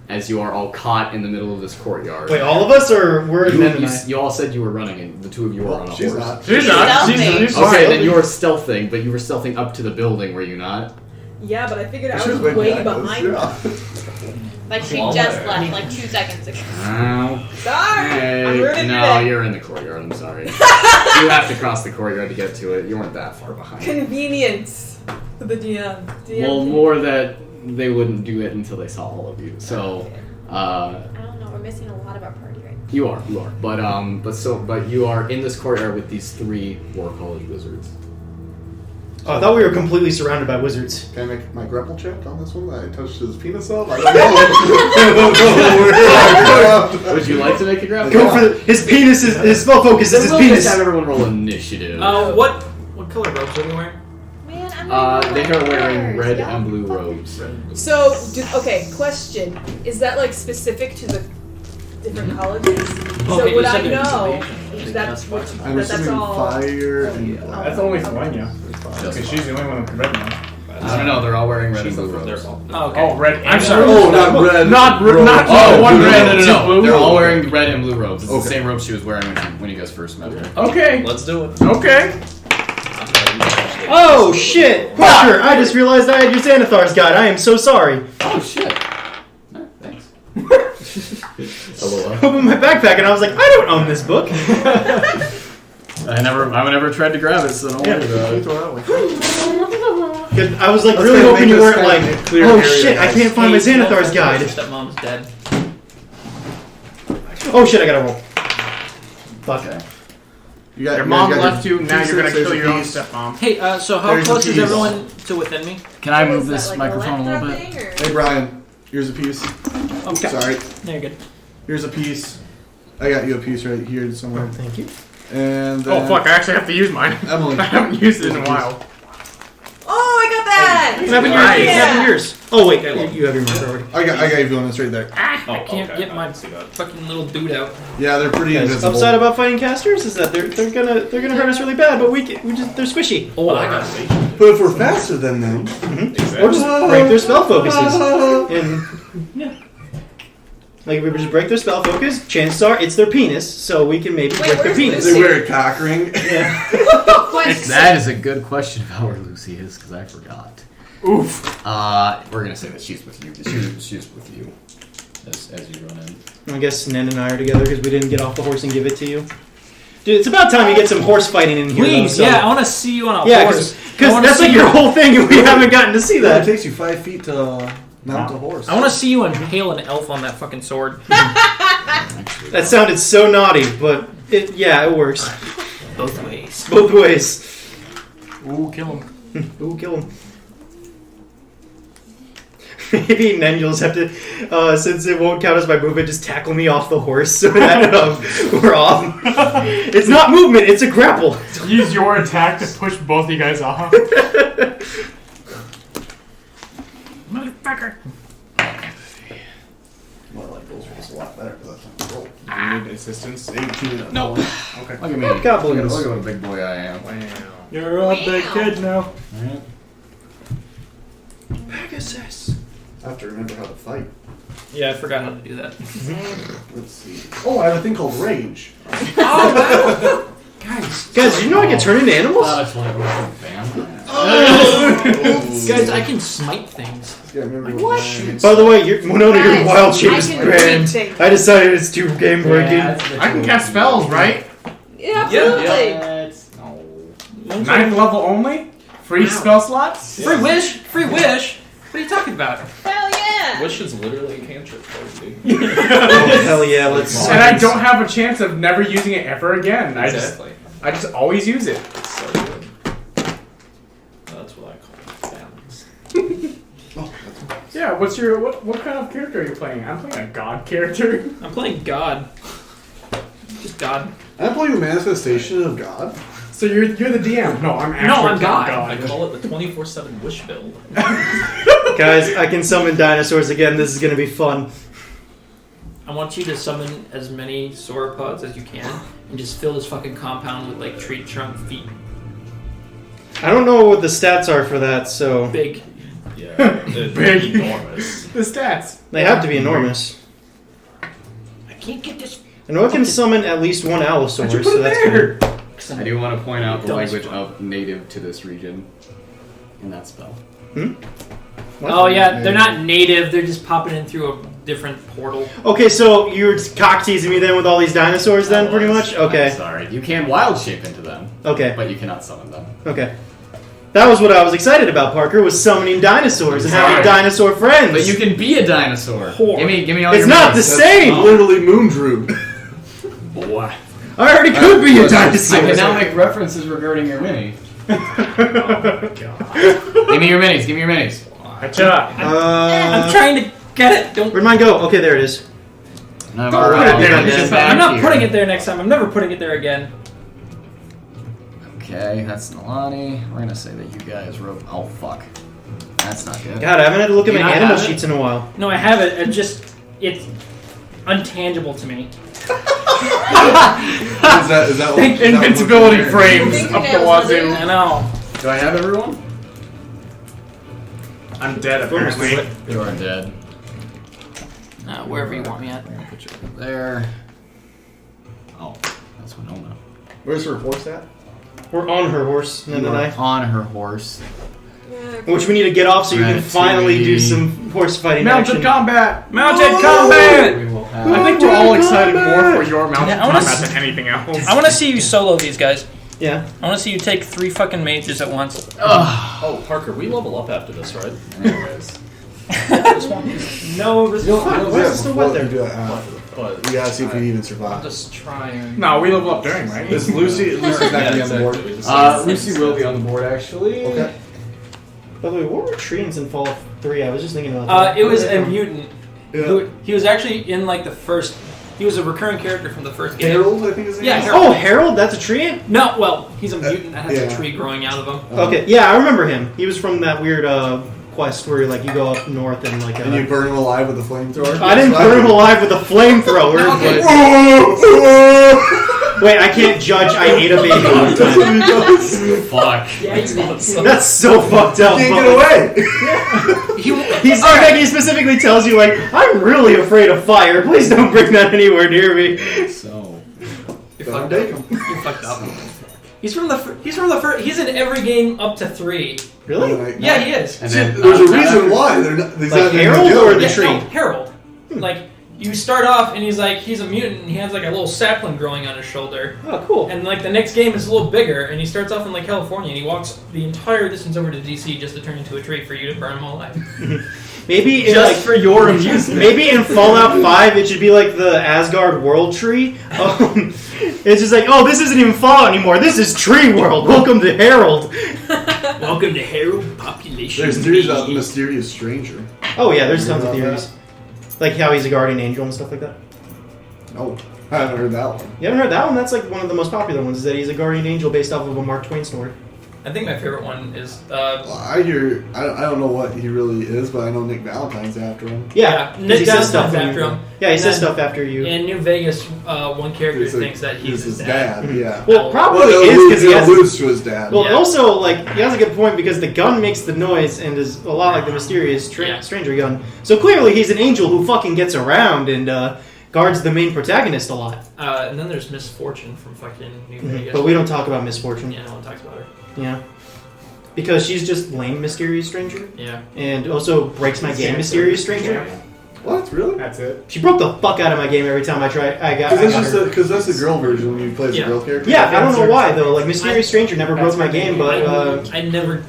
as you are all caught in the middle of this courtyard. Wait, all of us, or we're And then Edmund and I? you all said you were running, and the two of you were on a She's horse. not. She's not. She's Okay, then you were stealthing, but you were stealthing up to the building, were you not? Yeah, but I figured I She was was way behind us, behind yeah. her. Like she Well, just there. left, like 2 seconds ago. Oh. Sorry! I'm ruining your No, day. you're in the courtyard, I'm sorry. You have to cross the courtyard to get to it. You weren't that far behind. Convenience for the DM. Well, more that they wouldn't do it until they saw all of you. So, I don't know. We're missing a lot of our party right now. You are. But you are in this courtyard with these 3 War College wizards. Oh, I thought we were completely surrounded by wizards. Can I make my grapple check on this one? I touched his penis up. I don't know. Would you like to make a grapple? Go for his penis. His spell focus is his We'll penis. just have everyone roll initiative. What color robes are they wearing? Man, I'm They are wearing red and blue robes. So, okay, question. Is that like specific to the different colleges? So Okay, would you I said it know was that's what I'm that's assuming all? fire and black. That's only Flenya. Because she's the only one with red now. I don't know. They're all wearing red and blue robes. Oh, okay. Oh, red. I'm sorry. Oh, not red. Not Blue. one red. No. They're all wearing red and blue robes. It's Okay. the same robe she was wearing when you guys first met her. Okay. Let's do it. Okay. Oh shit, Parker! I just realized I had your Xanathar's guide. I am so sorry. Oh shit. No, thanks. I opened my backpack and I was like, I don't own this book. I never tried to grab it, so don't worry about it. I was like Let's really go hoping make you this weren't kind like, of clear oh area, shit, I guys. can't find my Xanathar's guide. Stepmom's dead. Oh shit, I gotta roll. Fuck. You got, Your you mom got left you, now you're gonna pieces, kill your own piece. stepmom. Hey, so how There's close the is piece. everyone to within me? Can I move Is this that like microphone a little bit? thing, or? Hey Brian, here's a piece. Okay. Sorry. No, you're good. Here's a piece. I got you a piece right here somewhere. Thank you. And Oh fuck! I actually have to use mine. Emily. I haven't used it in a while. Oh, I got that! Can I have Nice. yours? Can I have yours? Oh wait, you have your marker already. I got you on this right there. I can't get my fucking little dude out. Yeah, they're pretty Guys, invisible. upside about fighting casters is that they're gonna hurt us really bad, but we just they're squishy. Oh, I got it. But if we're faster than them, Or just break their spell focuses. And yeah. Like if we just break their spell focus, chances are it's their penis, so we can maybe break their where's penis. they wear a cock ring. Yeah. That is a good question about where Lucy is, because I forgot. Oof. We're gonna say that she's with you. She's with you as you run in. I guess Nen and I are together because we didn't get off the horse and give it to you. Dude, it's about time you get some horse fighting in here. Please, though, so. yeah, I want to see you on a Yeah, horse. because that's like your whole thing, and we haven't gotten to see It that. takes you 5 feet to mount a horse. I want to see you impale an elf on that fucking sword. That sounded so naughty, but it works. Both ways. Both ways. Ooh, kill him. Ooh, kill him. Maybe Nen, you'll just have to, since it won't count as my movement, just tackle me off the horse so that we're off. It's not movement, it's a grapple. Use your attack to push both of you guys off. Motherfucker. Well, I like those rolls a lot better because that's not roll. You need assistance. 18. No. Okay. Look at me. Goblins. Look at what a big boy I am. Wow. You're a big kid now. Pegasus. I have to remember how to fight. Yeah, I forgot how to do that. Let's see. Oh, I have a thing called rage. Oh, wow. Guys, did you know I can turn into animals? That's why I was a vampire. Guys, I can smite things. Yeah, I remember What? By the way, Winona, your Guys, wild shape I is can grand. read things. I decided it's too game breaking. I can cast spells, right? Yeah, absolutely. No. 9th level only? Free spell slots? Free wish? Free wish? What are you talking about? Hell yeah! Wish is literally a cantrip, baby. Oh, hell yeah, let's. And I don't have a chance of never using it ever again. Exactly. I just always use it. It's so good. That's what I call balance. Yeah, what kind of character are you playing? I'm playing a god character. I'm playing God. Just God. I'm playing a manifestation of God. So you're the DM. No, I'm actually I'm God. I call it the 24/7 wish build. Guys, I can summon dinosaurs again. This is gonna be fun. I want you to summon as many sauropods as you can and just fill this fucking compound with like tree trunk feet. I don't know what the stats are for that, so Big. Yeah, Big. enormous. The stats. they have to be enormous. I can't get this. I know I can summon at least one Allosaur, Why'd you put so it that's there? cool. I do want to point out the Dumb as language fuck. of native to this region in that spell. What? Oh yeah, they're not native. They're just popping in through a different portal. Okay, so you're cock teasing me then with all these dinosaurs, then pretty much. I'm Okay, sorry. You can wild shape into them, okay, but you cannot summon them. okay. That was what I was excited about, Parker, was summoning dinosaurs and having dinosaur friends. But you can be a dinosaur. Give me all It's your not the minis. same! Literally Moondrew. Boy. I already could be a dinosaur. I can now make references regarding your mini. Oh, God. Give me your minis. Give me your minis. Gotcha. I'm trying to get it. Don't. Where'd mine go? Okay, there it is. No, Don't put it there. I'm not putting it there next time. I'm never putting it there again. Okay, that's Nalane. We're gonna say that you guys wrote. Oh fuck, that's not good. God, I haven't had to look at Do you my not animal have it? sheets in a while. No, I have it. It's untangible to me. Is that what, Invincibility frames up the wazoo. I know. Do I have everyone? I'm dead, apparently. You are dead. Wherever you want me at. Put you over there. Oh, that's Winona. Where's her horse at? We're on her horse, Nen and I. On her horse. Which we need to get off so you can finally do some horse fighting Mounted action. combat! Mounted Whoa! combat! We will have. I think we're all excited more for your mounted Yeah, I wanna combat s- than anything else. I want to see you solo these guys. Yeah. I want to see you take 3 fucking mages at once. Oh, Parker, we level up after this, right? Anyways. No Why response. is it still wet there? But We gotta see if we even I'm survive. just trying. No, we level up during, right? Is Lucy not gonna be on the board? Lucy will be on the board actually. Okay. By the way, what were treants in Fallout 3? I was just thinking about that. It was a mutant. Yeah. He was actually in like the first. He was a recurring character from the first game. Harold, I think his name Yeah, is. Harold. Oh, Harold? That's a treant? No, well, he's a mutant that has yeah. a tree growing out of him. Okay, yeah, I remember him. He was from that weird quest where like you go up north and like. And you burn him alive with a flamethrower? I didn't burn him alive with a flamethrower. Okay. But... Wait, I can't judge. I ate a baby one time. Fuck. Yeah, you did. That's so fucked up. Can't get away! He specifically tells you like, I'm really afraid of fire. Please don't bring that anywhere near me. So. You're fucked up. You're fucked up. He's from the first. He's in every game up to 3. Really? Yeah, he is. And then There's a reason why. They're not, Like Harold or the tree? No, Harold. Like you start off and he's a mutant. And he has like a little sapling growing on his shoulder. Oh, cool. And like the next game is a little bigger, and he starts off in like California, and he walks the entire distance over to DC just to turn into a tree for you to burn him alive. Maybe in, Just like, for your amusement. Maybe in Fallout 5 it should be like the Asgard World Tree. It's just like, oh, this isn't even Fallout anymore. This is Tree World. Welcome to Harold. Welcome to Harold Population. There's theories about the mysterious stranger. Oh yeah, there's tons of theories. Like how he's a guardian angel and stuff like that. No, I haven't heard that one. You haven't heard that one? That's like one of the most popular ones, is that he's a guardian angel based off of a Mark Twain story. I think my favorite one is. Well, I hear. I don't know what he really is, but I know Nick Valentine's after him. Yeah, Nick he says stuff Valentine's after him. Yeah, he And says then stuff after you. In New Vegas, one character He's like- thinks that he's his dad. Mhm. Yeah. Well, probably Well, is because he it has. alludes to his dad. Well, Yeah. also, like, he has a good point because the gun makes the noise and is a lot like the mysterious Yeah. stranger gun. So clearly he's an angel who fucking gets around and guards the main protagonist a lot. And then there's Misfortune from fucking New Vegas. But we don't talk about Misfortune. Yeah, no one talks about her. Yeah. Because she's just lame Mysterious Stranger. Yeah. And also breaks my game, Mysterious Stranger. What? Really? That's it. She broke the fuck out of my game every time I got Because that's the girl version when you play as Yeah. a girl character. Yeah, I don't know why though. Like Mysterious Stranger never broke my game, but I never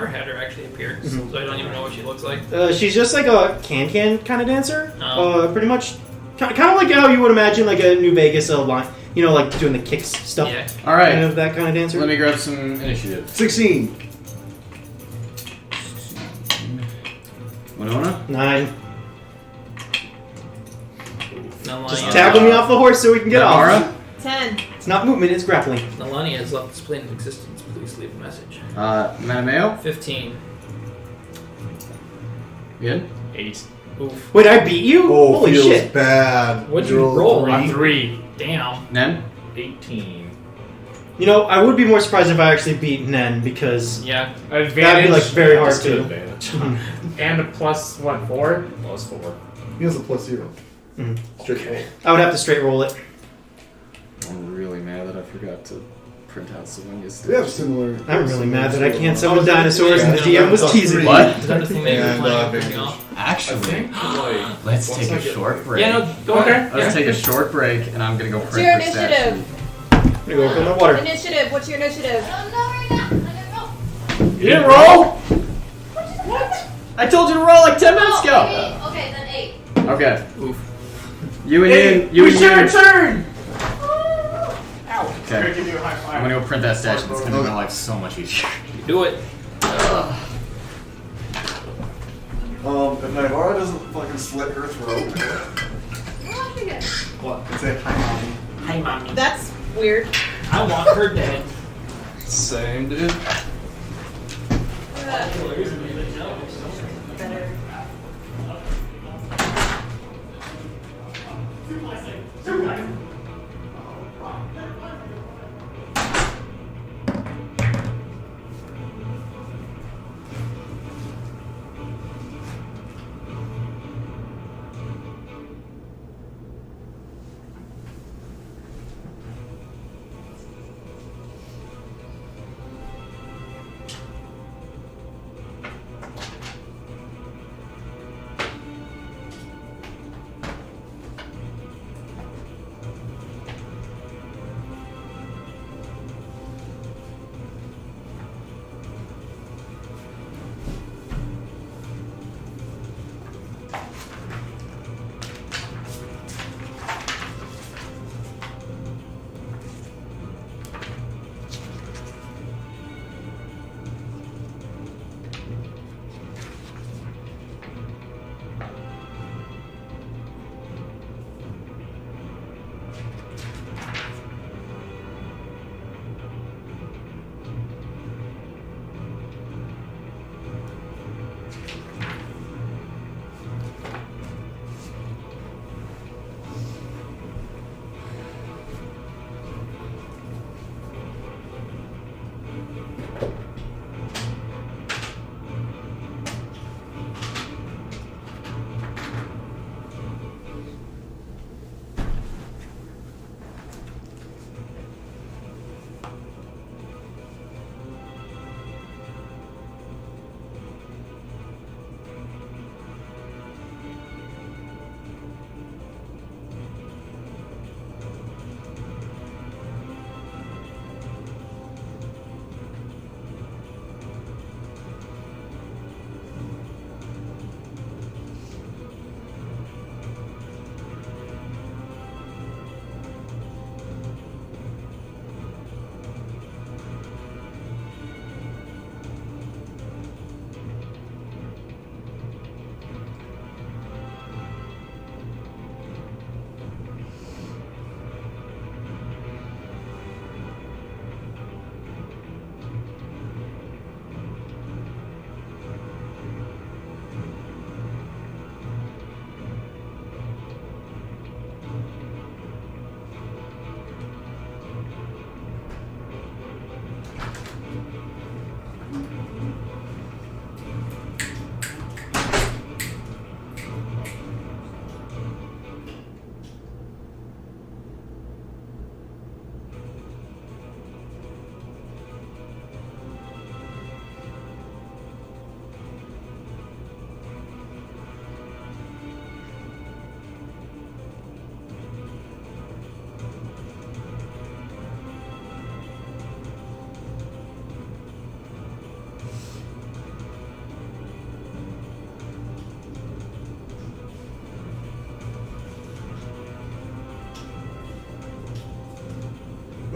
had her actually appear, Mhm. so I don't even know what she looks like. she's just like a can kind of dancer. Oh. Pretty much, kind of like how you would imagine like a New Vegas line. You know, like doing the kicks stuff. Yeah. All right. Kind of that kind of dancer. Let me grab some initiative. 16. Winona? 9. Nalane, Just tackle me off the horse so we can get Naivara? off. 10. It's not movement, it's grappling. Nalane has left this plane in existence. Please leave a message. Mattimeo? 15. Good? 8. Oof. Wait, I beat you? Oh, Holy feels shit. bad. What'd you roll? 3. Damn. Nen? 18. You know, I would be more surprised if I actually beat Nen because Yeah. that'd Advantage. be like very hard Just to to. advantage. And a plus, what, 4? Plus 4. He has a +0. Mhm. Straight roll. I would have to straight roll it. I'm really mad that I forgot to print out some We have similar. I'm really mad that I can't summon dinosaurs and the DM was teasing me. What? Is that the thing that you're And, planning on vintage. putting off? Actually, Like, let's once take I a get- short break. Yeah, no, go ahead. Let's Yeah. take a short break, and I'm gonna go What's print your the stat initiative? sheet. I'm gonna go open my water. Initiative. What's your initiative? I don't know right now. I don't know. You didn't roll? What? I told you to roll like 10 minutes ago. Okay, then 8. Okay. Oof. You and Ian. You and Ian. turn! Ow. Okay. Give you a high five. I'm gonna go print that station. It's gonna make my life so much easier. Do it. If Naivara doesn't fucking slit her throat, What? say hi, mommy. Hi, mommy. That's weird. I want her dead. Same, dude. Better.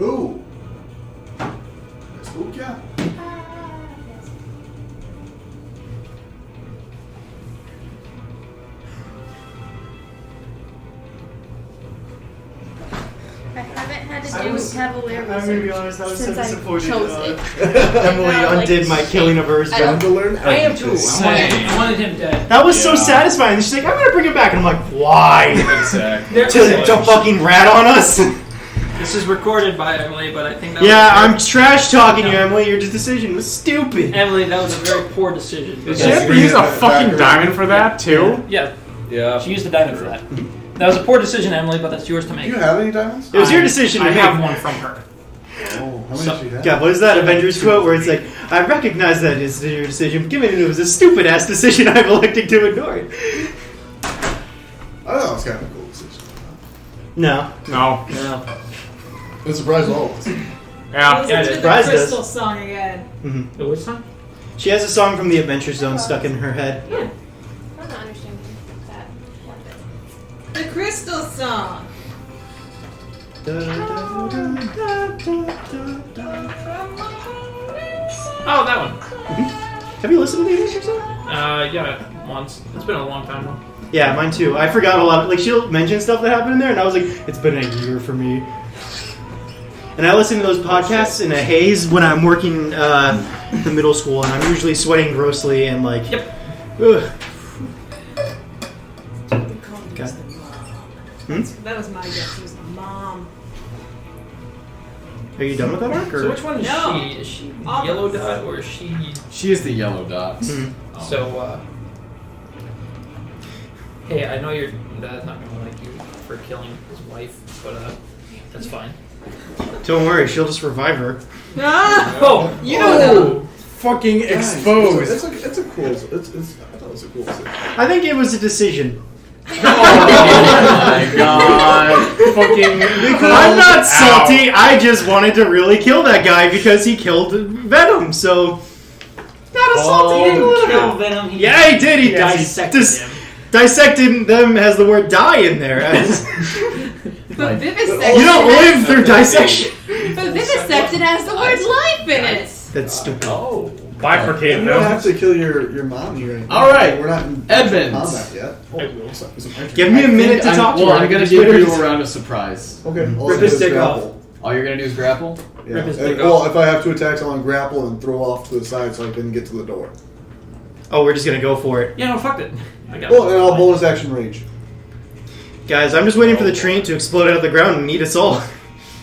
Ooh. Spook ya? I haven't had to do Cavalier I'm gonna be honest, I was so since I disappointed. chose it. Emily No, like, undid my killing of her Time to learn I am too. everything. I wanted him dead. That was so satisfying. She's like, I'm gonna bring him back. And I'm like, why? Exactly. to fucking rat on us? This is recorded by Emily, but I think that Yeah, was I'm trash talking you, Emily. Your decision was stupid. Emily, that was a very poor decision. Did she have to use a fucking diamond for that, too? Yeah. Yeah. She used the diamond for that. That was a poor decision, Emily, but that's yours to make. Do you have any diamonds? It was your decision to I make. have one from her. Oh, how many do you have? God, what is that Avengers quote where it's like, I recognize that it's your decision, given it was a stupid ass decision, I'm electing to ignore it. I thought it was kind of a cool decision. No. No. No. It surprised all of us. Yeah. Listen to the surprised us. Crystal song again. Mm-hmm. The which song? She has a song from the Adventure Zone stuck in her head. Yeah. I'm not understanding that one bit. The Crystal Song. Oh, that one. Have you listened to the Adventure Zone? Yeah, once. It's been a long time though. Yeah, mine too. I forgot a lot. Like, she'll mention stuff that happened in there, and I was like, it's been a year for me. And I listen to those podcasts in a haze when I'm working at the middle school, and I'm usually sweating grossly and like, Yep. Ugh. Okay. That was my guess. It was the mom. Are you done with that arc? Or? So which one is No. she? Is she yellow dot or is she? She is the yellow dot. Mhm. So, hey, I know your dad's not gonna like you for killing his wife, but that's fine. Don't worry, she'll just revive her. Oh, You don't know. Fucking Guys, exposed. It's a cool. I thought it was a cool scene. I think it was a decision. Oh my god. Fucking. I'm not salty. I just wanted to really kill that guy because he killed Venom. So not a salty. He didn't little kill bit. Venom. Yeah, he did. He dissected him. Dissected them has the word "die" in there. But vivisection. You don't live through dissection. But vivisection has the word life in it. That's stupid. Oh. Bifurcate You don't have to kill your mom here. All right. We're not in Edmund. combat yet. Give me a minute to talk to her. I'm gonna give you a round of surprise. Okay. All Rip I do his is dick grapple. All you're gonna do is grapple? Yeah. Rip his And- dick well, off. if I have 2 attacks, I want to grapple and throw off to the side so I can get to the door. Oh, we're just gonna go for it, Yeah, no, fuck it. I got Well, and I'll bonus action rage. guys. I'm just waiting for the train to explode out of the ground and eat us all.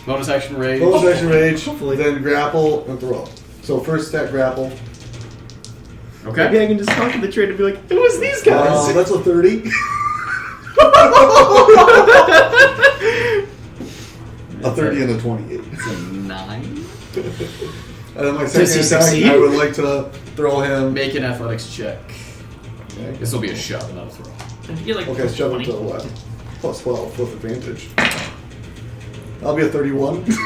Bonus action rage. Bonus action rage, Hopefully. then grapple and throw. So first attack grapple. Okay. Maybe I can just talk to the train and be like, "It was these guys." That's a 30. A 30 and a 28. It's a 9. And then my Does he second attack, succeed? I would like to throw him. Make an athletics check. Okay, This will be a shove, not a throw. Did you get like okay, shove him to the left. Plus 12 with advantage. I'll be a 31. You're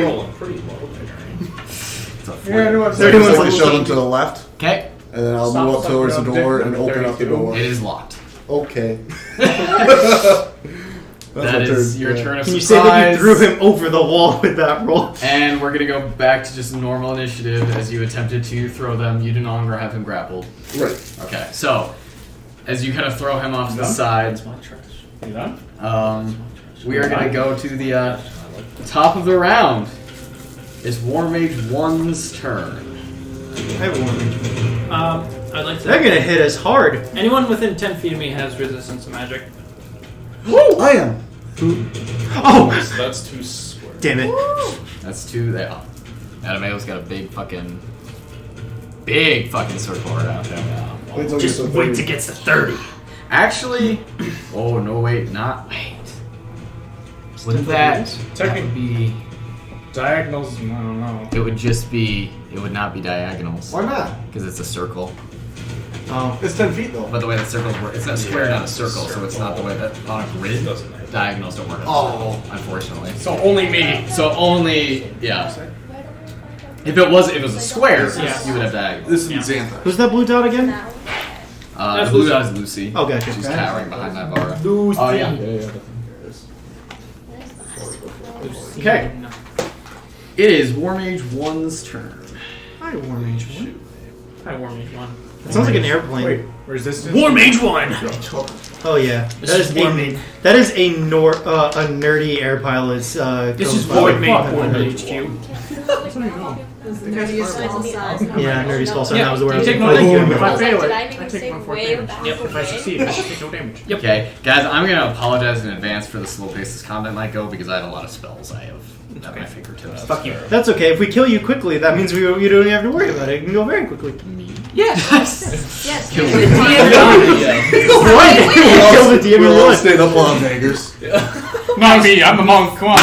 rolling pretty low there. It's a 40. Yeah, I know what So I can only shove him to the left, Okay. and then I'll Stop move up towards the sucking door up and dick open number up the 32. door. It is locked. Okay. That is your turn of Can you say surprise. that you threw him over the wall with that roll? And we're gonna go back to just normal initiative as you attempted to throw them. You no longer have him grappled. Right. Okay, so as you kind of throw him off to the Done? side, my trash. You done? we are gonna go to the top of the round. It's War Mage 1's turn. I won. I'd like to. They're gonna hit us hard. Anyone within 10 feet of me has resistance to magic. I am. Oh, So that's 2 squares. damn it! That's 2 there. Adameo's got a big fucking circle around him now. Wait till Just you get to wait 30. to get to 30. Actually, oh no, wait. Wouldn't that Technically- would be? Diagonals, I don't know. It would just be. It would not be diagonals Why not? because it's a circle. Oh, It's 10 feet though. But the way that circles work, it's a square, not a circle, so it's not the way that on a grid. Diagonals don't work. Oh. Unfortunately. So only me. So only, yeah. If it was a square, Yeah. you would have diagonals. This is Yeah. Xantha. who's that blue dot again? The blue dot is Lucy. Oh, gotcha. She's cowering behind Naivara. Lucy. Oh yeah. Okay. It is War Mage 1's turn. Hi, War Mage 1. Hi, War Mage 1. It sounds like an airplane. Wait, where's this? War Mage 1! Oh yeah, This is War Mage. that is a nerdy air pilot's. This is code. Void Mage fuck. 1 HQ. Yeah, nerdy skull sign. Yeah, That was the word. I was take looking no for. damage. If I fail it, Did I I make a take mistake 1 for way damage. with that? Yep. If I succeed, I take no damage. Yep. Okay, guys, I'm gonna apologize in advance for the slow pace this combat might go because I have a lot of spells I have at my fingertips. Fuck you. That's okay. If we kill you quickly, that means you don't even have to worry about it. It can go very quickly. Yes! Yes. Kill yes. me. Right? We kill the We demon all one. stayed up on daggers. Not me, I'm the monk, come on.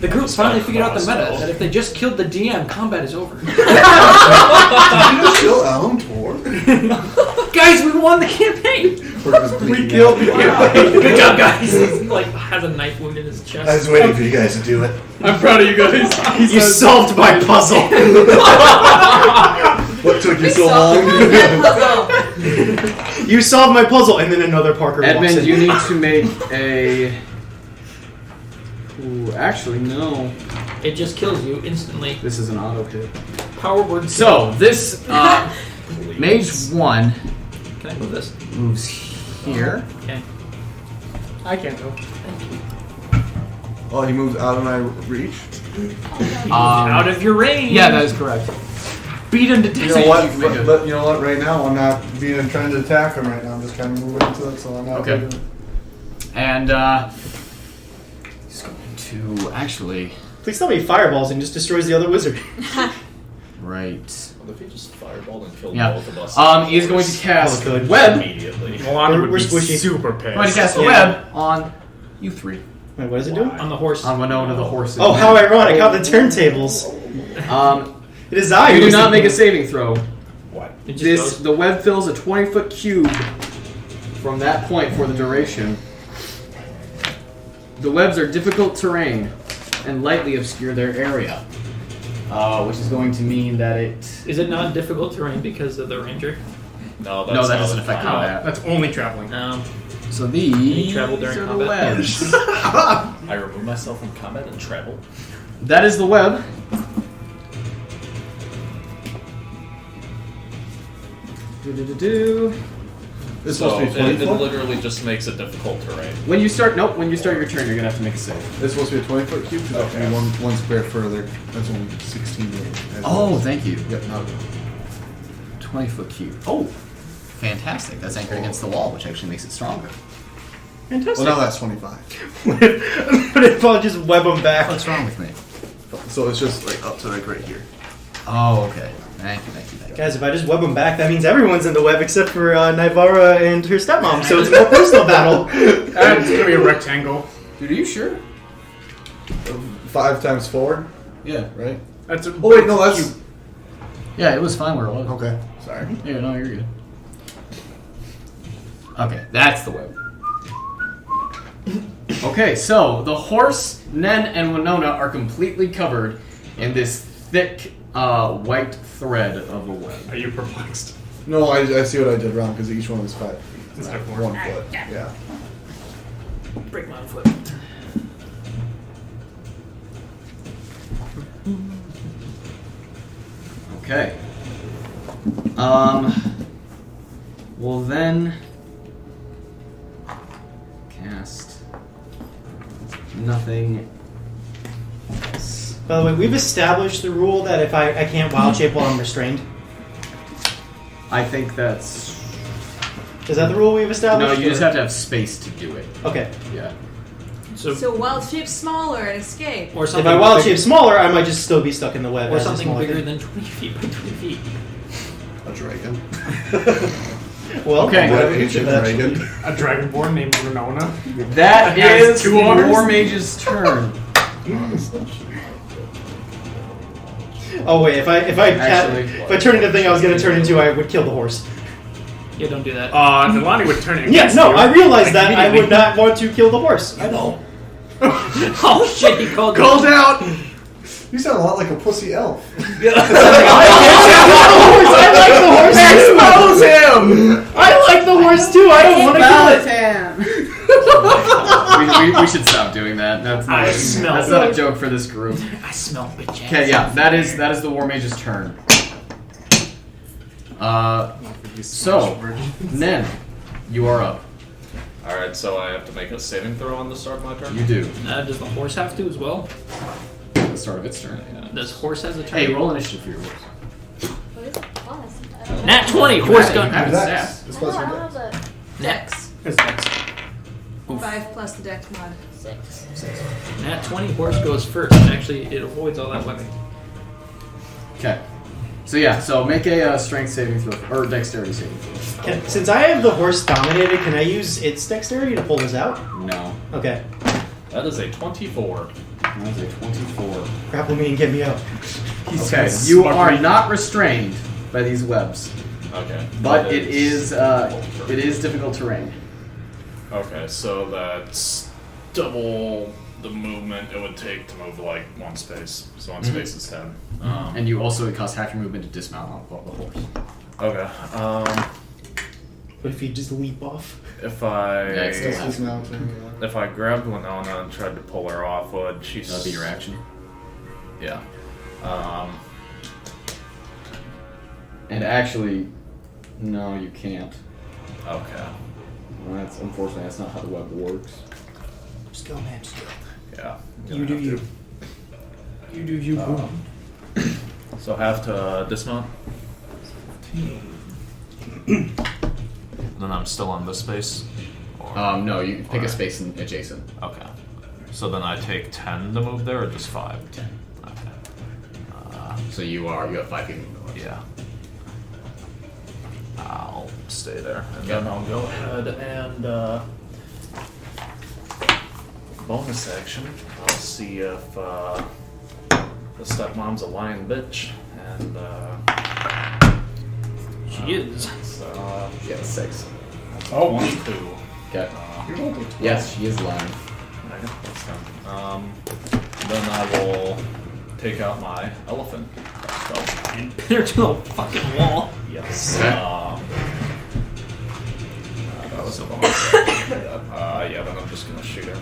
The group finally figured out the meta that if they just killed the DM, combat is over. Did you just kill Alan Tor? Guys, we won the campaign! We're just bleeding killed out. you. Good job, guys. He's like has a knife wound in his chest. I was waiting for you guys to do it. I'm proud of you guys. You solved my puzzle. What took you so long? You solved my puzzle, and then another Parker walks Edmund, in. you need to make a. Ooh, actually, no. It just kills you instantly. This is an auto hit. Power word. So this mage 1 Can I move this? moves here. Okay. I can't go. Oh, he moves out of my reach? Out of your range. Yeah, that is correct. Beat him to death. You know what? You can make a- But you know what? Right now, I'm not trying to attack him right now. I'm just kind of moving into it, so I'm not Okay. doing it. And he's going to actually. Please tell me he fireballs and just destroys the other wizard. Right. What if he just fireballed and killed Yeah. both of us? He's going to cast Oh, good. web. Immediately. Milana would We're be squishy. super I'm going to pissed. cast Yeah. web on you 3. Wait, what is it doing? On the horse. On Winona the horse. Oh, how ironic! How the turntables. It is I. You who do is not the- make a saving throw. What? It just This goes. the web fills a 20-foot cube from that point for the duration. The webs are difficult terrain and lightly obscure their area, which is going to mean that it. Is it not difficult terrain because of the ranger? No, that's No, that not doesn't it. affect combat. That's only traveling. No. So these you travel during are the combat? webs. I remove myself from combat and travel. That is the web. Do-do-do-do. It's So supposed to be 20 it foot? literally just makes it difficult terrain. When you start, when you start your turn, you're gonna have to make a save. It's supposed to be a 20-foot cube, because that can be one square further. That's only 16 meters. Oh, thank you. Yep, not 20-foot cube. Oh, fantastic. That's anchored against the wall, which actually makes it stronger. Fantastic. Well, now that's 25. But if I'll just web them back. What's wrong with me? So it's just like up to like right here. Oh, okay. Thank you, thank you, thank you. Guys, if I just web them back, that means everyone's in the web except for Naivara and her stepmom, so it's a more personal battle. It's gonna be a rectangle. Dude, are you sure? 5 times 4, Yeah. right? That's a Oh wait, no, that's Yeah, it was fine where it was. okay. Sorry. Yeah, no, you're good. Okay, that's the web. Okay, so the horse, Nen, and Winona are completely covered in this thick white thread of a web. Are you perplexed? No, I see what I did wrong because each one was 5 feet. Instead of 1 foot. Yeah. Break my foot. Okay. Well then, cast nothing else. By the way, we've established the rule that if I can't wild shape while I'm restrained. I think that's. Is that the rule we've No, established? you just or- have to have space to do it. Okay. Yeah. So wild shape smaller and escape. Or If something I wild bigger- shape smaller, I might just still be stuck in the web. or as a something smaller bigger thing. than 20 feet by 20 feet. A dragon. Well, Okay. whatever An you said ancient that. dragon. A dragonborn named Winona. That Has is 2 arms? War Mage's turn. Oh wait, if I Actually- if I turn into the thing I was gonna turn into, I would kill the horse. Yeah, don't do that. Nalane would turn it Yeah, against no, you. I realized that I immediately. would not want to kill the horse. I know. Oh shit, he called Called out! You sound a lot like a pussy elf. I like the horse. Expose him! I like the horse too. I don't want to kill it. we should stop doing that. That's not, I smell that's not a joke for this group. I smell bitch ass. Okay, yeah, that is the War Mage's turn. So, Nen, you are up. Alright, so I have to make a saving throw on the start of my turn? You do. Does the horse have to as well? At the start of its turn. Yeah. Does horse has a turn? Hey, roll initiative for your horse. What is it? Plus. I don't know. Nat 20, horse gun. Have it Dex. stat. It's I plus don't your know, I dex. don't have Next. It's next. 5 plus the dex mod. the 6. Nat 20, horse goes first. Actually, it avoids all that weapon. Okay. So yeah, so make a strength saving throw or dexterity saving throw. Since I have the horse dominated, can I use its dexterity to pull this out? No, Okay. That is a 24. that was a 24. Grapple me and get me out. Okay, you are not restrained by these webs. Okay. But That it is difficult terrain. Okay, so that's double the movement it would take to move like one space. So one space is 10. And you also, it costs half your movement to dismount on the horse. Okay. What if you just leap off? If I Dismounting. if I grabbed Winona and tried to pull her off, would she? That'd be your action. Yeah. And actually, no, you can't. Okay. Well, unfortunately, that's not how the web works. Just go, man. Just go. Yeah. You do you. You do you. So I have to dismount. Then I'm still on this space? Or, no, you pick a space adjacent. Okay. So then I take 10 to move there, or just 5? 10. Okay. So you have 5 feet movement. Yeah. I'll stay there. And then I'll go ahead and, bonus action. I'll see if, the stepmom's a lying bitch. And, she is. So, She has 6. oh, 1, 2. Okay. Yes, she is lying. Then I will take out my elephant. So, And pin her to a fucking wall. yes. Okay. That was a bonus. Yeah, then I'm just gonna shoot her.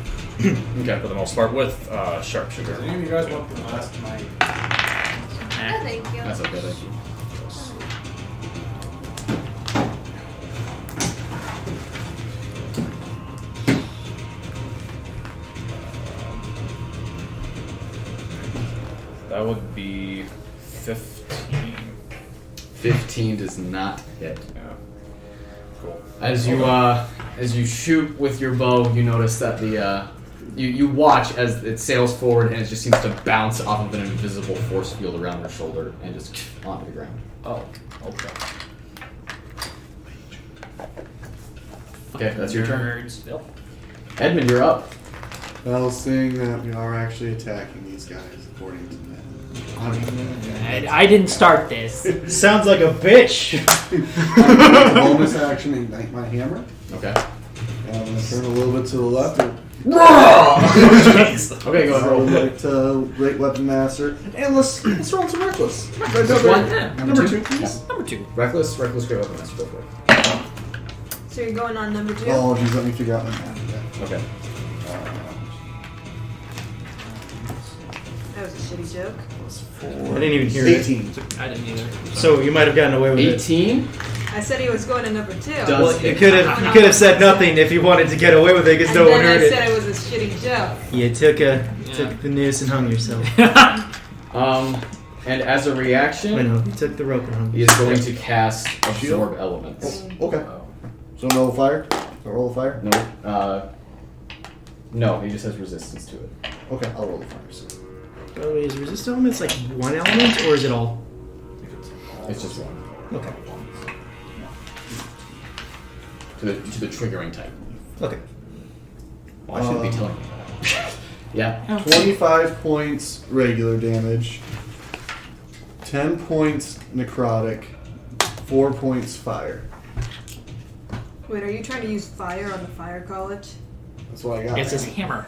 Okay. For the most part, with sharpshooter. Any of you guys want the last of my... No, thank you. That's okay, thank you. That would be 15. 15 does not hit. Yeah. Cool. As you shoot with your bow, you notice that the you watch as it sails forward and it just seems to bounce off of an invisible force field around her shoulder and just onto the ground. Oh, okay. Okay, that's your turn. Nerds. Yep. Edmund, you're up. Well, seeing that we are actually attacking these guys, according to them. I didn't start this. Sounds like a bitch. Bonus action, ignite my hammer. Okay. And I'm going to turn a little bit to the left. Okay, go ahead. So Roll. like to Great Weapon Master. And let's roll some Reckless. One. Number 2, please. Number 2. Reckless, great weapon. Let's go for it. So you're going on number 2? Oh, geez, let me figure out my math. Okay. That was a shitty joke. I didn't even hear 18. I didn't either. So you might have gotten away with 18. I said he was going to number 2. Does Well, hit. you could have said nothing if you wanted to get away with it because And no one then heard I it. said it was a shitty joke. You took the noose and hung yourself. And as a reaction, I know, you took the rope and hung he is going to cast Absorb Elements. Okay. So no fire? I'll roll the fire? No, he just has resistance to it. Okay, I'll roll the fire. So. By the way, is resist elements like one element or is it all? It's just one. Okay. To the triggering type. Okay. Well, I shouldn't be telling you that. Yeah. 25 points regular damage, 10 points necrotic, 4 points fire. Wait, are you trying to use fire on the fire college? That's what I got. It's his hammer.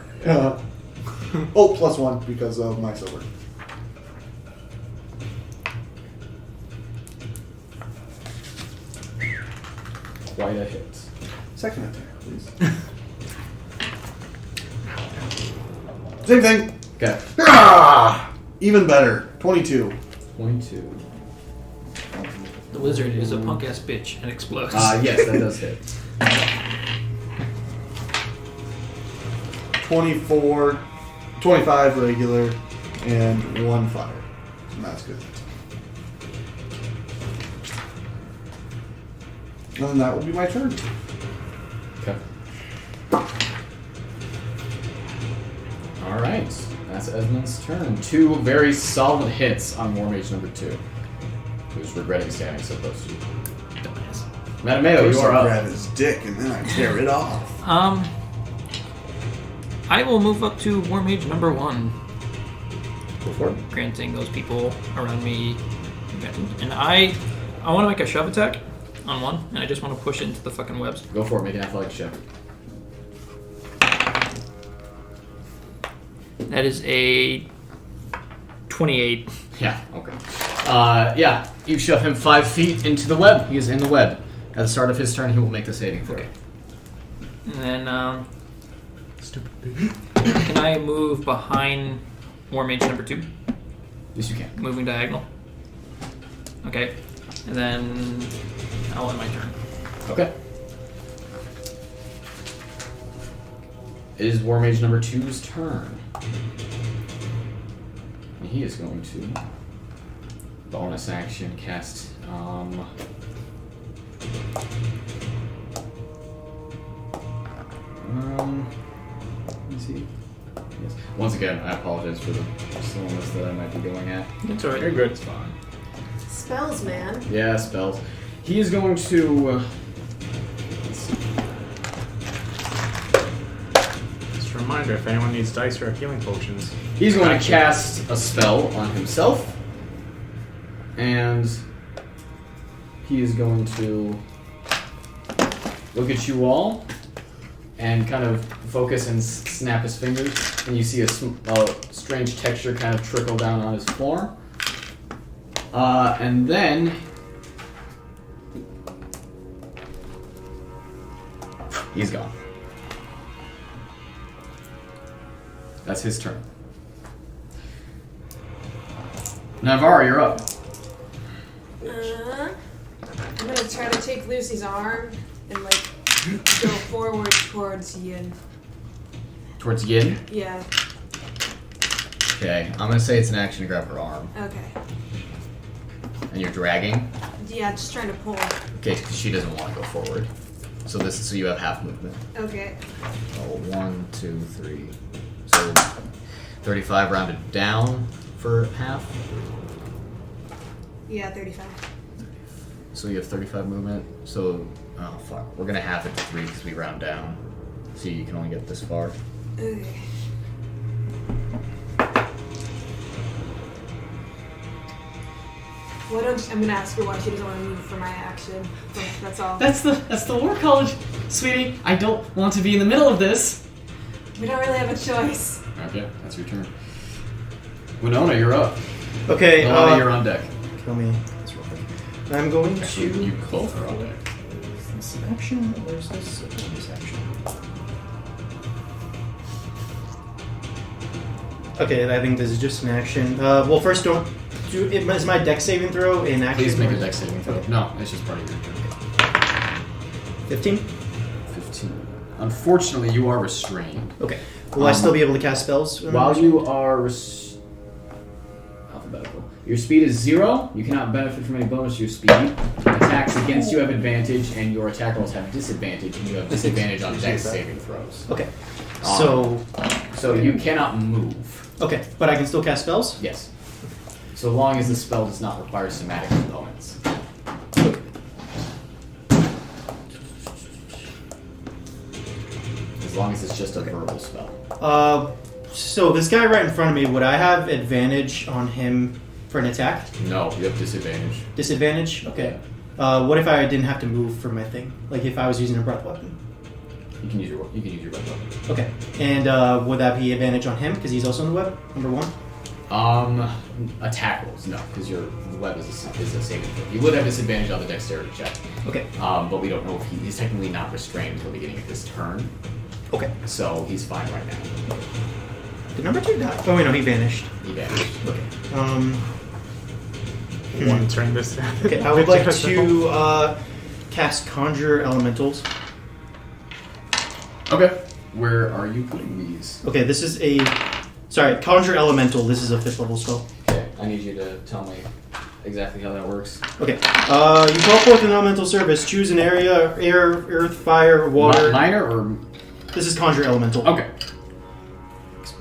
Oh, plus 1 because of my silver. Quite a hit. Second attack, please. Same thing. Okay. Ah! Even better. 22. 22. The wizard is a punk ass bitch and explodes. Yes, that does hit. 24, 25 regular, and 1 fire. So that's good. And then that will be my turn. Okay. Alright. That's Edmund's turn. 2 very solid hits on War Mage number 2. Who's regretting standing so close to you. Dumbass. Mattimeo, you are I up. grab his dick and then I tear it off. I will move up to War Mage number 1. Go for it. Granting those people around me advantage. And I want to make a shove attack. on one, and I just want to push into the fucking webs. Go for it. Make an athletics check. That is a 28. Yeah. Okay. Yeah. You shove him 5 feet into the web. He is in the web. At the start of his turn, he will make the saving throw. Okay. And then, Stupid baby. can I move behind War Mage number 2? Yes, you can. Moving diagonal. Okay. And then I'll end my turn. Okay. It is War Mage number 2's turn. And he is going to bonus action cast let me see. Yes. Once again, I apologize for the slowness that I might be going at. It's alright. You're good. It's fine. Spells, man. Yeah, spells. He is going to. Let's see. Just a reminder, if anyone needs dice or healing potions. He's going to cast a spell on himself. And he is going to look at you all and kind of focus and snap his fingers. And you see a strange texture kind of trickle down on his form. And then he's gone. That's his turn. Naivara, you're up. I'm gonna try to take Lucy's arm and like go forward towards Yin. Towards Yin? Yeah. Okay, I'm gonna say it's an action to grab her arm. Okay. And you're dragging? Yeah, just trying to pull. Okay, she doesn't want to go forward. So you have half movement. Okay. Oh, 1, 2, 3. So 35 rounded down for half. Yeah, 35. So you have 35 movement. So, oh fuck, we're gonna half it to 3 because we round down. So you can only get this far. Okay. I'm gonna ask her why she doesn't want to move for my action. That's all. That's the war college, sweetie. I don't want to be in the middle of this. We don't really have a choice. Okay, that's your turn. Winona, you're up. Okay, Nalane, you're on deck. Kill me. That's real quick. I'm going to. You both are on deck. Is this an action or is this a bonus action? Okay, I think this is just an action. Well, first is my dex saving throw in action? Please make a dex saving throw. Okay. No, it's just part of your turn. 15? 15. Unfortunately, you are restrained. Okay. Will I still be able to cast spells? While you are alphabetical. Your speed is 0. You cannot benefit from any bonus to your speed. Attacks against you have advantage, and your attack rolls have disadvantage, and you have disadvantage on dex saving throws. Okay. So you cannot move. Okay, but I can still cast spells? Yes. So long as the spell does not require somatic components. As long as it's just a verbal spell. So this guy right in front of me, would I have advantage on him for an attack? No, you have disadvantage. Disadvantage? Okay. What if I didn't have to move for my thing? Like if I was using a breath weapon? You can use your breath weapon. Okay. And would that be advantage on him because he's also in the web? Number 1? Attack rolls, no, because your web is a saving throw. You would have disadvantage on the dexterity check. Okay. But we don't know if he's technically not restrained until the beginning of this turn. Okay. So he's fine right now. Did number 2 die? Oh wait, no, he vanished. He vanished. Okay. One turn this. Okay, I would like to cast Conjure Elementals. Okay. Where are you putting these? Okay, this is a... Sorry, Conjure Elemental. This is a 5th level spell. Okay, I need you to tell me exactly how that works. Okay. You call forth an elemental service. Choose an area, air, earth, fire, water. Minor or... This is Conjure Elemental. Okay.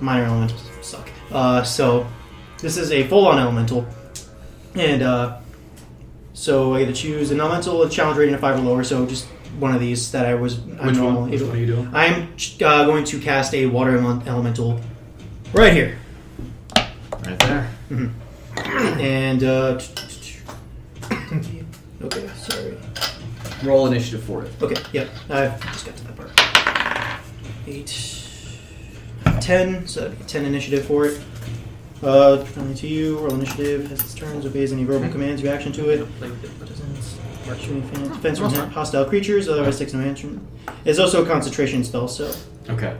Minor elementals suck. So, this is a full-on elemental. And, so I get to choose an elemental, a challenge rating of 5 or lower, so just one of these that I was... Which one? Which one are you doing? I'm going to cast a water elemental right here. Right there. Mm-hmm. And, okay, sorry. Roll initiative for it. Okay, yep. I've just got to that part. 8, 10, so that'd be 10 initiative for it. Only to you, roll initiative, has its turns, obeys any verbal commands, reaction to it. Defense from hostile creatures, otherwise takes no action. It's also a concentration spell, so. Okay.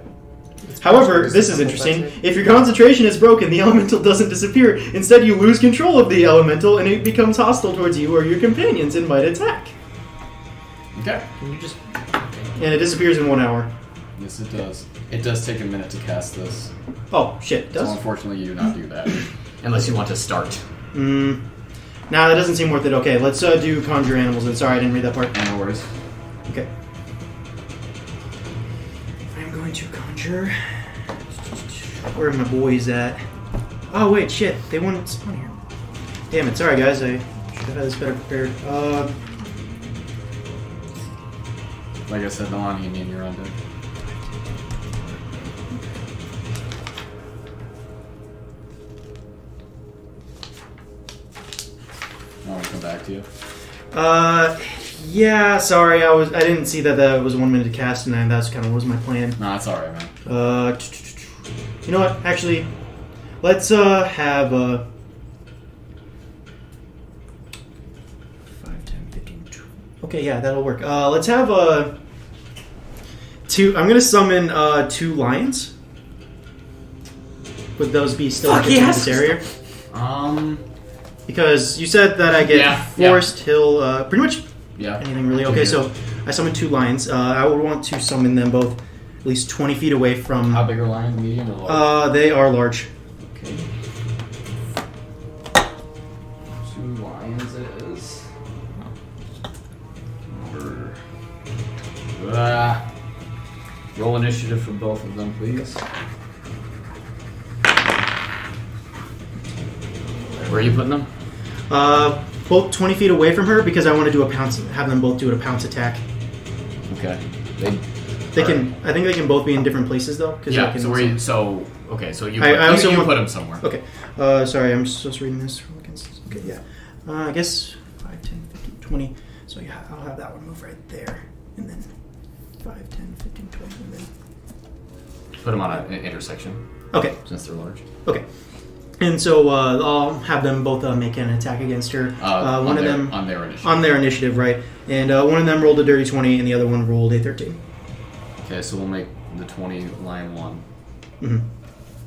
However, this is interesting. If your concentration is broken, the elemental doesn't disappear. Instead, you lose control of the elemental, and it becomes hostile towards you or your companions and might attack. Okay. Can you just... And it disappears in 1 hour. Yes, it does. It does take a minute to cast this. Oh, shit, it does? So unfortunately, you do not do that. Unless you want to start. Nah, that doesn't seem worth it. Okay, let's do conjure animals then. Sorry, I didn't read that part. No worries. Okay. I'm going to conjure... Where are my boys at? Oh, wait, shit. They wanted spawn here. Damn it. Sorry, guys. I should have had this better prepared. Like I said, Nalane, you need your own deck. I want to come back to you. Yeah, sorry. I didn't see that was 1 minute to cast, and that's kind of was my plan. No, that's alright, man. You know what? Actually, let's have 5, 10, 15, 20. Okay, yeah, that'll work. Let's have 2. I'm gonna summon 2 lions. Would those be still in this area? Because you said that I get forest, hill, pretty much anything really. Okay, so I summon 2 lions. I would want to summon them both at least 20 feet away from... How big are lions? Medium or large? They are large. Okay. 2 lions it is. Roll initiative for both of them, please. Where are you putting them? Both 20 feet away from her because I want to do a pounce. Have them both do a pounce attack. Okay. They can. I think they can both be in different places though. Yeah. Can so where you? So okay. So you. I also you want, put them somewhere. Okay. Sorry, I'm just reading this. Okay. Yeah. I guess 5, 10, 15, 20. So yeah, I'll have that one move right there, and then 5, 10, 15, 20, and then put them on an intersection. Okay. Since they're large. Okay. And so I'll have them both make an attack against her. One of them on their initiative. On their initiative, right? And one of them rolled a dirty 20, and the other one rolled a 13. Okay, so we'll make the 20 lion 1, and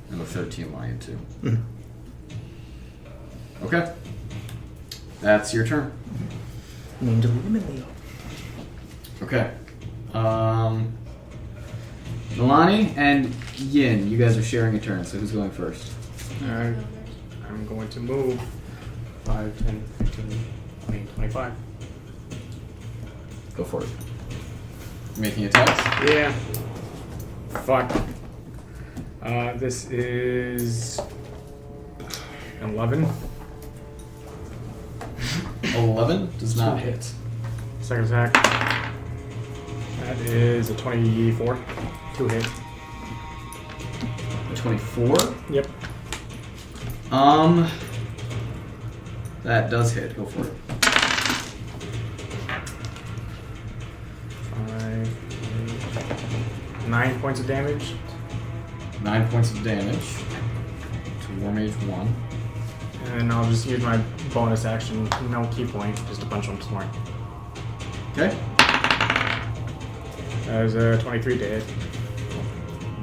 the 13 lion 2. Mm-hmm. Okay, that's your turn. Name deliberately. Okay, Nalane and Yin, you guys are sharing a turn. So who's going first? I'm going to move 5, 10, 15, 20, 25. Go for it. Making attacks? Yeah. Fuck. This is 11. 11 does not hit. Second attack. That is a 24. 2 hit. A 24? Yep. That does hit. Go for it. 9 points of damage. 9 points of damage to War Mage 1. And I'll just use my bonus action. No key point, just a bunch of them smart. Okay. That is a 23 to hit.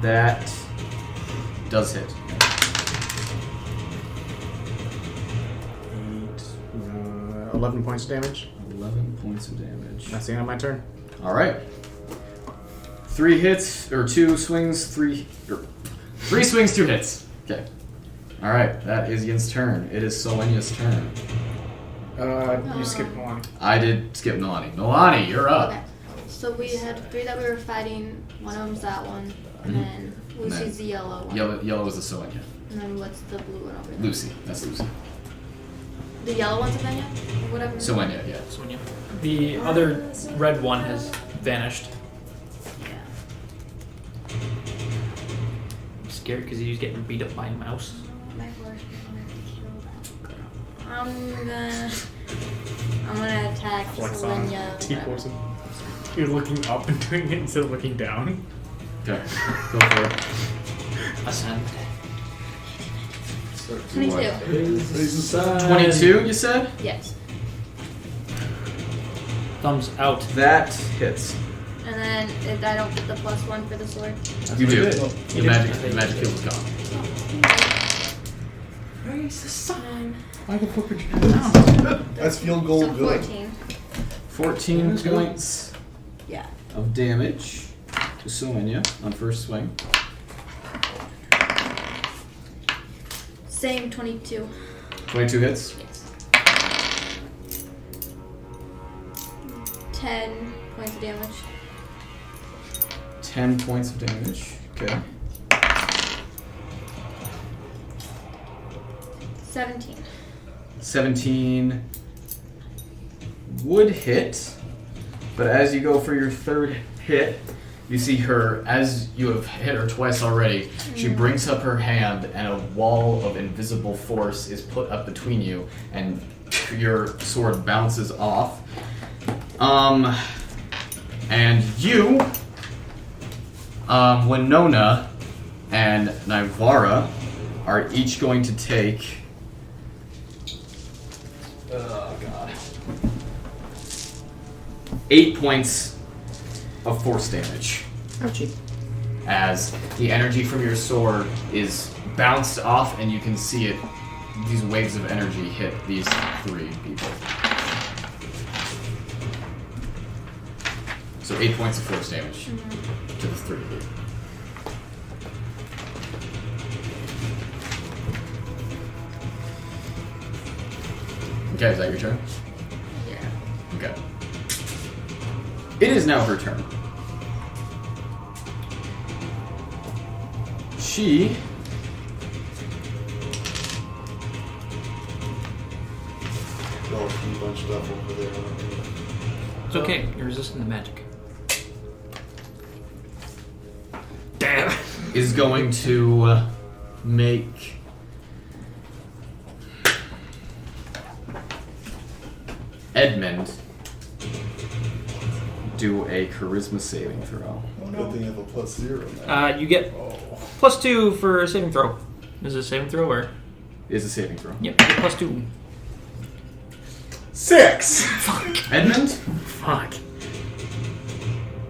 That does hit. 11 points of damage. 11 points of damage. That's the end of my turn. All right. 3 hits, or 2 swings, 3 swings, 2 hits. Okay. All right, that is Yin's turn. It is Solenya's turn. You skipped Nalane. I did skip Nalane. Nalane, you're up. Okay. So we had 3 that we were fighting. One of them's that one, and then Lucy's the yellow one. Yellow is the Solenya. And then what's the blue one over there? Lucy. That's Lucy. The yellow one's Solenya? Or whatever? Solenya, yeah. Solenya. The other red one has vanished. Yeah. I'm scared because he was getting beat up by a mouse. My horse is going to kill that. I'm gonna attack Solenya. You're looking up and doing it instead of looking down. Okay, go for it. Ascend. 22. 22, you said? Yes. Thumbs out. That hits. And then if I don't get the +1 for the sword. You do. You The did. magic field is gone. Praise the sun. Why the fuck would you do that? That's field goal So good. 14. 14 points Yeah. of damage to Soenia on first swing. Same 22. 22 hits. 10 points of damage. 10 points of damage. Okay. 17. 17 would hit, but as you go for your third hit, you see her, as you have hit her twice already, she brings up her hand and a wall of invisible force is put up between you and your sword bounces off. And you, Winona and Naivara are each going to take 8 points of force damage. Ouchie. As the energy from your sword is bounced off and you can see it, these waves of energy hit these 3 people. So 8 points of force damage to the 3 of you. Okay, is that your turn? Yeah. Okay. It is now her turn. She Bunch of stuff over there. It's okay. You're resisting the magic. Damn. is going to make Edmund do a charisma saving throw. Oh, no. Good thing you have a +0 now. You get +2 for a saving throw. Is it a saving throw or? Is a saving throw. Yep, you get +2. 6! Fuck. Edmund? Fuck.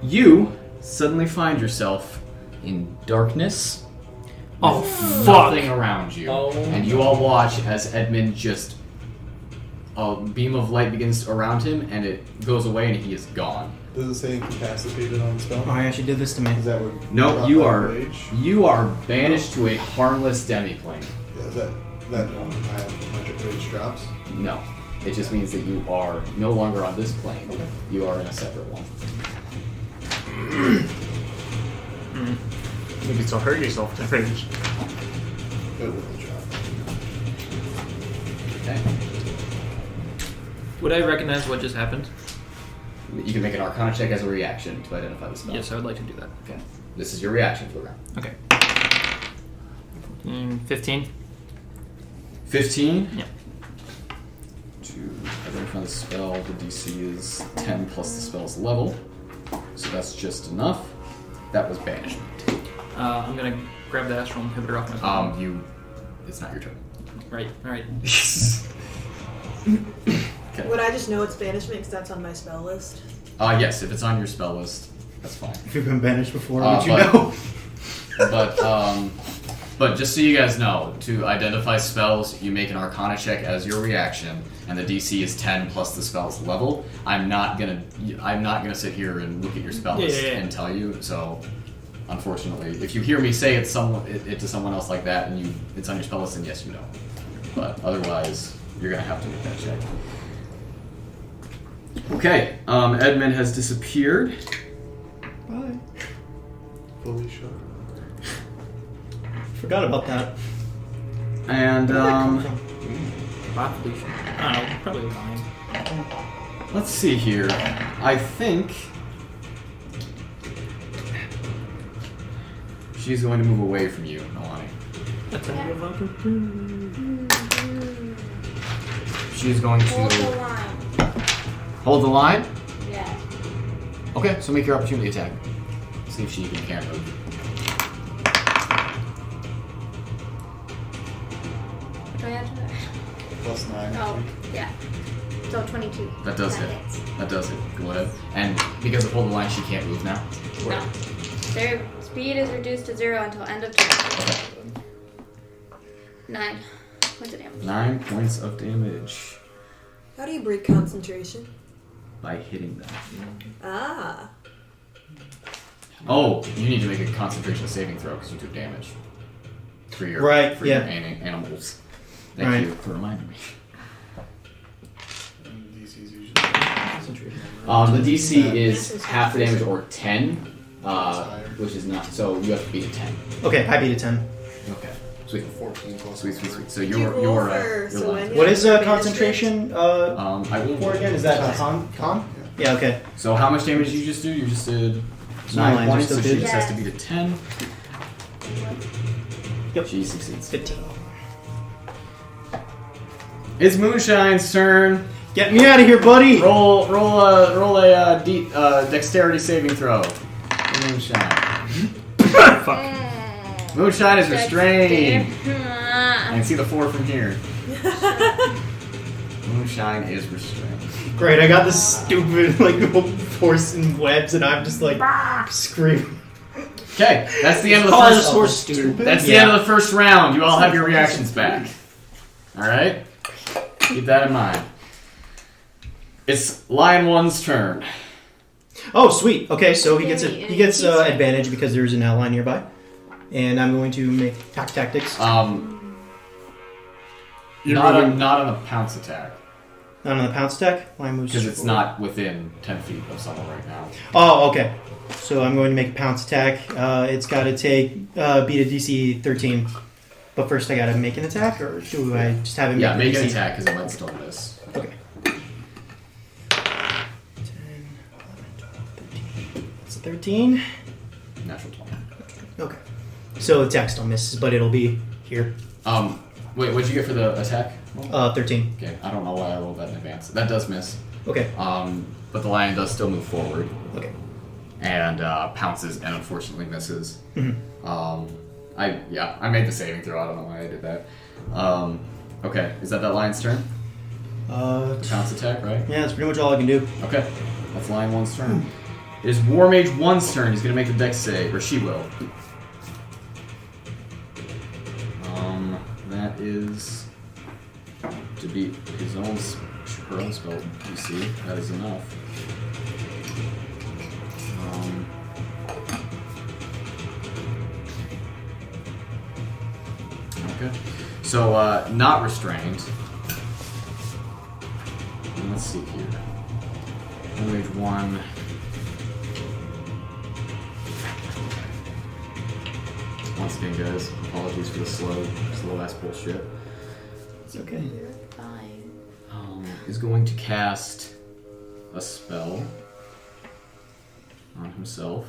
You suddenly find yourself in darkness. Oh, with fuck. Nothing around you. Oh. And you all watch as Edmund just... a beam of light begins around him, and it goes away, and he is gone. Does it say incapacitated on the spell? Oh, yeah, she did this to me. Is that what? No, you are banished to a harmless demiplane. Yeah, is that I have magic rage drops? No. It just means that you are no longer on this plane. Okay. You are in a separate one. Maybe still hurt yourself to finish. It will drop. Okay. Would I recognize what just happened? You can make an Arcana check as a reaction to identify the spell. Yes, I would like to do that. Okay. This is your reaction for the round. Okay. 15. 15? Yeah. To identify the spell, the DC is 10 plus the spell's level. So that's just enough. That was banishment. I'm gonna grab the astral inhibitor off my phone. It's not your turn. Right, alright. Okay. Would I just know it's banishment because that's on my spell list? Yes, if it's on your spell list, that's fine. If you've been banished before, would you know? But just so you guys know, to identify spells, you make an Arcana check as your reaction, and the DC is 10 plus the spell's level. I'm not gonna sit here and look at your spell list and tell you. So, unfortunately, if you hear me say it to someone else like that, and it's on your spell list, then yes, you know. But otherwise, you're gonna have to make that check. Okay, Edmund has disappeared. Bye. Fully shut. Forgot about that. And Population. I don't know, probably mine. let's see here. I think she's going to move away from you, Nalane. That's a She's going Hold the to line. hold the line. Yeah. Okay, so make your opportunity attack. See if she even can move. What do I add to that? +9. Oh, yeah. So 22. That does hit. hits. That does it. Go ahead. And because of hold the line, she can't move now. No. Their speed is reduced to 0 until end of turn. Okay. 9 points of damage. 9 points of damage How do you break concentration? by hitting them. Ah. Oh, you need to make a concentration saving throw because you took damage. For your, Right, for yeah. your animals. Thank Right. you for reminding me. DC's usually The DC is half the damage or 10, which is not. So you have to beat a 10. Okay, I beat a 10. Okay. Sweet. 14 plus. Sweet. So Do you you're roll for you're Selenia? What is Management? concentration I will. for again? Is that con? Yeah, okay. So how much damage did you just do? You just did So 9 lines are points, still so she good. just has to beat a 10. Yep. She succeeds. 15. It's Moonshine's turn. Get me out of here, buddy! Roll a dexterity saving throw. Moonshine. Fuck. Moonshine is restrained. I can see the 4 from here. Moonshine is restrained. Great, I got this stupid horse and webs, and I'm just like screaming. Okay, that's the end of the Call first. this horse stupid. That's the end of the first round. You all have your reactions back. All right, keep that in mind. It's Lion 1's turn. Oh, sweet. Okay, so he gets advantage because there's an outline nearby, and I'm going to make pack tactics. Not on a pounce attack. Not on the pounce attack. Lion moves Because it's forward. not within 10 feet of someone right now. Oh, okay. So I'm going to make a pounce attack. It's got to beat a DC 13. But first I got to make an attack, or do I just have him Yeah, make a an DC? attack because it might still miss. Okay. 10, 11, 12, 13. It's a 13. Natural 20. Okay. So the attack still misses, but it'll be here. Wait, what'd you get for the attack? 13. Okay, I don't know why I rolled that in advance. That does miss. Okay. But the lion does still move forward. Okay. And pounces and unfortunately misses. Mhm. I made the saving throw. I don't know why I did that. Okay, is that lion's turn? The pounce attack, right? Yeah, that's pretty much all I can do. Okay, that's Lion 1's turn. It is War Mage 1's turn. He's gonna make the dex save, or she will. That is to beat her own spell DC. That is enough. Okay. So, not restrained. Let's see here. Wage 1. Once again, guys, apologies for the slow ass bullshit. It's okay. Fine. Is going to cast a spell on himself.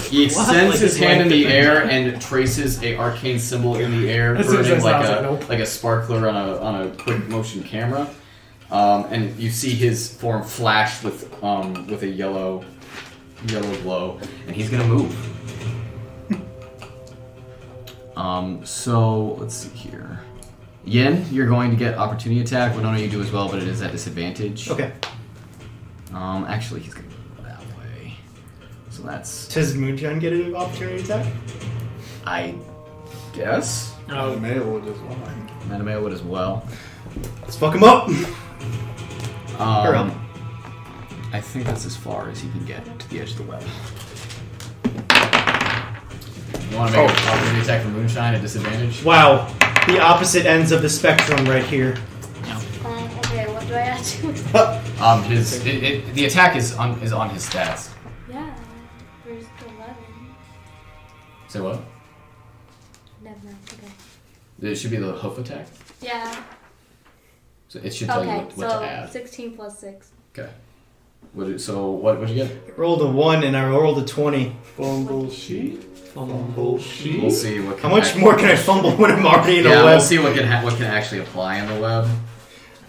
He extends his hand in the air and traces a arcane symbol in the air, burning like a sparkler on a quick motion camera. And you see his form flash with a yellow glow, and he's gonna move. So let's see here. Yen, you're going to get opportunity attack. Winona, you do as well, but it is at disadvantage. Okay. Actually, he's gonna go that way. So that's. Does Moonshine get an opportunity attack? I guess. Mattimeo would as well. Mattimeo would as well. Let's fuck him up. Or I think that's as far as he can get to the edge of the web. You want to make an opportunity attack from Moonshine at disadvantage? Wow. The opposite ends of the spectrum right here. Okay, what do I add to it? The attack is on his stats. Yeah. Where's the 11? Say what? Never mind. Okay. It should be the hoof attack. Yeah. So it should tell you what to add. 16 plus 6. Okay. What did you get? I rolled a 1 and I rolled a 20. Fumble sheet. We'll see what. How much more can I fumble when I'm already in a Yeah, web? we'll see what can actually apply in the web.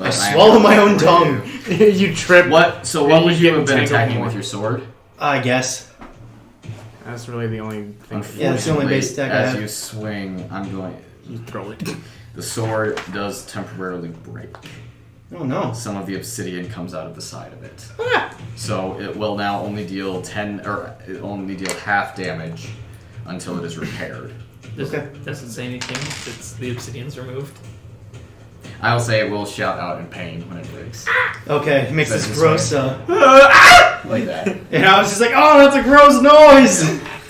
But I swallow my own tongue. You trip. What? So what And would you you have get been entangled attacking more. with your sword? I guess. That's really the only thing. Yeah, that's the only base attack I As have. you swing, I'm going. You throw it. The sword does temporarily break. Oh no! Some of the obsidian comes out of the side of it, so it will now only deal it only deal half damage until it is repaired. Doesn't say anything. It's the obsidian's removed. I will say it will shout out in pain when it breaks. Okay, it makes That's this this gross. Like that. And I was just like, oh, that's a gross noise.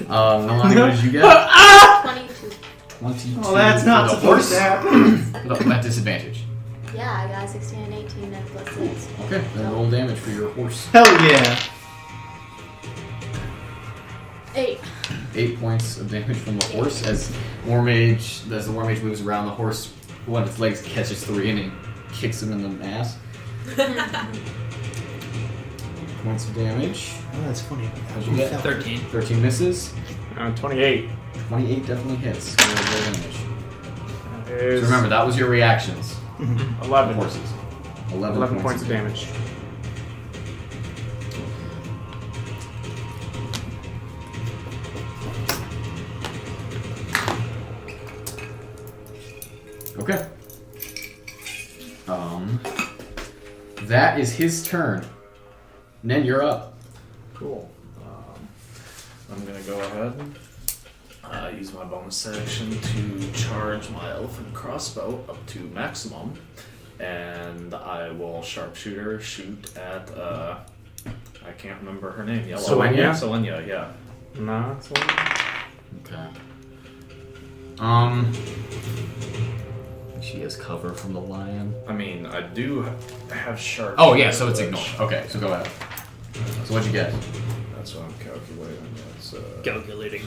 Nalane, what did you get? 22. 22. Oh, that's not For the supposed to happen. No, at disadvantage. Yeah, I got 16 and 18 and plus 6. Okay, then roll damage for your horse. Hell yeah. 8. 8 points of damage from the horse as the War Mage moves around. The horse, one of its legs catches 3 and it kicks him in the ass. Points of damage. Oh, that's funny. How'd you get? 13. 13 misses. 28. 28 definitely hits. Roll damage. So Is remember, that was your reactions. 11 Horses. 11 points of damage. Okay. That is his turn. Nen, you're up. Cool. I'm gonna go ahead and use my bonus action to charge my elephant crossbow up to maximum, and I will sharpshooter shoot at I can't remember her name. Yellow. Selenia, yeah. No, it's Okay. She has cover from the lion. I mean, I do have sharp. Oh yeah, so it's ignored. Okay, so go ahead. So what'd you get? That's what I'm calculating. That's Calculating.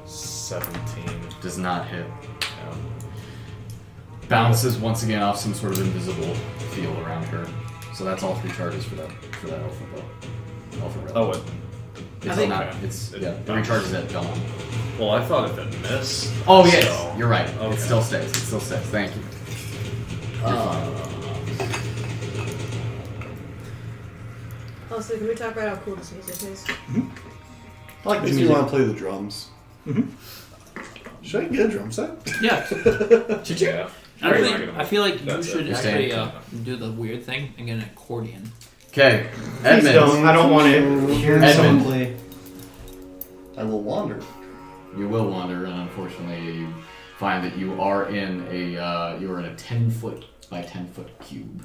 $17. Does not hit. Bounces once again off some sort of invisible field around her. So that's all 3 charges for that alpha though. Alpha relic. Oh, It's okay. not. It recharges at dawn. Well, I thought if it missed. Oh yes, so- you're right. Okay. It still stays. Thank you. Also, can we talk about how cool this music is? I like this. You want to play the drums? Should I get a drum set? Yeah. Should you? Yeah. I feel like you That's should it. actually do the weird thing and get an accordion. Okay, Please Edmund. don't. I don't want to hear someone Edmund. play. I will wander. You will wander, and unfortunately, you find that you are in a 10-foot by 10-foot cube.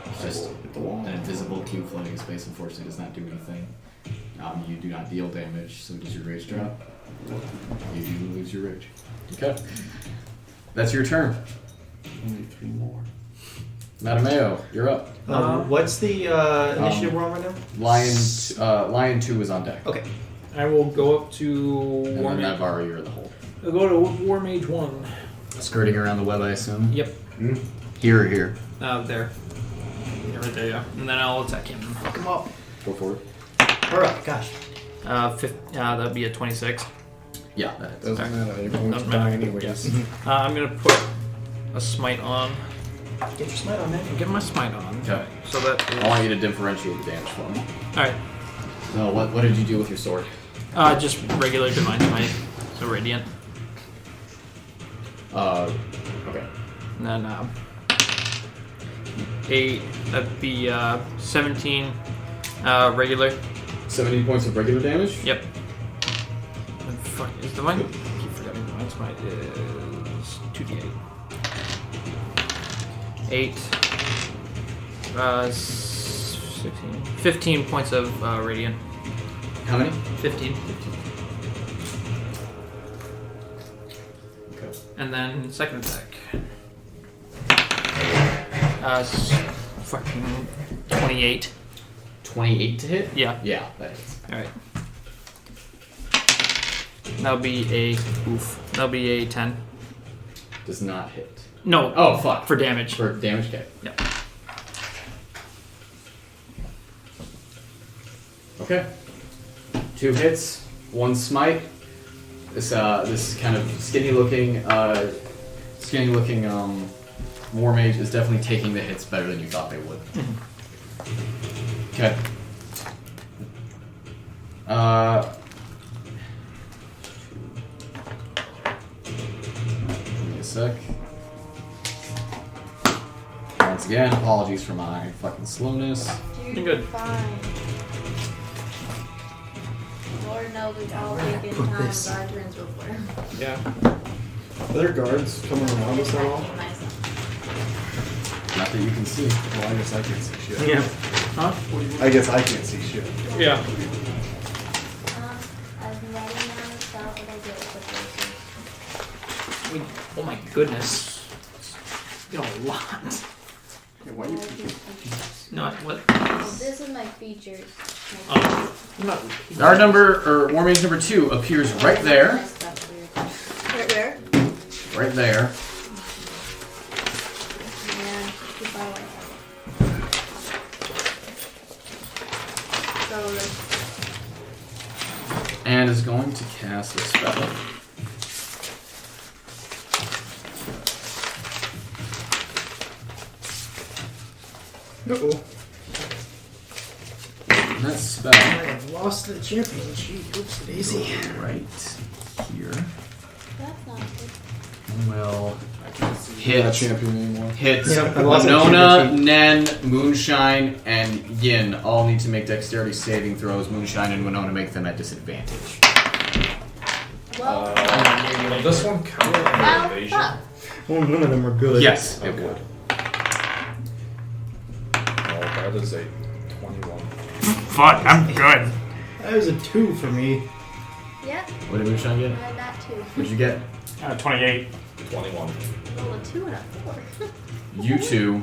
It's just an invisible cube floating in space. Unfortunately, does not do anything. You do not deal damage. So does your rage drop? You do lose your rage. Okay, that's your turn. Only 3 more. Mattimeo, you're up. What's the initiative we're on right now? Lion 2 is on deck. Okay. I will go up to And War then Mage. Naivara, you're in the hole. I'll go to War Mage 1. Skirting around the web, I assume? Yep. Here or here? There. Yeah, right there, yeah. And then I'll attack him. Fuck him up. Go for it. Alright, gosh. That'd be a 26. Yeah, that is. Doesn't matter. Everyone's Doesn't dying matter. anyways. Yes. I'm gonna put a smite on. Get your smite on, man. Get my smite on. Okay. So that is... I want you to differentiate the damage for me. Alright. No, what did you do with your sword? Just regular divine smite. So radiant. Okay. And then 8. That'd be 17 regular. 17 points of regular damage? Yep. And fuck, is divine... I keep forgetting divine smite is 2d8. 8. 16. 15 points of radiant. How many? 15. 15. Okay. And then second attack. Fucking 28. 28 to hit? Yeah. Yeah, that is. Alright. That'll be a 10. Does not hit. No. Oh, fuck. For damage. For damage, okay. Yep. Okay. 2 hits, 1 smite. this kind of skinny looking war mage is definitely taking the hits better than you thought they would. Okay. Give me a sec. Once again, apologies for my fucking slowness. You're good. Fine. Lord knows we've all taken time our turns before. Yeah. Are there guards coming around us at all? Not that you can see. Well, I guess I can't see shit. Yeah. Huh? I guess I can't see shit. Yeah. I've been writing down the stuff that I did with Oh my goodness. You know, a lot. Yeah, why you No, what? This is my features. Guard number, or war mage number 2 appears right there. Right where? Right there. Yeah, too far away. So, And is going to cast a spell. Uh-oh. And that spell I have lost the championship. Oops, daisy. right here that's not good. will Not hit champion anymore. hits Yep, I lost my Winona, championship. Nen, Moonshine, and Yin all need to make dexterity saving throws. Moonshine and Winona make them at disadvantage. Well, Will this one count as well, evasion? fuck. Well, none of them were good. Yes, it would. Well, that is a 21. Fuck, I'm good. That was a 2 for me. Yep, What did Moonshine get? I had that too. What'd you get? 28. 21. Roll a 2 and a 4. You two,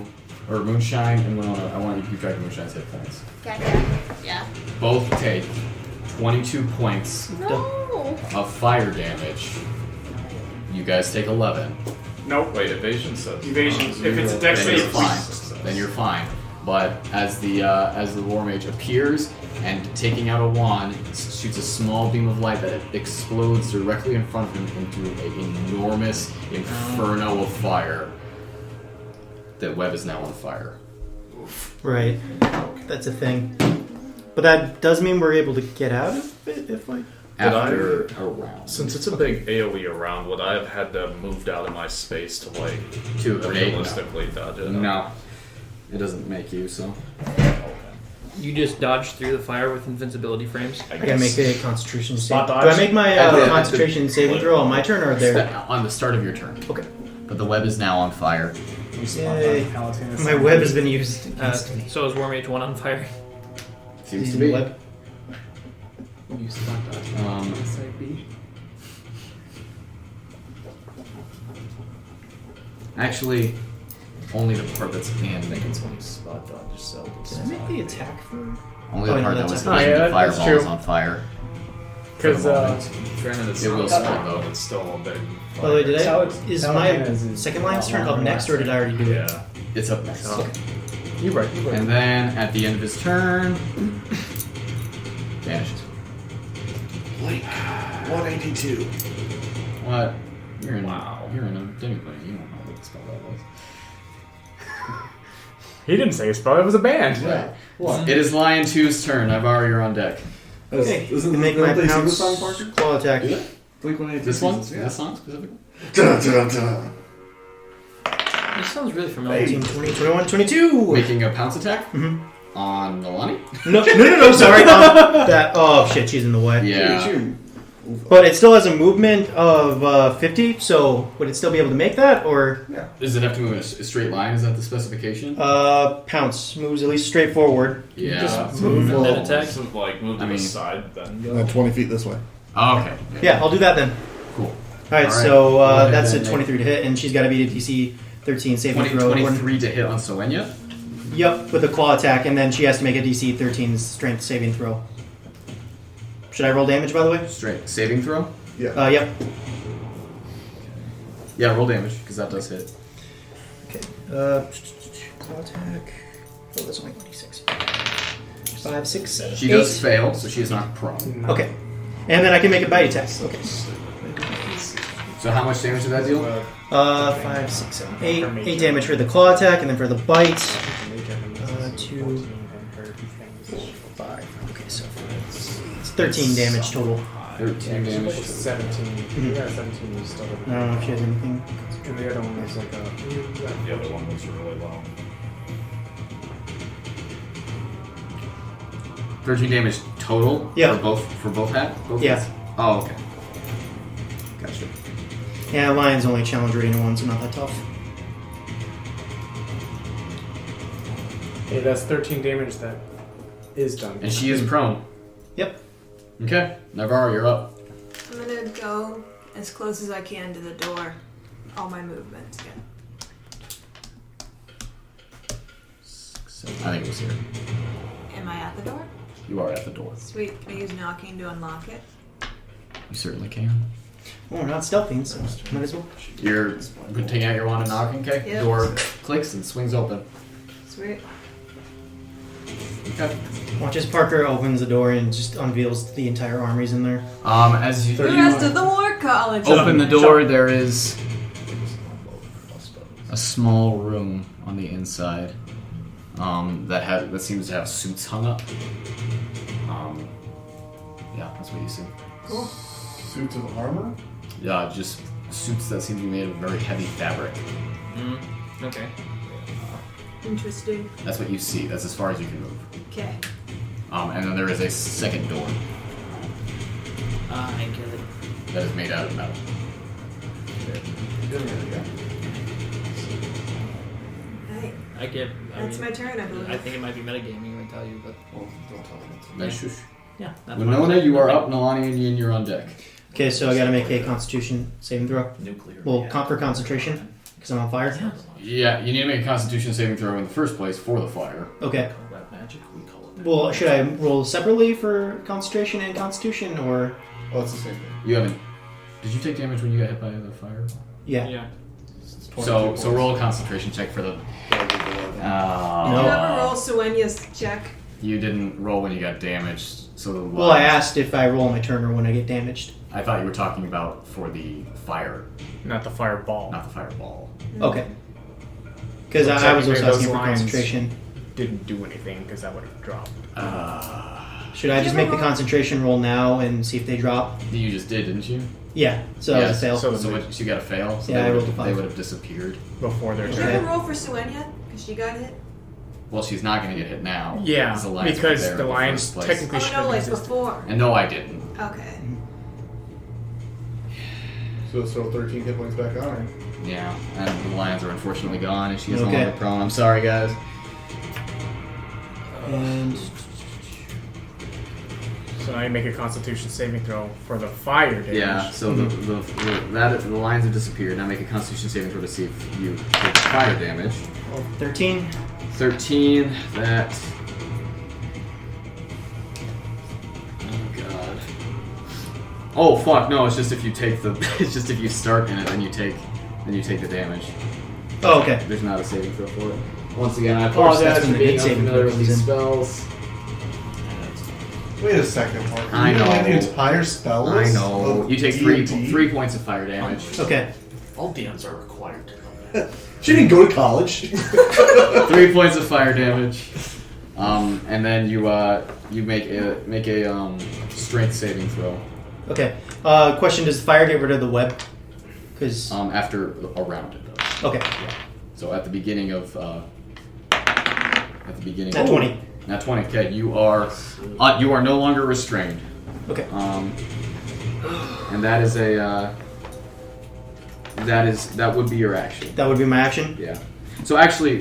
or Moonshine and Winona, I want you to keep track of Moonshine's hit points. Gotcha. Yeah. Both take 22 points No! of fire damage. You guys take 11. Nope. Wait, evasion says. Evasion. If it's a dex Then you're save, fine. Then you're fine. But as the war mage appears and taking out a wand, shoots a small beam of light that explodes directly in front of him into an enormous inferno of fire. The web is now on fire. Right. That's a thing. But that does mean we're able to get out of it if I... After a round. Since it's a big AoE around, would I have had to have moved out of my space to like To evade? realistically dodge it? No. It doesn't make you, so. You just dodged through the fire with invincibility frames. I gotta make a concentration save. Spot Do dodge? I make my concentration saving throw on my turn or there? On the start of your turn. Okay. But the web is now on fire. Yay. My web has been used against me. So is War Mage 1 on fire? Seems to be. Web. You spot dodge. Side B. Actually, only the part that's in. Making some spot dodge cell. Did I make the attack for... Only the Oh, part no, that that's was not- in Oh, yeah, the that's fireball true. is on fire. Because, Granted, it's It will not split, spot, though. but it's still a big. By the way, did I... Salad- Is salad my is second line's not turn up longer next or did I already do it? Yeah. It's up next. Okay. You're right. And then at the end of his turn, vanishes. Like 182. What? You're in. Wow. You're in a demi-plane. You don't know what the spell that was. he didn't say a spell, it was a band. Yeah. What? It is Lion 2's turn. I've you're on deck. Okay, Isn't make don't my they sing pounce the song, Parker? claw attack. Do they? Blink 182. This one? Yeah. This song specifically? Dun, dun, dun. This sounds really familiar. 18, 20, 21, 22! Making a pounce attack Mhm. on Nalane? No, sorry. That. Oh, shit, she's in the way. Yeah. But it still has a movement of 50, so would it still be able to make that, or... Does it have to move in a straight line? Is that the specification? Pounce. Moves at least straight forward. Yeah. Just move move and attack. So, like move to the side, then go. 20 feet this way. Oh, okay. Yeah, I'll do that then. Cool. Alright, so that's a 23 to hit, and she's got to beat a DC 13 saving throw. 23 to hit on Soenya? Yep, with a claw attack, and then she has to make a DC 13 strength saving throw. Should I roll damage, by the way? Straight saving throw? Yeah. Yep. Yeah, roll damage, because that does hit. Okay. Claw attack. Oh, that's only 26. 5, 6, 7. She does fail, so she is not prone. Okay. And then I can make a bite attack. Okay. So how much damage did that deal? 5, 6, 7, 8. 8 damage for the claw attack, and then for the bite, 2, 5. Okay, so it's 13 damage total. 13 damage. 17. Yeah, 17 was still. I don't know if she has anything. And the other one was like a. The other one was really low. 13 damage total. Yeah. For both hats. Yeah. Oh, okay. Gotcha. Yeah, Lion's only challenge rating 1, so not that tough. Hey, that's 13 damage that is done. And she is prone. Yep. Okay, Naivara, you're up. I'm gonna go as close as I can to the door. All my movement. Yeah. I think it was here. Am I at the door? You are at the door. Sweet. Can I use knocking to unlock it? You certainly can. Oh, we're not stealthing, so might as well. You're taking out your wand and knocking, okay? Yep. Door clicks and swings open. Sweet. Okay. Watch as Parker opens the door and just unveils the entire armies in there. As you The rest of the war college. open the door, there is a small room on the inside that seems to have suits hung up. Yeah, that's what you see. Cool. Suits of armor? Yeah, just suits that seem to be made of very heavy fabric. Okay. Interesting. That's what you see. That's as far as you can move. Okay. And then there is a second door I get it. that is made out of metal. Hey, I get. that's my turn, I believe. I think it might be metagaming. I tell you, but Don't tell me. Nice shush. yeah. That's Winona, you are up. Nalane and Yin, you're on deck. Okay, so I gotta make a Constitution saving throw. Nuclear. Well, for concentration, because I'm on fire. Yeah, you need to make a Constitution saving throw in the first place for the fire. Okay. That magic, we call it. Well, should I roll separately for concentration and constitution, or? Oh, it's the same thing. You haven't. Did you take damage when you got hit by the fire? Yeah. Yeah. So roll a concentration check for the. Do you ever roll Suenya's check? You didn't roll when you got damaged, so the. Well, I asked if I roll my turn or when I get damaged. I thought you were talking about for the fire, Not the fireball. not the fireball. Okay. Because I was also asking for concentration. Didn't do anything because that would have dropped. Should I just make the concentration roll now and see if they drop? You just did, didn't you? Yeah. So that was a fail. So So you got a fail. So Yeah, they I would- rolled a 5. They would have disappeared. Before their Did you turn. ever roll for Suenya? Because she got hit? Well, she's not going to get hit now. Yeah, because the lions because were there the in lions first place. technically should Oh, no, have like existed. before. And no, I didn't. Okay. So throw 13 hit points back on her. Yeah, and the lions are unfortunately gone, and she is no Okay. longer prone. I'm sorry, guys. And So now you make a Constitution saving throw for the fire damage. Yeah, so the lions have disappeared. Now make a Constitution saving throw to see if you take fire damage. 13. 13. That. Oh god. Oh fuck! No, it's just if you take the. It's just if you start in it, then you take the damage. Oh, okay. There's not a saving throw for it. Once again, I Of course, apologize that's for when the being good saving unfamiliar throw with these comes in. spells. Wait a second, Parker. I You know. have the entire spell I list know. of You take D&D? three points of fire damage. Okay. All DMs are required to know that. She didn't go to college. 3 points of fire damage. And then you make a strength saving throw. Okay. Question: does fire get rid of the web? Because after a round it does. Okay. Yeah. So at the beginning of At 20. At 20. Okay, you are no longer restrained. Okay. And that is that would be your action. That would be my action. Yeah. So actually,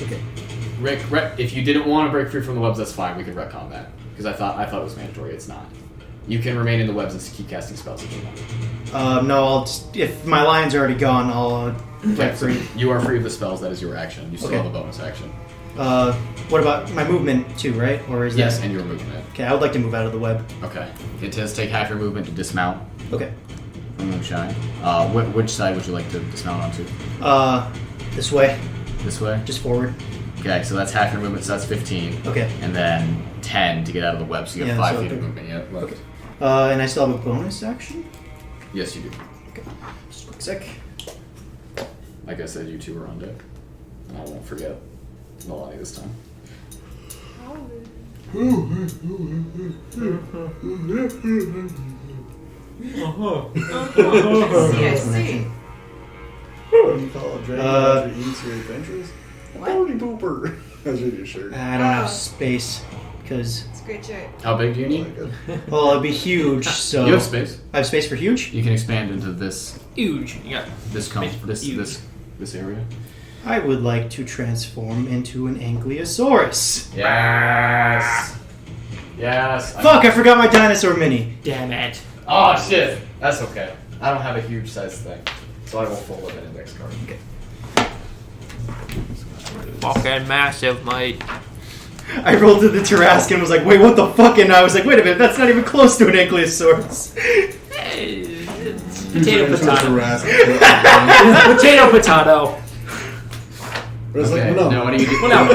Rick, if you didn't want to break free from the webs, that's fine. We could retcon that because I thought it was mandatory. It's not. You can remain in the webs and keep casting spells if you want. No, I'll if my line's already gone, I'll break So free. you are free of the spells. That is your action. You still Okay. have a bonus action. What about my movement too? Right? Or is Yes, that? and your movement. Okay, I would like to move out of the web. Okay. It does take half your movement to dismount. Okay. From Moonshine. Which side would you like to dismount onto? This way. This way? Just forward. Okay, so that's half your movement, so that's 15. Okay. And then 10 to get out of the web, so you have Yeah, 5 so feet of okay. movement yet left. And I still have a bonus action. Yes, you do. Just a quick sec. Like I said, you two are on deck. And I won't forget Nalane this time. See. What do you call it? Dragon after eats your adventures? Party pooper. That's your shirt. I don't have space because. It's a great shirt. How big do you need? Well, it'd be huge. So You have space. I have space for huge. You can expand into this. Huge. You got This this area. I would like to transform into an Ankylosaurus. Yes. Yes. Fuck! I forgot my dinosaur mini. damn it. Oh shit. That's okay. I don't have a huge size thing, so I will fold up an index card. Okay. Fucking massive, mate. I rolled to the Tarrasque and was like, wait, what the fuck? And I was like, wait a minute, that's not even close to an Ankylosaurus. Potato, potato. Okay. Like, No, what do you do? Well,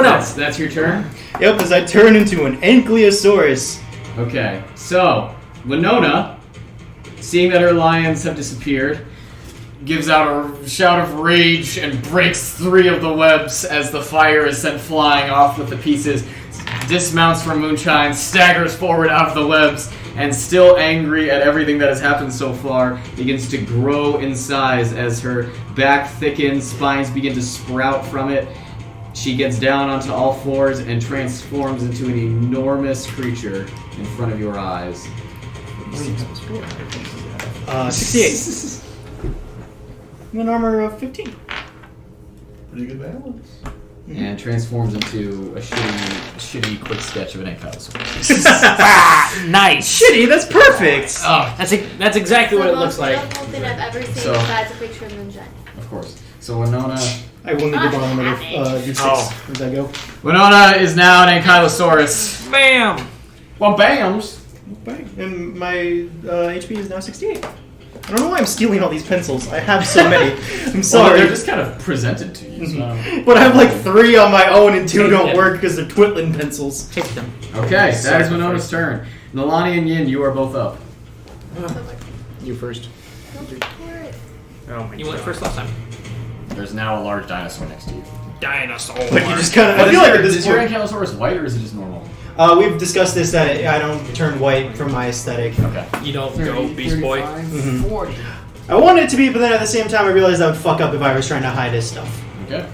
no. That's your turn? Yep, as I turn into an Ankylosaurus. Okay. So, Winona, seeing that her lions have disappeared, gives out a shout of rage and breaks 3 of the webs as the fire is sent flying off with the pieces, dismounts from Moonshine, staggers forward out of the webs, and still angry at everything that has happened so far, begins to grow in size as her back thickens, spines begin to sprout from it. She gets down onto all fours and transforms into an enormous creature in front of your eyes. 68. An armor of 15. Pretty good balance. And transforms into a shitty quick sketch of an Ankylosaurus. Nice. Shitty, that's perfect. Oh, that's exactly what it looks like. The most thing I've ever seen So- besides a picture of Moonshine. Of course. So Winona... I will need to borrow another D6. Oh. Where'd that go? Winona is now an Ankylosaurus. Bam! Well, bams. Bang. And my HP is now 68. I don't know why I'm stealing all these pencils. I have so many. I'm Well, sorry. they're just kind of presented to you. So. But I have like 3 on my own and 2 don't work because they're Twitling pencils. Take them. Okay, that is Winona's turn. Nalane and Yin, you are both up. You first. Oh my You went first last time. There's now a large dinosaur next to you. Dinosaur. But you just kind of. I feel like at this is your point. Ankylosaurus white or is it just normal? We've discussed this that I don't turn white from my aesthetic. Okay. You don't go Beast Boy. 40. I wanted it to be, but then at the same time I realized that would fuck up if I was trying to hide his stuff. Okay.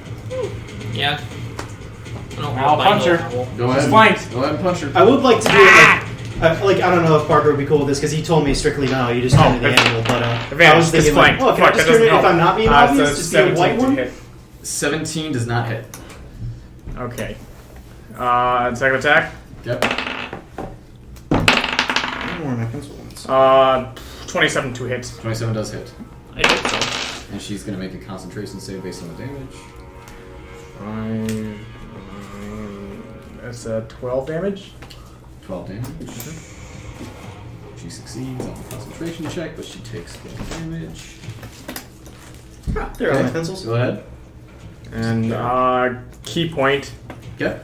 Yeah. I'll punch her. Go ahead. Flanked. Go ahead and punch her. I would like to do it like I don't know if Parker would be cool with this because he told me strictly no, you just turn to the animal. But I was thinking like, oh, can I just turn it if I'm not being obvious? Just be a white one. Hit. 17 does not hit. Okay. Second attack. Yep. More my pencil ones. 27 to hit. 27 does hit. I think so. And she's going to make a concentration save based on the damage. That's 12 damage. 12 damage. She succeeds on the concentration check, but she takes 12 damage. There are my pencils. Go ahead. And key point. Okay.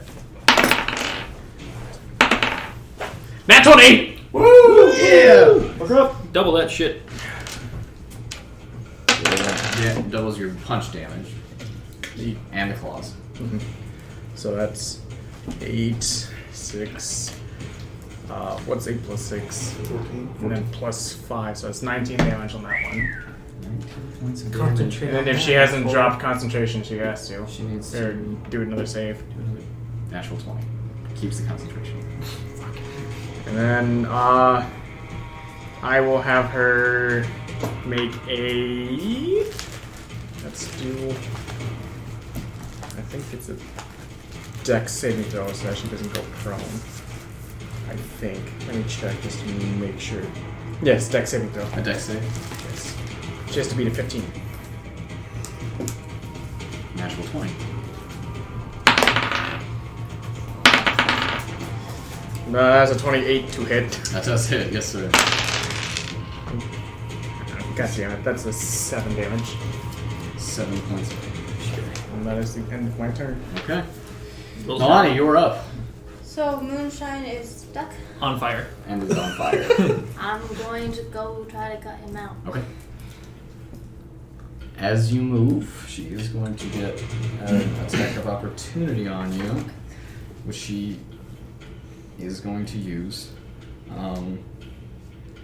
Nat 20! Woo! Yeah! What's up? Double that shit. Yeah, doubles your punch damage. And the claws. Mm-hmm. So that's 8, 6. What's 8 plus 6? 14. And then plus 5, so it's 19 damage on that one. 19 points of Concentrate. And then if she hasn't dropped concentration, she has to. She needs Or to do another save. natural 20. Keeps the concentration. And then I will have her make a. Let's do. I think it's a dex saving throw so that she doesn't go prone. I think. Let me check just to make sure. Yes, dex saving throw. A dex save? Yes. She has to beat a 15. Natural 20. That's a 28 to hit. That does hit, yes sir. God damn it, that's a 7 damage. 7 points of damage. And that is the end of my turn. Okay. Nalane, you're up. So Moonshine is stuck. On fire. And is on fire. I'm going to go try to cut him out. Okay. As you move, she is going to get an attack of opportunity on you, which she is going to use.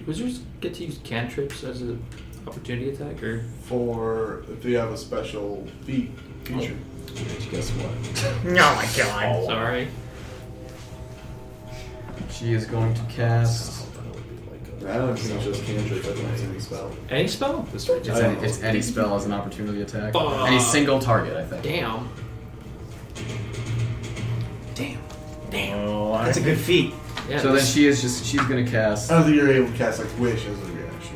Wizards get to use cantrips as an opportunity attack, or For if you have a special feature. Guess what? Oh my god. Sorry. She is going to cast. I don't think it's just cantrips. I think it's any spell. Any spell? It's any spell as an opportunity attack. Fuck. Any single target, I think. Damn. That's a good feat. Yeah, So then she's gonna cast. I don't think you're able to cast like Wish as a reaction.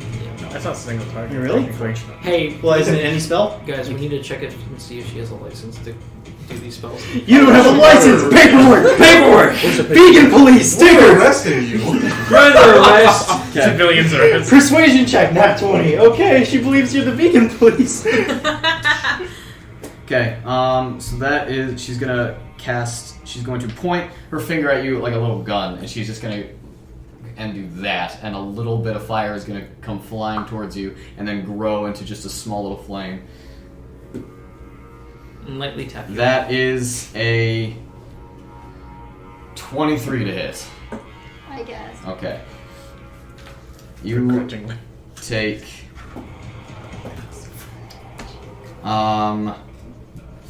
That's not single target. Really? technically. Hey, Well, isn't it any spell? guys, we need to check it and see if she has a license to do these spells. You don't have a license! Paperwork! Paperwork! Vegan police! They're Sticker! arresting you. Further arrest. Civilians are. Persuasion check, not 20. Okay, she believes you're the vegan police. Okay, so that is, she's going to point her finger at you like a little gun, and she's just going to do that, and a little bit of fire is going to come flying towards you, and then grow into just a small little flame. And lightly tap you. That is a 23 to hit. I guess. Okay. You take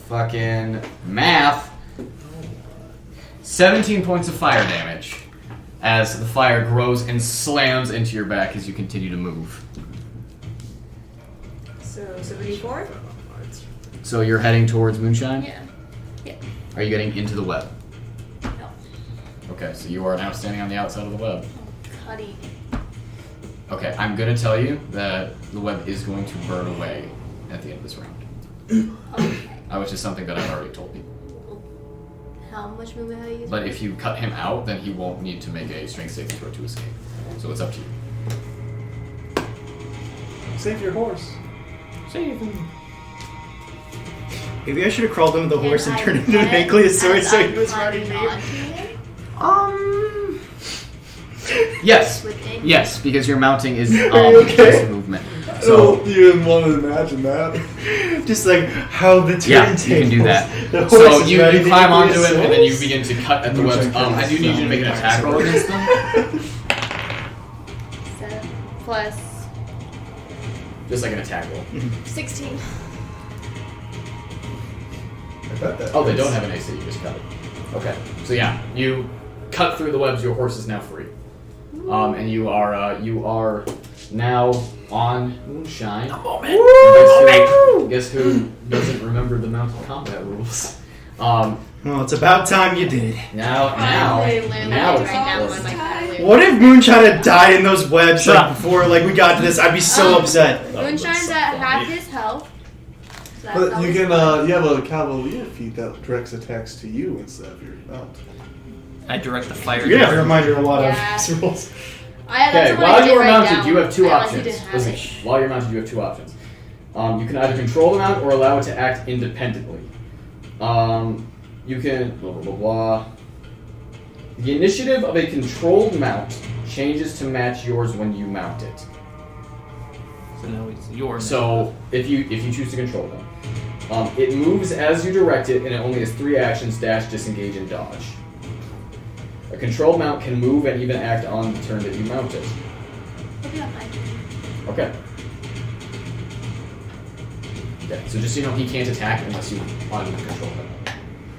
fucking math. 17 points of fire damage as the fire grows and slams into your back as you continue to move. So 74? So you're heading towards Moonshine? Yeah. Yeah. Are you getting into the web? No. Okay, so you are now standing on the outside of the web. Cuddy. Okay, I'm gonna tell you that the web is going to burn away at the end of this round. Okay. Which is something that I've already told you. How much movement have you used? But if you cut him out, then he won't need to make a strength saving throw to escape. So it's up to you. Save your horse. Save him. Maybe I should have crawled under the horse and turned into an Ankylosaurus so he was running me. Yes. Yes, because your mounting is okay? just movement. So you didn't want to imagine that. Just like how the turntable. Yeah, you can do that. The horse So is you ready to climb eat onto his him and then you horse. begin to cut at the webs. I do need you to make an attack roll against them. 7 plus Just like an attack roll. 16. I bet that. Oh, they don't have an AC, you just cut it. Okay. So yeah, you cut through the webs, your horse is now free. And you are now on Moonshine. Guess who doesn't remember the mounted combat rules? Well, it's about time you did. Now it's What if Moonshine had died in those webs like before like we got to this? I'd be so upset. Moonshine's at half his health. So that's But you always can fine. you have a cavalier feat that directs attacks to you instead of your mount. I direct the fire. You're gonna have to remind her a lot Yeah. of rules. That's Okay, what I while did you are write mounted, down. you have two I realized you options. didn't have Listen, it. while you're mounted, you have two options. You can either control the mount or allow it to act independently. You can blah blah blah blah. The initiative of a controlled mount changes to match yours when you mount it. So now it's yours. So if you choose to control them, it moves as you direct it, and it only has 3 actions: dash, disengage, and dodge. A controlled mount can move and even act on the turn that you mount it. It'll be on my turn. Okay. Okay, so just so you know, he can't attack unless you control him.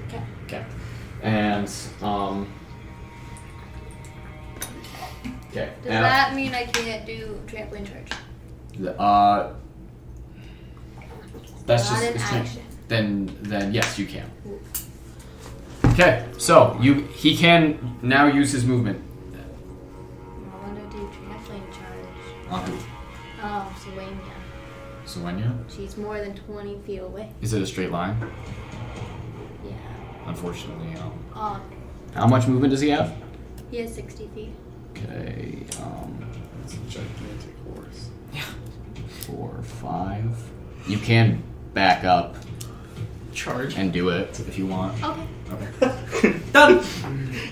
Okay. Okay. And, okay. Does that mean I can't do trampoline charge? That's Not just an it's action. Then yes, you can. Okay, so he can now use his movement. I want to do trampoline charge. On who? Sylvania. Suenya? She's more than 20 feet away. Is it a straight line? Yeah. Unfortunately. Oh, How much movement does he have? he has 60 feet. Okay. It's a gigantic horse. Yeah. 4, 5. You can back up Charge. and do it if you want. Okay. Okay. Done.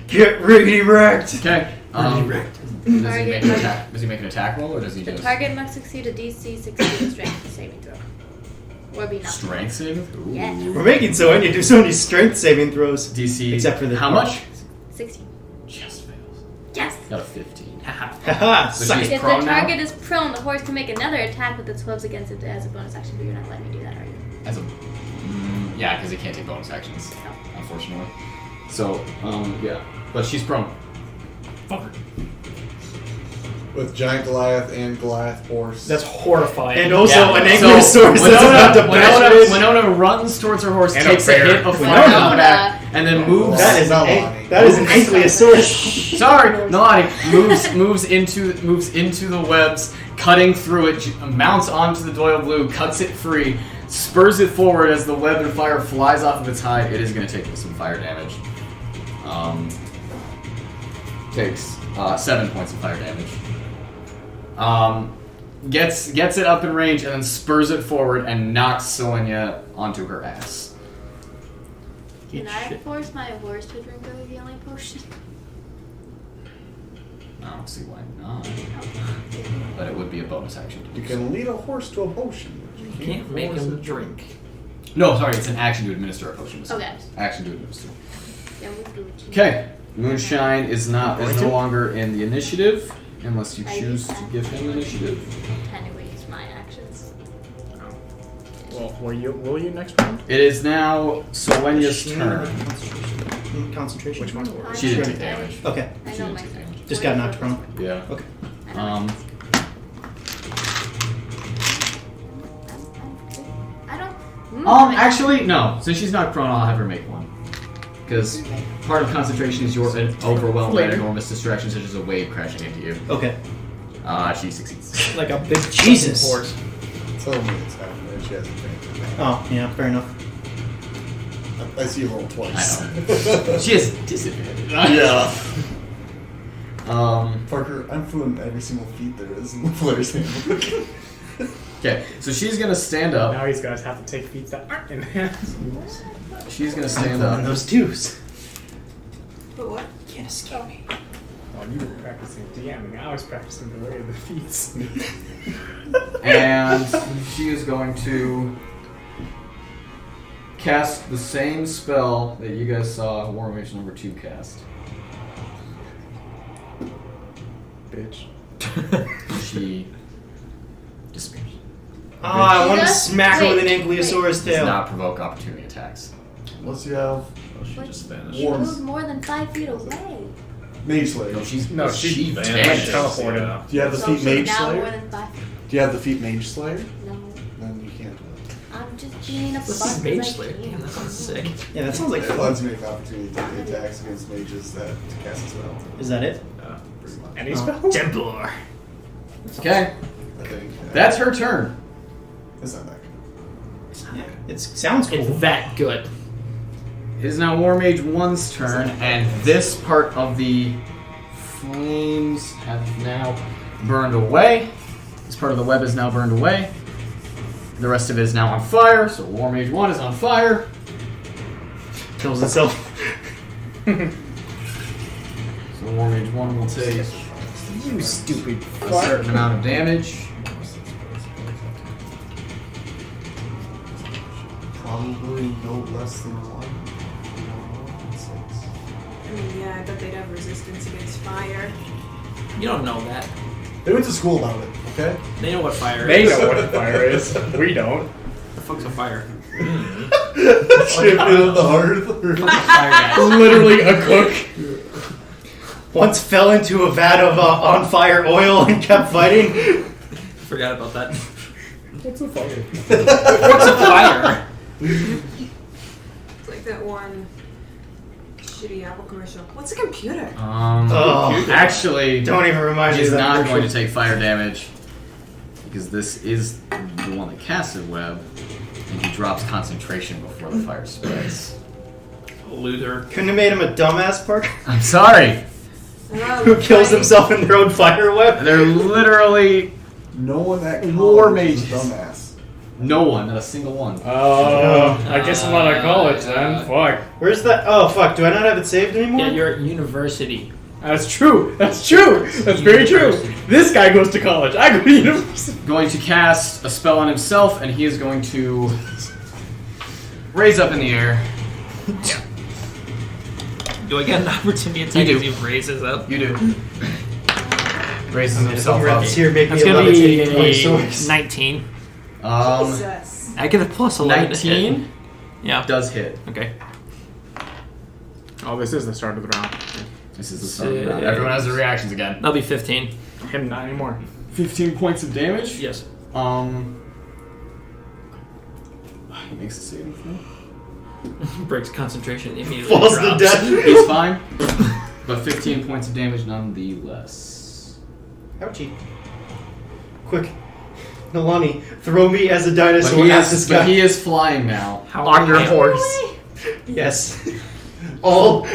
Get riggedy wrecked. Okay. Target. Does he make an attack roll or does he The just target must succeed a DC 16 strength saving throw. Or be knocked. strength saving? Ooh. Yes. We're making so many do so many strength saving throws. DC. Except for the how much? 16. Just fails. Yes. Got a 15. Haha. So she's If prone the now? target is prone, the horse can make another attack with its hooves against it as a bonus action, but you're not letting me do that, are you? As a yeah, because it can't take bonus actions, unfortunately. So yeah, but she's prone. Fuck her. With giant Goliath and Goliath horse. That's horrifying. And also Yeah. an Ankylosaurus So that's about to bash it. Winona runs towards her horse, And takes a a bear. hit of fire Winona. on the back, and then moves. That is an Ankylosaurus. Sorry, Nalane moves into the webs, cutting through it, mounts onto the Doyle Blue, cuts it free, spurs it forward as the web and fire flies off of its hide. It is going to take some fire damage. Takes 7 points of fire damage. Gets it up in range and then spurs it forward and knocks Sonia onto her ass. Can I force my horse to drink a healing potion? I don't see why not. But it would be a bonus action. You can lead a horse to a potion. You can't make him drink. No, sorry, it's an action to administer a potion. Okay. Action to administer. Yeah, we'll do it. Okay. Moonshine is no longer in the initiative unless you I choose use to that. give him initiative. Anyways, my actions. Well, will you next round? It is now Soenia's turn. Concentration. Which one? She didn't take damage. Okay. I She know didn't my take damage. Just got knocked prone. Yeah. Okay. I don't. Actually, no. Since she's not prone, I'll have her make one. Because part of concentration is you're overwhelmed by an enormous distraction, such as a wave crashing into you. Okay. She succeeds. Like a big Jesus. horse. Tell me it's happening. She hasn't trained. Oh, yeah, fair enough. I see you roll twice. I know. She has disadvantage. Yeah. Um, Parker, I'm fluent in every single feat there is in the player's handbook. Okay, so she's gonna stand up. Now he's gonna have to take feats that aren't in hand. She's gonna stand On up. those twos. But what? Can't escape me. Well, you were practicing DMing. I was practicing the way of the feats. And she is going to cast the same spell that you guys saw War Mage number 2 cast. Bitch. She disappears. I want to Just smack her with an wait, Ankylosaurus Does tail. not provoke opportunity attacks. Unless you have Oh, she just vanished. You Warm. moved more than 5 feet away. Mage Slayer. No, she vanished. vanished. Teleported. Yeah. Do you have the So feat she's Mage now more Slayer? than 5 feet. Do you have the feat Mage Slayer? No. Then you can't do it. I'm just being a What's bug this 'cause mage I slayer? can. Damn, that sounds sick. Yeah, that sounds like It fun. allows you to make opportunity to take attacks against mages that to cast a spell. Is that it? Pretty much. Any Oh. spell? Templar. Okay, I think. that's her turn. It's not that good. Yeah, it sounds cool. It's that good. It is now War Mage 1's turn, and this part of the flames have now burned away. This part of the web is now burned away. The rest of it is now on fire, so War Mage 1 is on fire. Kills itself. So War Mage 1 will take You stupid a certain amount of damage. Probably no less than 1. I mean, yeah, I bet they'd have resistance against fire. You don't know that. They went to school about it, okay? They know what fire They is. know what fire is. We don't. The fuck's a fire? Champion of the hearth. Fire guy. Literally a cook. Once fell into a vat of on fire oil and kept fighting. Forgot about that. What's a fire? What's a fire? It's like that one shitty Apple commercial. What's a computer? Actually, Don't even remind me he's of that not commercial. going to take fire damage because this is the one that casted web, and he drops concentration before the fire spreads. Loser. Couldn't have made him a dumbass, Parker? I'm sorry. Who kills himself in their own fire web? They're literally No one at War college mages. is a dumbass. No one, not a single one. I guess I'm out of college then. Fuck. Where's that? Oh, fuck. Do I not have it saved anymore? Yeah, you're at university. That's true. That's true. That's very true. This guy goes to college. I go to university. Going to cast a spell on himself, and he is going to raise up in the air. Do I get an opportunity attack You as do. he raises up? You do. Raises himself up. Here, make That's me a gonna be levitating a 19. Jesus. I get a plus 11 to hit. 19 Yeah. does hit. Okay. Oh, this is the start of the round. This is the start of the round. Everyone has their reactions again. That'll be 15. Him not anymore. 15 points of damage? Yes. He makes a saving throw. Breaks concentration immediately. Falls to drops. death. He's fine. But 15 points of damage nonetheless. Ouchie. Quick. Nalane, throw me as a dinosaur But he, at this guy. he is flying now. How On your high- horse. Yes. All.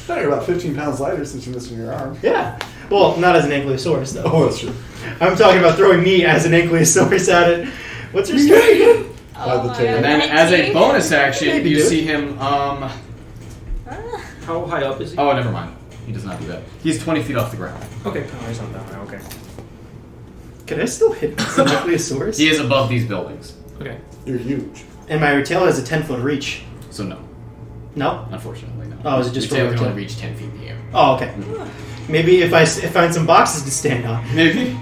You're about 15 pounds lighter since you're missing your arm. Yeah. Well, not as an ankylosaurus, though. Oh, that's true. I'm talking about throwing me as an ankylosaurus at it. What's your stat again? Oh my And then God. as a bonus action, Maybe you do it. see him, How high up is he? oh, never mind. He does not do that. He's 20 feet off the ground. Okay. Oh, he's not that way. Okay. Can I still hit as an ankylosaurus? He is above these buildings. Okay. You're huge. And my tail has a 10-foot reach. So no. No? Unfortunately, no. Oh, is it just Your tail for can tail? only reach 10 feet in the air. Oh, okay. Maybe if I find some boxes to stand on. Maybe.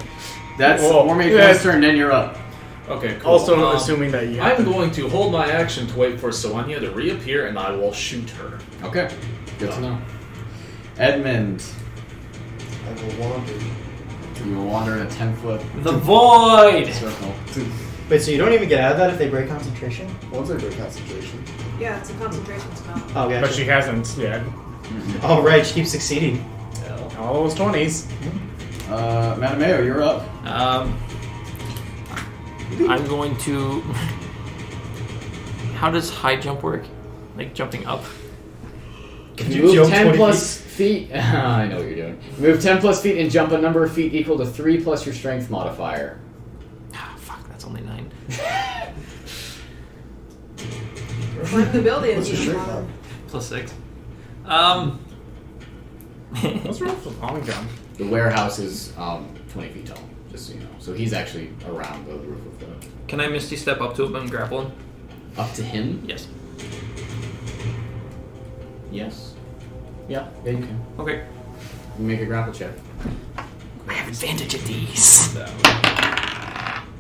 That's Well, War Mage yeah. One's turn, then you're up. Okay, cool. Also, assuming that you have I'm going to hold my action to wait for Soania to reappear, and I will shoot her. Okay. Good to know. Edmund, I will wander. you will wander in a 10-foot The void! circle. Wait, so you don't even get out of that if they break concentration? Once I break concentration. Yeah, it's a concentration spell. Oh, gotcha. But she hasn't yet. Oh, right, she keeps succeeding. All those 20s. Mattimeo, you're up. I'm going to. How does high jump work? Like jumping up? Can You you move jump 10 20 plus feet. I know what you're doing. Move 10 plus feet and jump a number of feet equal to 3 plus your strength modifier. Ah, fuck, that's only 9. Climb the building. What's your strength mod? Plus 6. What's wrong with long jump? The warehouse is 20 feet tall, just so you know. So he's actually around the roof of the... Can I Misty step up to him and grapple him? Up to him? Yes. Yes. Yeah, you can. Okay. You make a grapple check. I have advantage at these.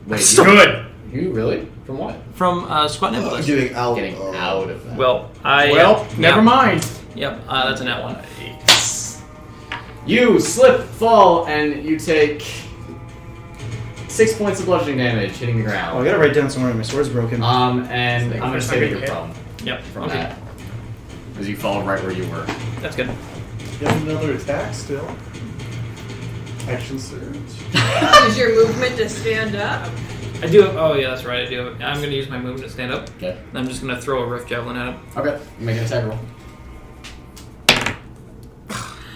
Wait, Good! you really? From what? From Squat Nebulous. Getting out. Getting out of that. Well, I. Never mind. Yep, that's a nat 1. You slip, fall, and you take 6 points of bludgeoning damage hitting the Oh, I ground. gotta write down somewhere my sword's broken. And I'm gonna say that you're hit. prone Yep. from Okay. that. Because you fall right where you were. That's good. You have another attack still. Action surge. Is your movement to stand up? I do. Oh yeah, that's right. I do. I'm gonna use my movement to stand up. Okay. And I'm just gonna throw a rift javelin at him. Okay. Make an attack roll.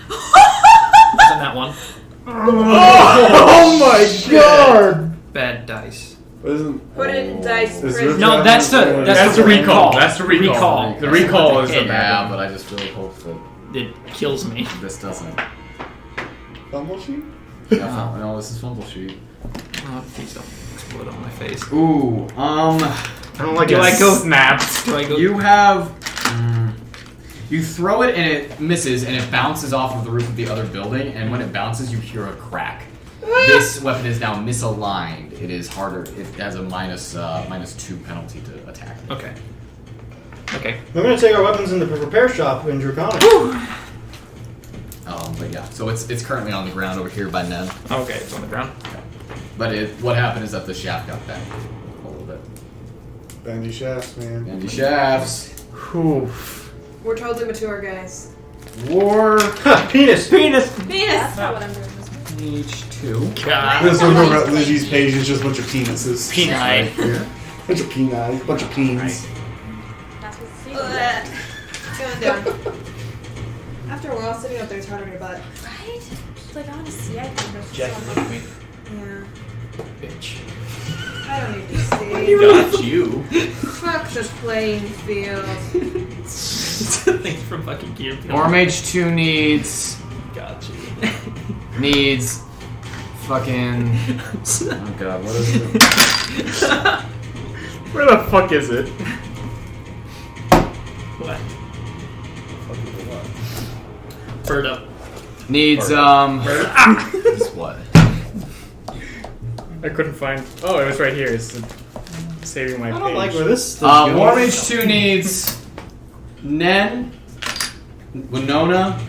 That's a nat 1. Oh my god! Bad dice. Put it in dice. Is prison. No, that's the That's the recall. That's the recall. The recall is the Yeah, bad. but I just really hope that It kills me. this doesn't. Fumble sheet? No, this is fumble sheet. Oh, please don't explode on my face. Ooh, I don't like Do it. I go? Snapped. Do I go? you have. You throw it and it misses and it bounces off of the roof of the other building, and when it bounces, you hear a crack. This weapon is now misaligned. It is harder. It has a -2 penalty to attack. Okay. Okay. We're gonna take our weapons in the repair shop in Draconic. But yeah, so it's currently on the ground over here by Ned. Okay, it's on the ground. But what happened is that the shaft got bent a little bit. Bandy shafts, man. Bandy shafts. We're totally mature, guys. War. Penis! Penis! That's not what I'm doing. H2. This one over Lizzie's page is just a bunch of penises. Peni. Bunch of peni. Bunch of peens. That's what's Going down. After a while, sitting up there is hard on your butt. Right? Like, I want to see. I think there's Jack, so look at me. Yeah. Bitch. I don't need to see. Got you. Fuck the playing field. It's a thing from fucking Gear. War Mage 2 needs fucking. Oh god, what is it? Where the fuck is it? What? Bird up. Needs Bird. what? I couldn't find. Oh, it was right here. It's saving my page. I don't like where this. War Mage 2 needs Nen, Winona,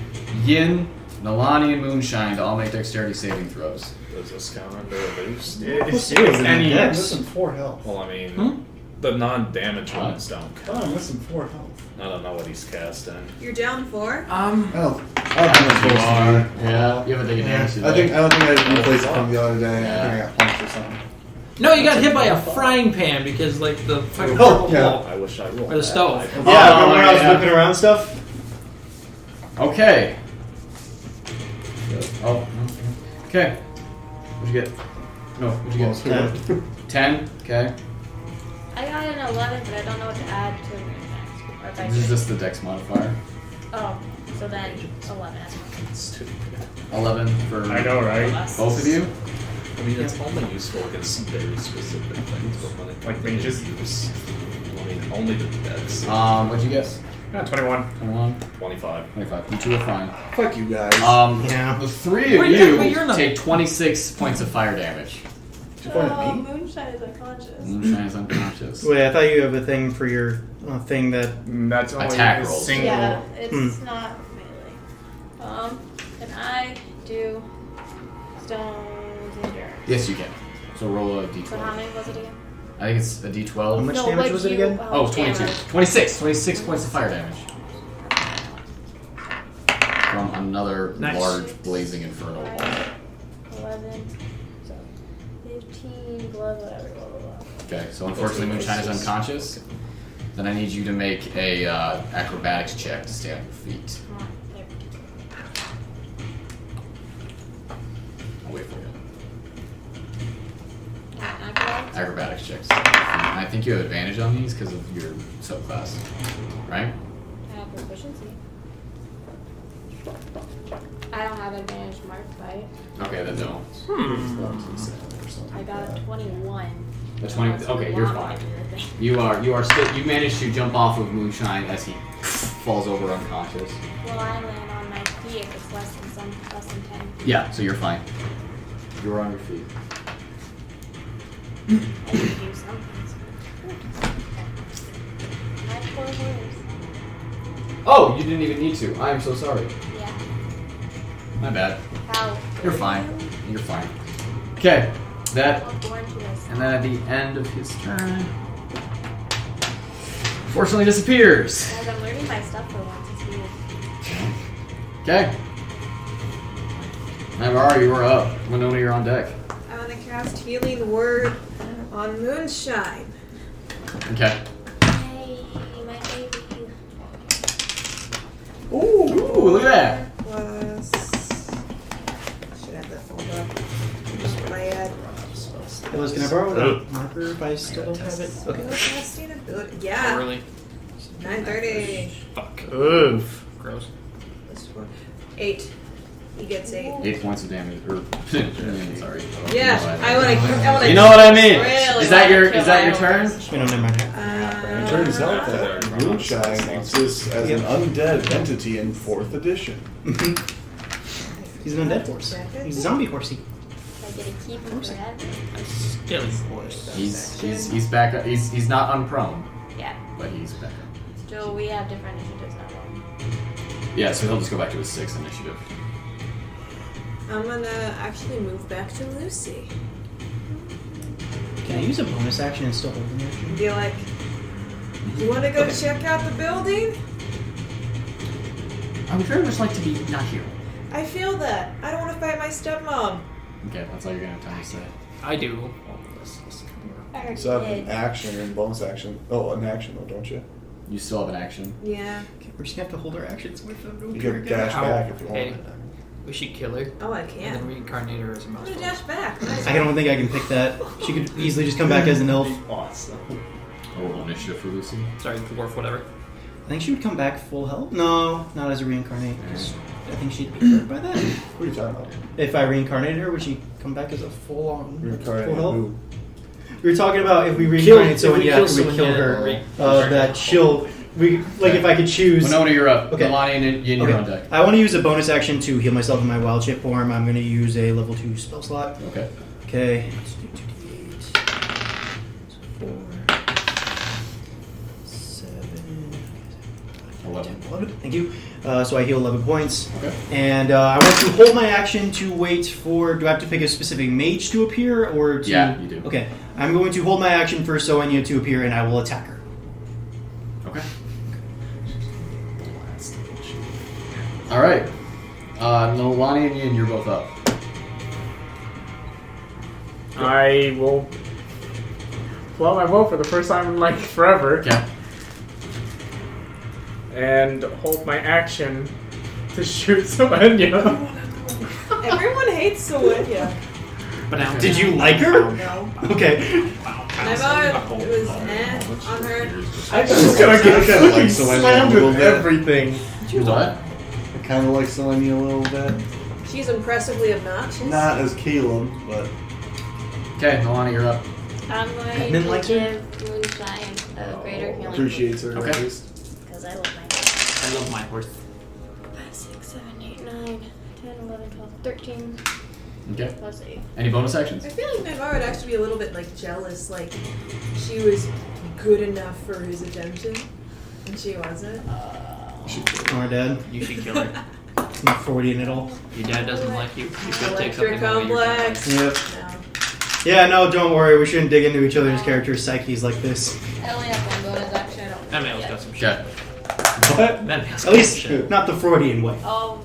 Yin, Nalane, and Moonshine to all make dexterity saving throws. Does this count under a boost? It is. Any I'm missing 4 health. Well, I mean, the non-damage ones don't count. Oh, I'm missing 4 health. I don't know what he's casting. You're down 4? I don't You are. Yeah, you haven't taken damage today. I don't think I replaced it from the other day. I think I got punched or something. No, you got hit by a frying pan because, like, the fucking Oh, yeah. wall. I wish I rolled. Or the stove. Yeah, remember when I was whipping around stuff? Okay. Oh. Okay. What'd you get? No, what'd you get? 10. Okay. I got an 11, but I don't know what to add to it next. Or if I This is should- just the dex modifier. Oh, so then 11. It's 2. 11 for I know, right? both of you. I mean, it's only useful against some very specific things, but when it Like mages? use, I mean, only the decks. What'd you guess? 21. 21. 25. 25. You two are fine. Fuck you guys. Yeah. The three of Wait, you wait, you're not- take 26 points of fire damage. Moonshine is unconscious. Moonshine is unconscious. Wait, I thought you have a thing for your thing that. That's only attack rolls. Single. Yeah, it's not melee. Can I do stones and dirt? Yes, you can. So roll a d12. So how many was it again? I think it's a d12. How much No, damage like was it you- again? Oh, 22. damage. 26. 26 points of fire damage. From another Nice. large blazing infernal wall. 11, so 15 plus whatever, blah, blah, blah. Okay, so unfortunately Moonshine is unconscious. Then I need you to make a acrobatics check to stay on your feet. Come on, there. I'll wait for you. Acrobatics? Acrobatics checks. And I think you have advantage on these because of your subclass, right? I have proficiency. I don't have advantage marked by it. Okay, then no. I got a 21. The 20. Okay, you're fine. You are still. You managed to jump off of Moonshine as he falls over unconscious. Well, I land on my feet if it's less than 10. Yeah, so you're fine. You're on your feet. I can do something. I have 4 hairs. Oh, you didn't even need to. I am so sorry. Yeah. My bad. How? You're fine. You're fine. Okay, that. I was born to this. And then at the end of his turn, fortunately disappears. Guys, I'm learning my stuff for once. It's weird. Okay. Naivara, you are up. Winona, you're on deck. I want to cast Healing Word on Moonshine. Okay. Hey, my baby. Ooh, look at that. Plus. Should have that pulled up. Just my head. Liz, can I borrow that marker if I still don't have it? Okay. Casting ability. Yeah. Oh, really? 9:30. Fuck. Oof. Gross. Plus 4. 8. He gets 8. 8 points of damage. Or sorry. Yeah, I want to. You know what I mean? Really Is that your wanna turn? We don't never It turns out that Moonshine exists as an undead entity in 4th edition. He's an undead horse. He's a zombie horsey. I get to keep him forever. Still horse. He's back up. He's not unprone, Yeah. but he's back up. So we have different initiatives now. Yeah, so he'll just go back to his 6th initiative. I'm gonna actually move back to Lucy. Can I use a bonus action and still hold an action? Be like, you want to go check out the building? I would very much like to be not here. I feel that. I don't want to fight my stepmom. Okay, that's all you're gonna have time to say. I do. I You still have an action and bonus action. Oh, an action though, don't you? You still have an action. Yeah. Okay, we're just gonna have to hold our actions with them. You can dash back if you Okay. want. We should kill her. Oh, I And can. then reincarnate her as a I'm mouse. gonna dash back. I don't think I can pick that. She could easily just come back as an elf. Awesome. Roll initiative for Lucy. Sorry, dwarf, whatever. I think she would come back full health. No, not as a reincarnate. 'Cause I think she'd be hurt by that. What are you talking about? If I reincarnated her, would she come back as a full-on Reincarnated full health? who? We were talking about if we reincarnate someone, if we yeah, kill after we someone, kill yeah, her, that she'll. If I could choose. Winona, you're up. Okay. Nalane and Yin, you're on deck. I want to use a bonus action to heal myself in my wild shape form. I'm going to use a level 2 spell slot. Okay. Okay. Let's do 2d8. 4, 7, 11. 11. Thank you. So I heal 11 points. Okay. And I want to hold my action to wait for. Do I have to pick a specific mage to appear, or to? Yeah, you do. Okay. I'm going to hold my action for Soenya to appear, and I will attack her. Okay. All right. Nalane and Yin, you're both up. I will pull out my bow for the first time in like forever. Okay. And hold my action to shoot Soenya. Everyone hates Soenya. Did you like her? No. Okay. Never. It was on her. I'm just gonna get kinda like fucking Soenya slammed a little with bit. everything. What? I kind of like Selenia a little bit. She's impressively obnoxious. Not as Caleb, but Okay, Nalane, you're up. I'm going Edmund to likes her? give Moonshine a greater healing. appreciates her Okay. at least. Because I love my I love my horse. 5, 6, 7, 8, 9, 10, 11, 12, 13. Okay. Plus 8. Any bonus actions? I feel like Naivara would actually be a little bit like jealous, like she was good enough for his attention, and she wasn't. Our dad. You should kill her. Not 40 in it all. Your dad doesn't like you. You should take Electric something away your complex. Yep. No. Yeah, no, don't worry. We shouldn't dig into each other's characters' psyches like this. I only have one bonus action. I don't That know man's yet. got some shit. Okay. What? That man's At got least, some shit. not the Freudian way. Oh,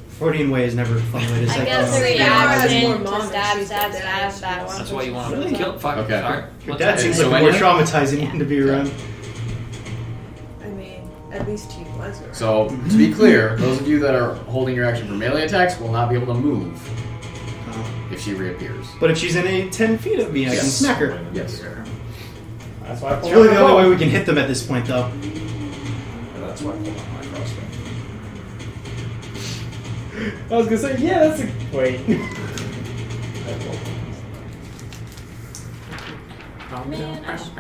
Freudian way is never a fun way to I say guess the Naivara has more reaction mom to than stab, she's stab, got dad. stab that one. That's why you want to Really? kill. Fuck. Okay. Alright. Your Let's dad do seems it. like So a more when traumatizing one to be around. I mean, at least he was her. So, to be clear, those of you that are holding your action for melee attacks will not be able to move if she reappears. But if she's in a 10 feet of me, I can Yes. smack her. Yes. That's why I It's pulled really out the my only bow. way we can hit them at this point, though. And that's why I pulled out my crossbow. I was gonna say, yeah, that's a wait. Man, I should...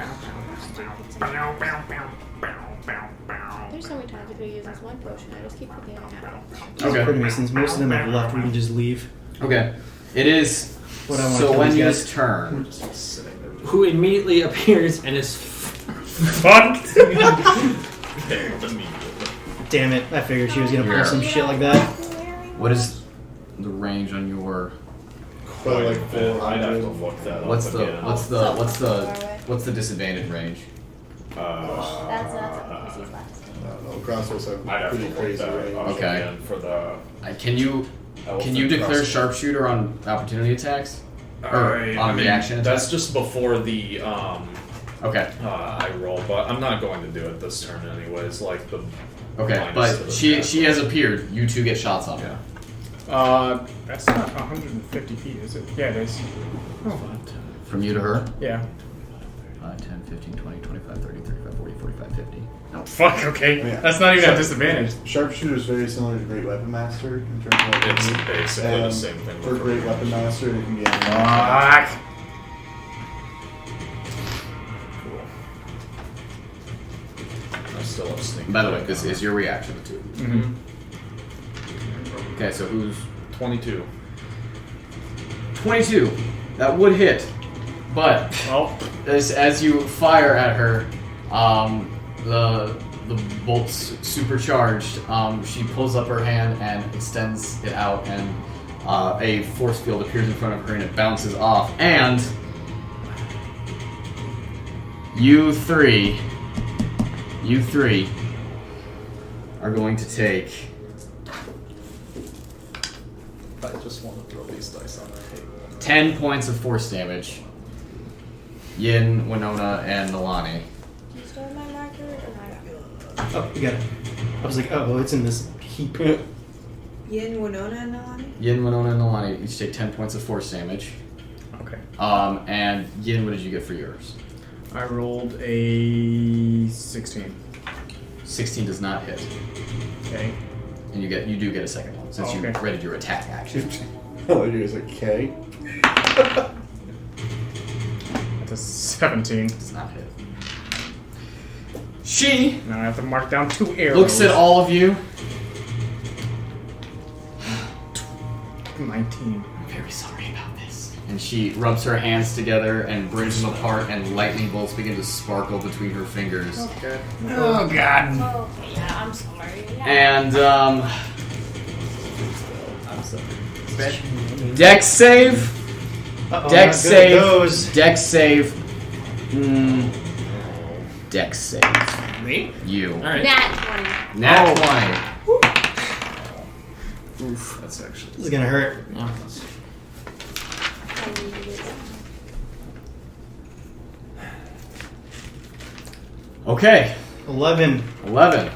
There's so many times I could use this one potion. I just keep forgetting how. Okay. Pretty much, since most of them have left, we can just leave. Okay. It is What I want to kill these Soenya's guys. turn. Who immediately appears and is Fucked. Damn it, I figured she was gonna pull Yeah. some shit like that. What is the range on your? Probably like I'd have to 400. look that What's up the again. what's the disadvantage range? That's Pussy's last name. I don't know. Crossbows have I'd have to pretty look crazy that range. up Okay. again for the. Can you declare crossbow. sharpshooter on opportunity attacks? Or I on mean, reaction attacks? That's just before the Okay. I roll, but I'm not going to do it this turn anyways. Like the. Okay, minus to but the she attack. has appeared. You two get shots on her. That's not 150 feet, is it? Yeah, it is. Oh. From you to her? Yeah. 5, 10, 15, 20, 25, 30, 35, 40, 45, 50. Oh, fuck, okay. Yeah. That's not even a disadvantage. Sharpshooter is very similar to Great Weapon Master in terms of what It's it can do. basically the And same thing. For with Great the- Weapon Master, it can be any Fuck. Cool. I still have sneak. By the way, this is your reaction to it. Mm-hmm. Okay, so who's 22. 22? That would hit, but Well, as you fire at her, the bolt's supercharged. She pulls up her hand and extends it out, and a force field appears in front of her, and it bounces off. And you three are going to take. I just want to throw these dice on the table. 10 points of force damage. Yin, Winona, and Nalane. Do you still have my marker or not? Oh, you got it. I was like, oh, well, it's in this heap. Yin, Winona, and Nalane? Yin, Winona, and Nalane each take 10 points of force damage. Okay. And Yin, what did you get for yours? I rolled a 16. 16 does not hit. Okay. And you do get a second one since you readied your attack action. Oh, you guys are K. That's a 17. Does not hit. She now I have to mark down 2 arrows. Looks at all of you. 19. I'm very sorry about this. And she rubs her hands together and brings them apart, and lightning bolts begin to sparkle between her fingers. Okay. Oh god. Oh, yeah, I'm sorry. Yeah. And I'm sorry. Dex save. Uh-oh, Dex not good at save. those. Dex save. Dex save. Me? You. Alright. Nat 20. Nat 20. Oof, that's actually. This is gonna hurt. I needed it. Okay. 11. 11.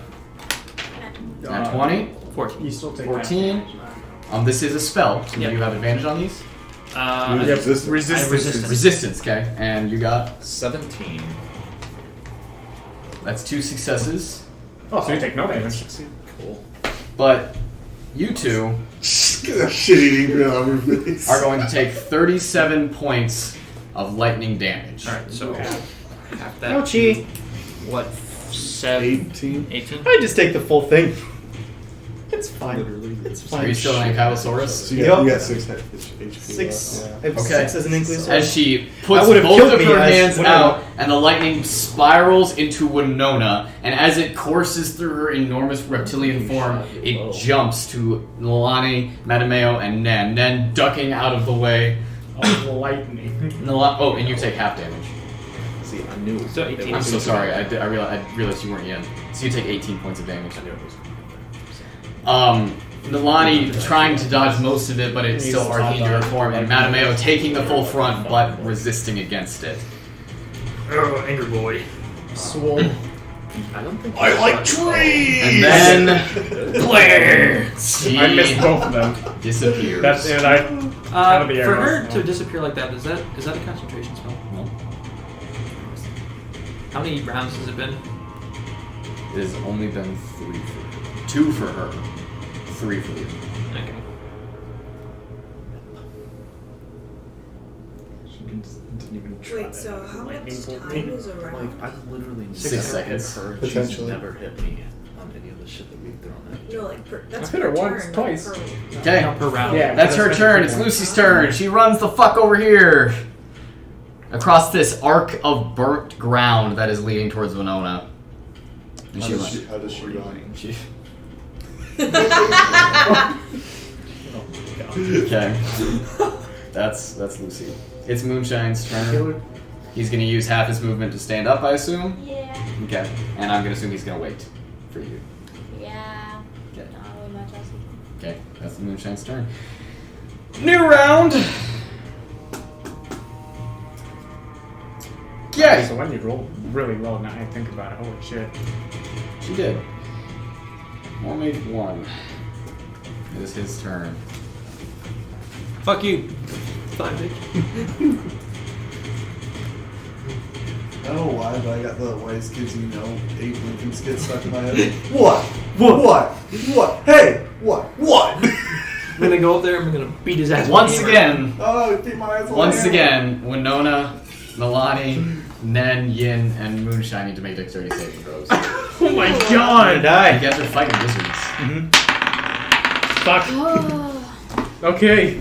Nat 20. 14. You still take 14. This is a spell. So Yep. you have advantage on these? Resistance. Resistance, okay. And you got? 17. That's 2 successes. Oh, so you take no damage. Cool. But you two Get that shit-eating grin on your face. are going to take 37 points of lightning damage. Alright, so half that. Ouchie. What? 18? 18? I just take the full thing. It's fine. Literally, It's Are fine. you still in Kylosaurus? So you got 6 HP. 6. left. I have Okay. 6 as an Inquisitor. As she puts I would've both killed of me her as hands Winona. out, and the lightning spirals into Winona, and as it courses through her enormous reptilian form, it jumps to Nalane, Mattimeo, and Nen. Nen ducking out of the way. Oh, lightning. Oh, and you take half damage. See, I knew it. So 18. I'm so sorry. I realized you weren't in. So you take 18 points of damage. I knew it was. Nalani trying to dodge most of it, but it's still arcing into her form, and Mattimeo taking the full front, but resisting against it. Oh, angry boy. Swole. I don't think. I like trees! And then Clarence! I missed both of them. Disappears. That's and I. For the her arrows, to no. disappear like that, is that a concentration spell? No. How many rounds has it been? It has only been 3 for her. 2 for her. 3 for you. Okay. She didn't even try. Wait, so how much Lightning bolt time me. is a round? Like, I've literally 6 never seconds. hit her. She's Potentially. never hit me on any of the shit that we've thrown at. No, like, that's I hit her per once, turn, not twice. per- Okay. No, per round. Yeah. That's her turn. It's Lucy's turn. She runs the fuck over here. Across this arc of burnt ground that is leading towards Winona. And How she does she run? She... Okay. That's Lucy. It's Moonshine's turn. He's gonna use half his movement to stand up, I assume? Yeah. Okay. And I'm gonna assume he's gonna wait for you. Yeah. Okay. Not really much else. Okay, that's the Moonshine's turn. New round! Okay! So when you roll really well, now I think about it. Holy shit. She did. Mermaid 1. It is his turn. Fuck you. Fine, bitch. I don't know why, but I got the Wise Kids You Know 8 Lincoln skit stuck in my head. What? Hey! What? I'm gonna go up there and I'm gonna beat his ass. Once again, Oh, keep my eyes on once the again, Winona, Nalani, Nen, Yin, and Moonshine need to make dexterity saving throws. Oh my I'm gonna god! You die. guys are fighting wizards. Fuck. Oh. Okay.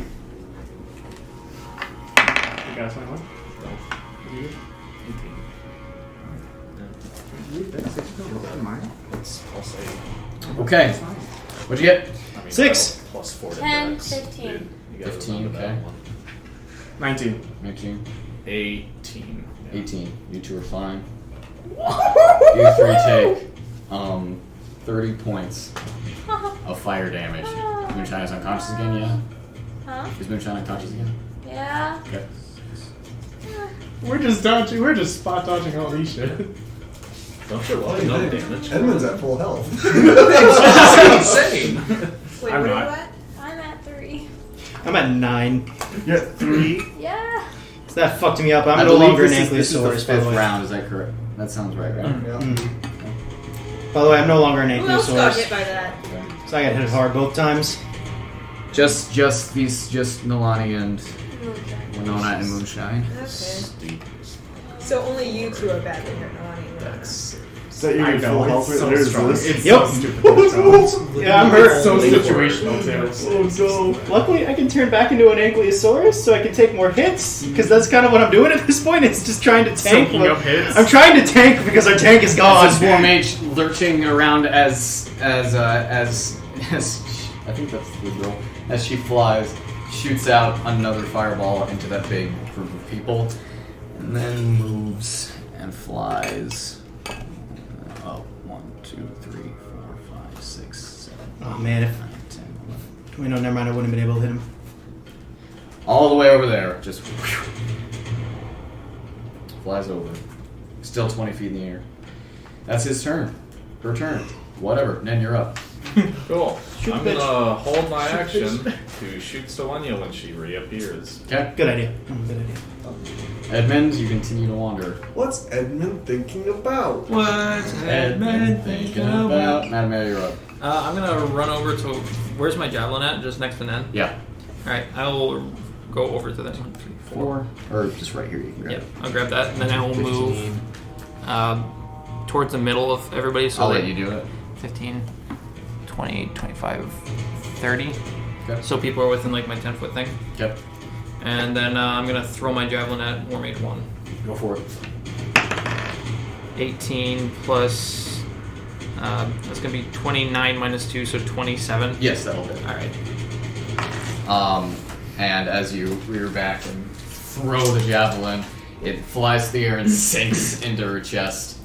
You guys want one? I'll say. Okay. What'd you get? I mean, 6. plus 4 to 10, dex, 15. dude. You gotta 15, remember that okay. one. 19. 19. 18. 18. You two are fine. You 3 take 30 points of fire damage. Moonshine is unconscious again, yeah? Huh? Is Moonshine unconscious again? Yeah. Okay. We're just dodging. We're just spot dodging all these shit. Don't you love no damage? Edmund's at full health. That's insane. Wait, I'm what not. are you at? I'm at 9. You're at 3. Yeah. So that fucked me up. I'm I no believe longer an this is the Ankylosaurus, by the 5th way. round. Is that correct? That sounds right, right? By the way, I'm no longer an Who else got hit Ankylosaurus. by that? So I got hit hard both times. Just Nalane and Winona and Moonshine. Okay. So only you two are badly hurt, Nalane and Winona. Is that your full health it's right so there? Is strong. this? It's Yep. so stupid. It's Yeah, I'm hurt. so situational too. Oh no. Luckily, I can turn back into an Ankylosaurus, so I can take more hits. Because that's kind of what I'm doing at this point. It's just trying to tank. Soaking up hits. I'm trying to tank because our tank is gone. This is War Mage lurching around as I think that's the girl. As she flies, shoots out another fireball into that big group of people, and then moves and flies. Oh, 1, 2, 3, 4, 5, 6, 7. Oh man, if 9, 10, 11. we know, never mind. I wouldn't have been able to hit him. All the way over there, just flies over. Still 20 feet in the air. That's his turn. Her turn. Whatever. Nen, you're up. Cool. Shoot I'm the bitch. gonna hold my action to shoot Selenia when she reappears. Okay. Good idea. Good idea. Edmund, you continue to wander. What's Edmund thinking about? What's Edmund thinking about? Mattimeo, you're up. I'm gonna run over to where's my javelin at? Just next to Nen. Yeah. All right, I will go over to this 1, 2, 4. Or just right here. You can grab Yeah, it. I'll grab that, and then I will 15. move towards the middle of everybody. So I'll like let you do it. 15, 20, 25, 30. Okay. So people are within like my 10-foot thing. Okay. And then I'm gonna throw my javelin at War Mage 1. Go for it. 18 plus. That's gonna be 29 minus 2, so 27. Yes, that'll hit. All right. And as you rear back and throw the javelin, it flies through the air and sinks into her chest,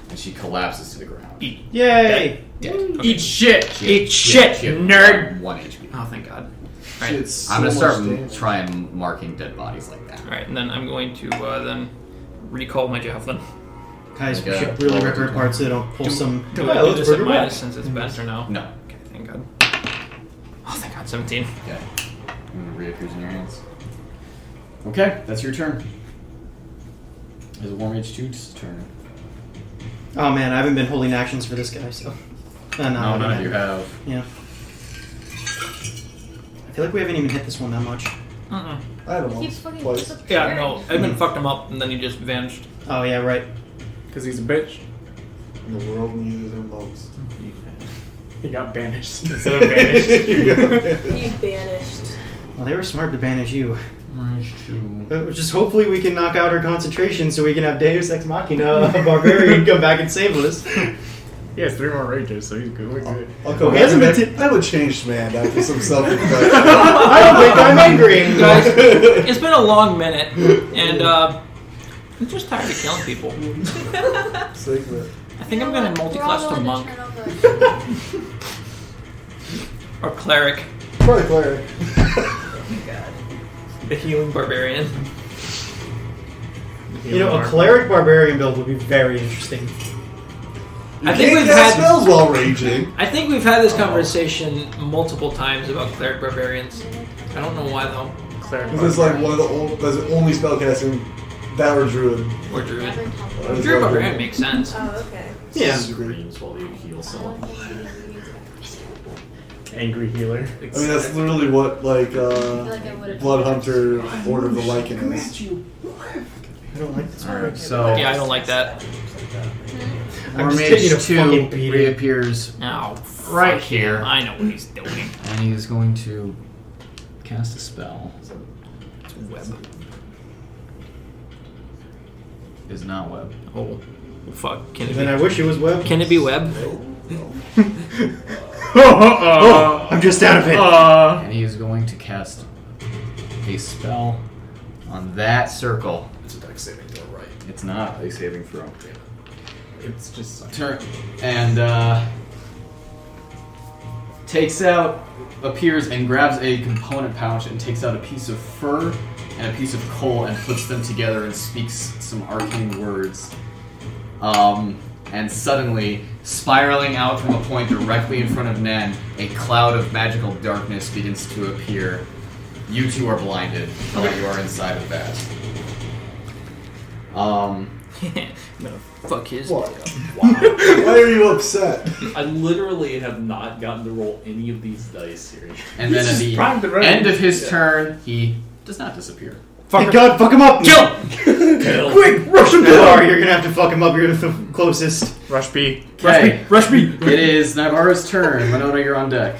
and she collapses to the ground. Eat. Yay! Dead. Okay. Eat shit. Eat shit, She had nerd! 1 HP. Oh, thank God. All right. It's I'm gonna so start much damage. trying marking dead bodies like that. All right, and then I'm going to then recall my javelin. Guys, we Okay. should really rip her apart so they don't pull some. Do Oh, I do let's this bring at her back. minus since it's best or no? No. Okay, thank God. Oh, thank God, 17. Okay. And it reappears in your hands. Okay, that's your turn. Is War Mage 2's turn? Oh man, I haven't been holding actions for this guy, so. No, No, none of you have. Yeah. I feel like we haven't even hit this one that much. Uh-uh. I had him Keep once. fucking Twice. disappearing. Yeah, no, Edmund fucked him up and then he just vanished. Oh yeah, right. Because he's a bitch. And the world needed him most. He got banished instead of banished. He's banished. Well, they were smart to banish you. Just hopefully we can knock out our concentration so we can have Deus Ex Machina, a barbarian, come back and save us. He has 3 more rages, so he's good. We're good. I'll go He back hasn't to been that. I'm a changed man after some self-reflection. I don't think I'm angry. Guys, it's been a long minute, and I'm just tired of killing people. Segment. I think I'm gonna multi-class to monk or cleric, Probably cleric. the healing barbarian. You know, a cleric barbarian build would be very interesting. You I think can't we've cast had- spells while raging. I think we've had this conversation multiple times about cleric barbarians. I don't know why though. Cleric. This is like one of the only spellcasting Valor Druid. Or druid. That is Druid like barbarian a- makes sense. Oh, okay. Yeah. Screams while you heal someone. Angry healer. I mean, that's literally what like like I would've- Blood Hunter Order of the Lycan is. I don't like this. Alright, so Yeah, I don't like that. I'm War just Mage taking a 2 fucking beating. reappears Oh, right fuck here. him. I know what he's doing. And he is going to cast a spell. It's web. Is not web. Oh, fuck. Can Then I it wish it was web. be? Can it be web? Oh, I'm just down a bit. And he is going to cast a spell on that circle. It's a dex saving throw, right? It's not a saving throw. It's just. Turn and appears and grabs a component pouch and takes out a piece of fur and a piece of coal and puts them together and speaks some arcane words. And suddenly, spiraling out from a point directly in front of Nen, a cloud of magical darkness begins to appear. You two are blinded while you are inside of that. I'm gonna fuck his What? dick up. Why are you upset? I literally have not gotten to roll any of these dice here. And then at the end of his turn, he does not disappear. Thank God, fuck him up! Kill! Quick, rush him down! You're gonna have to fuck him up, you're the closest. Rush B. Okay. Rush B. It is Naivara's turn. Winona, you're on deck.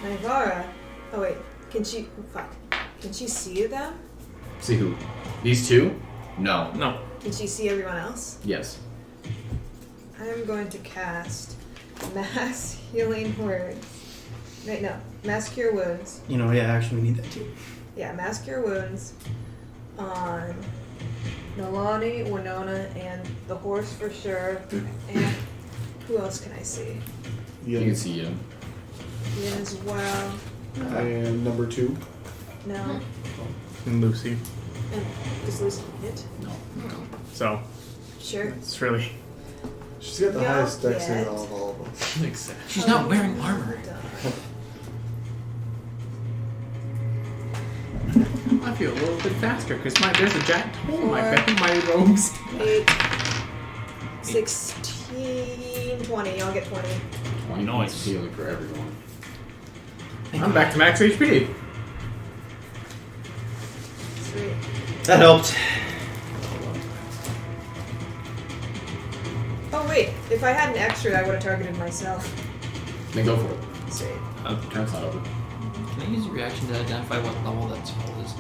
Naivara. Oh wait, can she? Fuck. Can she see them? See who? These two? No. No. Can she see everyone else? Yes. I am going to cast Mass Healing Word. Wait, no. Mass Cure Wounds. You know, yeah, actually, we need that too. Yeah, Mass Cure Wounds on Nalane, Winona, and the horse for sure. And who else can I see? You can see him. Ian as well. And number 2. No. And Lucy. And does Lucy hit? No. So, Sure. it's really. She's got the No, highest dex yet. of all of us. Makes sense. She's not wearing armor. I feel a little bit faster because there's a jacked hole in my robes. 8, 16, 20. I'll get 20. 20 points of healing for everyone. I'm back to max HP. Sweet. That helped. Oh wait, if I had an extra, I would have targeted myself. Then go for it. Sweet. Turn's not over. Can I use a reaction to identify what level that spell is?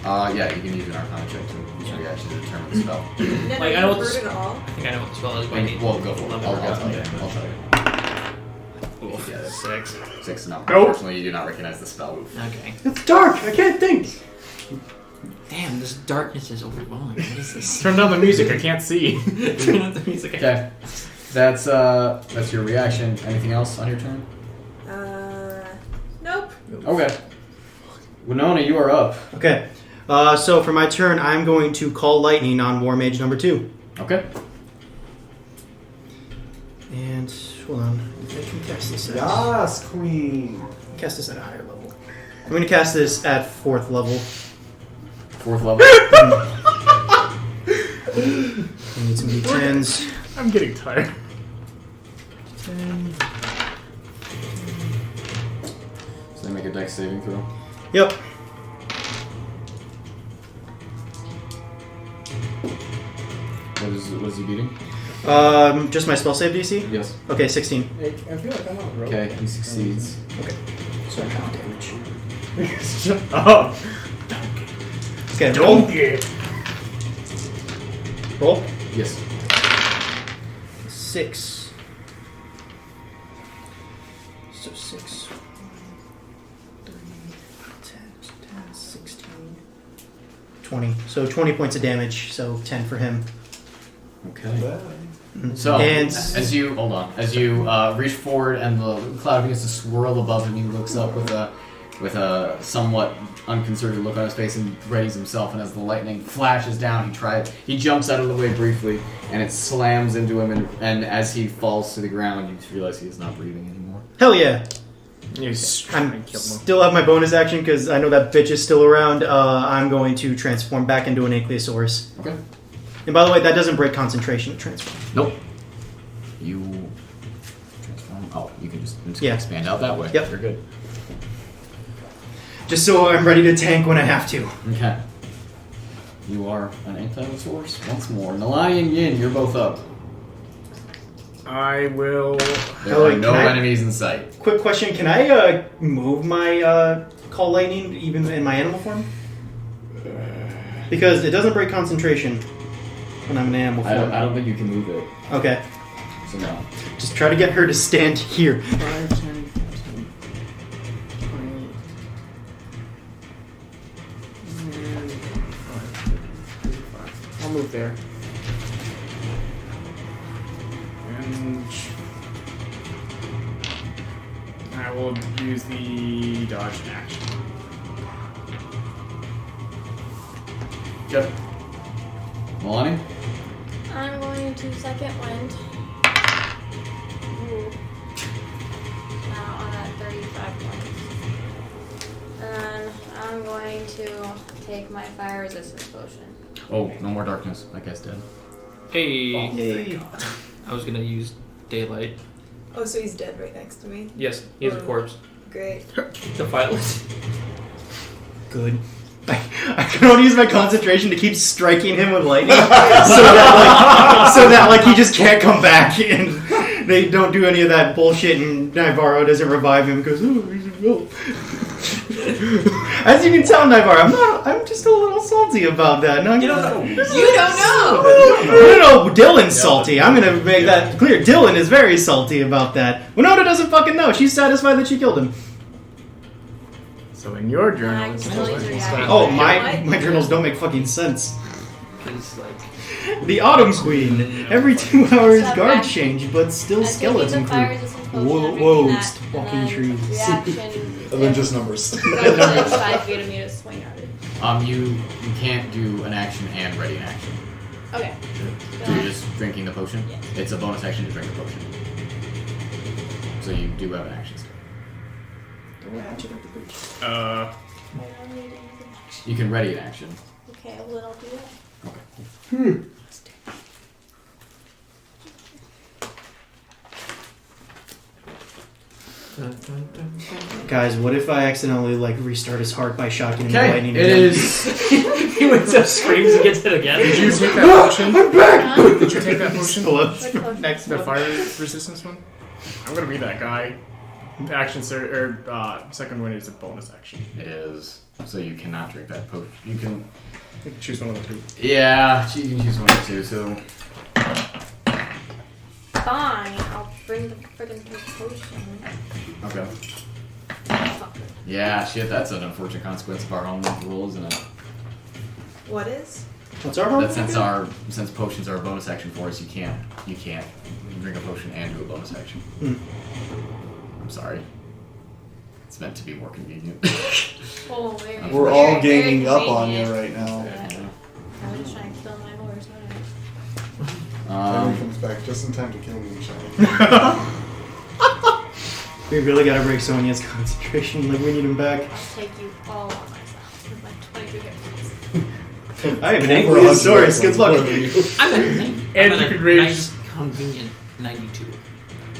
Yeah, you can use an Arcana check to use a reaction to determine the spell. Like, I know what the Heard it all. I think I know what the spell is, but I need Well, go for it. level I'll tell you. damage. I'll tell you. Oof, Yeah, 6. 6 no. Nope. Unfortunately, you do not recognize the spell. Okay. It's dark, I can't think. Damn, this darkness is overwhelming. What is this? Turn down the music. I can't see. Turn down the music. Okay. That's your reaction. Anything else on your turn? Nope. Okay. Winona, you are up. Okay. So for my turn, I'm going to call lightning on War Mage number 2. Okay. And hold on, I can cast this at Yas, queen. cast this at a higher level. I'm going to cast this at 4th level. 4th level. I need some d10s. I'm getting tired. 10. So they make a dex saving throw. Yep. What is he beating? Just my spell save DC? Yes. Okay, 16. I feel like I'm on a roll. Okay, he succeeds. Okay. So half damage. Shut up. Okay, roll. Donkey. Roll. Yes. 6. So 6. 3, 10, 16. 20. So 20 points of damage, so 10 for him. Okay. So And as you reach forward and the cloud begins to swirl above him, he looks up with a somewhat unconcerned look on his face and readies himself. And as the lightning flashes down, he jumps out of the way briefly, and it slams into him. And as he falls to the ground, you realize he is not breathing anymore. hell yeah. You Still have my bonus action because I know that bitch is still around. I'm going to transform back into an Ankylosaurus. Okay. And by the way, that doesn't break concentration to transform. Nope. You transform. Oh, you can just expand out that way. Yep. You're good. Just so I'm ready to tank when I have to. Okay. You are an Ankylosaurus once more. Nalane and Yin, you're both up. I will. There are no enemies in sight. Quick question: can I move my call lightning even in my animal form? Because it doesn't break concentration when I'm in animal form. I don't think you can move it. Okay. So no. Just try to get her to stand here. 5, 10, 15, 20. I'll move there. And I will use the dodge in action. Yep. Nalane? I'm going to second wind. Ooh. Now I'm at 35 points. And I'm going to take my fire resistance potion. Oh, no more darkness. That guy's dead. Hey. I was gonna use daylight. Oh, so he's dead right next to me? Yes, he has a corpse. Great. The fightless. Good. I can only use my concentration to keep striking him with lightning, so that he just can't come back, and they don't do any of that bullshit, and Naivara doesn't revive him because as you can tell, Naivara, I'm just a little salty about that. No, You don't know. No, Dylan's salty. I'm gonna make that clear. Dylan is very salty about that. Winona doesn't fucking know. She's satisfied that she killed him. So in your journal, Oh, my journals don't make fucking sense. The Autumn Queen. Every 2 hours guard change, but still skeleton crew. Whoa, walking trees. And then just numbers. 5 feet of me to swing at it. You can't do an action and ready an action. Okay. So you're just drinking the potion? Yes. It's a bonus action to drink the potion. So you do have an action still. You can ready an action. Okay, well, I'll do that. Okay. Guys, what if I accidentally restart his heart by shocking him with Okay, lightning? it is. He wakes up, screams, and gets hit again. Did you take that potion? I'm back! Did you take that potion? Next The one. fire resistance one? I'm gonna be that guy. Action second win is a bonus action. It is. So you cannot drink that potion. You can choose one of the two. Yeah, you can choose one or two. So Fine, I'll bring the friggin' potion. okay. Yeah, shit. That's an unfortunate consequence of our own rule, isn't it? What is? What's our rule? That since potions are a bonus action for us, you can't drink a potion and do a bonus action. I'm sorry. It's meant to be more convenient. Oh, We're all ganging up on you right now. I was just trying to kill my horse, Henry comes back just in time to kill me, Shane. We really gotta break Sonia's concentration. We need him back. I'll take you all on myself with my 22 hit points. I have an angry Azorius. Good luck. I'm And you at could a rage. nice, convenient 92.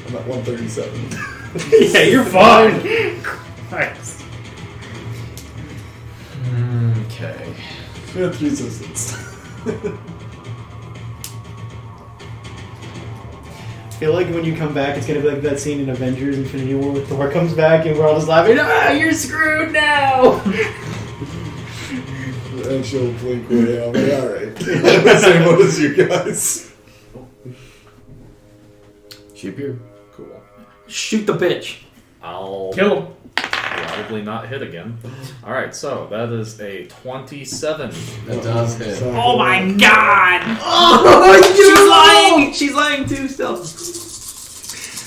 I'm at 137. Yeah, you're fine. Nice. Okay. We have 3 citizens. I feel like when you come back, it's gonna be like that scene in Avengers Infinity War where Thor comes back and we're all just laughing. You're screwed now! And she'll blink way out. Alright. I'm the same boat as you guys. She appeared. Cool. Shoot the bitch. I'll Kill him. probably not hit again. Alright, so that is a 27. That does hit. Oh my god! She's lying too still.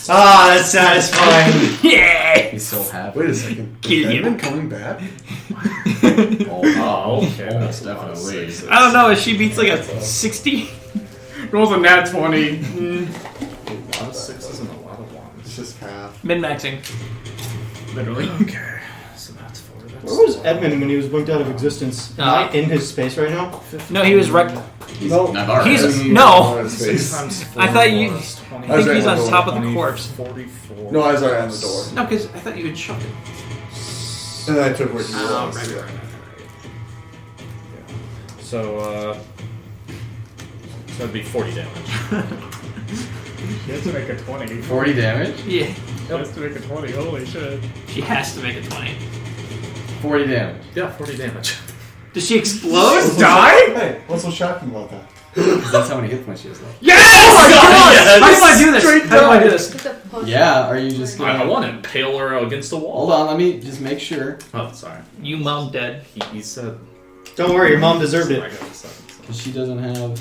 Ah, that's satisfying. Yeah! He's so happy. Wait a second. Kill you. Edmund coming back? Oh, okay. Almost That's a lot of definitely. sixes. I don't know if she beats a 60. Rolls a nat 20. A lot of sixes and a lot of ones. It's just half. Min-maxing. Literally. Okay, so that's 4. Where was Edmund when he was blinked out of existence? Not in his space right now? No, he was wrecked. No. He's no. I thought you. I think he's on top of the corpse. 44. No, I was already on the door. No, because I thought you had shot him. And I took what you Oh, was. right. So, that'd be 40 damage. He has to make a 20. 40 damage? Yeah. He has to make a 20. Holy shit. She has to make a 20. 40 damage. Yeah, 40 damage. Does she explode? Die? Hey, what's so shocking about that? That's how many hit points she has left. Yes! Oh my god! Yes! How do I do this? How do I do this? Yeah, are you just I want to impale her against the wall. Hold on, let me just make sure. Oh, sorry. You mom dead. He said... Don't worry, your mom deserved I it. got a 7. Because she doesn't have...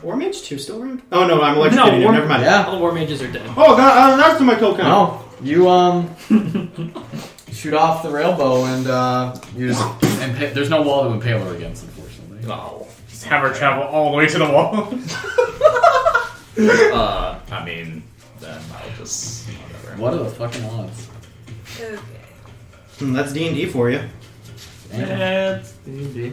War Mage 2 still around? Oh no, I'm electrocuting him. Never mind. Yeah. All the war mages are dead. Oh god, that's my kill count. No, you shoot off the railbow and you just there's no wall to impale her against, unfortunately. No. Just have her travel all the way to the wall. I mean, then I is whatever. What are the fucking odds? Okay. That's D&D for you. It's D&D.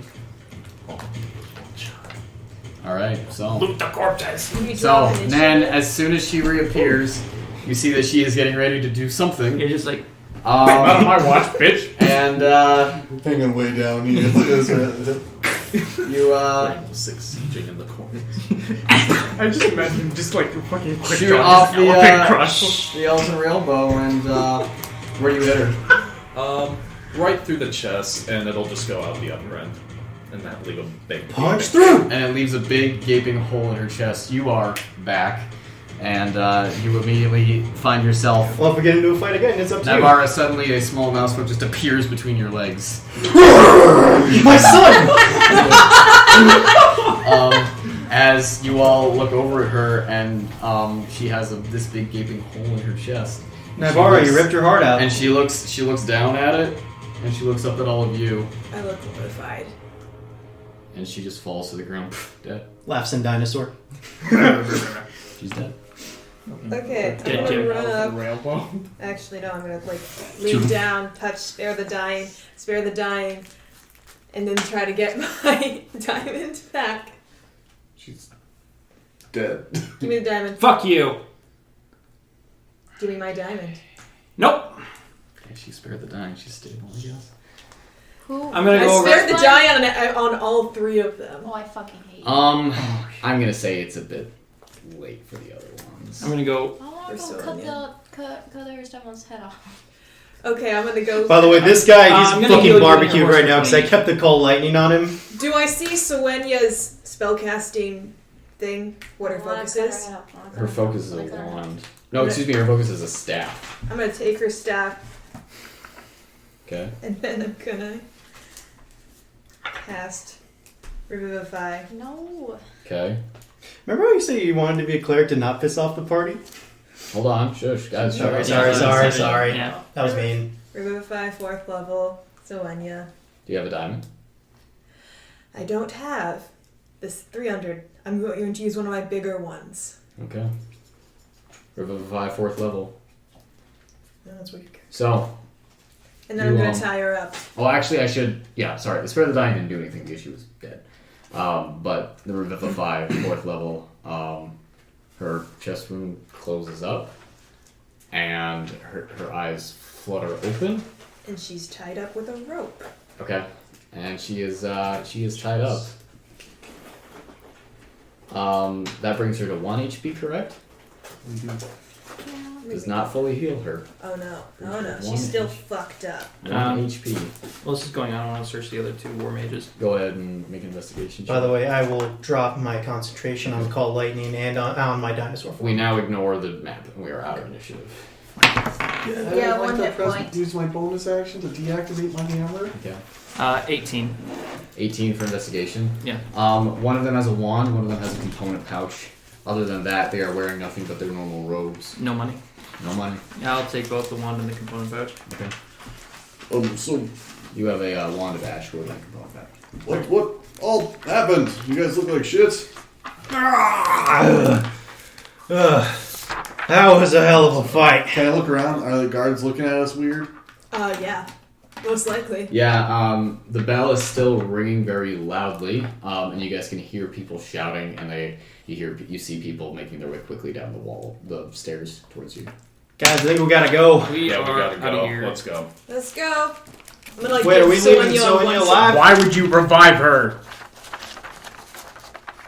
Alright, so. Loot the corpses. So, then, as soon as she reappears, you see that she is getting ready to do something. You're just like, Out of my watch, bitch. And, hanging way down here. Look at this. You, succeeding in the corners. I just imagine just like fucking quick shoot draw, off just crush. the Elton Railbow, and, where do you hit her? Right through the chest, and it'll just go out the upper end. And that leave a big Punch gaping- through! And it leaves a big gaping hole in her chest. You are back, and you immediately find yourself. Well, if we get into a fight again, it's up to Naivara, suddenly a small mouse foot just appears between your legs. you. My son! As you all look over at her, and she has this big gaping hole in her chest. Naivara, you ripped your heart out. And she looks down at it, and she looks up at all of you, I look horrified. and she just falls to the ground, dead. Laughs in dinosaur. She's dead. Okay, I'm Get gonna you. run up. Railbow. Actually, no, I'm gonna lean down, touch, spare the dying, and then try to get my diamond back. She's dead. Give me the diamond. fuck you. Give me my diamond. Nope. Okay, she spared the dying. She's stable, I guess. Who? I'm gonna go I over. spared the dying on all three of them. Oh, I fucking hate you. I'm gonna say it's a bit late for the other ones. I'm gonna go. I want Or to so, go yeah. cut the rest of one's head off. Okay, I'm gonna go. By the way, this guy, I'm he's gonna heal fucking you barbecued when you're right now because I kept the cold lightning on him. Do I see Soenya's spellcasting thing? What her focus is? Her focus is a wand. No, excuse me, her focus is a staff. I'm gonna take her staff, Okay. and then I'm gonna cast Revivify. No. Okay. Remember how you said you wanted to be a cleric to not piss off the party? Hold on, shush, guys. Sorry. Yeah. That was mean. Revivify, 4th level, Soenya. Do you have a diamond? I don't have this 300. I'm going to use one of my bigger ones. Okay. Revivify 4th level. No, that's weak. So. And then I'm you, going to tie her up. Well, actually, I should. Yeah, sorry. The Spare the Dying didn't do anything because she was dead. But the Revivify 4th level, her chest wound closes up, and her eyes flutter open. And she's tied up with a rope. Okay. And she is tied up. That brings her to 1 HP, correct? Does not fully heal her. Oh no. Oh no. 1 She's still HP. fucked up. 1 HP. Well, this is going on. I want to search the other 2 war mages. Go ahead and make an investigation check. By the way, I will drop my concentration on Call Lightning and on my dinosaur form. We now ignore the map and we are out of initiative. Yeah, I'd like 1 to hit point. use my bonus action to deactivate my hammer. Okay. 18. 18 for investigation. Yeah. One of them has a wand, one of them has a component pouch. Other than that, they are wearing nothing but their normal robes. No money. No money. Yeah, I'll take both the wand and the component pouch. Okay. So You have a wand of ashwood and a component pouch. what all happened? You guys look like shit. That was a hell of a fight. Can I look around? Are the guards looking at us weird? Yeah. Most likely. Yeah, the bell is still ringing very loudly, and you guys can hear people shouting, and you see people making their way quickly down the stairs towards you. Guys, I think we gotta go. We Yeah, we are gotta out go. of here. Let's go. Let's go. I'm gonna Wait, give are we leaving Soenya on Soenya one alive? Why would you revive her?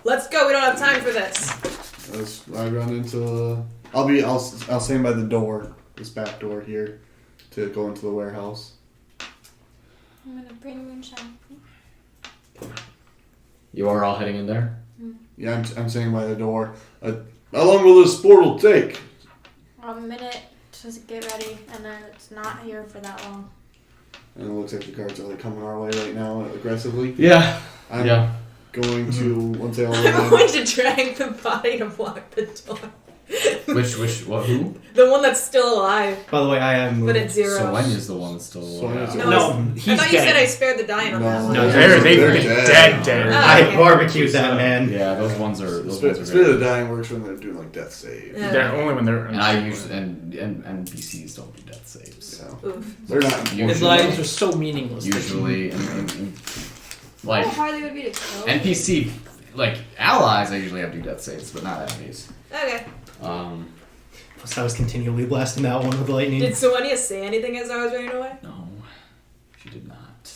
Let's go. We don't have time for this. I run into. I'll stand by the door, this back door here, to go into the warehouse. I'm gonna bring moonshine. You are all heading in there? Yeah, I'm standing by the door. How long will this portal take? A minute to get ready, and then it's not here for that long. And it looks like the guards are like coming our way right now aggressively. Yeah. I'm going to once they all I'm going to drag the body to block the door. Who? The one that's still alive, By the way, I am. but at 0. Solenya's the one that's still alive. No, he's I thought you said dead. I spared the dying on that one. No, They're dead. dead. I okay. barbecued that man. Yeah, those ones are. Spirit of the Dying works when they're doing like death saves. Yeah. They're only when they're. And I usually and NPCs don't do death saves. Yeah. Oof. They're not. His lives are so meaningless. Usually, and like How hard they would be to kill. NPC, like allies, I usually have to do death saves, but not enemies. Okay. Plus, I was continually blasting that one with lightning. Did Soenia say anything as I was running away? No, she did not.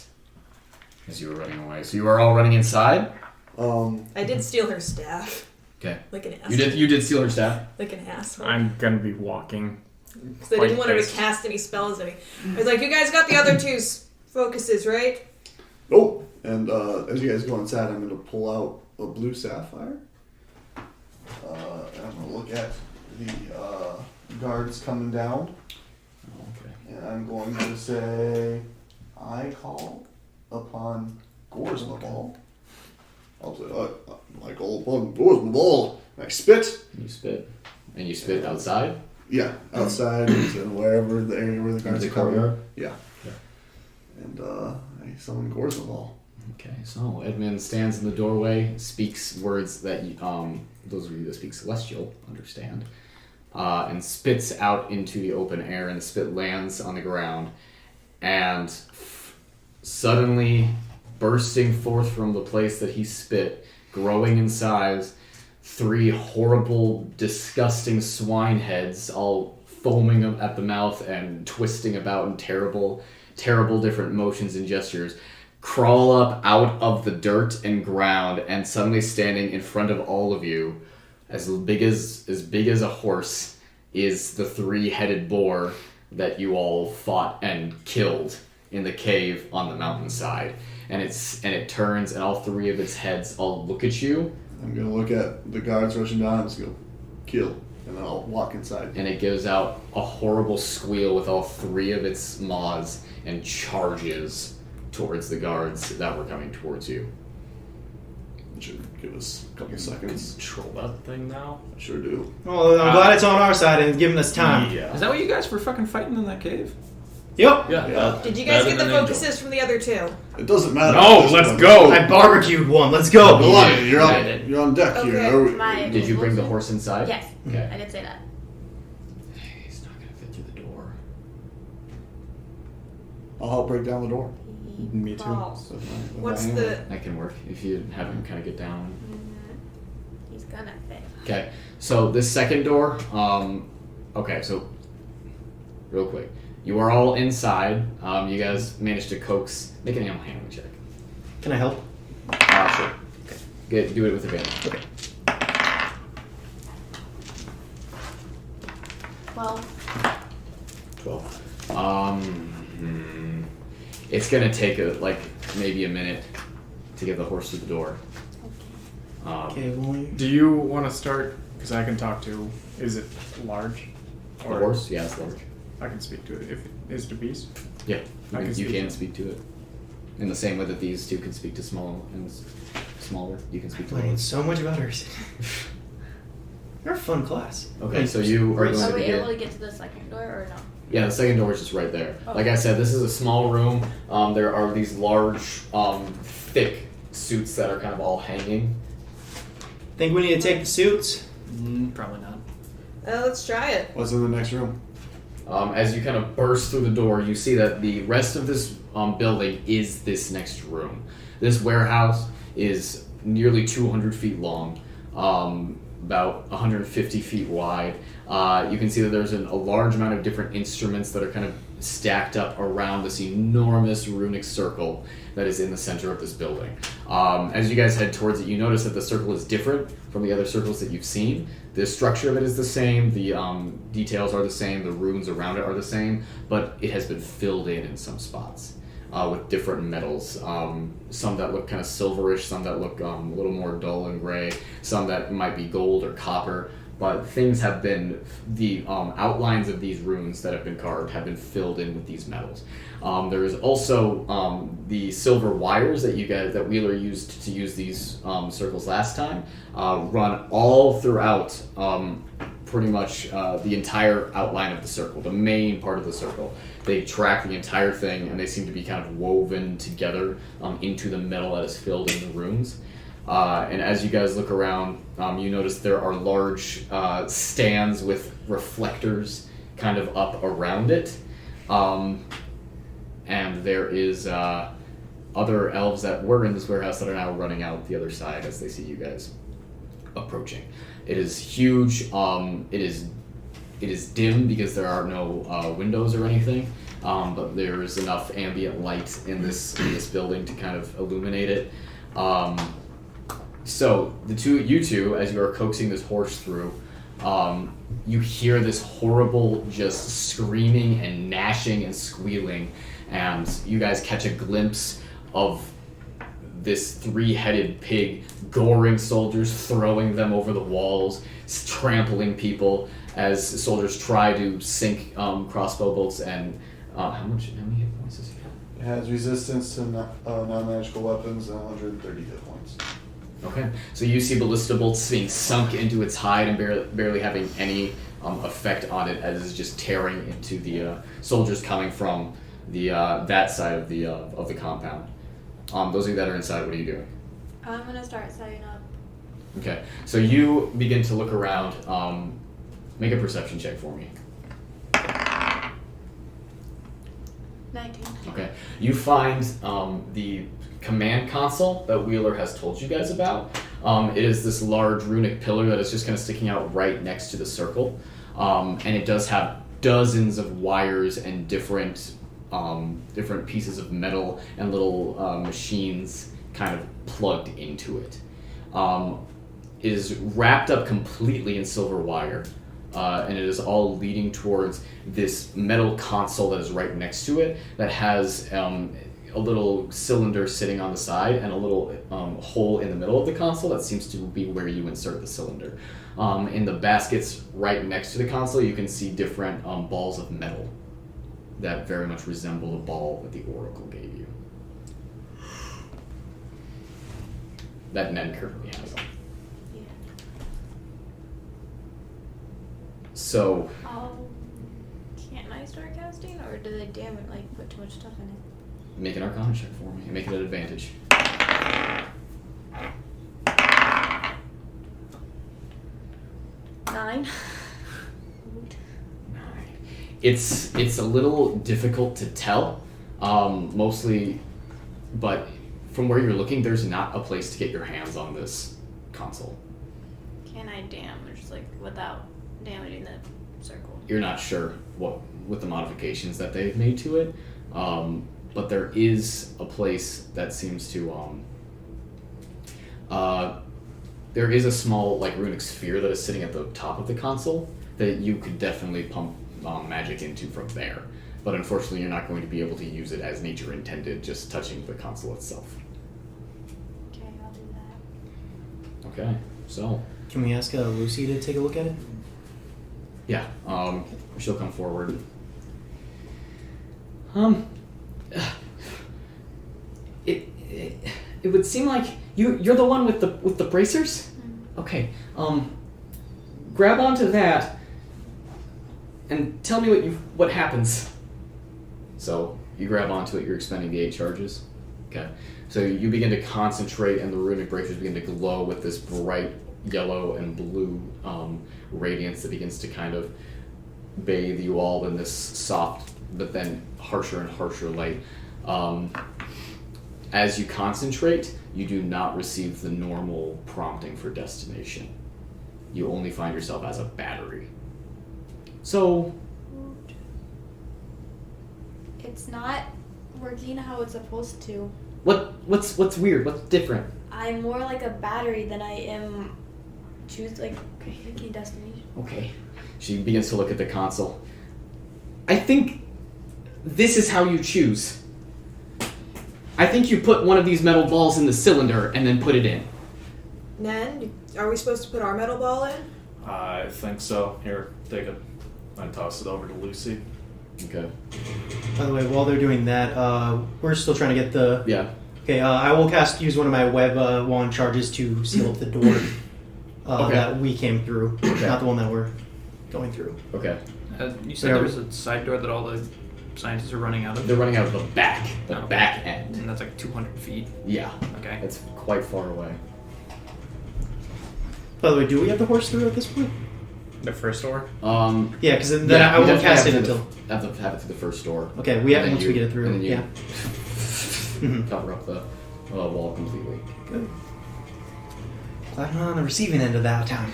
As you were running away, so you were all running inside. I did steal her staff. Okay. Like an asshole. You did steal her staff. Like an asshole. I'm gonna be walking. Because I didn't want her to cast any spells at me. I was like, you guys got the other two focuses, right? Oh, and as you guys go inside, I'm going to pull out a blue sapphire. And I'm going to look at the guards coming down. Okay. And I'm going to say, I call upon Groeneweg. I'll say, I call upon Groeneweg. And I spit. You spit. And you spit outside? Yeah, outside and wherever the area where the guards the are coming. courtyard? Yeah. And I summon Groeneweg. Okay, so Edmund stands in the doorway, speaks words that those of you that speak Celestial understand, and spits out into the open air, and the spit lands on the ground, and suddenly bursting forth from the place that he spit, growing in size, 3 horrible, disgusting swine heads, all foaming at the mouth and twisting about in terrible different motions and gestures, crawl up out of the dirt and ground, and suddenly standing in front of all of you, as big as a horse, is the 3-headed boar that you all fought and killed in the cave on the mountainside. And it turns, and all 3 of its heads all look at you. I'm going to look at the guards rushing down and just go, kill. And then I'll walk inside. And it gives out a horrible squeal with all 3 of its maws and charges towards the guards that were coming towards you. It should give us a couple seconds. Control that thing now? I sure do. Well, I'm glad it's on our side and giving us time. Yeah. Is that what you guys were fucking fighting in that cave? Yep. Yeah. Did you guys get the focuses from the other 2? It doesn't matter. No, let's go. I barbecued one. Let's go. Go on, you're on deck Okay. here. Did you bring the horse inside? Yes. Okay. I did say that. He's not going to fit through the door. I'll help break down the door. Me too. What's the... That can work if you have him kind of get down. He's gonna fit. Okay, so this second door, okay, so real quick. You are all inside. You guys managed to coax, make an animal handling check. Can I help? Sure. Okay. Do it with advantage. Okay. 12. 12. It's gonna take maybe a minute to get the horse through the door. Okay, well, Do you want to start? Because I can talk to. Is it large? The horse? Yeah, it's large. I can speak to it. Is it a beast? Yeah, you can to speak to it. In the same way that these two can speak to small and smaller, you can speak to learning those. so much about Ursa. You're a fun class. Okay, so you are going Are to we get... able to get to the second door or no? Yeah, the second door is just right there. Oh. Like I said, this is a small room. There are these large, thick suits that are kind of all hanging. Think we need to take the suits? Probably not. let's try it. What's in the next room? As you kind of burst through the door, you see that the rest of this building is this next room. This warehouse is nearly 200 feet long, about 150 feet wide. You can see that there's a large amount of different instruments that are kind of stacked up around this enormous runic circle that is in the center of this building. As you guys head towards it, you notice that the circle is different from the other circles that you've seen. The structure of it is the same, the details are the same, the runes around it are the same, but it has been filled in some spots with different metals. Some that look kind of silverish, some that look a little more dull and gray, some that might be gold or copper. But things have been, the outlines of these runes that have been carved have been filled in with these metals. There is also the silver wires that Wheeler used to use these circles last time, run all throughout pretty much the entire outline of the circle, the main part of the circle. They track the entire thing, and they seem to be kind of woven together into the metal that is filled in the rooms. And as you guys look around, you notice there are large stands with reflectors kind of up around it. And there is other elves that were in this warehouse that are now running out the other side as they see you guys approaching. It is huge. It is dim because there are no windows or anything, but there is enough ambient light in this building to kind of illuminate it. So you two, as you are coaxing this horse through, you hear this horrible just screaming and gnashing and squealing, and you guys catch a glimpse of this 3-headed pig goring soldiers, throwing them over the walls, trampling people as soldiers try to sink crossbow bolts. And how many hit points does he have? It has resistance to non-magical weapons and 130 hit points. Okay, so you see ballista bolts being sunk into its hide and barely having any effect on it, as it's just tearing into the soldiers coming from the that side of the compound. Those of you that are inside, what are you doing? I'm gonna start setting up. Okay, so you begin to look around. Make a perception check for me. 19. Okay, you find the command console that Wheeler has told you guys about. It is this large runic pillar that is just kind of sticking out right next to the circle, and it does have dozens of wires and different pieces of metal and little machines kind of plugged into it. It is wrapped up completely in silver wire, and it is all leading towards this metal console that is right next to it that has a little cylinder sitting on the side and a little hole in the middle of the console that seems to be where you insert the cylinder. In the baskets right next to the console, you can see different balls of metal that very much resemble the ball that the Oracle gave you. That Ned currently has on. Yeah. So... Can't I start casting, or do they put too much stuff in it? Make an Arcana check for me and make it an advantage. 9. It's a little difficult to tell, mostly, but from where you're looking, there's not a place to get your hands on this console. Can I damage, without damaging the circle? You're not sure with the modifications that they've made to it, but there is a place that seems to, there is a small, runic sphere that is sitting at the top of the console that you could definitely pump magic into from there. But unfortunately, you're not going to be able to use it as nature intended, just touching the console itself. Okay, I'll do that. Okay, so... Can we ask Lucy to take a look at it? Yeah, she'll come forward. It would seem like you're the one with the bracers? Mm-hmm. Okay, grab onto that and tell me what happens. So you grab onto it, you're expending the 8 charges. Okay, so you begin to concentrate, and the runic bracers begin to glow with this bright yellow and blue radiance that begins to kind of bathe you all in this soft but then harsher and harsher light. As you concentrate, you do not receive the normal prompting for destination. You only find yourself as a battery. So... It's not working how it's supposed to. What's weird? What's different? I'm more like a battery than I am picking destination. Okay. She begins to look at the console. I think this is how you choose. I think you put one of these metal balls in the cylinder and then put it in. Nen, are we supposed to put our metal ball in? I think so. Here, take it. I toss it over to Lucy. Okay. By the way, while they're doing that, we're still trying to get the... Yeah. Okay, I will use one of my web wand charges to seal up the door Okay. that we came through. Okay. Not the one that we're... going through. Okay. You said there was a side door that all the scientists are running out of? They're running out of the back end. And that's like 200 feet? Yeah. Okay. It's quite far away. By the way, do we have the horse through at this point? The first door? Yeah, because then I won't cast it until... Have to have it to the first door. Okay, once we get it through, and then you yeah. cover up the wall completely. Good. Glad I'm on the receiving end of that time.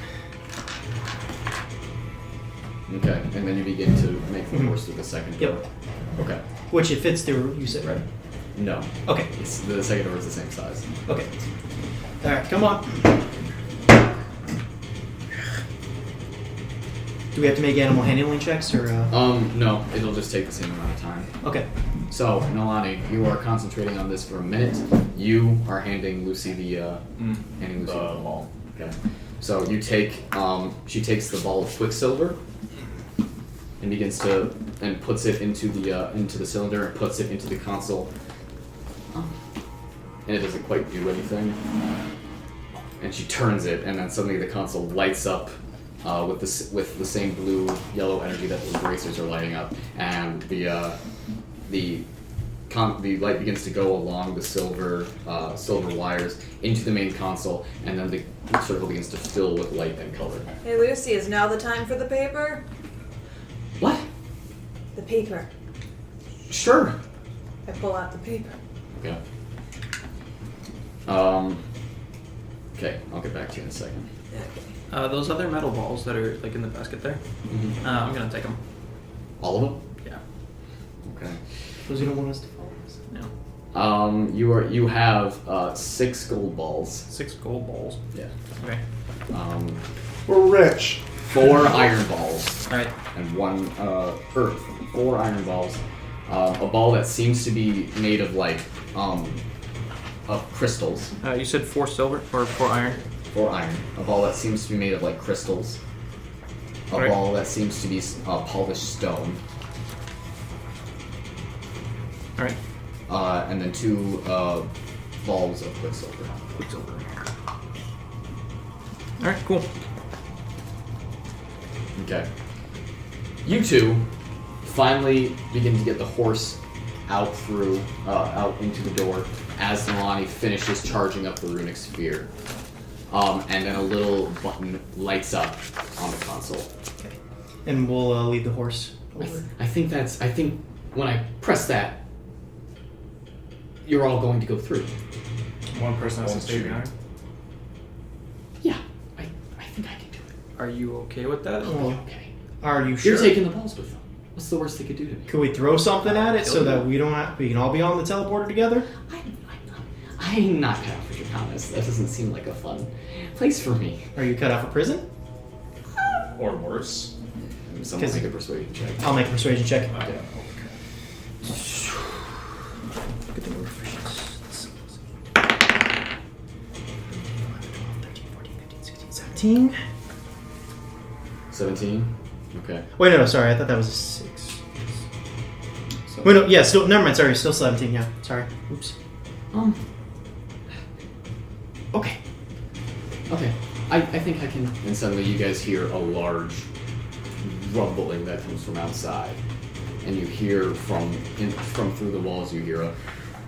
Okay, and then you begin to make the horse through the second door. Yep. Okay. Which it fits through, you said, right? No. Okay. The second door is the same size. Okay. Alright, come on. Do we have to make animal handling checks, or...? No. It'll just take the same amount of time. Okay. So, Nalane, you are concentrating on this for a minute. You are handing Lucy the ball. Okay. So you take, she takes the ball of quicksilver and begins to, and puts it into the cylinder and puts it into the console. And it doesn't quite do anything. And she turns it, and then suddenly the console lights up with the same blue yellow energy that the bracers are lighting up, and the light begins to go along the silver wires into the main console, and then the circle begins to fill with light and color. Hey Lucy, is now the time for the paper? What? The paper. Sure. I pull out the paper. Okay. Okay, I'll get back to you in a second. Those other metal balls that are like in the basket there, I'm gonna take them. All of them? Yeah. Okay. Those you don't want us to follow us? No. You have 6 gold balls. 6 gold balls. Yeah. Okay. We're rich. 4 iron balls. All right. And 1 earth. 4 iron balls. A ball that seems to be made of like of crystals. You said 4 silver or 4 iron. 4 iron. A ball that seems to be made of like crystals. A ball that seems to be polished stone. All right. And then 2 balls of quicksilver. All right. Cool. Okay. You 2 finally begin to get the horse out into the door as Nalane finishes charging up the runic sphere. And then a little button lights up on the console. Okay. And we'll lead the horse over. I think when I press that, you're all going to go through. One person has to stay behind? Yeah, I think I can do it. Are you okay with that? Okay. Are you sure? You're taking the balls with them. What's the worst they could do to me? Could we throw something at it so that we can all be on the teleporter together? I'm not cut out for Draconis. That doesn't seem like a fun place for me. Are you cut out for prison? Or worse. Someone make a persuasion check. I'll make a persuasion check. Okay. Good thing we're efficient. 17. 17? Okay. Wait, no, sorry. I thought that was a 6. Wait, no, yeah, still, never mind. Sorry, still 17, yeah. Sorry. Oops. Okay. I think I can. And suddenly you guys hear a large rumbling that comes from outside. And you hear from through the walls, you hear a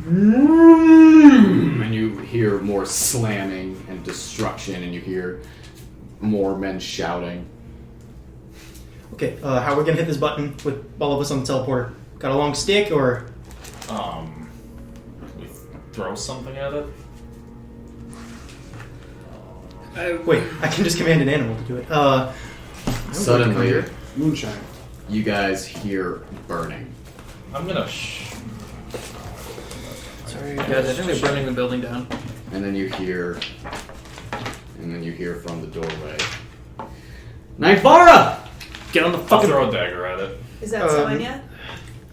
and you hear more slamming and destruction, and you hear more men shouting. Okay, how are we gonna hit this button with all of us on the teleporter? Got a long stick, or? We throw something at it? Wait, I can just command an animal to do it. Suddenly, moonshine. You guys hear burning. I'm gonna Sorry, guys. I think they're burning the building down. And then you hear from the doorway, Naivara! Get on the I'll fucking. throw a dagger at it. Is that Sonia?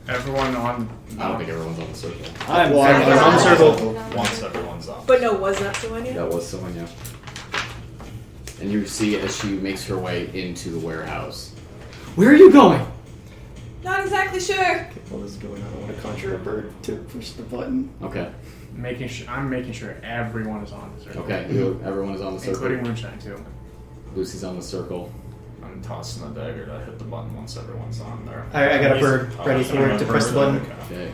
Everyone on. I don't think everyone's on the circle. I'm on the circle. Once everyone's on. But no, was that Sonia? That was Sonia. And you see as she makes her way into the warehouse. Where are you going? Not exactly sure. What is going on? I want to conjure a bird to push the button. Okay. I'm making sure everyone is on the circle. Okay. Everyone is on the circle. Including Moonshine too. Lucy's on the circle. I'm tossing the dagger to hit the button once everyone's on there. I got a bird ready for it to press the button. Okay.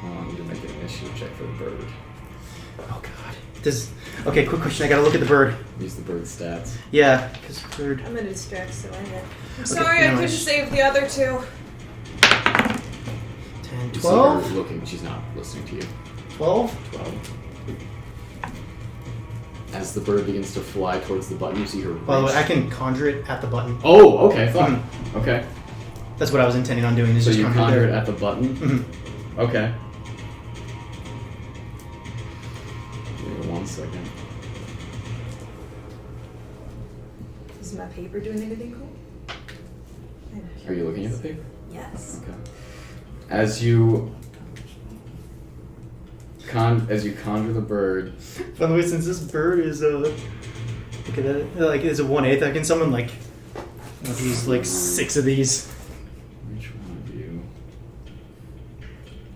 I need to make an initiative check for the bird. Oh god. Okay, quick question. I gotta look at the bird. Use the bird stats. Yeah, because bird. I'm gonna distract so I hit. I'm Okay, sorry, I no, couldn't save the other two. 10, You see 12? her looking, she's not listening to you. 12? 12. As the bird begins to fly towards the button, you see her. By the way, reach- I can conjure it at the button. Oh, okay, fine. Okay. That's what I was intending on doing. Is So just you conjure conjure there. it at the button? Mm-hmm. Okay. Give me 1 second. Is my paper doing anything cool? Are you looking at the paper? Yes. Okay. As you conjure the bird. By the way, since this bird is look at that, like it's a 1/8, I can summon like use like 6 of these. Which one of you?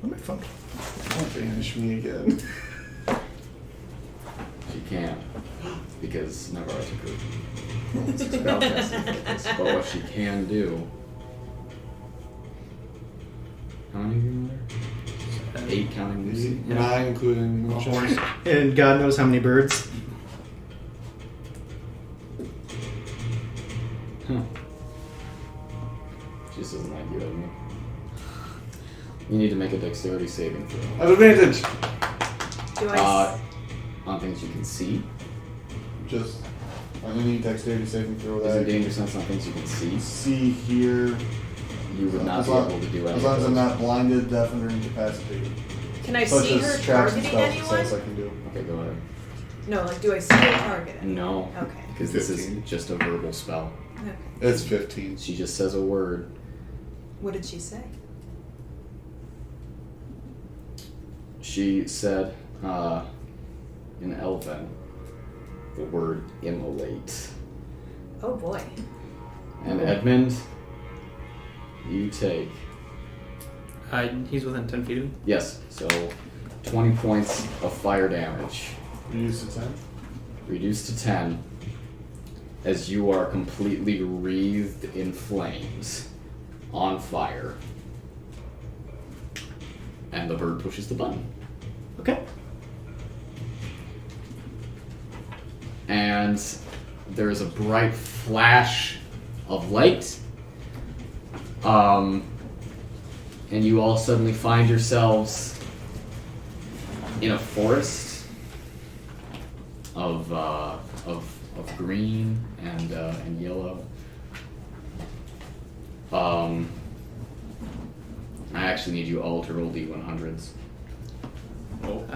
Where'd my phone? Don't banish me again. She can't. Because Naivara took her spellcasting focus. But what she can do. How many of you are there? 8 counting Lucy. 9 including Moonshine. And God knows how many birds. Huh. She just doesn't like you, Edmund. You need to make a dexterity saving throw. I have advantage. Do I? On things you can see. Just any dexterity saving throw Is that it danger sense on things you can see? see here. You would not As be long- able to do anything. As long as I'm not blinded, deafened, or incapacitated. Can I Such see as her traps and targeting spells, anyone? That's I can do. Okay, go ahead. No, like, do I see her targeting? No. Okay. Because this is 15. just a verbal spell. Okay. It's 15. She just says a word. What did she say? She said, in Elven, the word immolate. Oh boy. And Edmund, you take... He's within 10 feet of me. Yes, so 20 points of fire damage. Reduced to 10? Reduced to 10 as you are completely wreathed in flames, on fire. And the bird pushes the button. Okay. And there is a bright flash of light. And you all suddenly find yourselves in a forest of green and yellow. I actually need you all to roll D100s. What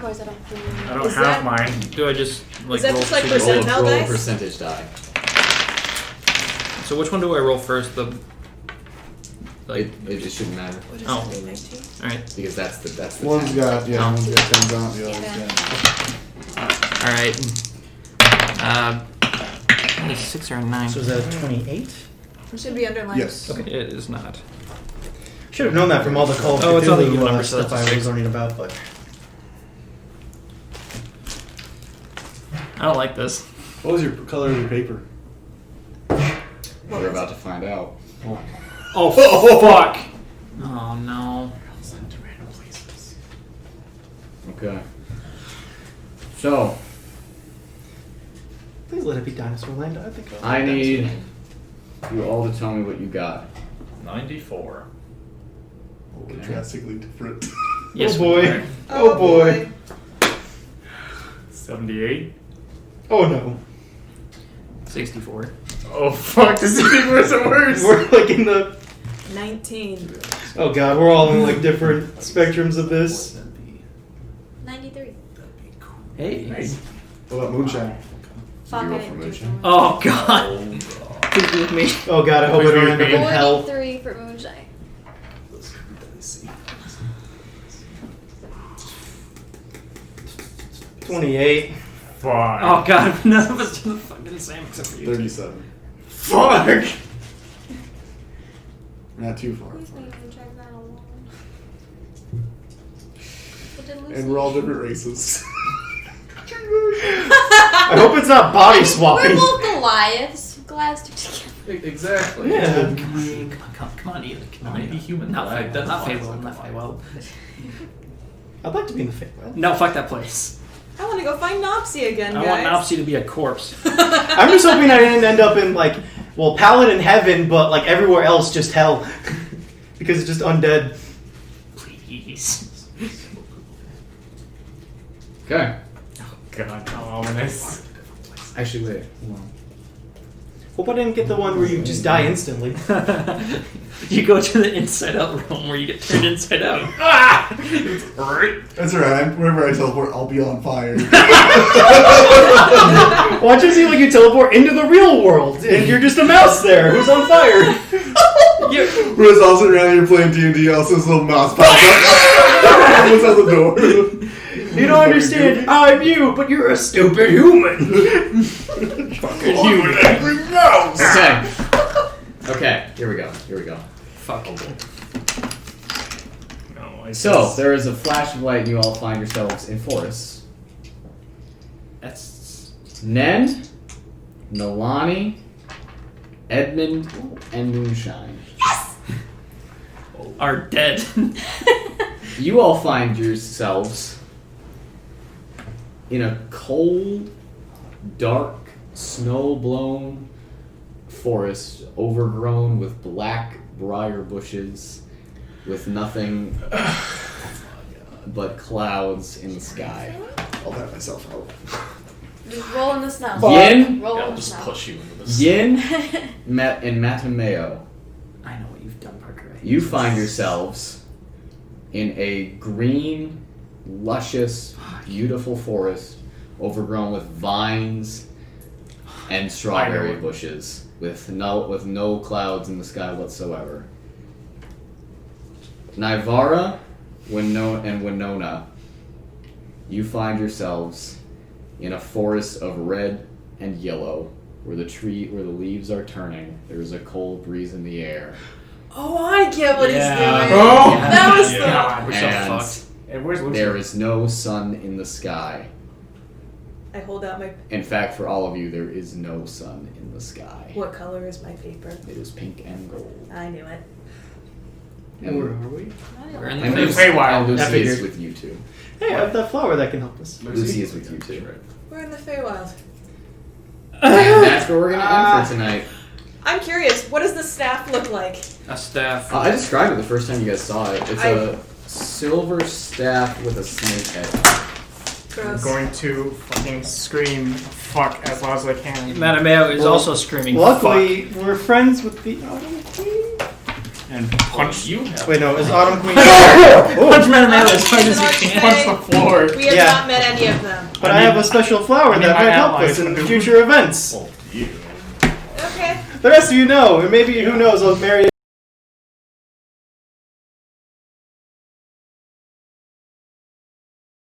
was it? I don't Is have that- mine. Do I just like Is that roll just like two- percentile roll a dice? percentage die. So which one do I roll first? The like It shouldn't matter. What is Oh. that, 19? Alright. Because that's the One's 10. got, Oh. one's got 10 on, the other's got. Alright. A 6 or a 9? So is that a 28? It should be underlined. Yes. Okay. It is not. Should have known that from all the Call of Oh, it's on the Cthulhu, number, so stuff that's a I was 6. learning about, but I don't like this. What was your color of your paper? We're about to find out. Oh, fuck! Oh no. Send to random places. Okay. So, please let it be Dinosaur Land. I think I need you all to tell me what you got. 94. Drastically different. Yes, oh boy. we are. Oh boy. 78. Oh no. 64. Oh fuck, this is even worse and worse. We're like in the 19. oh god, we're all in like different spectrums of this. 93. Hey. What about Moonshine? Fuck, You I roll for didn't do moonshine? it. Oh god. Please be with me. Oh god, I hope I don't end up in hell. 43 for moonshine. 28. Fuck. Oh god, none of us do the fucking same except for you. 37. Fuck. Not too far. Please make me drive that alone. What did Lucy And we're all different races. I hope it's not body We're swapping. both Goliaths. Goliaths stick together. Exactly. Yeah. Come on, Ian. Come on, be human. Not Feywild. Not Feywild. I'd like to be in the Feywild. No, fuck that place. I want to go find Nopsy again, I guys. want Nopsy to be a corpse. I'm just hoping I didn't end up in Paladin heaven, but everywhere else just hell. Because it's just undead. Please. Okay. Oh god, how ominous. Actually, wait. Hold on. Hope I didn't get the one where you just die instantly. You go to the inside out room where you get turned inside out. That's alright. Whenever I teleport, I'll be on fire. Watch it seem like you teleport into the real world, and you're just a mouse there who's on fire. Whereas also around here playing D&D, also this little mouse pops up. What's out the door? You don't understand. I'm you, but you're a stupid human. Fucking human. Angry mouse! Okay. Okay, here we go. Fuck. No, So, there is a flash of light and you all find yourselves in forests. That's Nen, Nalane, Edmund, and Moonshine. are dead. You all find yourselves in a cold, dark, snow-blown forest overgrown with black briar bushes with nothing but clouds in the sky. I'll bat myself out. Just roll in the snow. Yin? Roll in I'll the just snow. push you into this. Yin and Mattimeo. I know what you've done, Parker. You find yourselves in a green, luscious, beautiful forest overgrown with vines and strawberry bushes with no clouds in the sky whatsoever. Naivara, and Winona, you find yourselves in a forest of red and yellow where the leaves are turning. There's a cold breeze in the air. Oh, I get what he's doing. Oh! That was God, we're so fucked. And where's Lucy? There is no sun in the sky. I hold out my... In fact, for all of you, there is no sun in the sky. What color is my paper? It is pink and gold. I knew it. And Where are we? We're in and the Lucy, Feywild. and I Lucy is figured. with you two. Hey, I have that flower that can help us. Lucy is with you two. We're in the Feywild. And that's where we're going to end for tonight. I'm curious, what does the staff look like? A staff. I described it the first time you guys saw it. It's a silver staff with a snake head. I'm Gross. going to fucking scream fuck as loud as I can. Mattimeo is Well, also screaming. Luckily, we're friends with the Autumn Queen. And punch You have Wait, no, is Autumn Queen? Punch Mattimeo as hard as you can. punch the floor. We have Yeah. not met any of them. But I have a special flower I mean, that my might help allies us in would do- future events. well, you. Okay. The rest of you know, and maybe, who knows, I'll marry